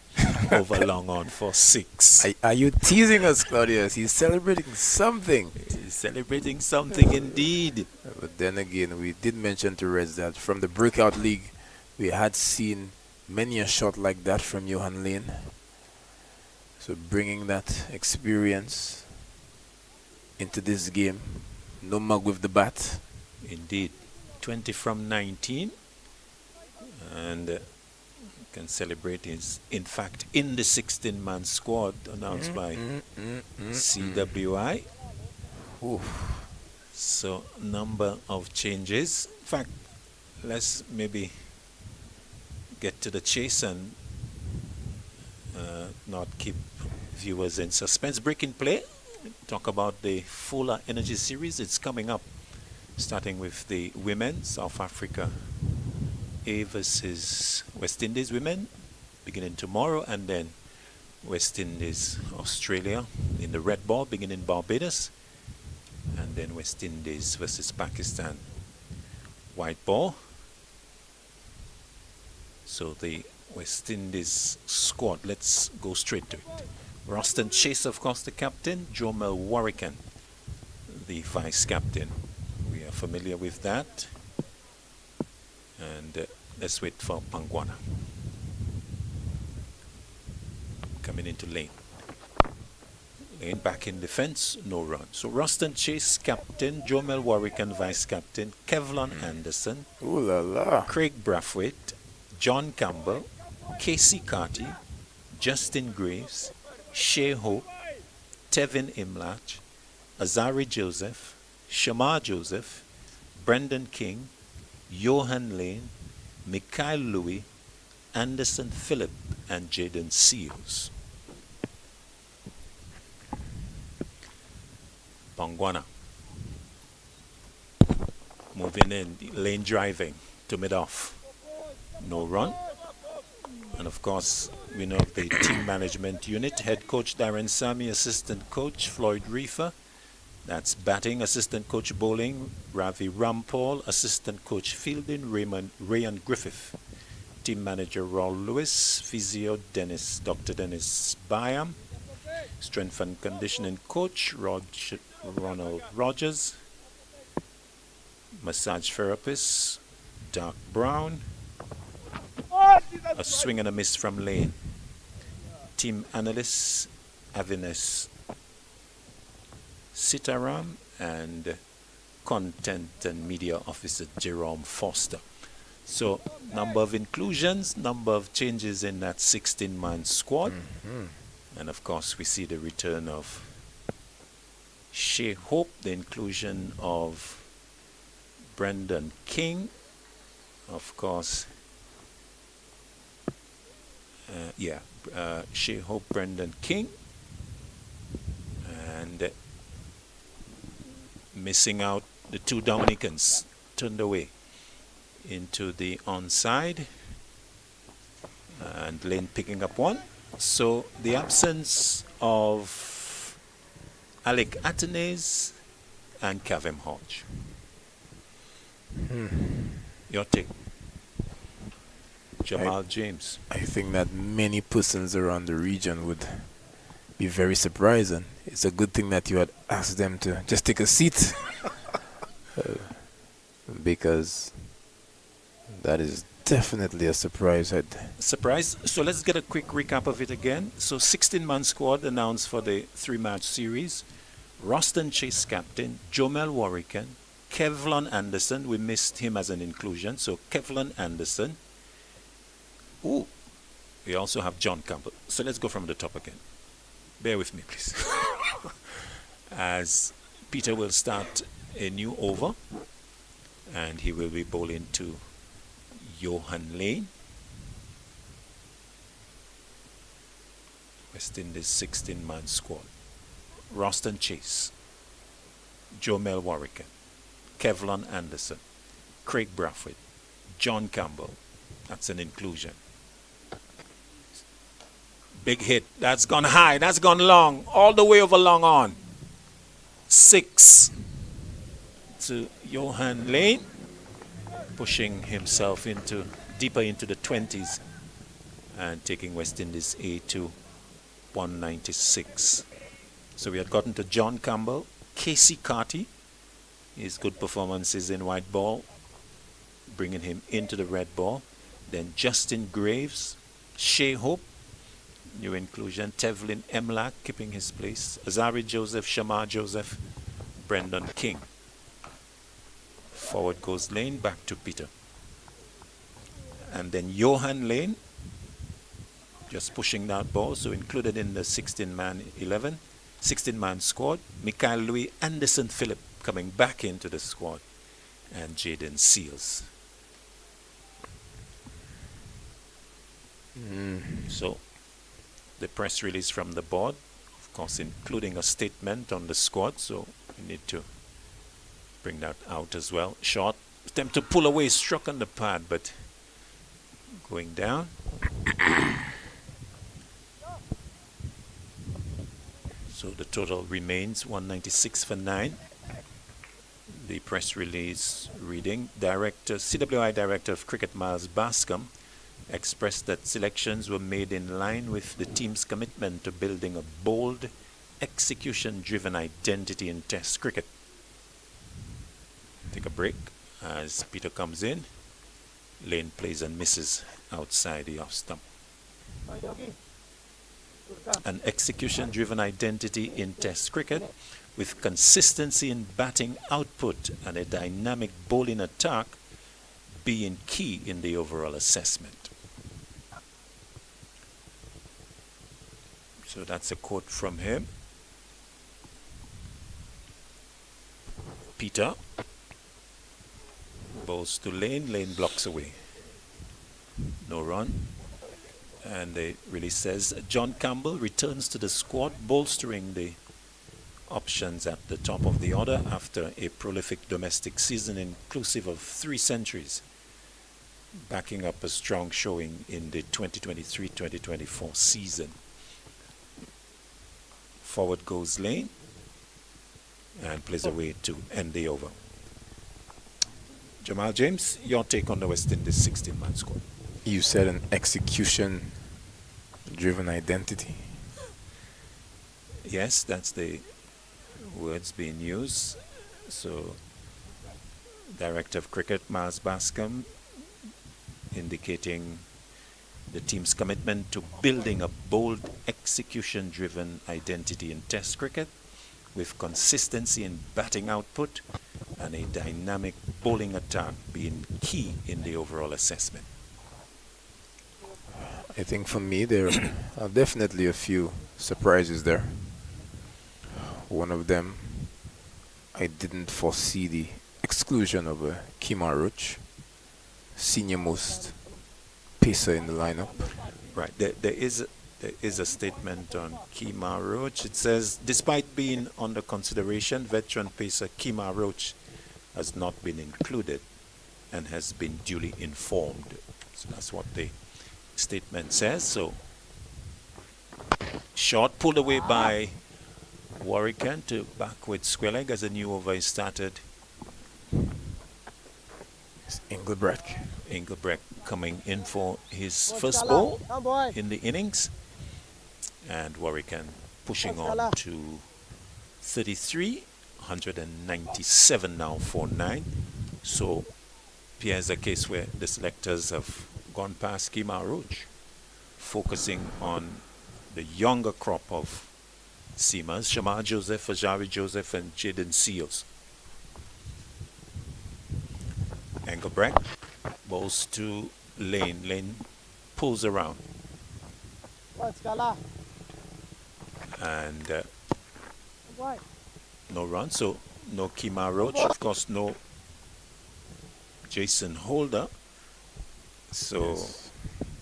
over long on for 6. Are you teasing us, Claudius? He's celebrating something. He's celebrating something indeed. But then again, we did mention to Reds that from the Breakout League, we had seen many a shot like that from Johan Lane. So bringing that experience into this game. No mug with the bat. Indeed. 20 from 19. And can celebrate is, in fact, in the 16-man squad announced by CWI. So, number of changes. In fact, let's maybe get to the chase and not keep viewers in suspense. Breaking play. Talk about the Fuller Energy Series. It's coming up, starting with the women. South Africa A versus West Indies women, beginning tomorrow, and then West Indies Australia in the red ball, beginning Barbados, and then West Indies versus Pakistan white ball. So the West Indies squad, let's go straight to it. Roston Chase, of course, the captain. Jomel Warrican, the vice captain. We are familiar with that. And let's wait for Pangwana. Coming into Lane. Lane back in defense, no run. So Roston Chase, captain. Jomel Warrican, vice captain. Kevlon Anderson. Ooh la la. Craig Brathwaite. John Campbell. Casey Carty. Justin Graves. Shea Hope. Tevin Imlach. Azari Joseph. Shamar Joseph. Brendan King. Johan Lane, Mikhail Louis, Anderson Phillip, and Jaden Seals. Pangwana. Moving in, lane driving to mid-off. No run. And of course, we know of the team management unit. Head coach Darren Sami, assistant coach Floyd Reefer. That's batting, assistant coach bowling, Ravi Rampal, assistant coach fielding, Rayan Griffith, team manager Raul Lewis, physio Dr. Dennis Byam, strength and conditioning coach Ronald Rogers, massage therapist Doc Brown, a swing and a miss from Lane, team analyst Avines Sitaram, and content and media officer Jerome Foster. So number of inclusions, number of changes in that 16-man squad. And of course we see the return of Shea Hope, the inclusion of Brendan King, of course Shea Hope, Brendan King, and missing out the 2 Dominicans turned away. into the onside. And Lane picking up one. So the absence of Alec Atenes and Kavem Hodge. Your take, Jamal James. I think that many persons around the region would be very surprised, and it's a good thing that you had asked them to just take a seat. Because that is definitely a surprise. Surprise. So let's get a quick recap of it again. So 16-man squad announced for the 3-match series. Roston Chase captain, Jomel Warrican, Kevlon Anderson. We missed him as an inclusion. So Kevlon Anderson. Ooh. We also have John Campbell. So let's go from the top again. Bear with me, please. As Peter will start a new over. And he will be bowling to Johan Lane. West Indies 16-man squad. Roston Chase, Jomel Warrican, Kevlon Anderson, Craig Brathwaite, John Campbell. That's an inclusion. Big hit. That's gone high. That's gone long. All the way over long on. 6 to Johan Lane, pushing himself deeper into the 20s and taking West Indies A to 196. So we had gotten to John Campbell, Casey Carty, his good performances in white ball, bringing him into the red ball. Then Justin Graves, Shea Hope, new inclusion, Tevlin Emlak keeping his place, Azari Joseph, Shamar Joseph, Brendan King. Forward goes Lane, back to Peter. And then Johan Lane, just pushing that ball, so included in the 16-man squad. Mikhail Louis, Anderson Phillip coming back into the squad, and Jaden Seals. So the press release from the board, of course, including a statement on the squad, so we need to bring that out as well. Short attempt to pull away, struck on the pad, but going down. So the total remains 196 for 9. The press release reading, CWI Director of Cricket Miles Bascom expressed that selections were made in line with the team's commitment to building a bold, execution-driven identity in Test cricket. Take a break as Peter comes in. Lane plays and misses outside the off stump. An execution-driven identity in Test cricket with consistency in batting output and a dynamic bowling attack being key in the overall assessment. So that's a quote from him. Peter bowls to Lane. Lane blocks away. No run. And the release says John Campbell returns to the squad, bolstering the options at the top of the order after a prolific domestic season inclusive of 3 centuries, backing up a strong showing in the 2023-2024 season. Forward goes Lane and plays away to end the over. Jamal James, your take on the West Indies 16-man squad. You said an execution-driven identity. Yes, that's the words being used. So, Director of Cricket, Miles Bascom, indicating the team's commitment to building a bold, execution-driven identity in Test cricket with consistency in batting output and a dynamic bowling attack being key in the overall assessment. I think for me there are definitely a few surprises there. One of them, I didn't foresee the exclusion of Kemar Roach, senior most pacer in the lineup. Right, there is a statement on Kemar Roach. It says, despite being under consideration, veteran pacer Kemar Roach has not been included. and has been duly informed. So that's what the statement says. So short pulled away by Warwican to back with square leg as a new over is started. It's Engelbrecht. Engelbrecht coming in for his first ball in the innings. And Warwican pushing on to 33, 197 now for 9. So here's a case where the selectors have gone past Kima Rouge, focusing on the younger crop of seamers, Shamar Joseph, Ajari Joseph, and Jaden Seals. Engelbrecht bowls to Lane. Lane pulls around. And no run, so no Kima Roach, of course no Jason Holder. So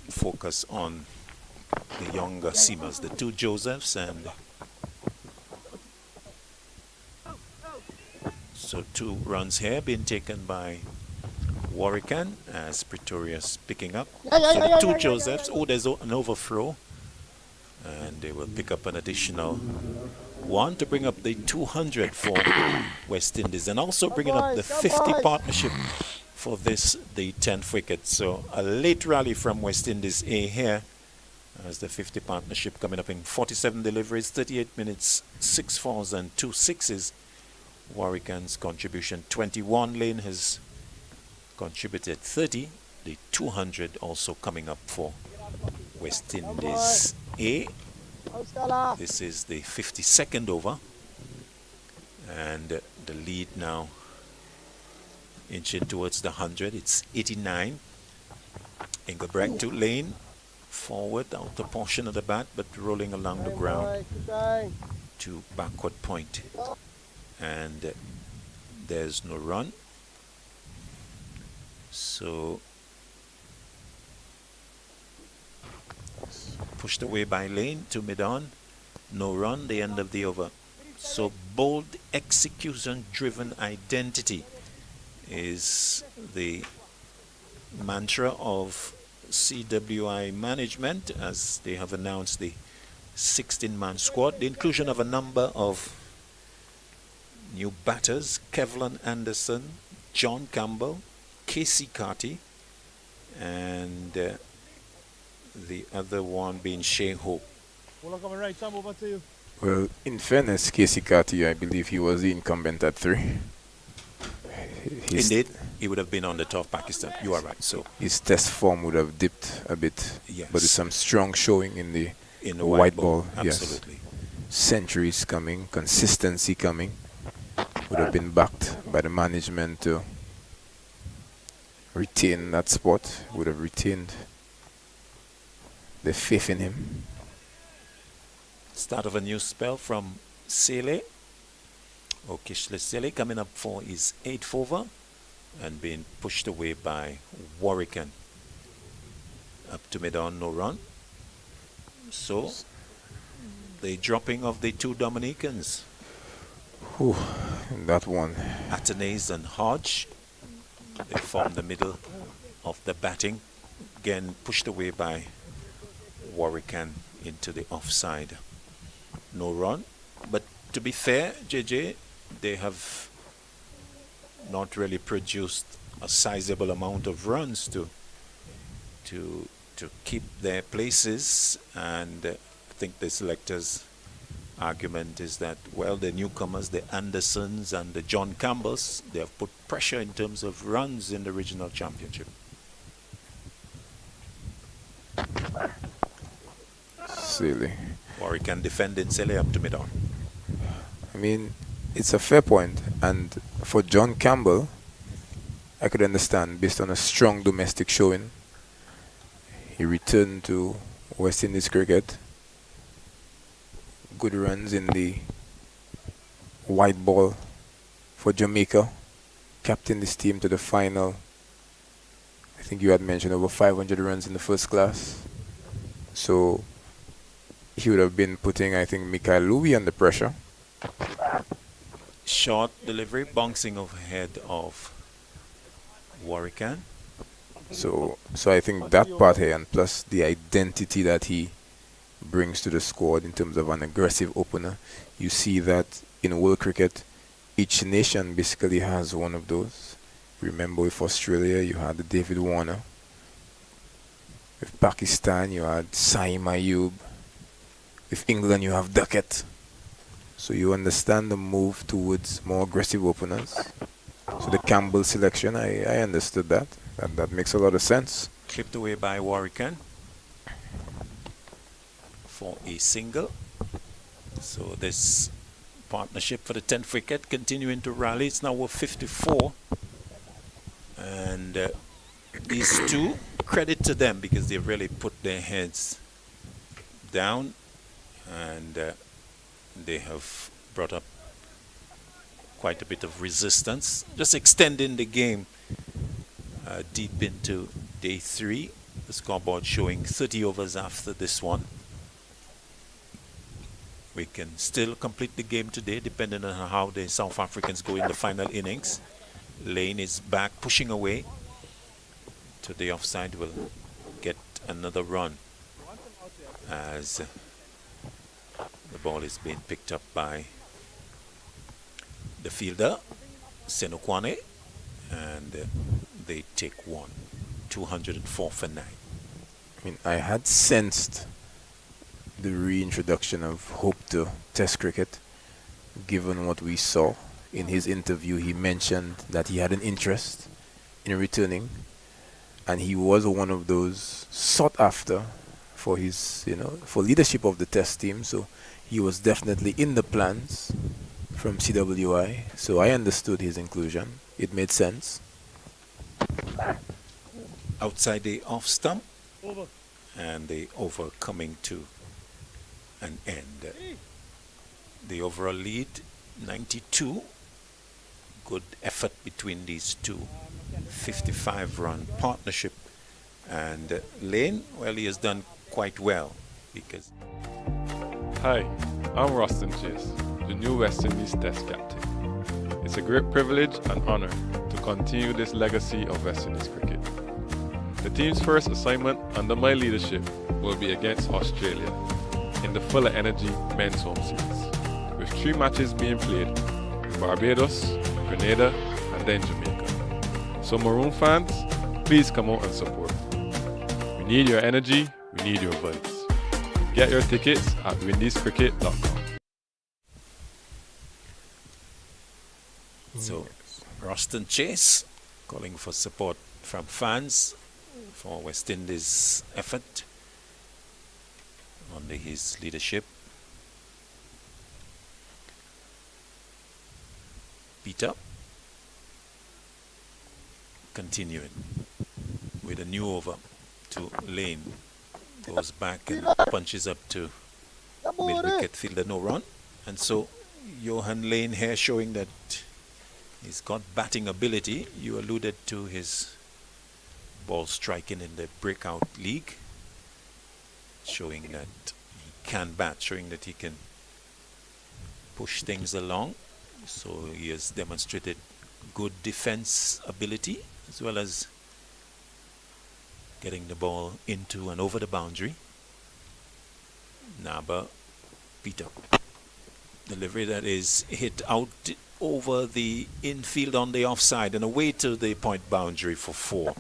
focus on the younger seamers, the two Josephs, and so 2 runs here being taken by Warwican as Pretorius picking up. So the 2 Josephs, there's an overthrow, and they will pick up an additional 1 to bring up the 200 for West Indies, and also bringing up the 50 partnership for this, the 10th wicket. So a late rally from West Indies A here, as the 50 partnership coming up in 47 deliveries, 38 minutes, 6 fours and 2 sixes. Warwican's contribution 21. Lane has contributed 30. The 200 also coming up for West Indies A. This is the 52nd over, and the lead now inching towards the 100. It's 89. Engelbrecht to Lane, forward out the portion of the bat, but rolling along the ground to backward point. And there's no run. So pushed away by Lane to mid-on. No run, the end of the over. So bold execution driven identity is the mantra of CWI management, as they have announced the 16-man squad. The inclusion of a number of new batters: Kevlin Anderson, John Campbell, Casey Carty, and the other one being Shea Hope. Well, in fairness, Casey Carty, I believe he was the incumbent at 3. Indeed, he would have been on the top Pakistan. You are right. So his test form would have dipped a bit, yes, but it's some strong showing in the white ball. Absolutely. Yes. Centuries coming, consistency coming. Would have been backed by the management to retain that spot. Would have retained the faith in him. Start of a new spell from Sele. Kishle Sele coming up for his 8th over and being pushed away by Warwican. Up to mid-on, no run. So the dropping of the 2 Dominicans. Whew, that one. Athanaze and Hodge. They form the middle of the batting. Again pushed away by Warwican into the offside. No run. But to be fair, JJ, they have not really produced a sizable amount of runs to keep their places, and I think the selectors' argument is that, well, the newcomers, the Andersons and the John Campbells, they have put pressure in terms of runs in the regional championship. Silly. Warwican defending Sele up to mid-on. I mean, it's a fair point, and for John Campbell, I could understand, based on a strong domestic showing. He returned to West Indies cricket. Good runs in the white ball for Jamaica. Captained this team to the final. I think you had mentioned over 500 runs in the first class. So he would have been putting, I think, Mikael Louis under pressure. Short delivery, bouncing overhead of Warwican. So I think that part here, and plus the identity that he brings to the squad in terms of an aggressive opener, you see that in world cricket, each nation basically has one of those. Remember, with Australia, you had the David Warner. With Pakistan, you had Saim Ayub. With England, you have Duckett. So you understand the move towards more aggressive openers. So the Campbell selection, I understood that. That makes a lot of sense. Clipped away by Warwican for a single. So this partnership for the 10th wicket continuing to rally. It's now over 54. And these two, credit to them because they've really put their heads down and they have brought up quite a bit of resistance, just extending the game deep into day 3. The scoreboard showing 30 overs after this one. We can still complete the game today depending on how the South Africans go in the final innings. Lane is back pushing away to the offside, will get another run as the ball is being picked up by the fielder Senokwane, and they take one. 204 for 9. I mean, I had sensed the reintroduction of hope to Test cricket, given what we saw. In his interview, he mentioned that he had an interest in returning, and he was one of those sought after for his, for leadership of the Test team. So he was definitely in the plans from CWI. So I understood his inclusion. It made sense. Outside the off stump, Over. and the over coming to an end. The overall lead 92. Good effort between these two. 55-run partnership, and Lane, well, he has done quite well because Hi, I'm Roston Chase, the new West Indies Test captain. It's a great privilege and honor to continue this legacy of West Indies cricket. The team's first assignment under my leadership will be against Australia in the Fuller Energy men's home series, with 3 matches being played in Barbados, Grenada, and then Jamaica. So Maroon fans, please come out and support. We need your energy, we need your vibes. Get your tickets at windiescricket.com. so Roston Chase calling for support from fans for West Indies' effort under his leadership. Peter continuing with a new over to Lane, goes back and punches up to mid-wicket fielder, no run, and so Johan Lane here showing that he's got batting ability. You alluded to his ball striking in the breakout league, showing that he can bat, showing that he can push things along. So he has demonstrated good defense ability as well as getting the ball into and over the boundary. Naba, Peter. Delivery that is hit out over the infield on the offside and away to the point boundary for 4.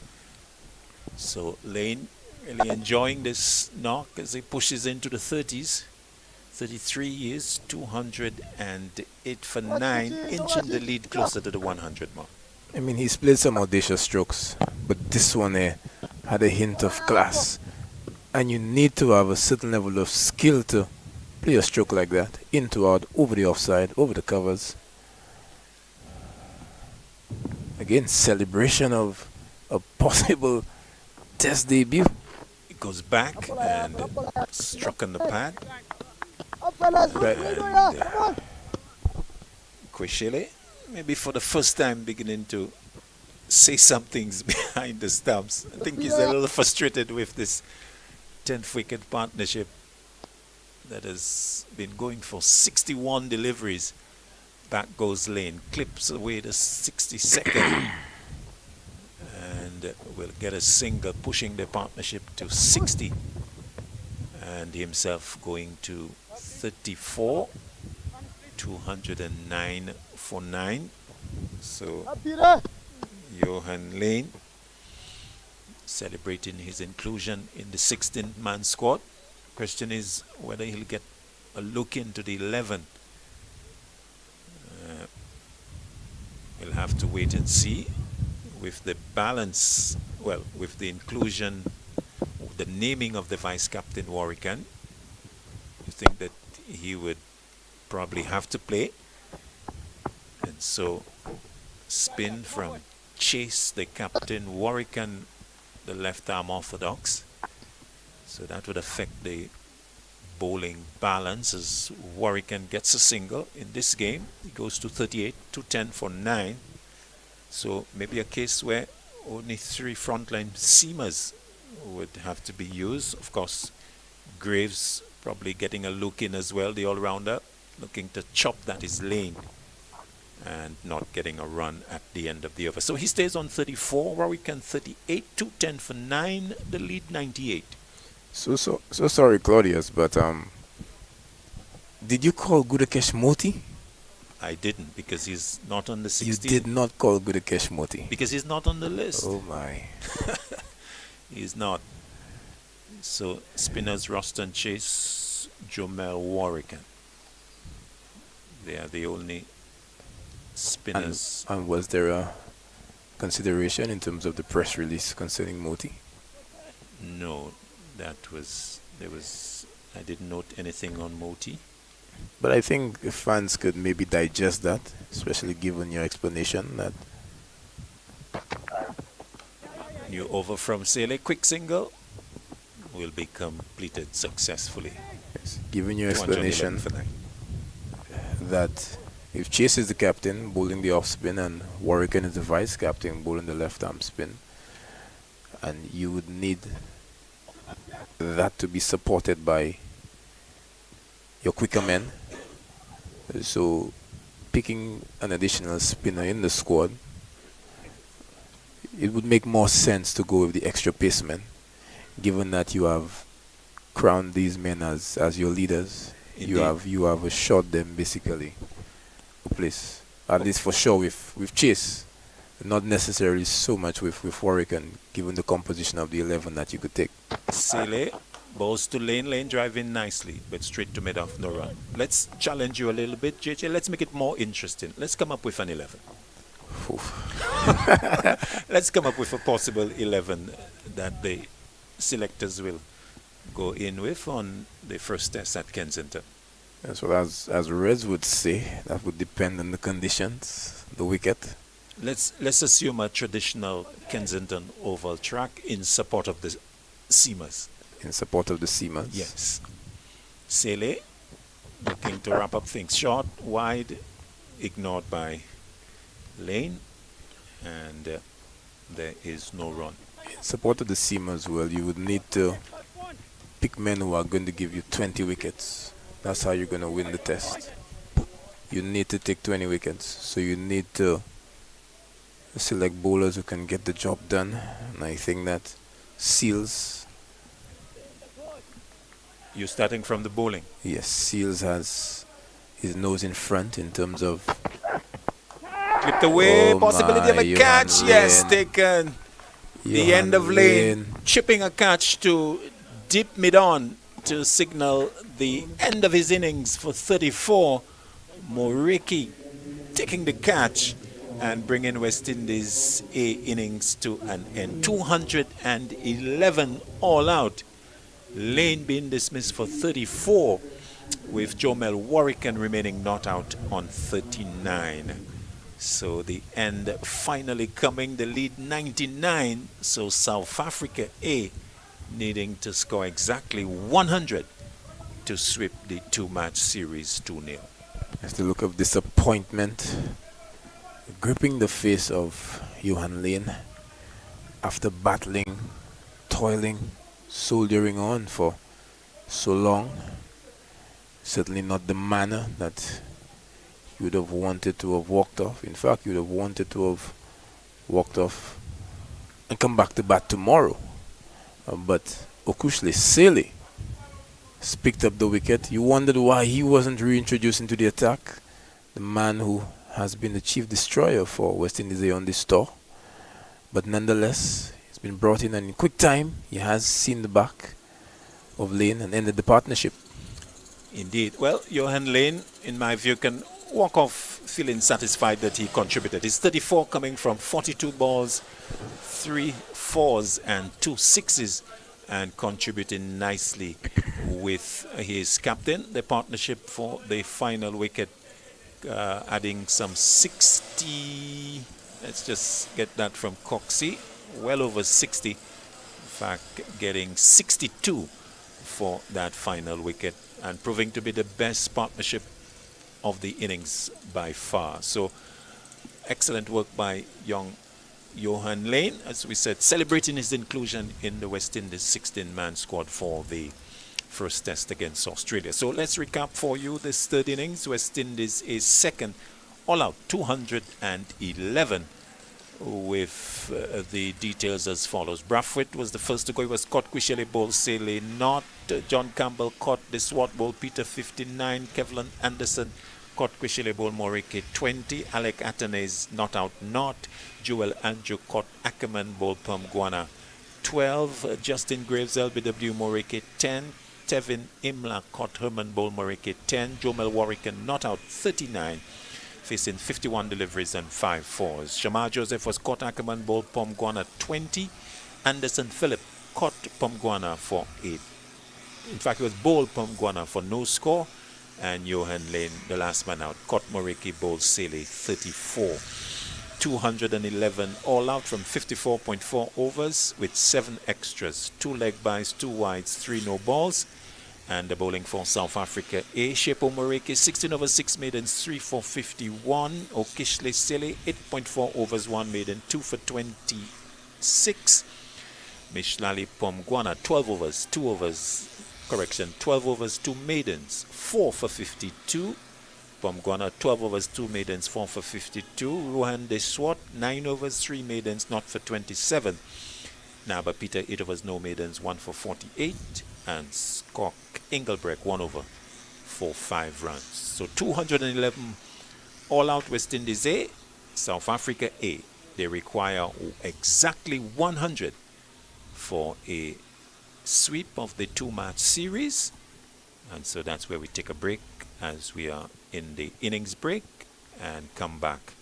So Lane really enjoying this knock as he pushes into the 30s. 33 years, 208 for 9, inching the lead closer to the 100 mark. I mean, he's played some audacious strokes, but this one had a hint of class. And you need to have a certain level of skill to play a stroke like that, in to out, over the offside, over the covers. Again, celebration of a possible Test debut. It goes back and struck on the pad. Right. Kweshele, maybe for the first time beginning to say some things behind the stumps. I think he's a little frustrated with this 10th wicket partnership that has been going for 61 deliveries. Back goes Lane, clips away the 62nd. and will get a single, pushing the partnership to 60, and himself going to 34, 209 for 9. So Johan Lane celebrating his inclusion in the 16-man squad. Question is whether he'll get a look into the 11. We'll have to wait and see. With the balance, well, with the inclusion, the naming of the vice captain Warwican, you think that he would probably have to play. And so spin from Chase, the captain, Warwican, the left arm orthodox. So that would affect the bowling balance as Warwican gets a single in this game. He goes to 38, 210 for 9. So maybe a case where only 3 frontline seamers would have to be used. Of course, Graves probably getting a look in as well, the all-rounder, looking to chop that is Lane and not getting a run at the end of the over. So he stays on 34, Warwican 38, 210 for 9, the lead 98. So sorry, Claudius, but did you call Gudakesh Moti? I didn't, because he's not on the 16. You did not call Gudakesh Moti. Because he's not on the list. Oh my. He's not. So spinners Roston Chase, Jomel Warwican. They are the only spinners. And was there a consideration in terms of the press release concerning Moti? No, I didn't note anything on Moti. But I think the fans could maybe digest that, especially given your explanation that New over from Sele, quick single will be completed successfully. yes, given your explanation that if Chase is the captain bowling the off spin and Warwican is the vice captain bowling the left arm spin, and you would need that to be supported by your quicker men. So picking an additional spinner in the squad, it would make more sense to go with the extra pacemen, given that you have crowned these men as your leaders. Indeed. You have assured them basically a place, at least for sure with Chase, not necessarily so much with Warwican, given the composition of the 11 that you could take. Sele balls to Lane driving nicely, but straight to mid-off, no run. Let's challenge you a little bit, JJ. Let's make it more interesting. Let's come up with an 11. Let's come up with a possible 11 that the selectors will go in with on the first test at Kensington. As well as Reds would say, that would depend on the conditions, the wicket. Let's assume a traditional Kensington oval track in support of the seamers. In support of the seamers. Yes. Sele looking to wrap up things short, wide, ignored by Lane, and there is no run. In support of the seamers, well, you would need to pick men who are going to give you 20 wickets. That's how you're going to win the test. You need to take 20 wickets. So you need to select bowlers who can get the job done. And I think that Seals... You're starting from the bowling? Yes, Seals has his nose in front in terms of... Clipped away, Oh possibility of my, a catch, Johan yes, Lane. taken. The Johan end of Lane, Lane. chipping a catch to deep mid-on to signal the end of his innings for 34. Moriki taking the catch and bringing West Indies A innings to an end. 211 all out. Lane being dismissed for 34, with Jomel Warwican remaining not out on 39. So the end finally coming, the lead 99. So South Africa A needing to score exactly 100 to sweep the 2-match series 2-0. As the look of disappointment gripping the face of Johan Lane after battling, toiling, soldiering on for so long. Certainly not the manner that you would have wanted to have walked off. In fact, you would have wanted to have walked off and come back to bat tomorrow. But Okushli Sele picked up the wicket. You wondered why he wasn't reintroduced into the attack. The man who has been the chief destroyer for West Indies on this tour. But nonetheless, he's been brought in, and in quick time, he has seen the back of Lane and ended the partnership. Indeed. Well, Johan Lane, in my view, can walk off feeling satisfied that he contributed. His 34 coming from 42 balls, 3 fours and 2 sixes, and contributing nicely with his captain. The partnership for the final wicket, adding some 60. Let's just get that from Coxey. Well over 60. In fact, getting 62 for that final wicket, and proving to be the best partnership of the innings by far. So excellent work by young Johan Lane, as we said, celebrating his inclusion in the West Indies 16-man squad for the first test against Australia. So let's recap for you this third innings. West Indies is second, all out 211, with the details as follows. Brathwaite was the first to go. He was caught. Quishele ball, Sele not. John Campbell caught the swat ball. Peter 59. Kevlin Anderson caught Quishele ball. Morike 20. Alec Atanez not out not. Joel Andrew caught Ackerman ball. Pumguana 12. Justin Graves LBW Morike 10. Tevin Imla caught Herman ball. Morike 10. Jomel Warwick not out 39. Facing 51 deliveries and 5 fours. Shamar Joseph was caught Ackerman ball. Pumguana 20. Anderson Phillip caught Pumguana for 8. In fact, it was ball Pumguana for no score. And Johan Lane, the last man out, caught Moriki ball Sele 34. 211 all out from 54.4 overs with 7 extras. 2 leg byes, 2 wides, 3 no balls. And the bowling for South Africa, A. Shepo Moreke, 16 overs, 6 maidens, 3 for 51. Okishle Sele, 8.4 overs, 1 maiden, 2 for 26. Mishlali Pomguana, 12 overs, 12 overs, 2 maidens, 4 for 52. Pomguana, 12 overs, 2 maidens, 4 for 52. Ruhan De Swart, 9 overs, 3 maidens, not for 27. Naba Peter, 8 overs, no maidens, 1 for 48. And Skok Engelbrecht 1 over for 5 runs. So 211 all out. West Indies A, South Africa A. They require exactly 100 for a sweep of the 2-match series. And so that's where we take a break, as we are in the innings break, and come back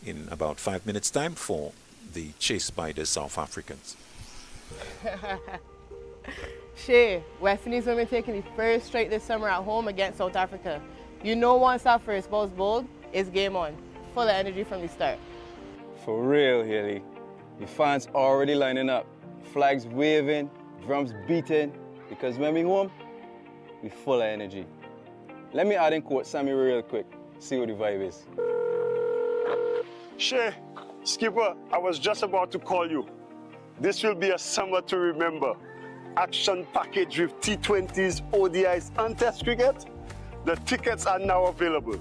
in about 5 minutes time for the chase by the South Africans. Shay, West Indies women taking the first straight this summer at home against South Africa. You know, once that first ball's bowled, it's game on. Full of energy from the start. For real, Haley. Your fans already lining up. Flags waving, drums beating. Because when we home, we full of energy. Let me add in quote Sammy real quick. See what the vibe is. Shay, Skipper, I was just about to call you. This will be a summer to remember. Action package with T20s, ODIs, and Test cricket. The tickets are now available.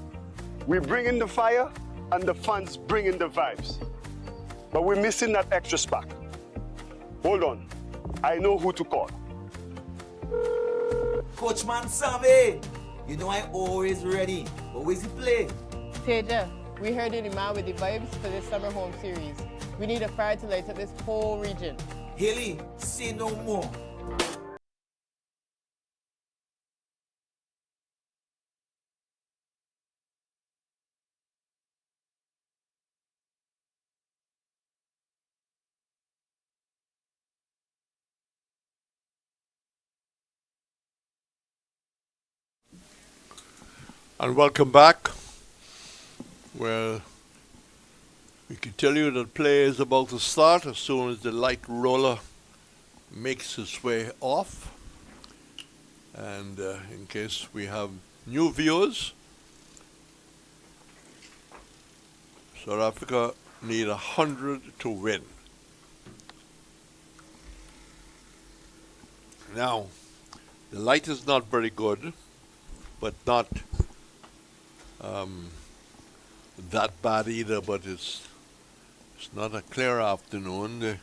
We bring in the fire, and the fans bring in the vibes. But we're missing that extra spark. Hold on, I know who to call. Coachman Sammy, you know I'm always ready. But where's he play? Teja, we heard you're the man with the vibes for this summer home series. We need a fire to light up this whole region. Haley, say no more. And welcome back. Well, we can tell you that play is about to start as soon as the light roller makes its way off. And in case we have new viewers, South Africa need 100 to win. Now, the light is not very good, but not that bad either, but it's not a clear afternoon.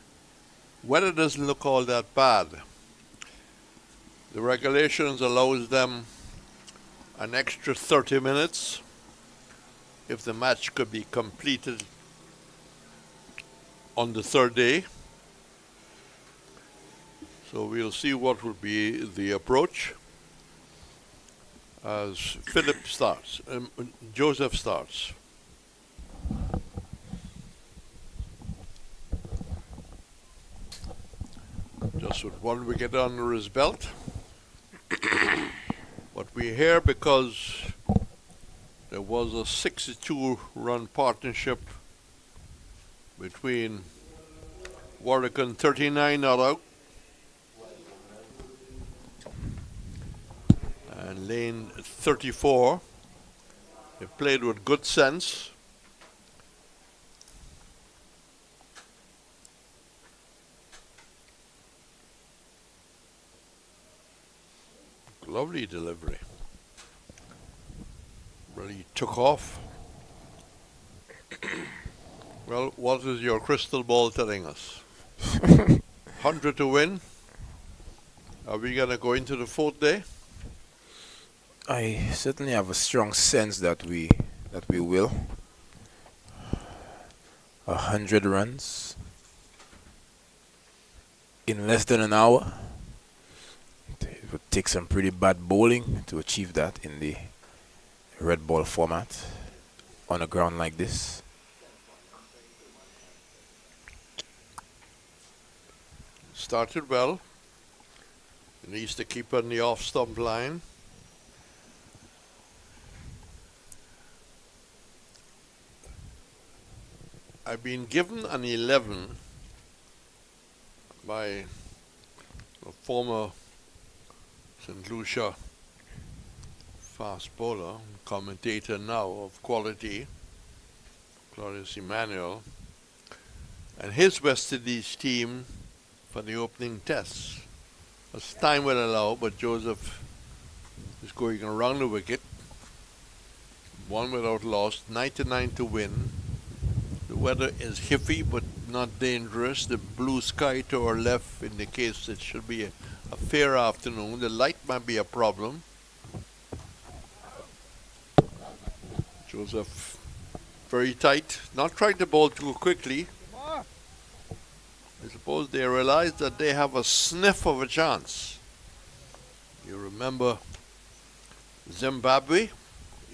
weather doesn't look all that bad. The regulations allows them an extra 30 minutes if the match could be completed on the third day. So we'll see what will be the approach as Philip starts, Joseph starts. Just with one wicket under his belt. But we're here because there was a 62-run partnership between Warwick 39 not out and Lane 34. They played with good sense. Lovely delivery. Really took off. Well, what is your crystal ball telling us? 100 to win. Are we going to go into the fourth day? I certainly have a strong sense that we will. 100 runs in less than an hour. It would take some pretty bad bowling to achieve that in the red ball format on a ground like this. Started well. He needs to keep on the off stump line. I've been given an 11 by a former St. Lucia fast bowler, commentator now of quality, Claudius Emmanuel, and his West Indies team for the opening test. As time will allow, but Joseph is going around the wicket. One without loss, 99 to win. The weather is iffy but not dangerous. The blue sky to our left indicates it should be a fair afternoon. The light might be a problem. Joseph very tight, not trying to bowl too quickly. I suppose they realize that they have a sniff of a chance. You remember Zimbabwe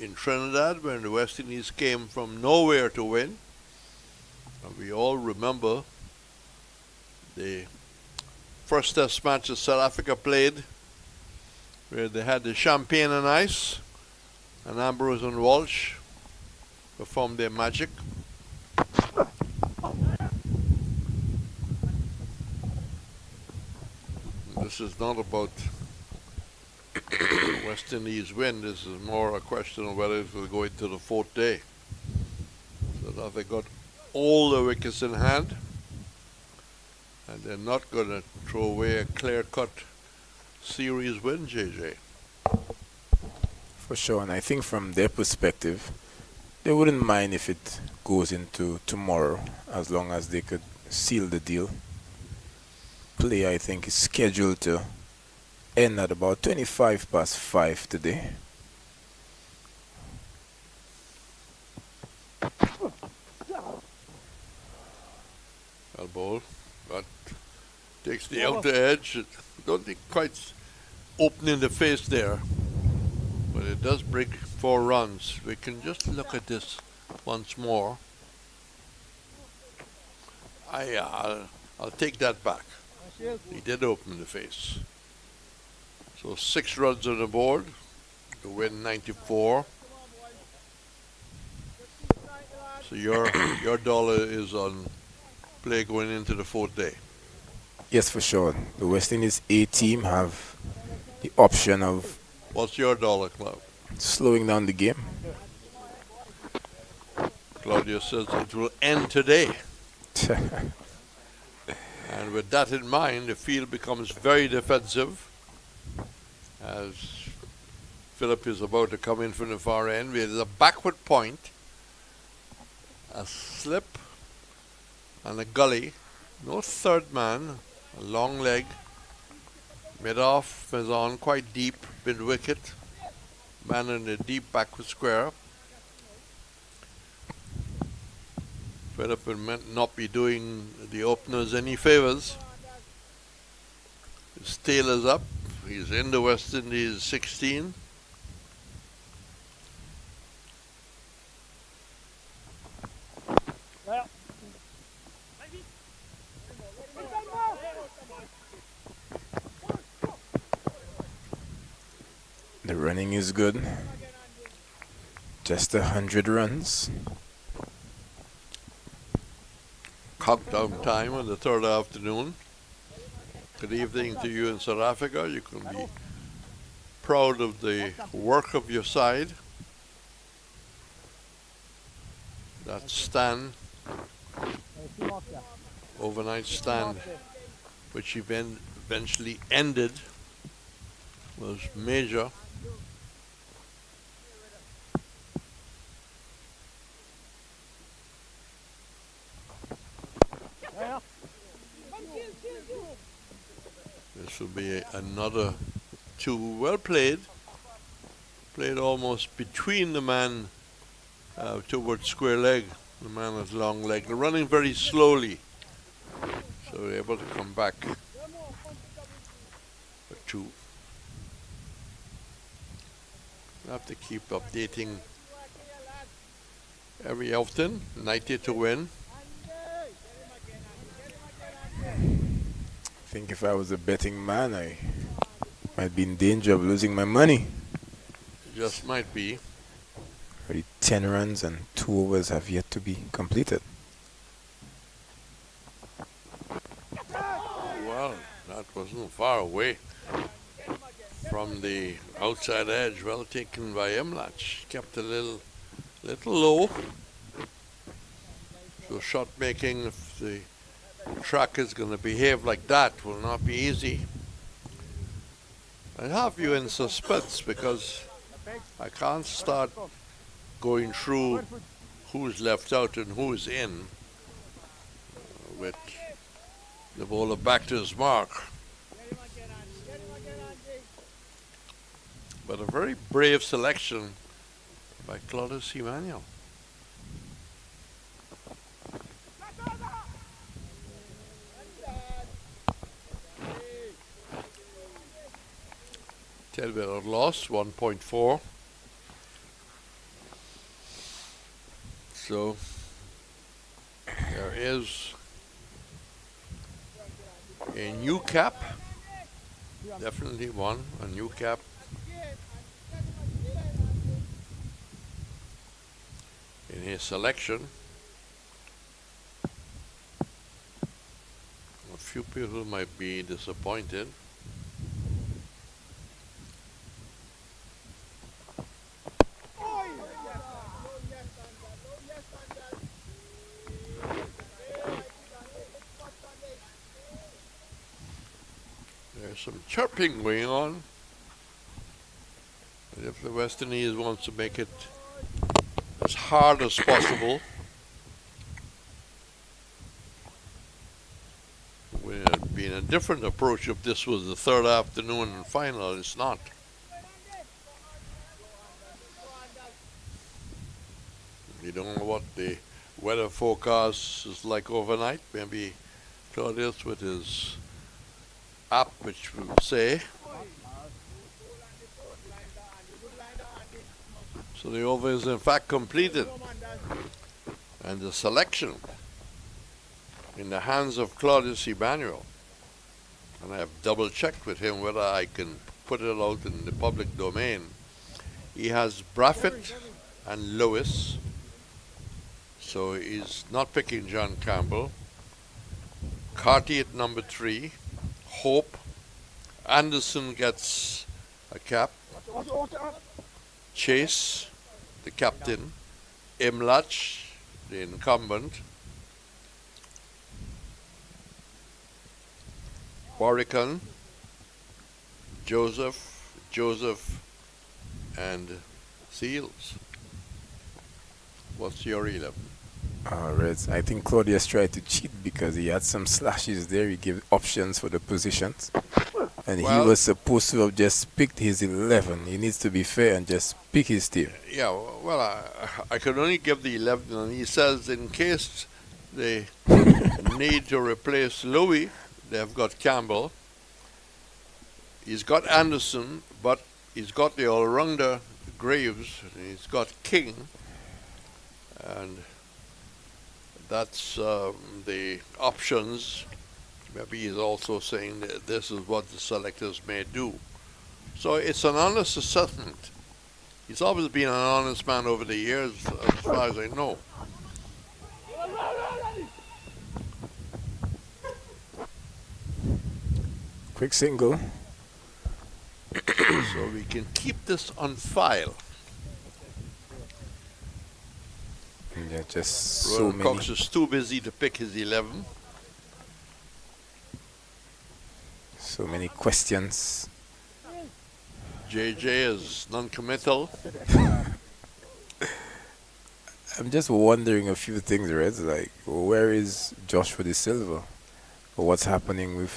in Trinidad when the West Indies came from nowhere to win. And we all remember the first test match that South Africa played where they had the champagne and ice and Ambrose and Walsh performed their magic. This is not about West Indies win. This is more a question of whether it will go into the fourth day. So that they got all the wickets in hand, and they're not going to throw away a clear-cut series win, JJ. For sure, and I think from their perspective, they wouldn't mind if it goes into tomorrow, as long as they could seal the deal. Play, I think, is scheduled to end at about 5:25 today. Well bowled, but takes the outer edge. Don't think quite opening the face there, but it does break 4 runs. We can just look at this once more. I'll take that back. He did open the face. So 6 runs on the board to win 94. So your dollar is on play going into the fourth day. Yes, for sure. The West Indies A team have the option of What's your dollar, Club? slowing down the game. Claudia says it will end today. And with that in mind, the field becomes very defensive as Philip is about to come in from the far end. There's a backward point, a slip, and a gully No third man, a long leg. Mid-off is on quite deep, mid-wicket. Man in the deep backward square. Philip will not be doing the openers any favours. His tail is up. He's in the West Indies 16. The running is good. Just 100 runs. Countdown time on the third afternoon. Good evening to you in South Africa. You can be proud of the work of your side. That stand, overnight stand, which eventually ended, was major. This will be another two. Well played. Played almost between the man towards square leg. The man has long leg. They're running very slowly. So they're able to come back for two. We'll have to keep updating every often. 90 to win. I think if I was a betting man, I might be in danger of losing my money. Just might be. Already 10 runs and 2 overs have yet to be completed. Well, that wasn't far away from the outside edge. Well taken by Imlach. Kept a little low. So shot making, if the track is going to behave like that, will not be easy. I have you in suspense because I can't start going through who's left out and who's in with the bowler back to his mark. But a very brave selection by Claudius Emmanuel. Telville lost 1.4. So there is a new cap. Definitely one, a new cap. In his selection. A few people might be disappointed. There's some chirping going on. And if the West Indies wants to make it as hard as possible, would have been a different approach if this was the third afternoon and final. It's not. You don't know what the weather forecast is like overnight. Maybe Claudius with his app, which will say. So the over is in fact completed. And the selection in the hands of Claudius Emmanuel. And I have double checked with him whether I can put it out in the public domain. He has Braffett and Lewis. So he's not picking John Campbell. Carty at number 3. Hope. Anderson gets a cap. Chase, the captain. Imlach, the incumbent. Warrican, Joseph, and Seals. What's your 11? Reds. I think Claudius tried to cheat because he had some slashes there. He gave options for the positions. And he Well- was supposed to have just picked his 11. He needs to be fair and just pick his team. Yeah, well, I could only give the 11, and he says in case they need to replace Louis, they've got Campbell. He's got Anderson, but he's got the all-rounder Graves, and he's got King, and that's the options. Maybe he's also saying that this is what the selectors may do. So it's an honest assessment. He's always been an honest man over the years, as far as I know. Quick single. So we can keep this on file. Yeah, just so Rowan many. Cox is too busy to pick his 11. So many questions. JJ is non-committal. I'm just wondering a few things, Reds. Like, where is Joshua De Silva? Or what's happening with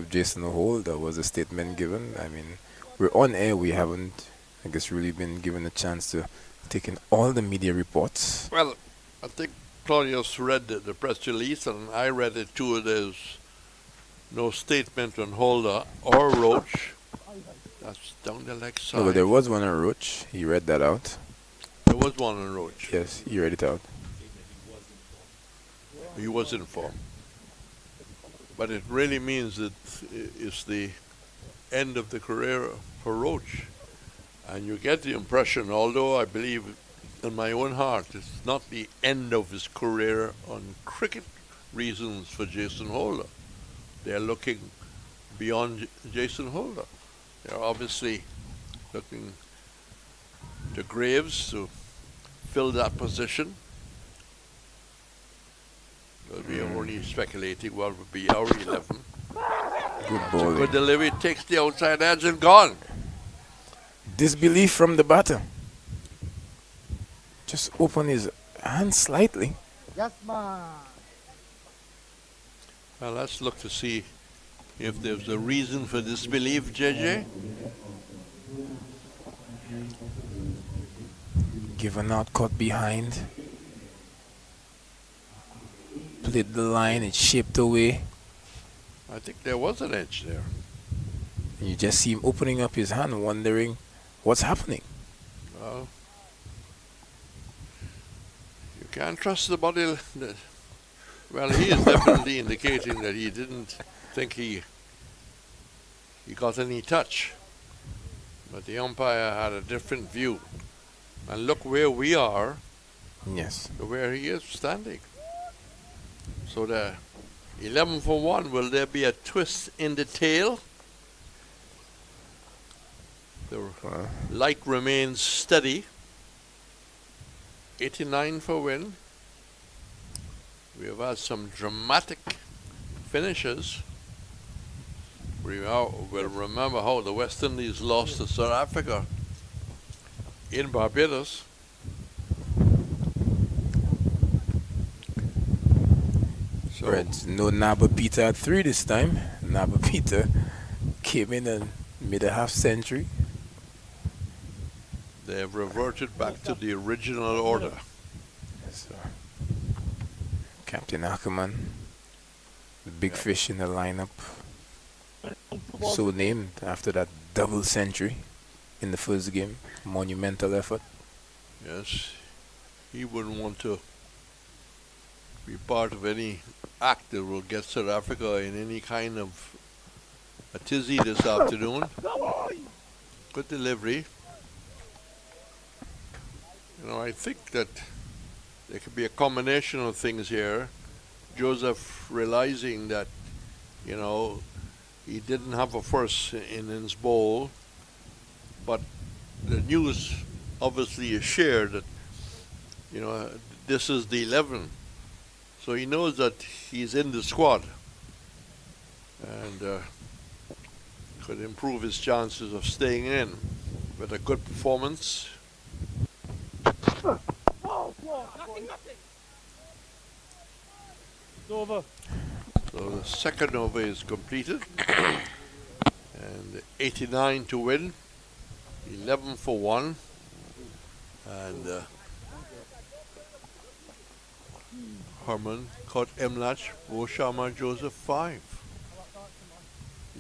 Jason Holder? Was a statement given? I mean, we're on air. We haven't, I guess, really been given a chance to take in all the media reports. Well, I think Claudius read the press release, and I read it too. There's no statement on Holder or Roach. That's down the leg side. No, but there was one on Roach. He read that out. There was one on Roach. Yes, he read it out. He was informed. But it really means that it's the end of the career for Roach. And you get the impression, although I believe in my own heart, it's not the end of his career on cricket reasons for Jason Holder. They're looking beyond Jason Holder. They're obviously looking to Graves to fill that position. But we are only speculating what would be our 11. Good Good bowling. delivery, takes the outside edge and gone. Disbelief from the batter. Just open his hand slightly. Yes, man. Well, let's look to see if there's a reason for disbelief, JJ. Given out, caught behind. Played the line, it shaped away. I think there was an edge there. And you just see him opening up his hand, wondering what's happening. Well, you can't trust the body. Well, he is definitely indicating that he didn't think he got any touch. But the umpire had a different view. And look where we are, Yes. to where he is standing. So the 11 for 1, will there be a twist in the tail? The Well, light remains steady. 89 for win. We have had some dramatic finishes. Will remember how the West Indies lost to South Africa in Barbados. So Reds, no Naba Peter at 3 this time. Naba Peter came in and made a half century. they have reverted back to the original order. So, Captain Ackerman, the big fish in the lineup, so named after that double century in the first game. Monumental effort. Yes, he wouldn't want to be part of any act that will get South Africa in any kind of a tizzy this afternoon. Good delivery. You know, I think that there could be a combination of things here. Joseph realizing that, you know, he didn't have a first innings bowl, but the news obviously is shared that, you know, this is the 11. So he knows that he's in the squad and could improve his chances of staying in with a good performance. It's over. So the second over is completed. And 89 to win. 11 for 1. And Herman caught Emlach, Boshama Joseph 5.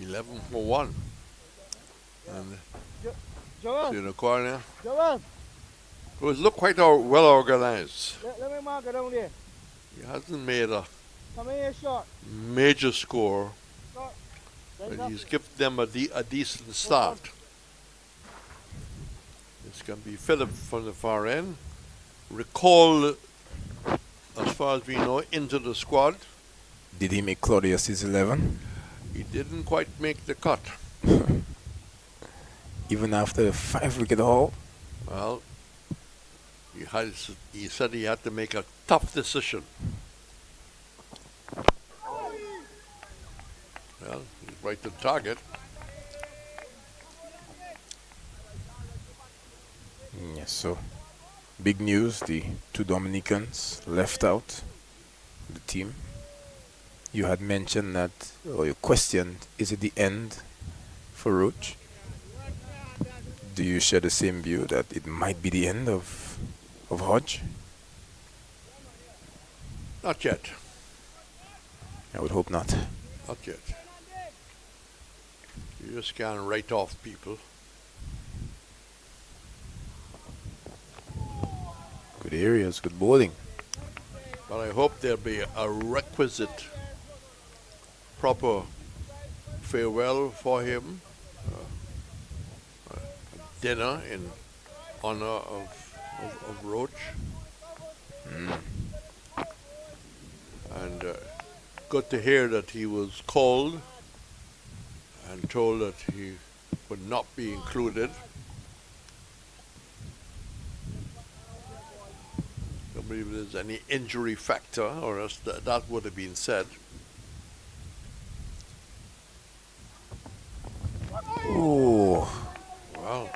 11 for 1. And Joel, see in the corner. Joel, It was looked quite well organized. let me mark it down there. He hasn't made a Come in here short. major score, Short. but he's given them a decent start. This can be Philip from the far end. Recall, as far as we know, into the squad. Did he make Claudius's 11? He didn't quite make the cut. Even after the 5-wicket haul? Well, he said he had to make a tough decision. Well, he's right to target. Yes, so big news, the 2 Dominicans left out the team. You had mentioned that, or you questioned, is it the end for Roach? Do you share the same view that it might be the end of Hodge? Not yet. I would hope not. Not yet. You just can't write off people. Good areas, good bowling. But I hope there'll be a requisite proper farewell for him. A dinner in honor of Roach. And good to hear that he was called and told that he would not be included. I don't believe there's any injury factor, or else that would have been said. Oh, Well,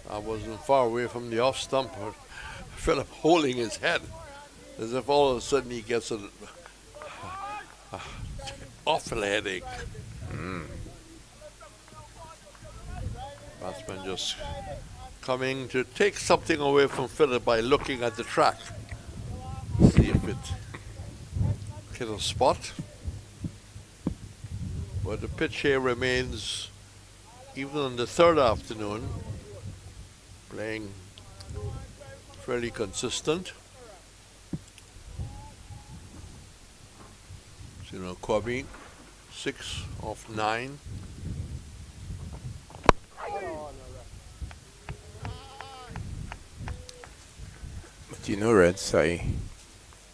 I wasn't far away from the off stump, but Philip holding his head as if all of a sudden he gets an awful headache. Batsman just coming to take something away from Philip by looking at the track. See if it hit a spot. But the pitch here remains, even in the third afternoon, playing fairly consistent. So, Kwabi, 6 of 9. but Reds, I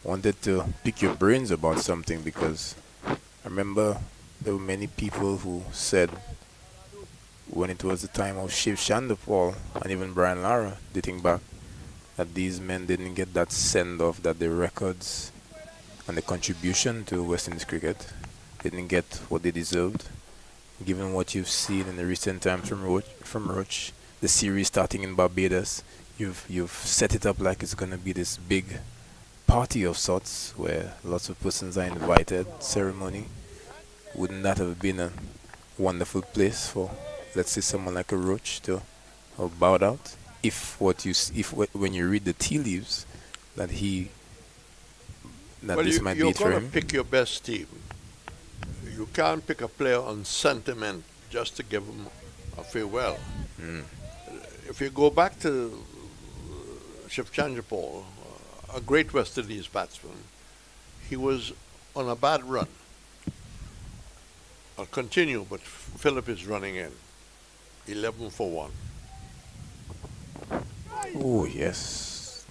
wanted to pick your brains about something because I remember there were many people who said when it was the time of Shiv Chandapal and even Brian Lara, dating back, that these men didn't get that send-off, that the records and the contribution to West Indies cricket didn't get what they deserved. Given what you've seen in the recent times from Roach, the series starting in Barbados, you've set it up like it's going to be this big party of sorts where lots of persons are invited, ceremony. Wouldn't that have been a wonderful place for, let's say, someone like a Roach to have bowed out? When you read the tea leaves, that this might be it for you're going him. to pick your best team. You can't pick a player on sentiment just to give him a farewell. If you go back to Shiv Chandapal, a great West Indies batsman, he was on a bad run. I'll continue, but Philip is running in. 11 for 1. Oh, yes.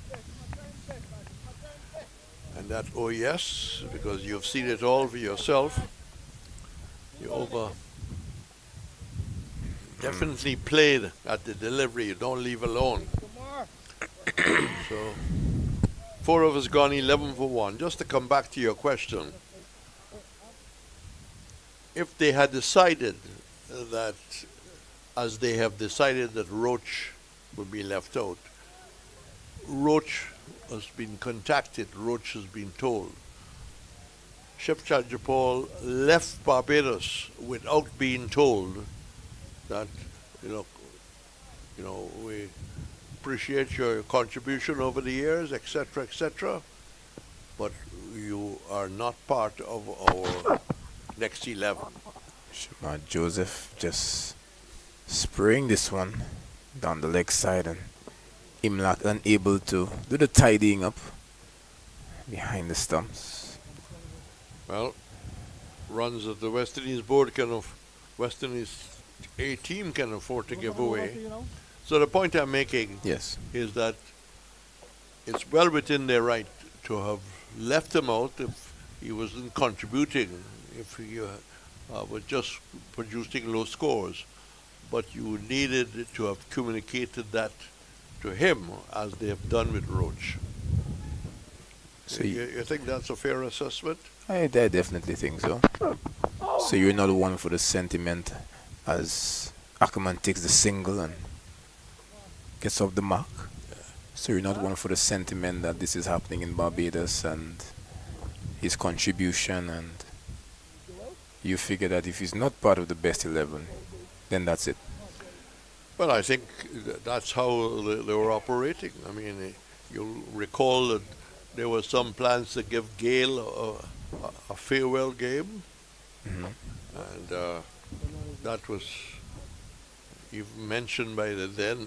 And that, oh yes, because you've seen it all for yourself. You definitely played at the delivery. You don't leave alone. So, 4 of us gone 11 for 1. Just to come back to your question, if they had decided that, as they have decided that Roach would be left out, Roach has been contacted, Roach has been told Chef Chajapal left Barbados without being told that, you know, we appreciate your contribution over the years, etc., but you are not part of our next 11. Joseph just spraying this one down the leg side, and Imlak unable to do the tidying up behind the stumps. Well, runs that the West Indies board West Indies A team can afford to give away. So the point I'm making is that it's well within their right to have left him out if he wasn't contributing, if he was just producing low scores. But you needed to have communicated that to him, as they have done with Roach. So you think that's a fair assessment? I definitely think so. So you're not one for the sentiment as Ackerman takes the single and gets off the mark. So you're not one for the sentiment that this is happening in Barbados and his contribution, and you figure that if he's not part of the best 11, then that's it. Well, I think that's how they were operating. I mean, you'll recall that there were some plans to give Gale a farewell game, and that was even mentioned by the then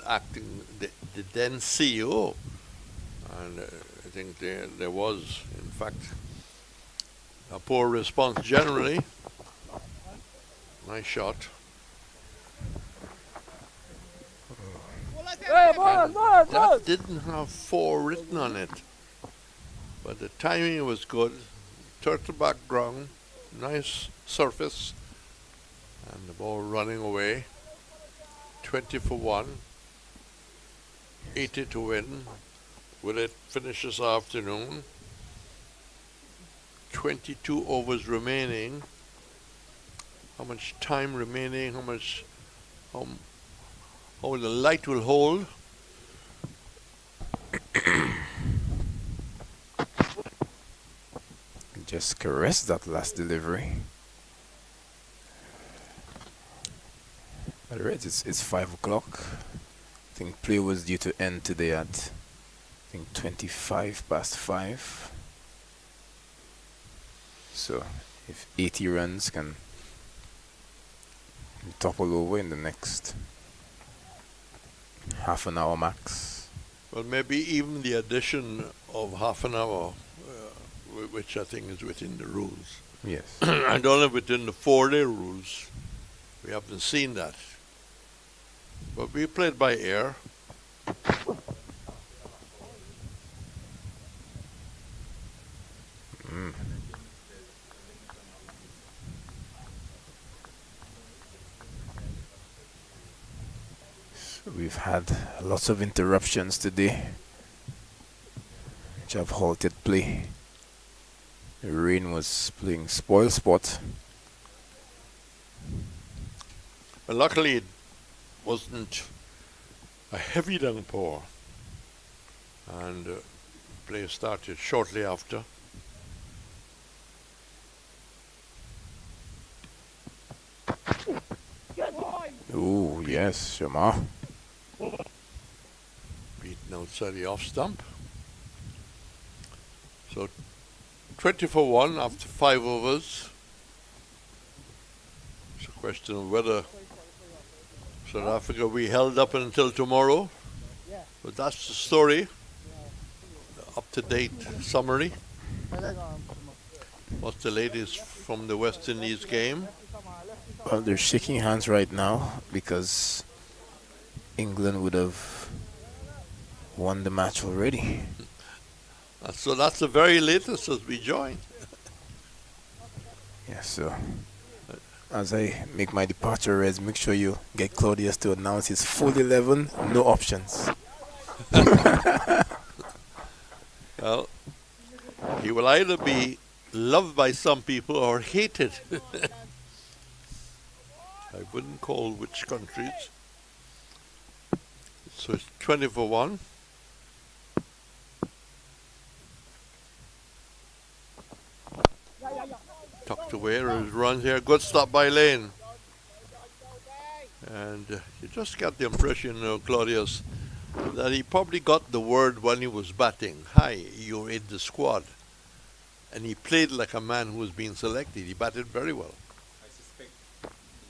CEO, and I think there was, in fact, a poor response generally. Nice shot. Hey, boys, That didn't have 4 written on it, but the timing was good. Turtle background, nice surface, and the ball running away. 20 for 1, 80 to win. Will it finish this afternoon? 22 overs remaining. How much time remaining? How the light will hold? Just caress that last delivery. But Reds, it's 5 o'clock. I think play was due to end today at, I think, 25 past 5. So if 80 runs can topple over in the next half an hour max. Well, maybe even the addition of half an hour, which I think is within the rules. Yes. And only within the 4-day rules. We haven't seen that. But we played by ear. So we've had lots of interruptions today, which have halted play. The rain was playing spoil spot. But luckily it wasn't a heavy downpour, and play started shortly after. Ooh, yes, Shamar. Beaten outside the off stump. So 20 for 1 after 5 overs. It's a question of whether South Africa we held up until tomorrow. But that's the story. Up-to-date summary. What's the latest from the West Indies game? Well, they're shaking hands right now because England would have won the match already. So that's the very latest as we join. Yes, so as I make my departure, Reds, make sure you get Claudius to announce his full 11, no options. Well, he will either be loved by some people or hated. I wouldn't call which countries. So it's 20 for 1. way. There's runs here. Good stop by Lane. And you just get the impression, Claudius, that he probably got the word when he was batting. Hi, you're in the squad. And he played like a man who was being selected. He batted very well. I suspect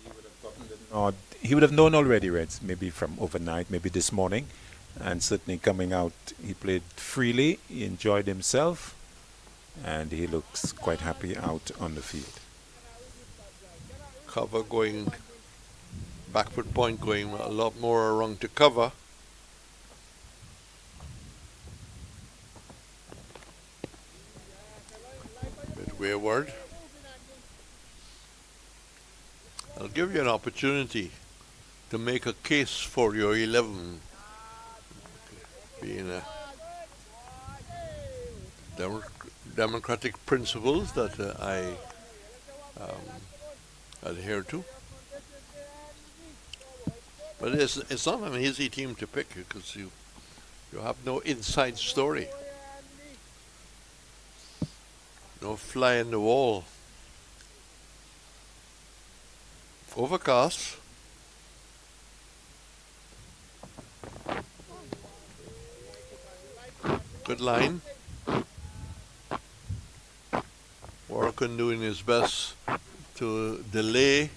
he would have gotten the nod. He would have known already, Reds, maybe from overnight, maybe this morning. And certainly coming out, he played freely, he enjoyed himself, and he looks quite happy out on the field. Cover going, backward point going a lot more around to cover. Bit wayward. I'll give you an opportunity to make a case for your 11 being a democratic principles that I adhere to. But it's not an easy team to pick because you have no inside story. No fly in the wall. Overcast. Good line. Warren doing his best to delay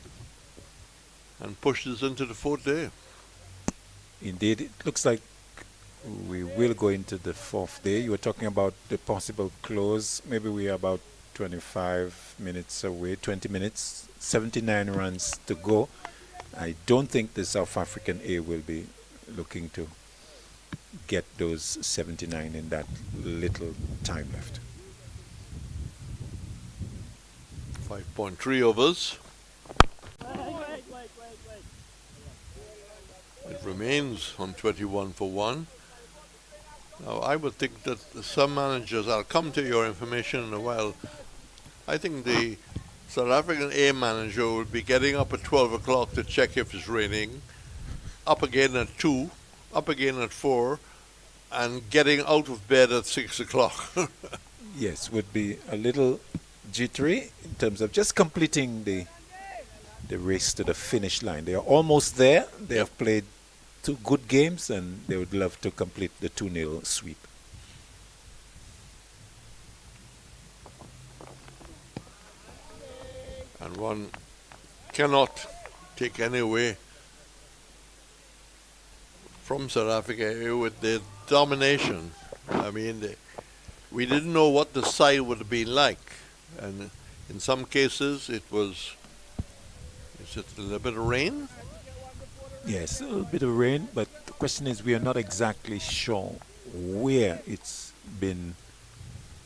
and push this into the fourth day. Indeed, it looks like we will go into the fourth day. You were talking about the possible close. Maybe we are about 25 minutes away, 20 minutes, 79 runs to go. I don't think the South African A will be looking to get those 79 in that little time left. 5.3 overs. It remains on 21 for 1. Now, I would think that some managers, I'll come to your information in a while, I think the South African A manager will be getting up at 12 o'clock to check if it's raining, up again at 2, up again at 4, and getting out of bed at 6 o'clock. Yes, would be a little jittery in terms of just completing the race to the finish line. They are almost there. They have played 2 good games and they would love to complete the 2-0 sweep. And one cannot take any away from South Africa with their domination. I mean, we didn't know what the side would have been like. And in some cases it was, is it a little bit of rain? Yes, a little bit of rain, but the question is we are not exactly sure where it's been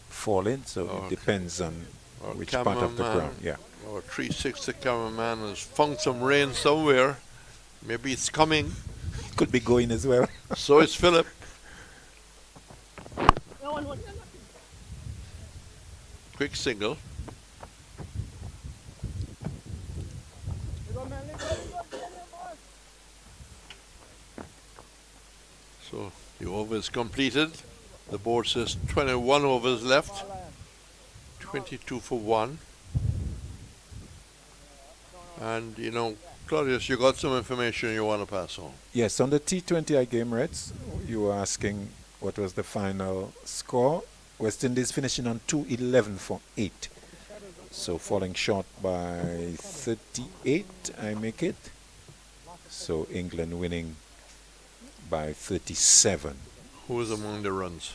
falling, so it depends on which part of the ground. Yeah. Our 360 cameraman has found some rain somewhere. Maybe it's coming. Could be going as well. So is Philip. Quick single. So the over is completed. The board says 21 overs left. 22 for 1. And, you know, Claudius, you got some information you want to pass on. Yes, on the T20I game, Reds, you were asking what was the final score. West Indies finishing on 211 for 8. So falling short by 38, I make it. So England winning by 37. Who was among the runs?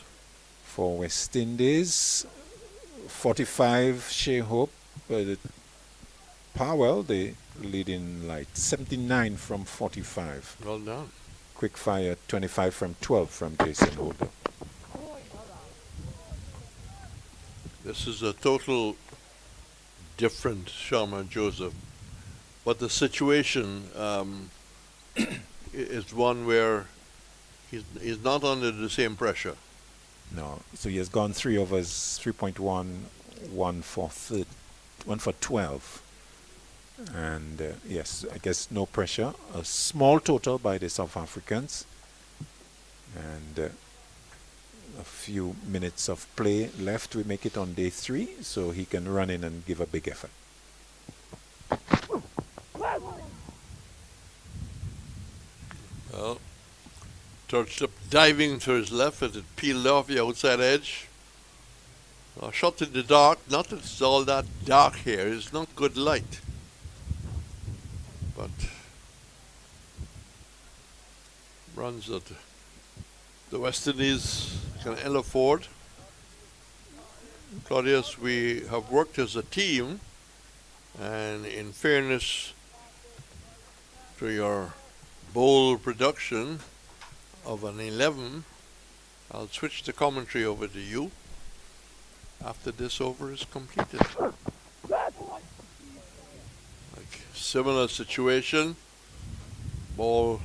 For West Indies, 45 Shea Hope, Powell, the leading light, 79 from 45. Well done. Quick fire, 25 from 12 from Jason Holder. This is a total different Sharma Joseph. But the situation is one where he's not under the same pressure. No, so he has gone 3 overs, 3.1, 1 for 12. And yes, I guess no pressure. A small total by the South Africans. And a few minutes of play left. We make it on day 3, so he can run in and give a big effort. Third slip diving to his left as it peeled off the outside edge. A shot in the dark, not that it's all that dark here, it's not good light. But runs that the West Indies can ill afford. Claudius, we have worked as a team, and in fairness to your bold production of an 11, I'll switch the commentary over to you after this over is completed. Like similar situation, ball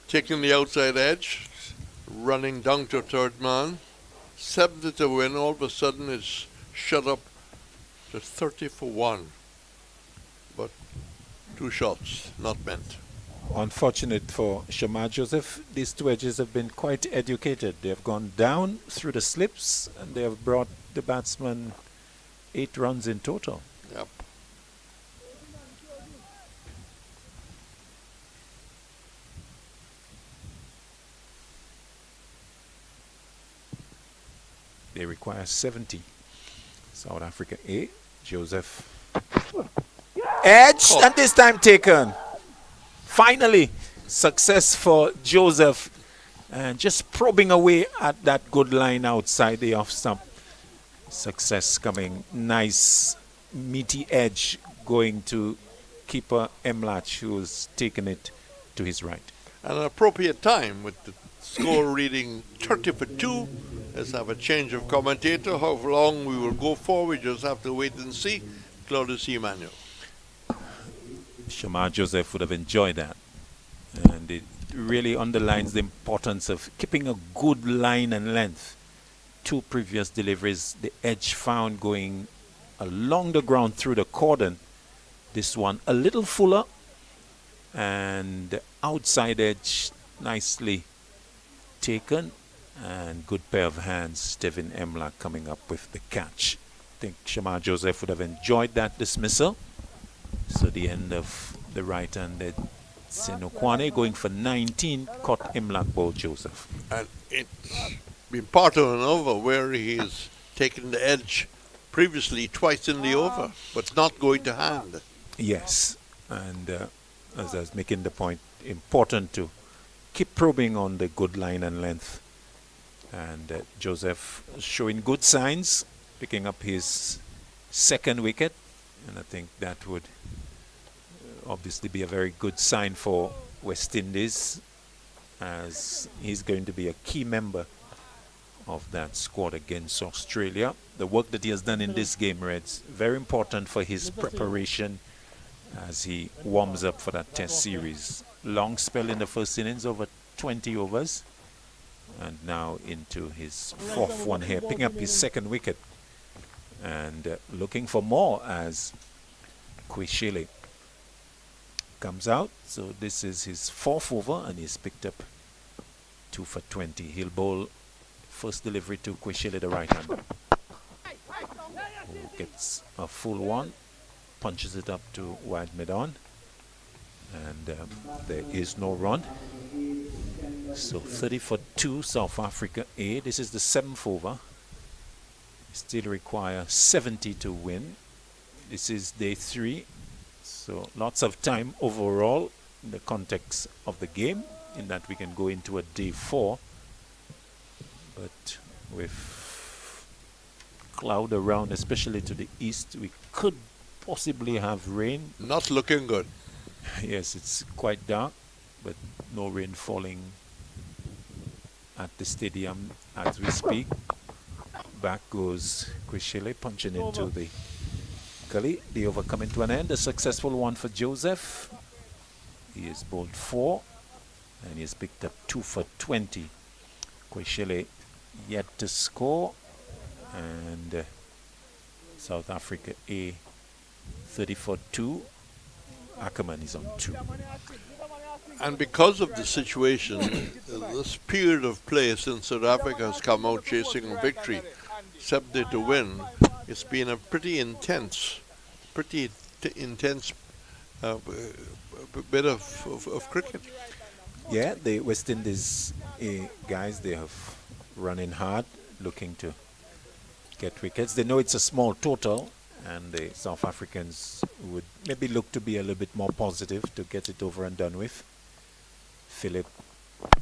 taking the outside edge, running down to third man, 70 to win, all of a sudden it's shut up to 30 for 1. But 2 shots, not meant. Unfortunate for Shamar Joseph, these 2 edges have been quite educated. They have gone down through the slips and they have brought the batsman 8 runs in total. Yep. They require 70. South Africa A. Joseph. Edge, and this time taken. Finally, success for Joseph. And just probing away at that good line outside the off stump. Success coming. Nice, meaty edge going to keeper Emlach, who's taken it to his right. At an appropriate time with the score reading 30 for 2. Let's have a change of commentator. How long we will go for, we just have to wait and see. Claudius Emmanuel. Shamar Joseph would have enjoyed that. And it really underlines the importance of keeping a good line and length. 2 previous deliveries, the edge found going along the ground through the cordon. This one a little fuller, and the outside edge nicely taken, and good pair of hands. Stephen Emlach coming up with the catch. I think Shamar Joseph would have enjoyed that dismissal. So the end of the right-handed Senokwane going for 19, caught Emlach ball Joseph. And it's been part of an over where he's taken the edge previously twice in the over, but not going to hand. Yes, and as I was making the point, important to keep probing on the good line and length. And Joseph showing good signs, picking up his 2nd wicket, and I think that would obviously be a very good sign for West Indies, as he's going to be a key member of that squad against Australia. The work that he has done in this game, Reds, very important for his preparation as he warms up for that test series. Long spell in the first innings, over 20 overs, and now into his 4th one here, picking up his 2nd wicket, and looking for more as Kweshele comes out. So this is his 4th over, and he's picked up 2 for 20. He'll bowl first delivery to Kweshele, the right hander, who gets a full one, punches it up to wide mid-on, and there is no run. So 30 for 2, South Africa A. This is the 7th over. Still require 70 to win. This is day 3. So lots of time overall in the context of the game, in that we can go into a day 4. But with cloud around, especially to the east, we could possibly have rain. Not looking good. Yes, it's quite dark, but no rain falling at the stadium as we speak. Back goes Kweshele, punching into the gully. The over coming to an end. A successful one for Joseph. He has bowled 4 and he has picked up 2 for 20. Kweshele yet to score, and South Africa A 30 for 2. Ackerman is on 2. And because of the situation, this period of play since South Africa has come out chasing a victory, 70 to win, it's been a pretty intense bit of cricket. Yeah, the West Indies guys, they have running hard, looking to get wickets. They know it's a small total, and the South Africans would maybe look to be a little bit more positive to get it over and done with. Philip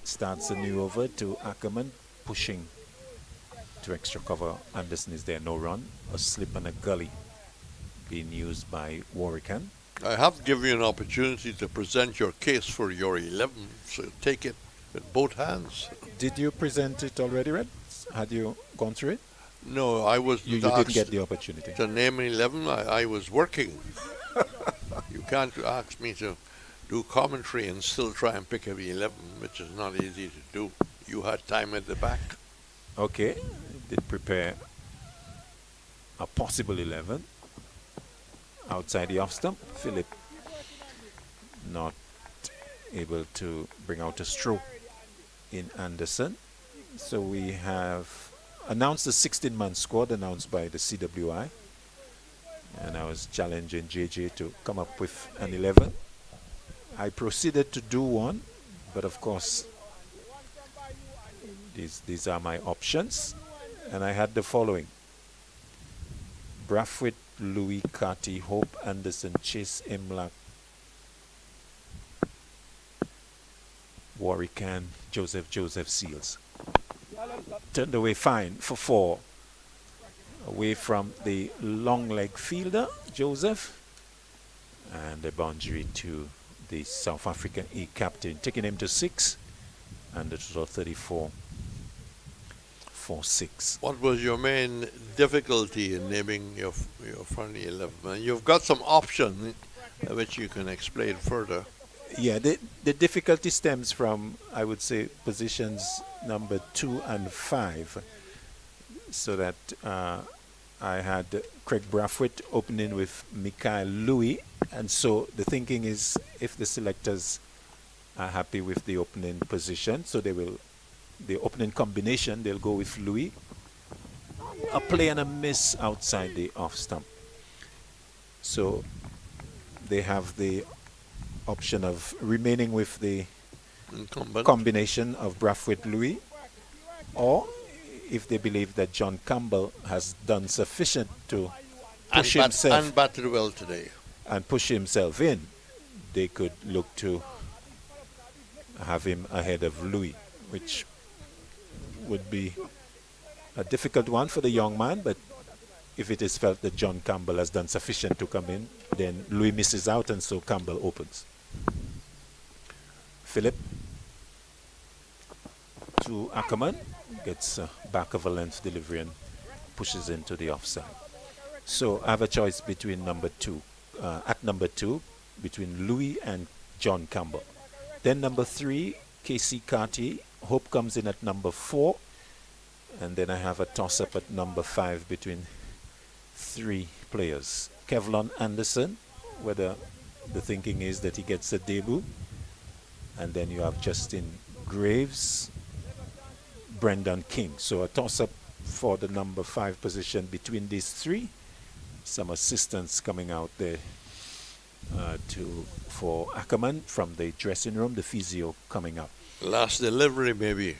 starts a new over to Ackerman, pushing to extra cover. Anderson is there, no run. A slip and a gully being used by Warwican. I have given you an opportunity to present your case for your 11, so take it with both hands. Did you present it already, Red? Had you gone through it? No, I was You didn't get the opportunity. to name an 11. I was working. You can't ask me to do commentary and still try and pick up 11, which is not easy to do. You had time at the back. Okay, did prepare a possible 11 outside the off stump. Philip not able to bring out a stroke in Anderson. So we have announced the 16-man squad announced by the CWI, and I was challenging JJ to come up with an 11. I proceeded to do one, but of course these are my options, and I had the following: Brathwaite, Louis, Carty, Hope, Anderson, Chase, Imlach, Warwican, Joseph, Seals. Turned away fine for 4. Away from the long leg fielder, Joseph, and the boundary to the South African A captain, taking him to 6, and the total 34 for 6. What was your main difficulty in naming your friendly 11? And you've got some options which you can explain further. Yeah, the difficulty stems from, I would say, positions number 2 and 5. So that I had Craig Brathwaite opening with Mikael Louis. And so the thinking is, if the selectors are happy with the opening position, so they will, the opening combination, they'll go with Louis. A play and a miss outside the off stump. So they have the option of remaining with the Incumbent. combination of Brathwaite Louis, or if they believe that John Campbell has done sufficient to push himself and batted well today. and push himself in, they could look to have him ahead of Louis, which would be a difficult one for the young man, but if it is felt that John Campbell has done sufficient to come in, then Louis misses out and so Campbell opens. Philip to Ackerman, gets back of a length delivery and pushes into the offside. So I have a choice between number 2, at number 2, between Louis and John Campbell. Then number 3, Casey Carty. Hope comes in at number 4. And then I have a toss-up at number 5 between 3 players. Kevlon Anderson, whether the thinking is that he gets a debut. And then you have Justin Graves, Brendan King. So a toss-up for the number 5 position between these 3. Some assistance coming out there for Ackerman from the dressing room, the physio coming up. Last delivery, maybe.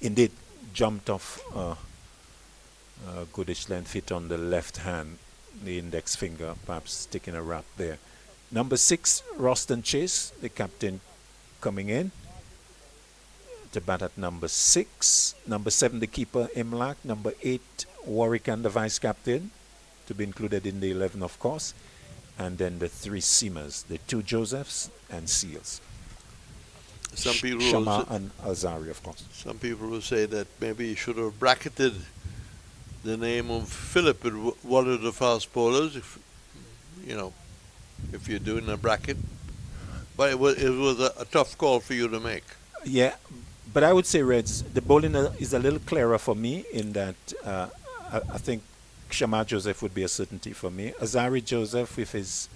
Indeed, jumped off a goodish length hit on the left hand, the index finger, perhaps taking a wrap there. Number 6, Roston Chase, the captain, coming in to bat at number 6. Number 7, the keeper, Imlach. Number 8, Warwican, the vice captain, to be included in the 11, of course. And then the 3 seamers, the 2 Josephs and Seals. Some people Shama and Alzari, of course. Some people will say that maybe you should have bracketed the name of Philip with one of the fast bowlers, if you're doing a bracket. But it was a tough call for you to make. Yeah, but I would say, Reds, the bowling is a little clearer for me in that I think Shama Joseph would be a certainty for me. Azari Joseph, with his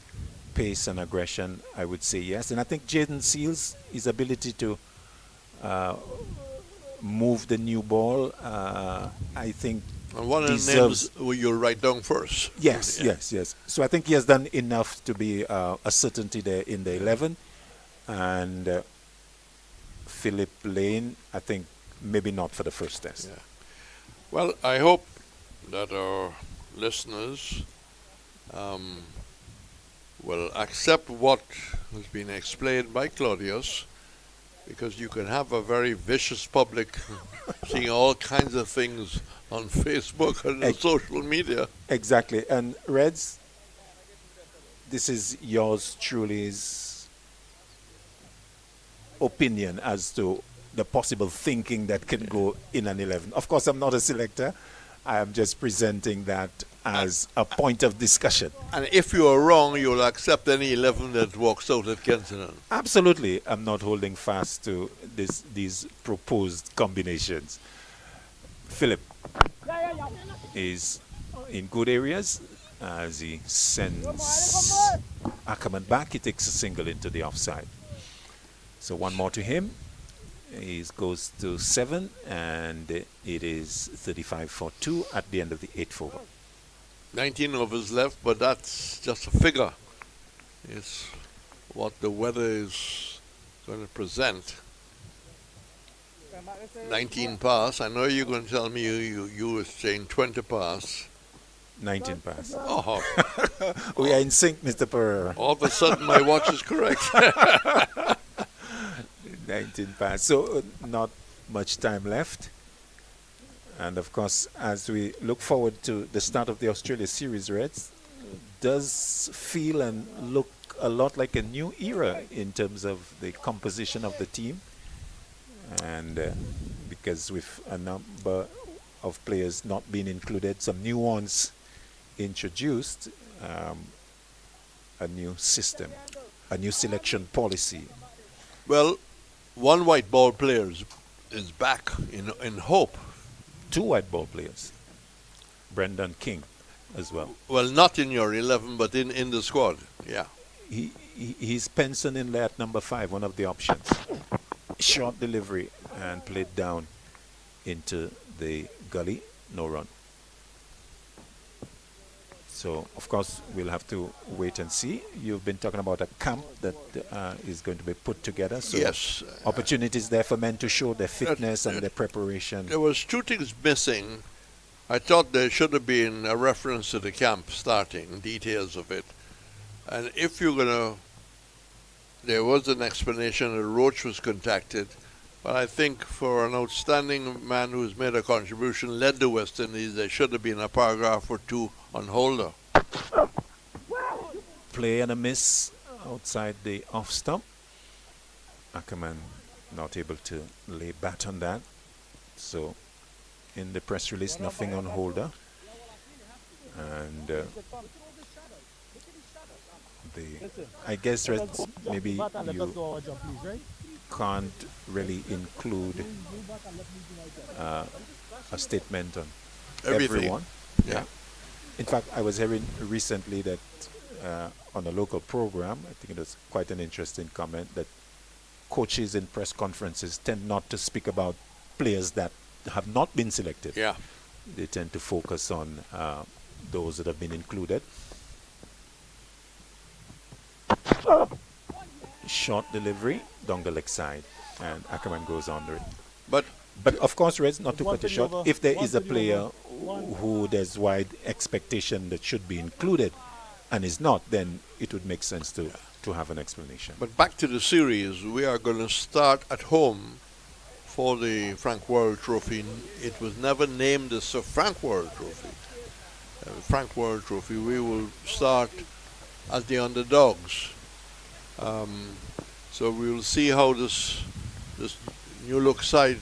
pace and aggression, I would say yes. And I think Jaden Seals, his ability to move the new ball, I think And one of the deserves. names you'll write down first. Yes, Yeah. yes. So I think he has done enough to be a certainty there in the 11. And Philip Lane, I think maybe not for the first test. Yeah. Well, I hope that our listeners will accept what has been explained by Claudius, because you can have a very vicious public seeing all kinds of things on Facebook and on social media. Exactly. And Reds, this is yours truly's opinion as to the possible thinking that can go in an 11. Of course, I'm not a selector. I am just presenting that as a point of discussion. And if you are wrong, you'll accept any 11 that walks out at Kensington. Absolutely. I'm not holding fast to these proposed combinations. Philip is in good areas as he sends Ackerman back. He takes a single into the offside. So one more to him. He goes to 7, and it is 35 for 2 at the end of the 8th over. 19 overs left, but that's just a figure. It's what the weather is going to present. 19 pass. I know you're going to tell me you were saying 20 pass. 19 pass. Oh. We are in sync, Mr. Pereira. All of a sudden, my watch is correct. 19 pass. So not much time left. And of course, as we look forward to the start of the Australia Series, Reds does feel and look a lot like a new era in terms of the composition of the team. And because with a number of players not being included, some new ones introduced, a new system, a new selection policy. Well, one white ball player is back in hope. 2 white ball players. Brendan King as well. Well, not in your 11, but in the squad. Yeah. He's penciled in there at number 5, one of the options. Short delivery and played down into the gully. No run. So, of course, we'll have to wait and see. You've been talking about a camp that is going to be put together. So yes. Opportunities there for men to show their fitness and their preparation. There was 2 things missing. I thought there should have been a reference to the camp starting, details of it. And if you're going to... There was an explanation that Roach was contacted. But I think for an outstanding man who's made a contribution, led the West Indies, there should have been a paragraph or 2 on Holder. Play and a miss outside the off stump. Ackerman not able to lay bat on that. So in the press release, nothing on Holder. And I guess Reds, maybe you can't really include a statement on everyone. Yeah. In fact, I was hearing recently that on a local program, I think it was quite an interesting comment, that coaches in press conferences tend not to speak about players that have not been selected. Yeah. They tend to focus on those that have been included. Short delivery, down the leg side, and Ackerman goes under it. But of course, Reds, not to cut it short, if there is a player who there's wide expectation that should be included and is not, then it would make sense to have an explanation. But back to the series, we are going to start at home for the Frank Worrell Trophy. It was never named the Sir Frank Worrell Trophy. Frank Worrell Trophy, we will start as the underdogs. So we will see how this new look side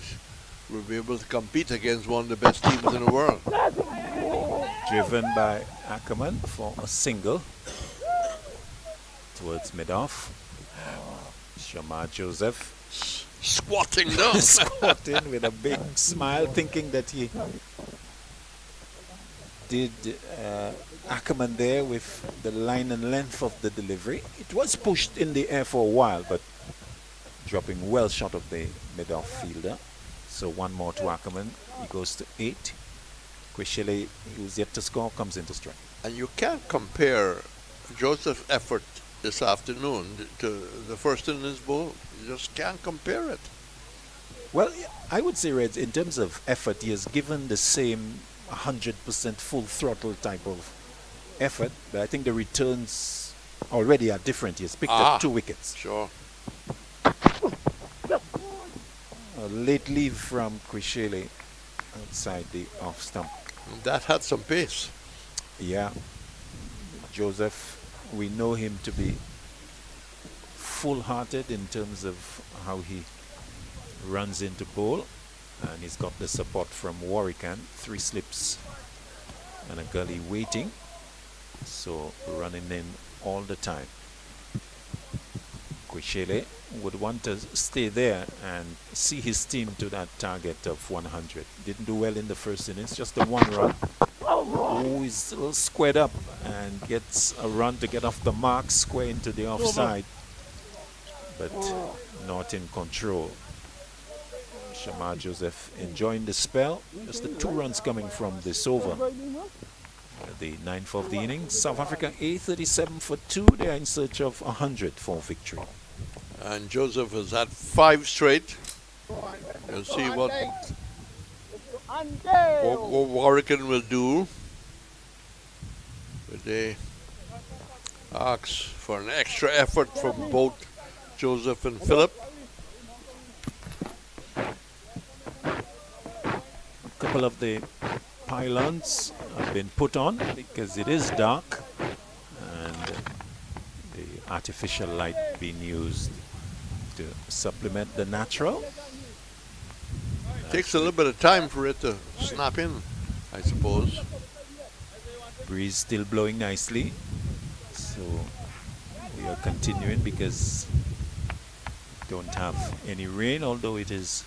will be able to compete against one of the best teams in the world. Driven by Ackerman for a single towards mid-off. Shamar Joseph squatting down. Squatting with a big smile, thinking that he did Ackerman there with the line and length of the delivery. It was pushed in the air for a while, but dropping well short of the mid-off fielder. So one more to Ackerman. He goes to 8. Quishele, who's yet to score, comes into strike. And you can't compare Joseph's effort this afternoon to the first innings bowl. You just can't compare it. Well, I would say, Reds, in terms of effort, he has given the same 100% full throttle type of effort, but I think the returns already are different. He has picked up 2 wickets. Sure. A late leave from Kwishele outside the off stump. That had some pace. Yeah. Joseph, we know him to be full-hearted in terms of how he runs into bowl, and he's got the support from Warwican, 3 slips and a gully waiting, so running in all the time. Kwishele would want to stay there and see his team to that target of 100. Didn't do well in the first innings, just the 1 run. Oh, he's a little squared up and gets a run to get off the mark, square into the offside, but not in control. Shamar Joseph enjoying the spell. Just the 2 runs coming from this over. The 9th of the innings. South Africa A 37 for 2. They are in search of 100 for victory. And Joseph has had 5 straight. You'll see what Warwican will do. But they ask for an extra effort from both Joseph and Philip. A couple of the pylons have been put on because it is dark, and the artificial light being used to supplement the natural. Takes a little bit of time for it to snap in, I suppose. Breeze still blowing nicely, so we are continuing because we don't have any rain, although it is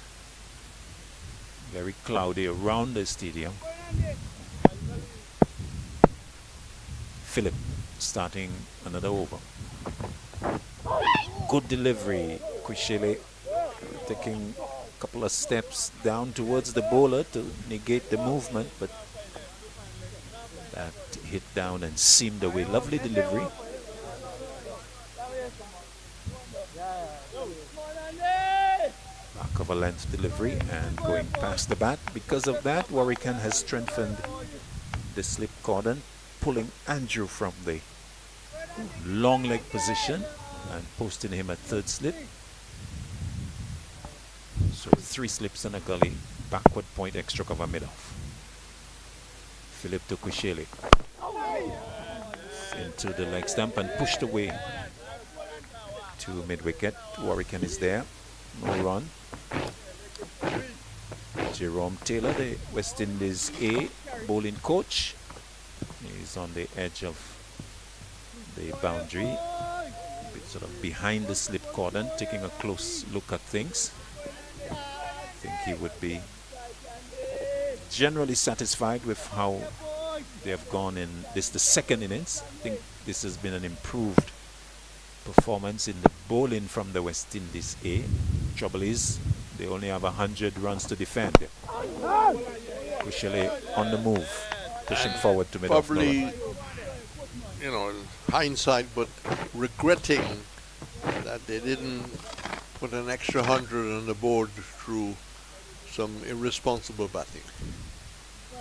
very cloudy around the stadium. Philip starting another over. Good delivery. Kwishele taking a couple of steps down towards the bowler to negate the movement, but that hit down and seamed away. Lovely delivery. Back of a length delivery and going past the bat. Because of that, Warwican has strengthened the slip cordon, pulling Andrew from the long leg position and posting him at 3rd slip. So 3 slips and a gully, backward point, extra cover mid-off. Philip to Kwishele into the leg stump and pushed away to mid-wicket. Warwican is there, no run. Jerome Taylor, the West Indies A bowling coach, is on the edge of the boundary, a bit sort of behind the slip cordon, taking a close look at things. I think he would be generally satisfied with how they have gone in this, the 2nd innings. I think this has been an improved performance in the bowling from the West Indies A. Trouble is, they only have 100 runs to defend. Kwishele on the move, pushing forward to mid-off. Probably, you know, in hindsight, but regretting that they didn't put an extra 100 on the board through some irresponsible batting.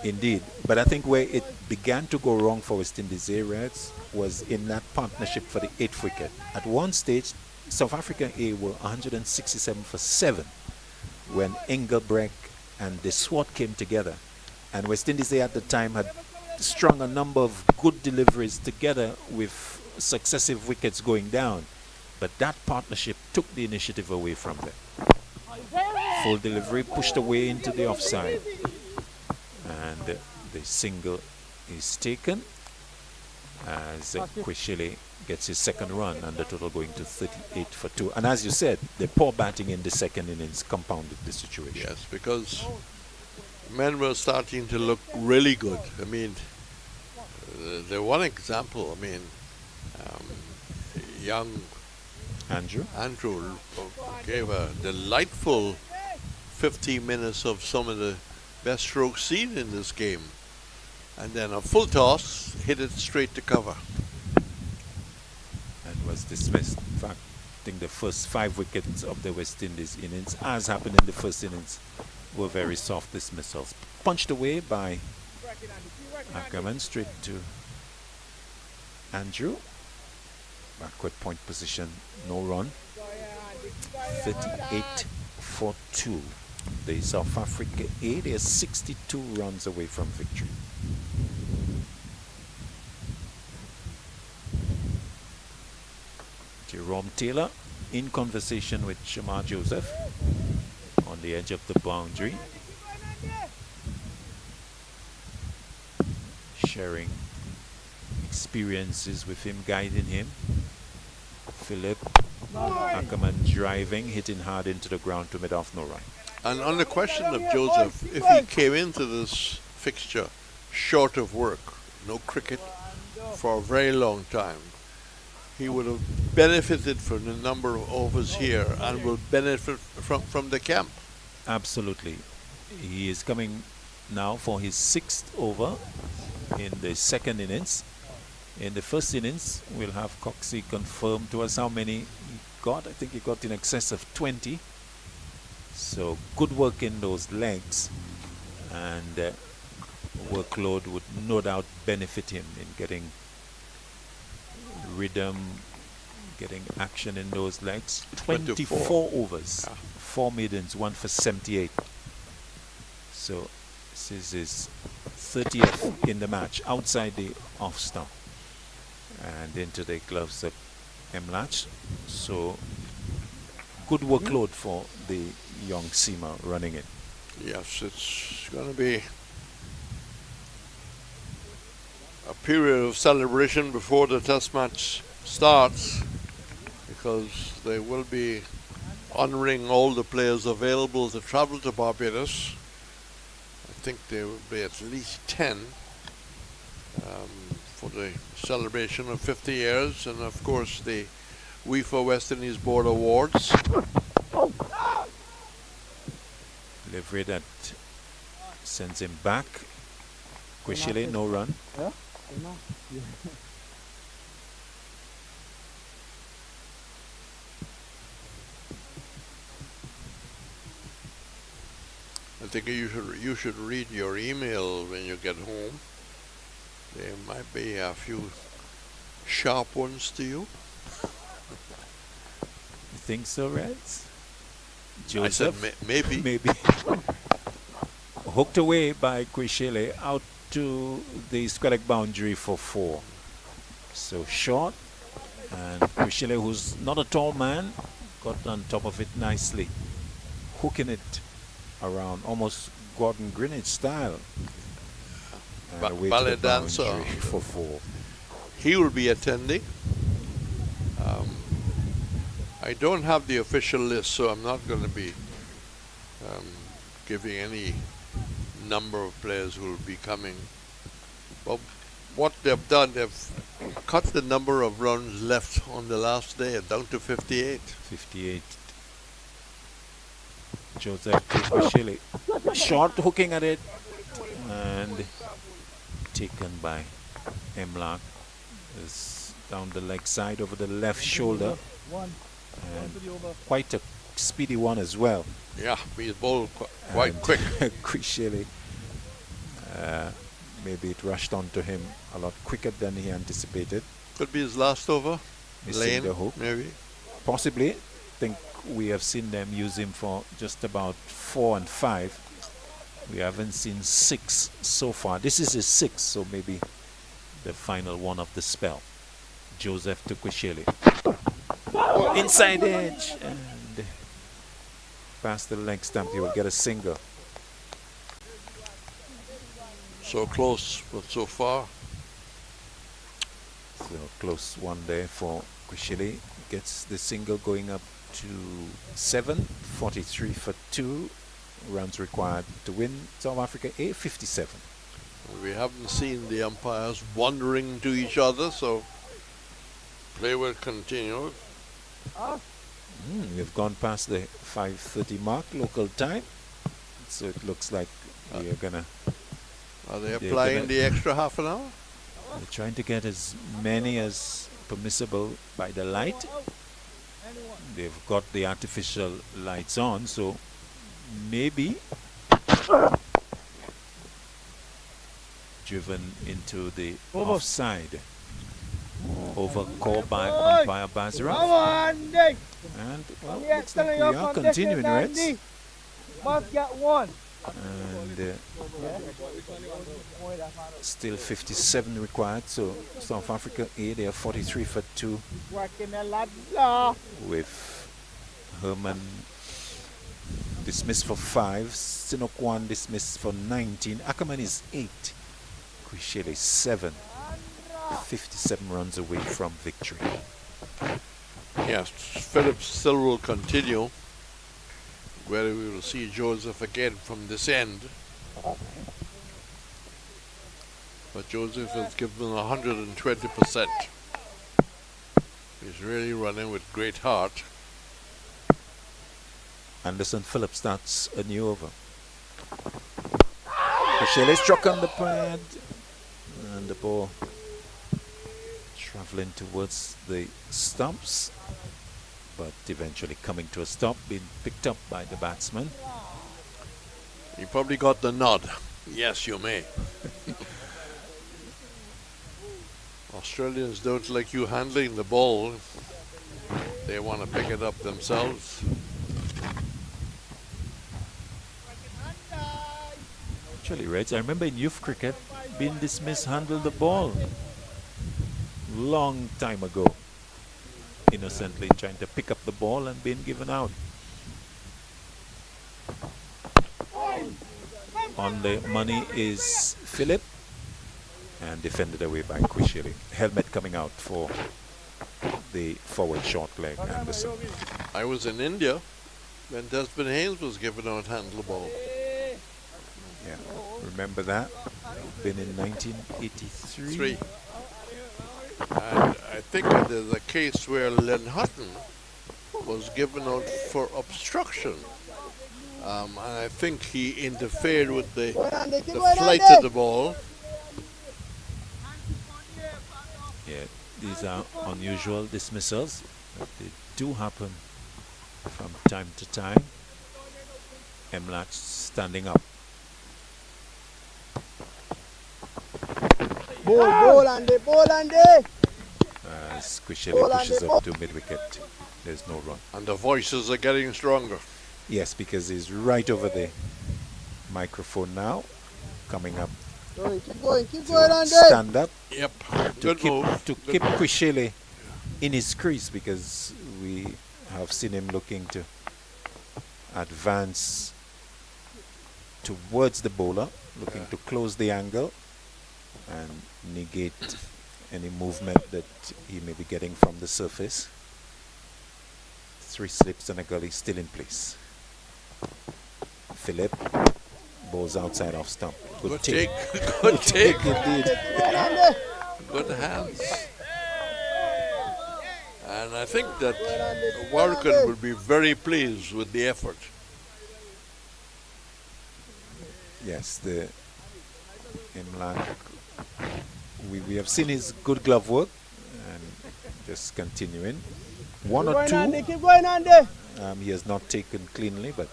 Indeed, but I think where it began to go wrong for West Indies A Reds was in that partnership for the 8th wicket. At one stage, South Africa A were 167 for 7 when Engelbrecht and De Swart came together, and West Indies A at the time had strung a number of good deliveries together with successive wickets going down, but that partnership took the initiative away from them. Full delivery pushed away into the offside, and the single is taken as Kwishele gets his 2nd run, and the total going to 38 for 2. And as you said, the poor batting in the 2nd innings compounded the situation. Yes, because men were starting to look really good. I mean, the one example, I mean, young Andrew gave a delightful 15 minutes of some of the best strokes seen in this game. And then a full toss, hit it straight to cover. And was dismissed. In fact, I think the first 5 wickets of the West Indies innings, as happened in the first innings, were very soft dismissals. Punched away by Ackerman straight to Andrew. Backward point position, no run. 38 for 2. The South Africa A, they are 62 runs away from victory. Jerome Taylor in conversation with Shamar Joseph on the edge of the boundary, sharing experiences with him, guiding him. Philip Ackerman driving, hitting hard into the ground to mid-off, no run. And on the question of Joseph, if he came into this fixture short of work, no cricket for a very long time, he would have benefited from the number of overs here and will benefit from the camp. Absolutely. He is coming now for his 6th over in the second innings. In the first innings, we'll have Coxey confirm to us how many he got. I think he got in excess of 20. So good work in those legs, and workload would no doubt benefit him in getting rhythm, getting action in those legs. 24 overs, 4 maidens, 1 for 78. So this is his 30th in the match outside the off stump and into the gloves of Mlach. So good workload for the young seamer running it. Yes, it's going to be a period of celebration before the test match starts, because they will be honoring all the players available to travel to Barbados. I think there will be at least 10 for the celebration of 50 years, and of course the WIFA West Indies Board Awards. Delivery that sends him back. Kweshile, no run. I think you should read your email when you get home. There might be a few sharp ones to you. You think so, Reds? Joseph? I said maybe. Maybe. Hooked away by Kweshile out to the square leg boundary for 4. So short, and Kweshile, who's not a tall man, got on top of it nicely, hooking it around almost Gordon Greenwich style. And away ballet to the dancer boundary for 4. He will be attending. I don't have the official list, so I'm not going to be giving any number of players who will be coming. But what they've done, they've cut the number of runs left on the last day down to 58. 58. Joseph Kweshile, short hooking at it, and taken by Mlach. Is down the leg side over the left shoulder, and quite a speedy one as well. Yeah, he's bowled quite quick. Kweshile, maybe it rushed onto him a lot quicker than he anticipated. Could be his last over. Missing Lane, the hook. maybe. Possibly. I think we have seen them use him for just about 4 and 5. We haven't seen 6 so far. This is his 6th, so maybe the final one of the spell. Joseph to Kweshile. Inside edge, and past the leg stump, he will get a single. So close, but so far. So close one there for Kweshile. Gets the single going up to 7. 43 for 2. Runs required to win. South Africa A, 57. We haven't seen the umpires wandering to each other, so play will continue. We've gone past the 5:30 mark local time, so it looks like we are gonna. Are they applying the extra half an hour? They're trying to get as many as permissible by the light. they've got the artificial lights on, so maybe driven into the offside. Over call by umpire Bazarov. Come on, Dick. And well, Yeah, looks like we telling you are from continuing, Dick and Reds. Andy. Must get one. And still 57 required, so South Africa A, they are 43 for 2 Working a lot. Law. with Herman dismissed for 5, Sinokwan dismissed for 19, Ackerman is 8, Quishele 7, 57 runs away from victory. Yes, Phillips still will continue, where we will see Joseph again from this end. But Joseph has given 120%. He's really running with great heart. Anderson Phillips starts a new over. Quishele struck on the pad, and the ball traveling towards the stumps, but eventually coming to a stop, being picked up by the batsman. He probably got the nod. Yes, you may. Australians don't like you handling the ball. They want to pick it up themselves. Actually, Reds, I remember in youth cricket, being dismissed handled the ball long time ago, innocently trying to pick up the ball and being given out. On the money is Philip, and defended away by Quishele. Helmet coming out for the forward short leg, Anderson. I was in India when Desmond Haynes was given out handle the ball. Yeah, remember that? Been in 1983. 3. And I think there's a case where Len Hutton was given out for obstruction. And I think he interfered with the flight of the ball. Yeah, these are unusual dismissals, but they do happen from time to time. Emlach standing up. Ball, Andy, ball, Andy. As Quishele pushes up to mid-wicket. There's no run. And the voices are getting stronger. Yes, because he's right over the microphone now, coming up Keep going, to Andy. stand up Yep, to good move. keep Quishele in his crease, because we have seen him looking to advance towards the bowler, looking to close the angle and negate any movement that he may be getting from the surface. 3 slips and a gully still in place. Philip bowls outside off stump. Good take. Good take. Indeed. Good hands. And I think that Warrican will be very pleased with the effort. Yes, the Imlan. We have seen his good glove work, and just continuing. 1 or 2 Keep going, Andy. he has not taken cleanly, but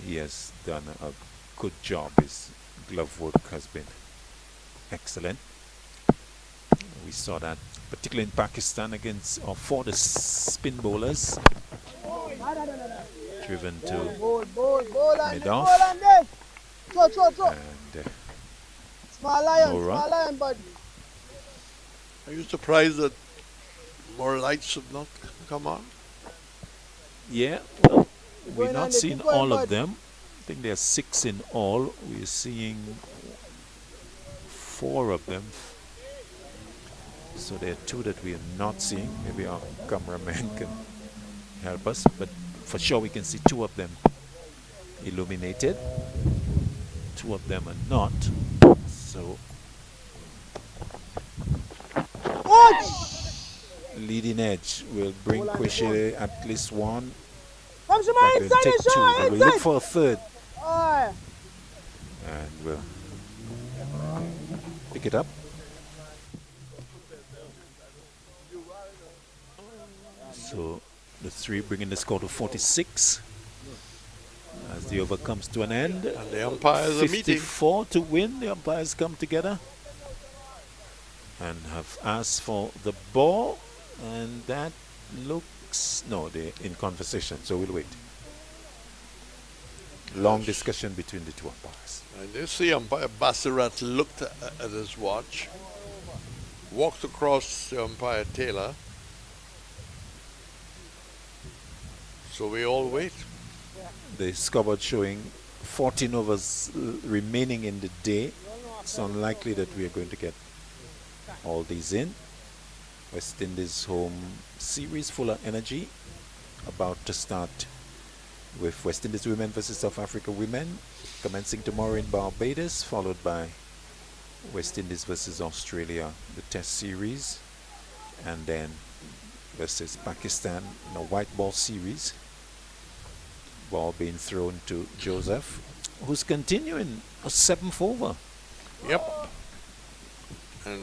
he has done a good job. His glove work has been excellent. We saw that particularly in Pakistan against or for the spin bowlers, driven to Ball, Andy, mid off, ball, Andy. Throw. and Small lion, No run. bud. Are you surprised that more lights have not come on? yeah, well, we've Going not on, seen keep going, all of bud. them. I think there are 6 in all. We're seeing 4 of them. So there are 2 that we are not seeing. Maybe our cameraman can help us, but for sure we can see 2 of them illuminated. 2 of them are not. So leading edge will bring Quishele at least 1. Come to But my we'll inside, take 2. inside. We'll look for a 3rd, Aye. and we'll pick it up. So the 3 bringing the score to 46 as the over comes to an end. And the umpires are meeting. 54 to win. The umpires come together and have asked for the ball, and that looks, no, they're in conversation, so we'll wait. Long discussion between the two umpires. And you see umpire Basserat looked at his watch, walked across to umpire Taylor. So we all wait. The scoreboard showing 14 overs remaining in the day. It's unlikely that we are going to get all these in. West Indies home series full of energy, about to start with West Indies women versus South Africa women, commencing tomorrow in Barbados, followed by West Indies versus Australia, the Test series, and then versus Pakistan in a white ball series. Ball being thrown to Joseph, who's continuing a 7th over. Yep. And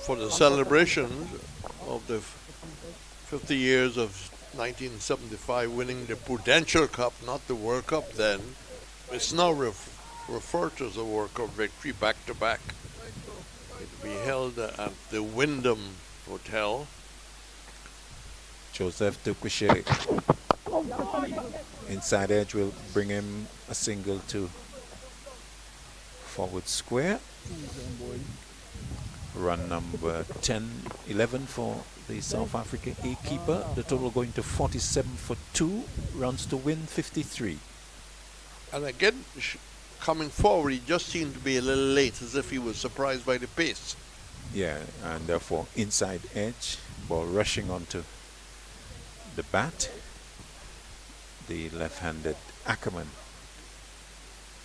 for the celebration of the 50 years of 1975 winning the Prudential Cup, not the World Cup then, it's now referred to as a World Cup victory back-to-back. It will be held at the Wyndham Hotel. Joseph Tukushe, inside edge, will bring him a single to forward square. Run number 10-11 for the South Africa A keeper. The total going to 47 for 2. Runs to win 53. And again, coming forward, he just seemed to be a little late, as if he was surprised by the pace. Yeah, and therefore inside edge, ball rushing onto the bat. The left-handed Ackerman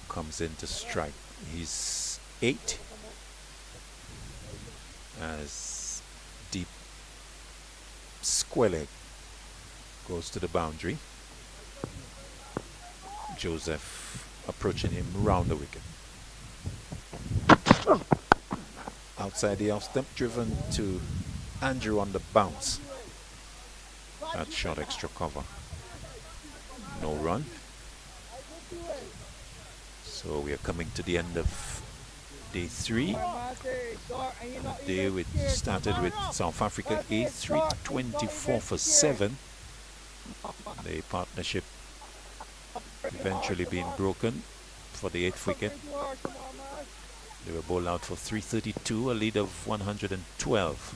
comes in to strike. He's 8 as deep square leg goes to the boundary. Joseph approaching him round the wicket. Outside the off stump, driven to Andrew on the bounce. That shot extra cover. No run. So we are coming to the end of day 3. A day which started with South Africa A 324 for 7. The partnership eventually being broken for the 8th wicket. They were bowled out for 332, a lead of 112.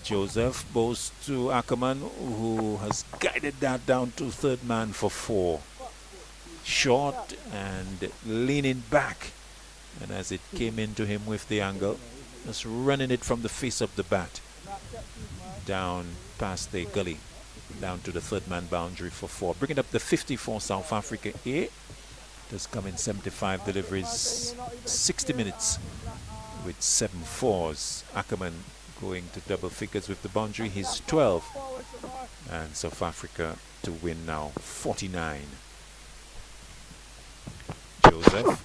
Joseph bows to Ackerman, who has guided that down to third man for 4. Short and leaning back, and as it came into him with the angle, just running it from the face of the bat down past the gully, down to the third man boundary for 4, bringing up the 54 South Africa A. Does come in 75 deliveries, 60 minutes with 7 4s. Ackerman going to double figures with the boundary. He's 12, and South Africa to win now 49. Joseph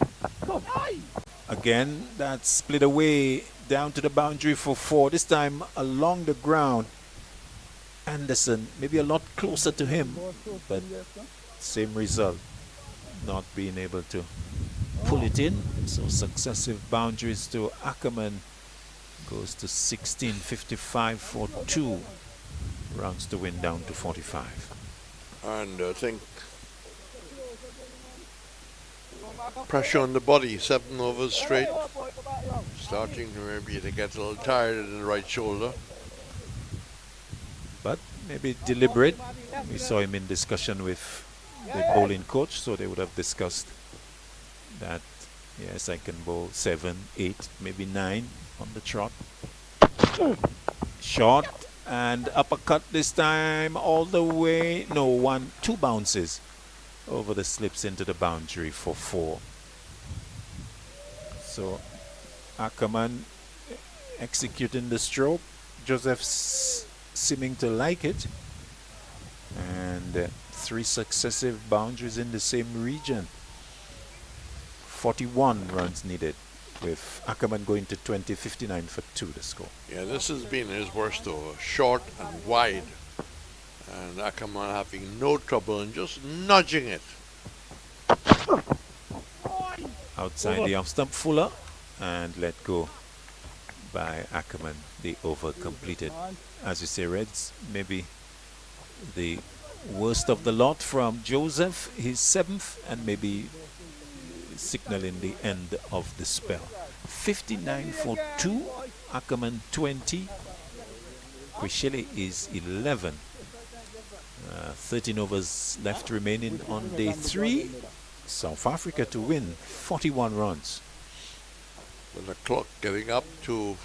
again, that split away down to the boundary for 4, this time along the ground. Anderson maybe a lot closer to him, but same result, not being able to pull it in. So successive boundaries to Ackerman goes to 16, 55 for 2. Rounds to win down to 45. And I think pressure on the body, 7 overs straight. Starting to maybe to get a little tired in the right shoulder. But maybe deliberate. We saw him in discussion with the bowling coach, so they would have discussed that, yes, I can bowl 7, 8, maybe 9 on the trot. Short and uppercut this time all the way. No, 2 bounces over the slips into the boundary for 4. So Ackerman executing the stroke. Joseph seeming to like it. And 3 successive boundaries in the same region. 41 runs needed with Ackerman going to 20, 59 for 2 the score. Yeah, this has been his worst over. Short and wide. And Ackerman having no trouble and just nudging it. Outside the off stump, Fuller, and let go by Ackerman. The over completed. As you say, Reds, maybe the worst of the lot from Joseph, his 7th, and maybe signaling the end of the spell. 59 for 2, Ackerman 20, Quishele is 11. 13 overs left remaining on day 3. South Africa to win 41 runs. With the clock getting up to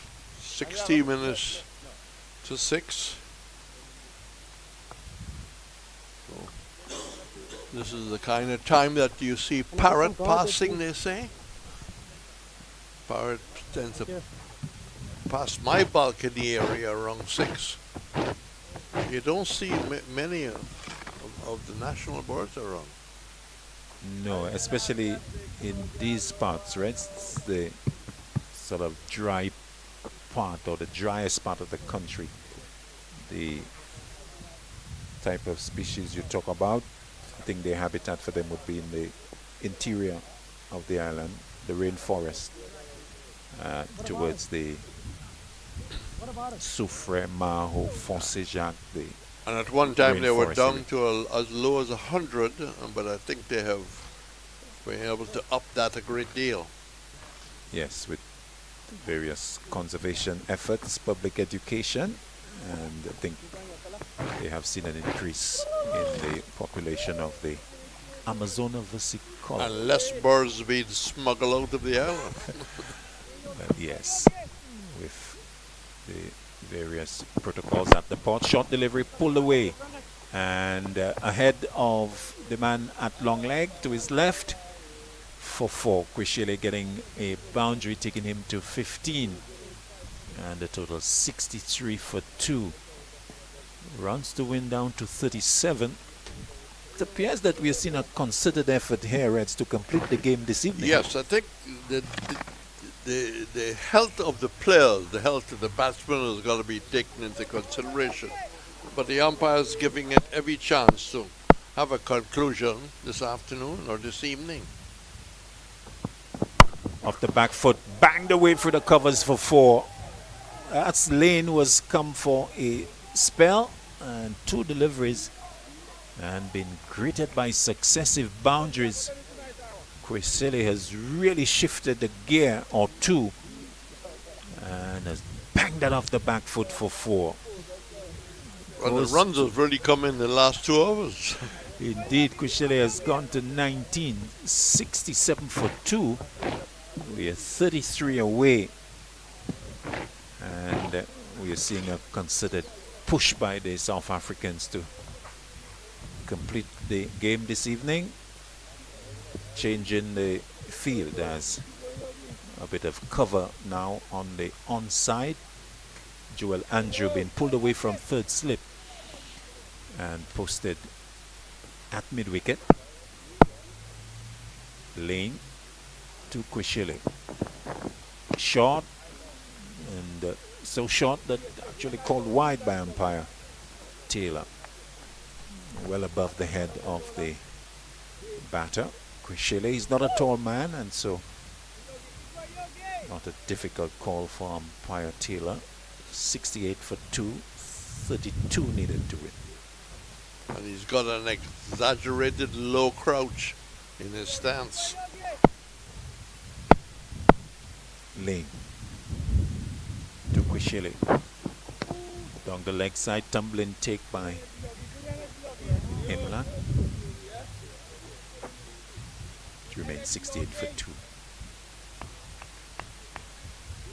60 minutes to 6. So this is the kind of time that you see Parrot passing, they say. Parrot tends to pass my balcony area around 6. You don't see many of the national birds around. No, especially in these parts, right? It's the sort of dry part or the driest part of the country. The type of species you talk about, I think the habitat for them would be in the interior of the island, the rainforest, towards the Soufrière, Maho, Foncé-Jacques. And at one time they were rainforest down area. to as low as 100, but I think they have been able to up that a great deal. Yes, with various conservation efforts, public education, and I think they have seen an increase in the population of the Amazona versicolor. And less birds being smuggled out of the island. But yes, with the various protocols at the port, short delivery pulled away, and ahead of the man at long leg to his left for 4. Quishele getting a boundary, taking him to 15, and the total 63 for 2. Runs to win down to 37. It appears that we have seen a concerted effort here, Reds, to complete the game this evening. Yes, I think the health of the players, the health of the batsmen has got to be taken into consideration. But the umpire's giving it every chance to have a conclusion this afternoon or this evening. Off the back foot, banged away through the covers for 4. That's Lane was come for a spell and 2 deliveries and been greeted by successive boundaries. Quishele has really shifted the gear or 2 and has banged that off the back foot for 4. Well, the runs have really come in the last 2 hours. Indeed, Quishele has gone to 19, 67 for 2. We are 33 away, and we are seeing a considered push by the South Africans to complete the game this evening, changing the field as a bit of cover now on the onside. Joel Andrew being pulled away from 3rd slip and posted at mid-wicket. Lane to Quishele. Short, and so short that actually called wide by umpire Taylor. Well above the head of the batter. Quishele is not a tall man, and so not a difficult call for umpire Taylor. 68 for 2, 32 needed to win. And he's got an exaggerated low crouch in his stance. Lane to Quishele. Down the leg side, tumbling take by Imlan. It remains 68 for 2.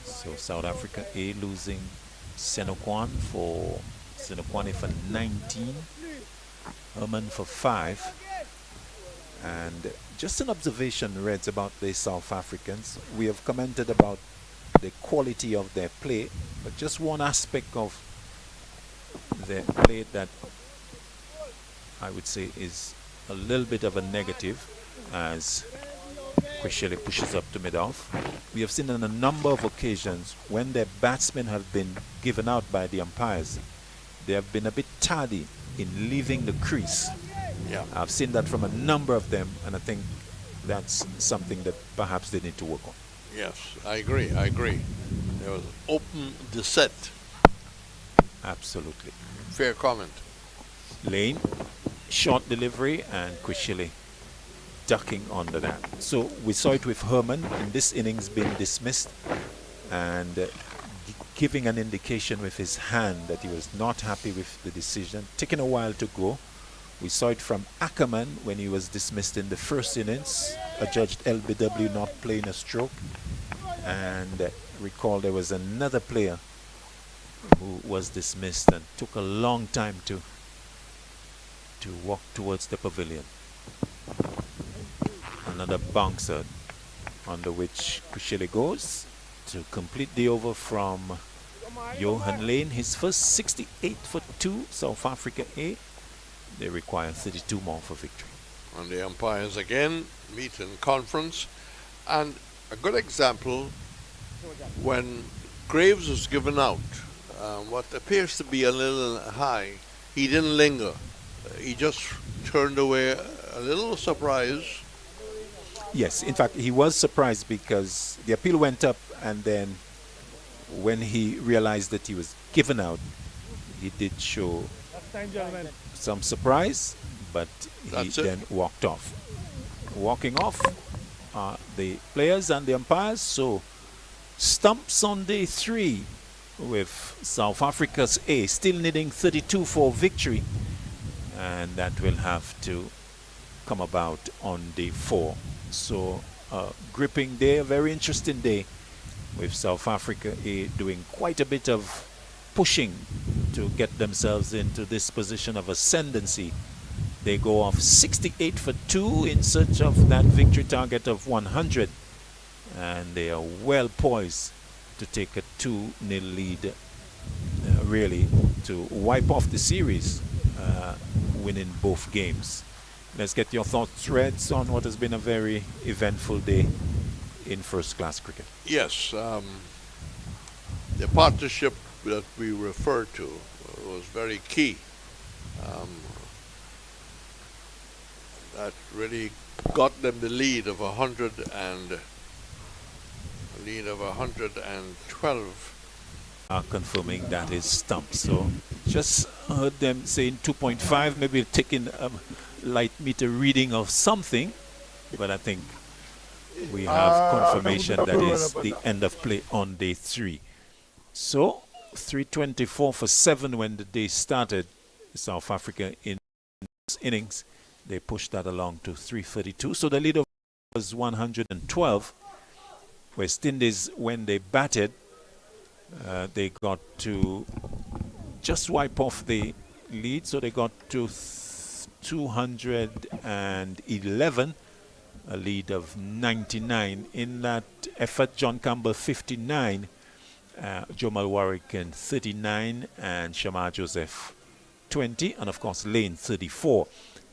So South Africa A losing Senokwane for 19, Herman for 5. And just an observation, Reds, about the South Africans. We have commented about the quality of their play, but just one aspect of their play that I would say is a little bit of a negative, as Kweshele pushes up to mid-off. We have seen on a number of occasions when their batsmen have been given out by the umpires, they have been a bit tardy in leaving the crease. Yeah. I've seen that from a number of them, and I think that's something that perhaps they need to work on. Yes, I agree. There was open descent. Absolutely. Fair comment. Lane, short delivery, and Kweshele ducking under that. So we saw it with Herman in this innings being dismissed and giving an indication with his hand that he was not happy with the decision, taking a while to go. We saw it from Ackerman when he was dismissed in the first innings, adjudged LBW not playing a stroke. And recall there was another player who was dismissed and took a long time to walk towards the pavilion. Another bouncer under which Kweshele goes to complete the over from Johan Lane. His first 68 for 2, South Africa A. They require 32 more for victory. And the umpires again meet in conference. And a good example, when Graves was given out, what appears to be a little high, he didn't linger. He just turned away a little surprised. Yes, in fact, he was surprised because the appeal went up, and then when he realized that he was given out, he did show some surprise, but he then walked off. Walking off are the players and the umpires. So Stumps on day 3 with South Africa's A still needing 32 for victory, and that will have to come about on day 4. So gripping day, a very interesting day with South Africa A doing quite a bit of pushing to get themselves into this position of ascendancy. They go off 68 for 2 in search of that victory target of 100, and they are well poised to take a 2-0 lead, really to wipe off the series, winning both games. Let's get your thoughts, Reds, on what has been a very eventful day in first-class cricket. Yes, the partnership that we referred to was very key. That really got them the lead of 112. Confirming that is Stumps. So just heard them saying 2.5, maybe taking a light meter reading of something, but I think we have confirmation that is the end of play on day 3. So 324 for 7 when the day started. South Africa in innings, they pushed that along to 332. So the lead was 112. West Indies, when they batted, they got to just wipe off the lead. So they got to 211, a lead of 99. In that effort, John Campbell 59, Jomal Warwick 39, and Shamar Joseph 20, and of course Lane 34.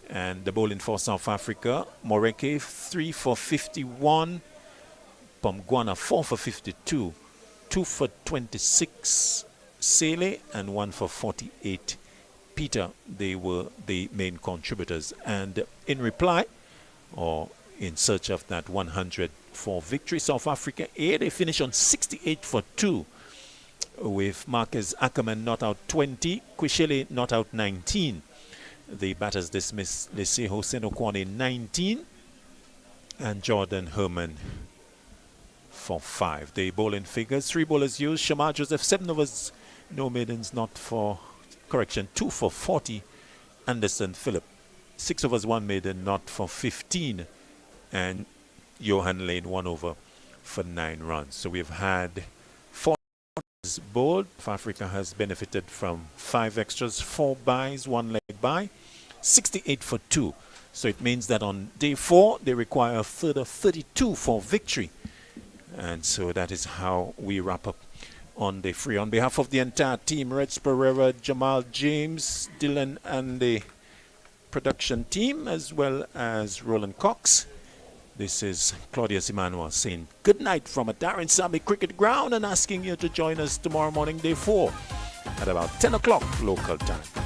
And the bowling for South Africa, Moreke 3 for 51, Pomgwana 4 for 52, 2 for 26 Sele, and 1 for 48 Peter. They were the main contributors. And in reply, or in search of that 100 for victory, South Africa A, they finish on 68 for 2, with Marcus Ackerman not out 20, Kweshele not out 19. The batters dismiss Leslie Hossein Okwane 19, and Jordan Herman for 5. The bowling figures: 3 bowlers used, Shamar Joseph 7 overs, no maidens, not for correction, 2 for 40, Anderson Phillip 6 overs, 1 maiden, not for 15, and Johan Lane 1 over for 9 runs. So we've had 4 bowled. South Africa has benefited from 5 extras, 4 byes, 1 leg bye, 68 for 2. So it means that on day 4 they require a further 32 for victory. And so that is how we wrap up on day 3. On behalf of the entire team, Reds Pereira, Jamal James, Dylan, and the production team, as well as Roland Cox, This is Claudius Emmanuel saying good night from a Darren Sammy cricket ground and asking you to join us tomorrow morning, day 4, at about 10 o'clock local time.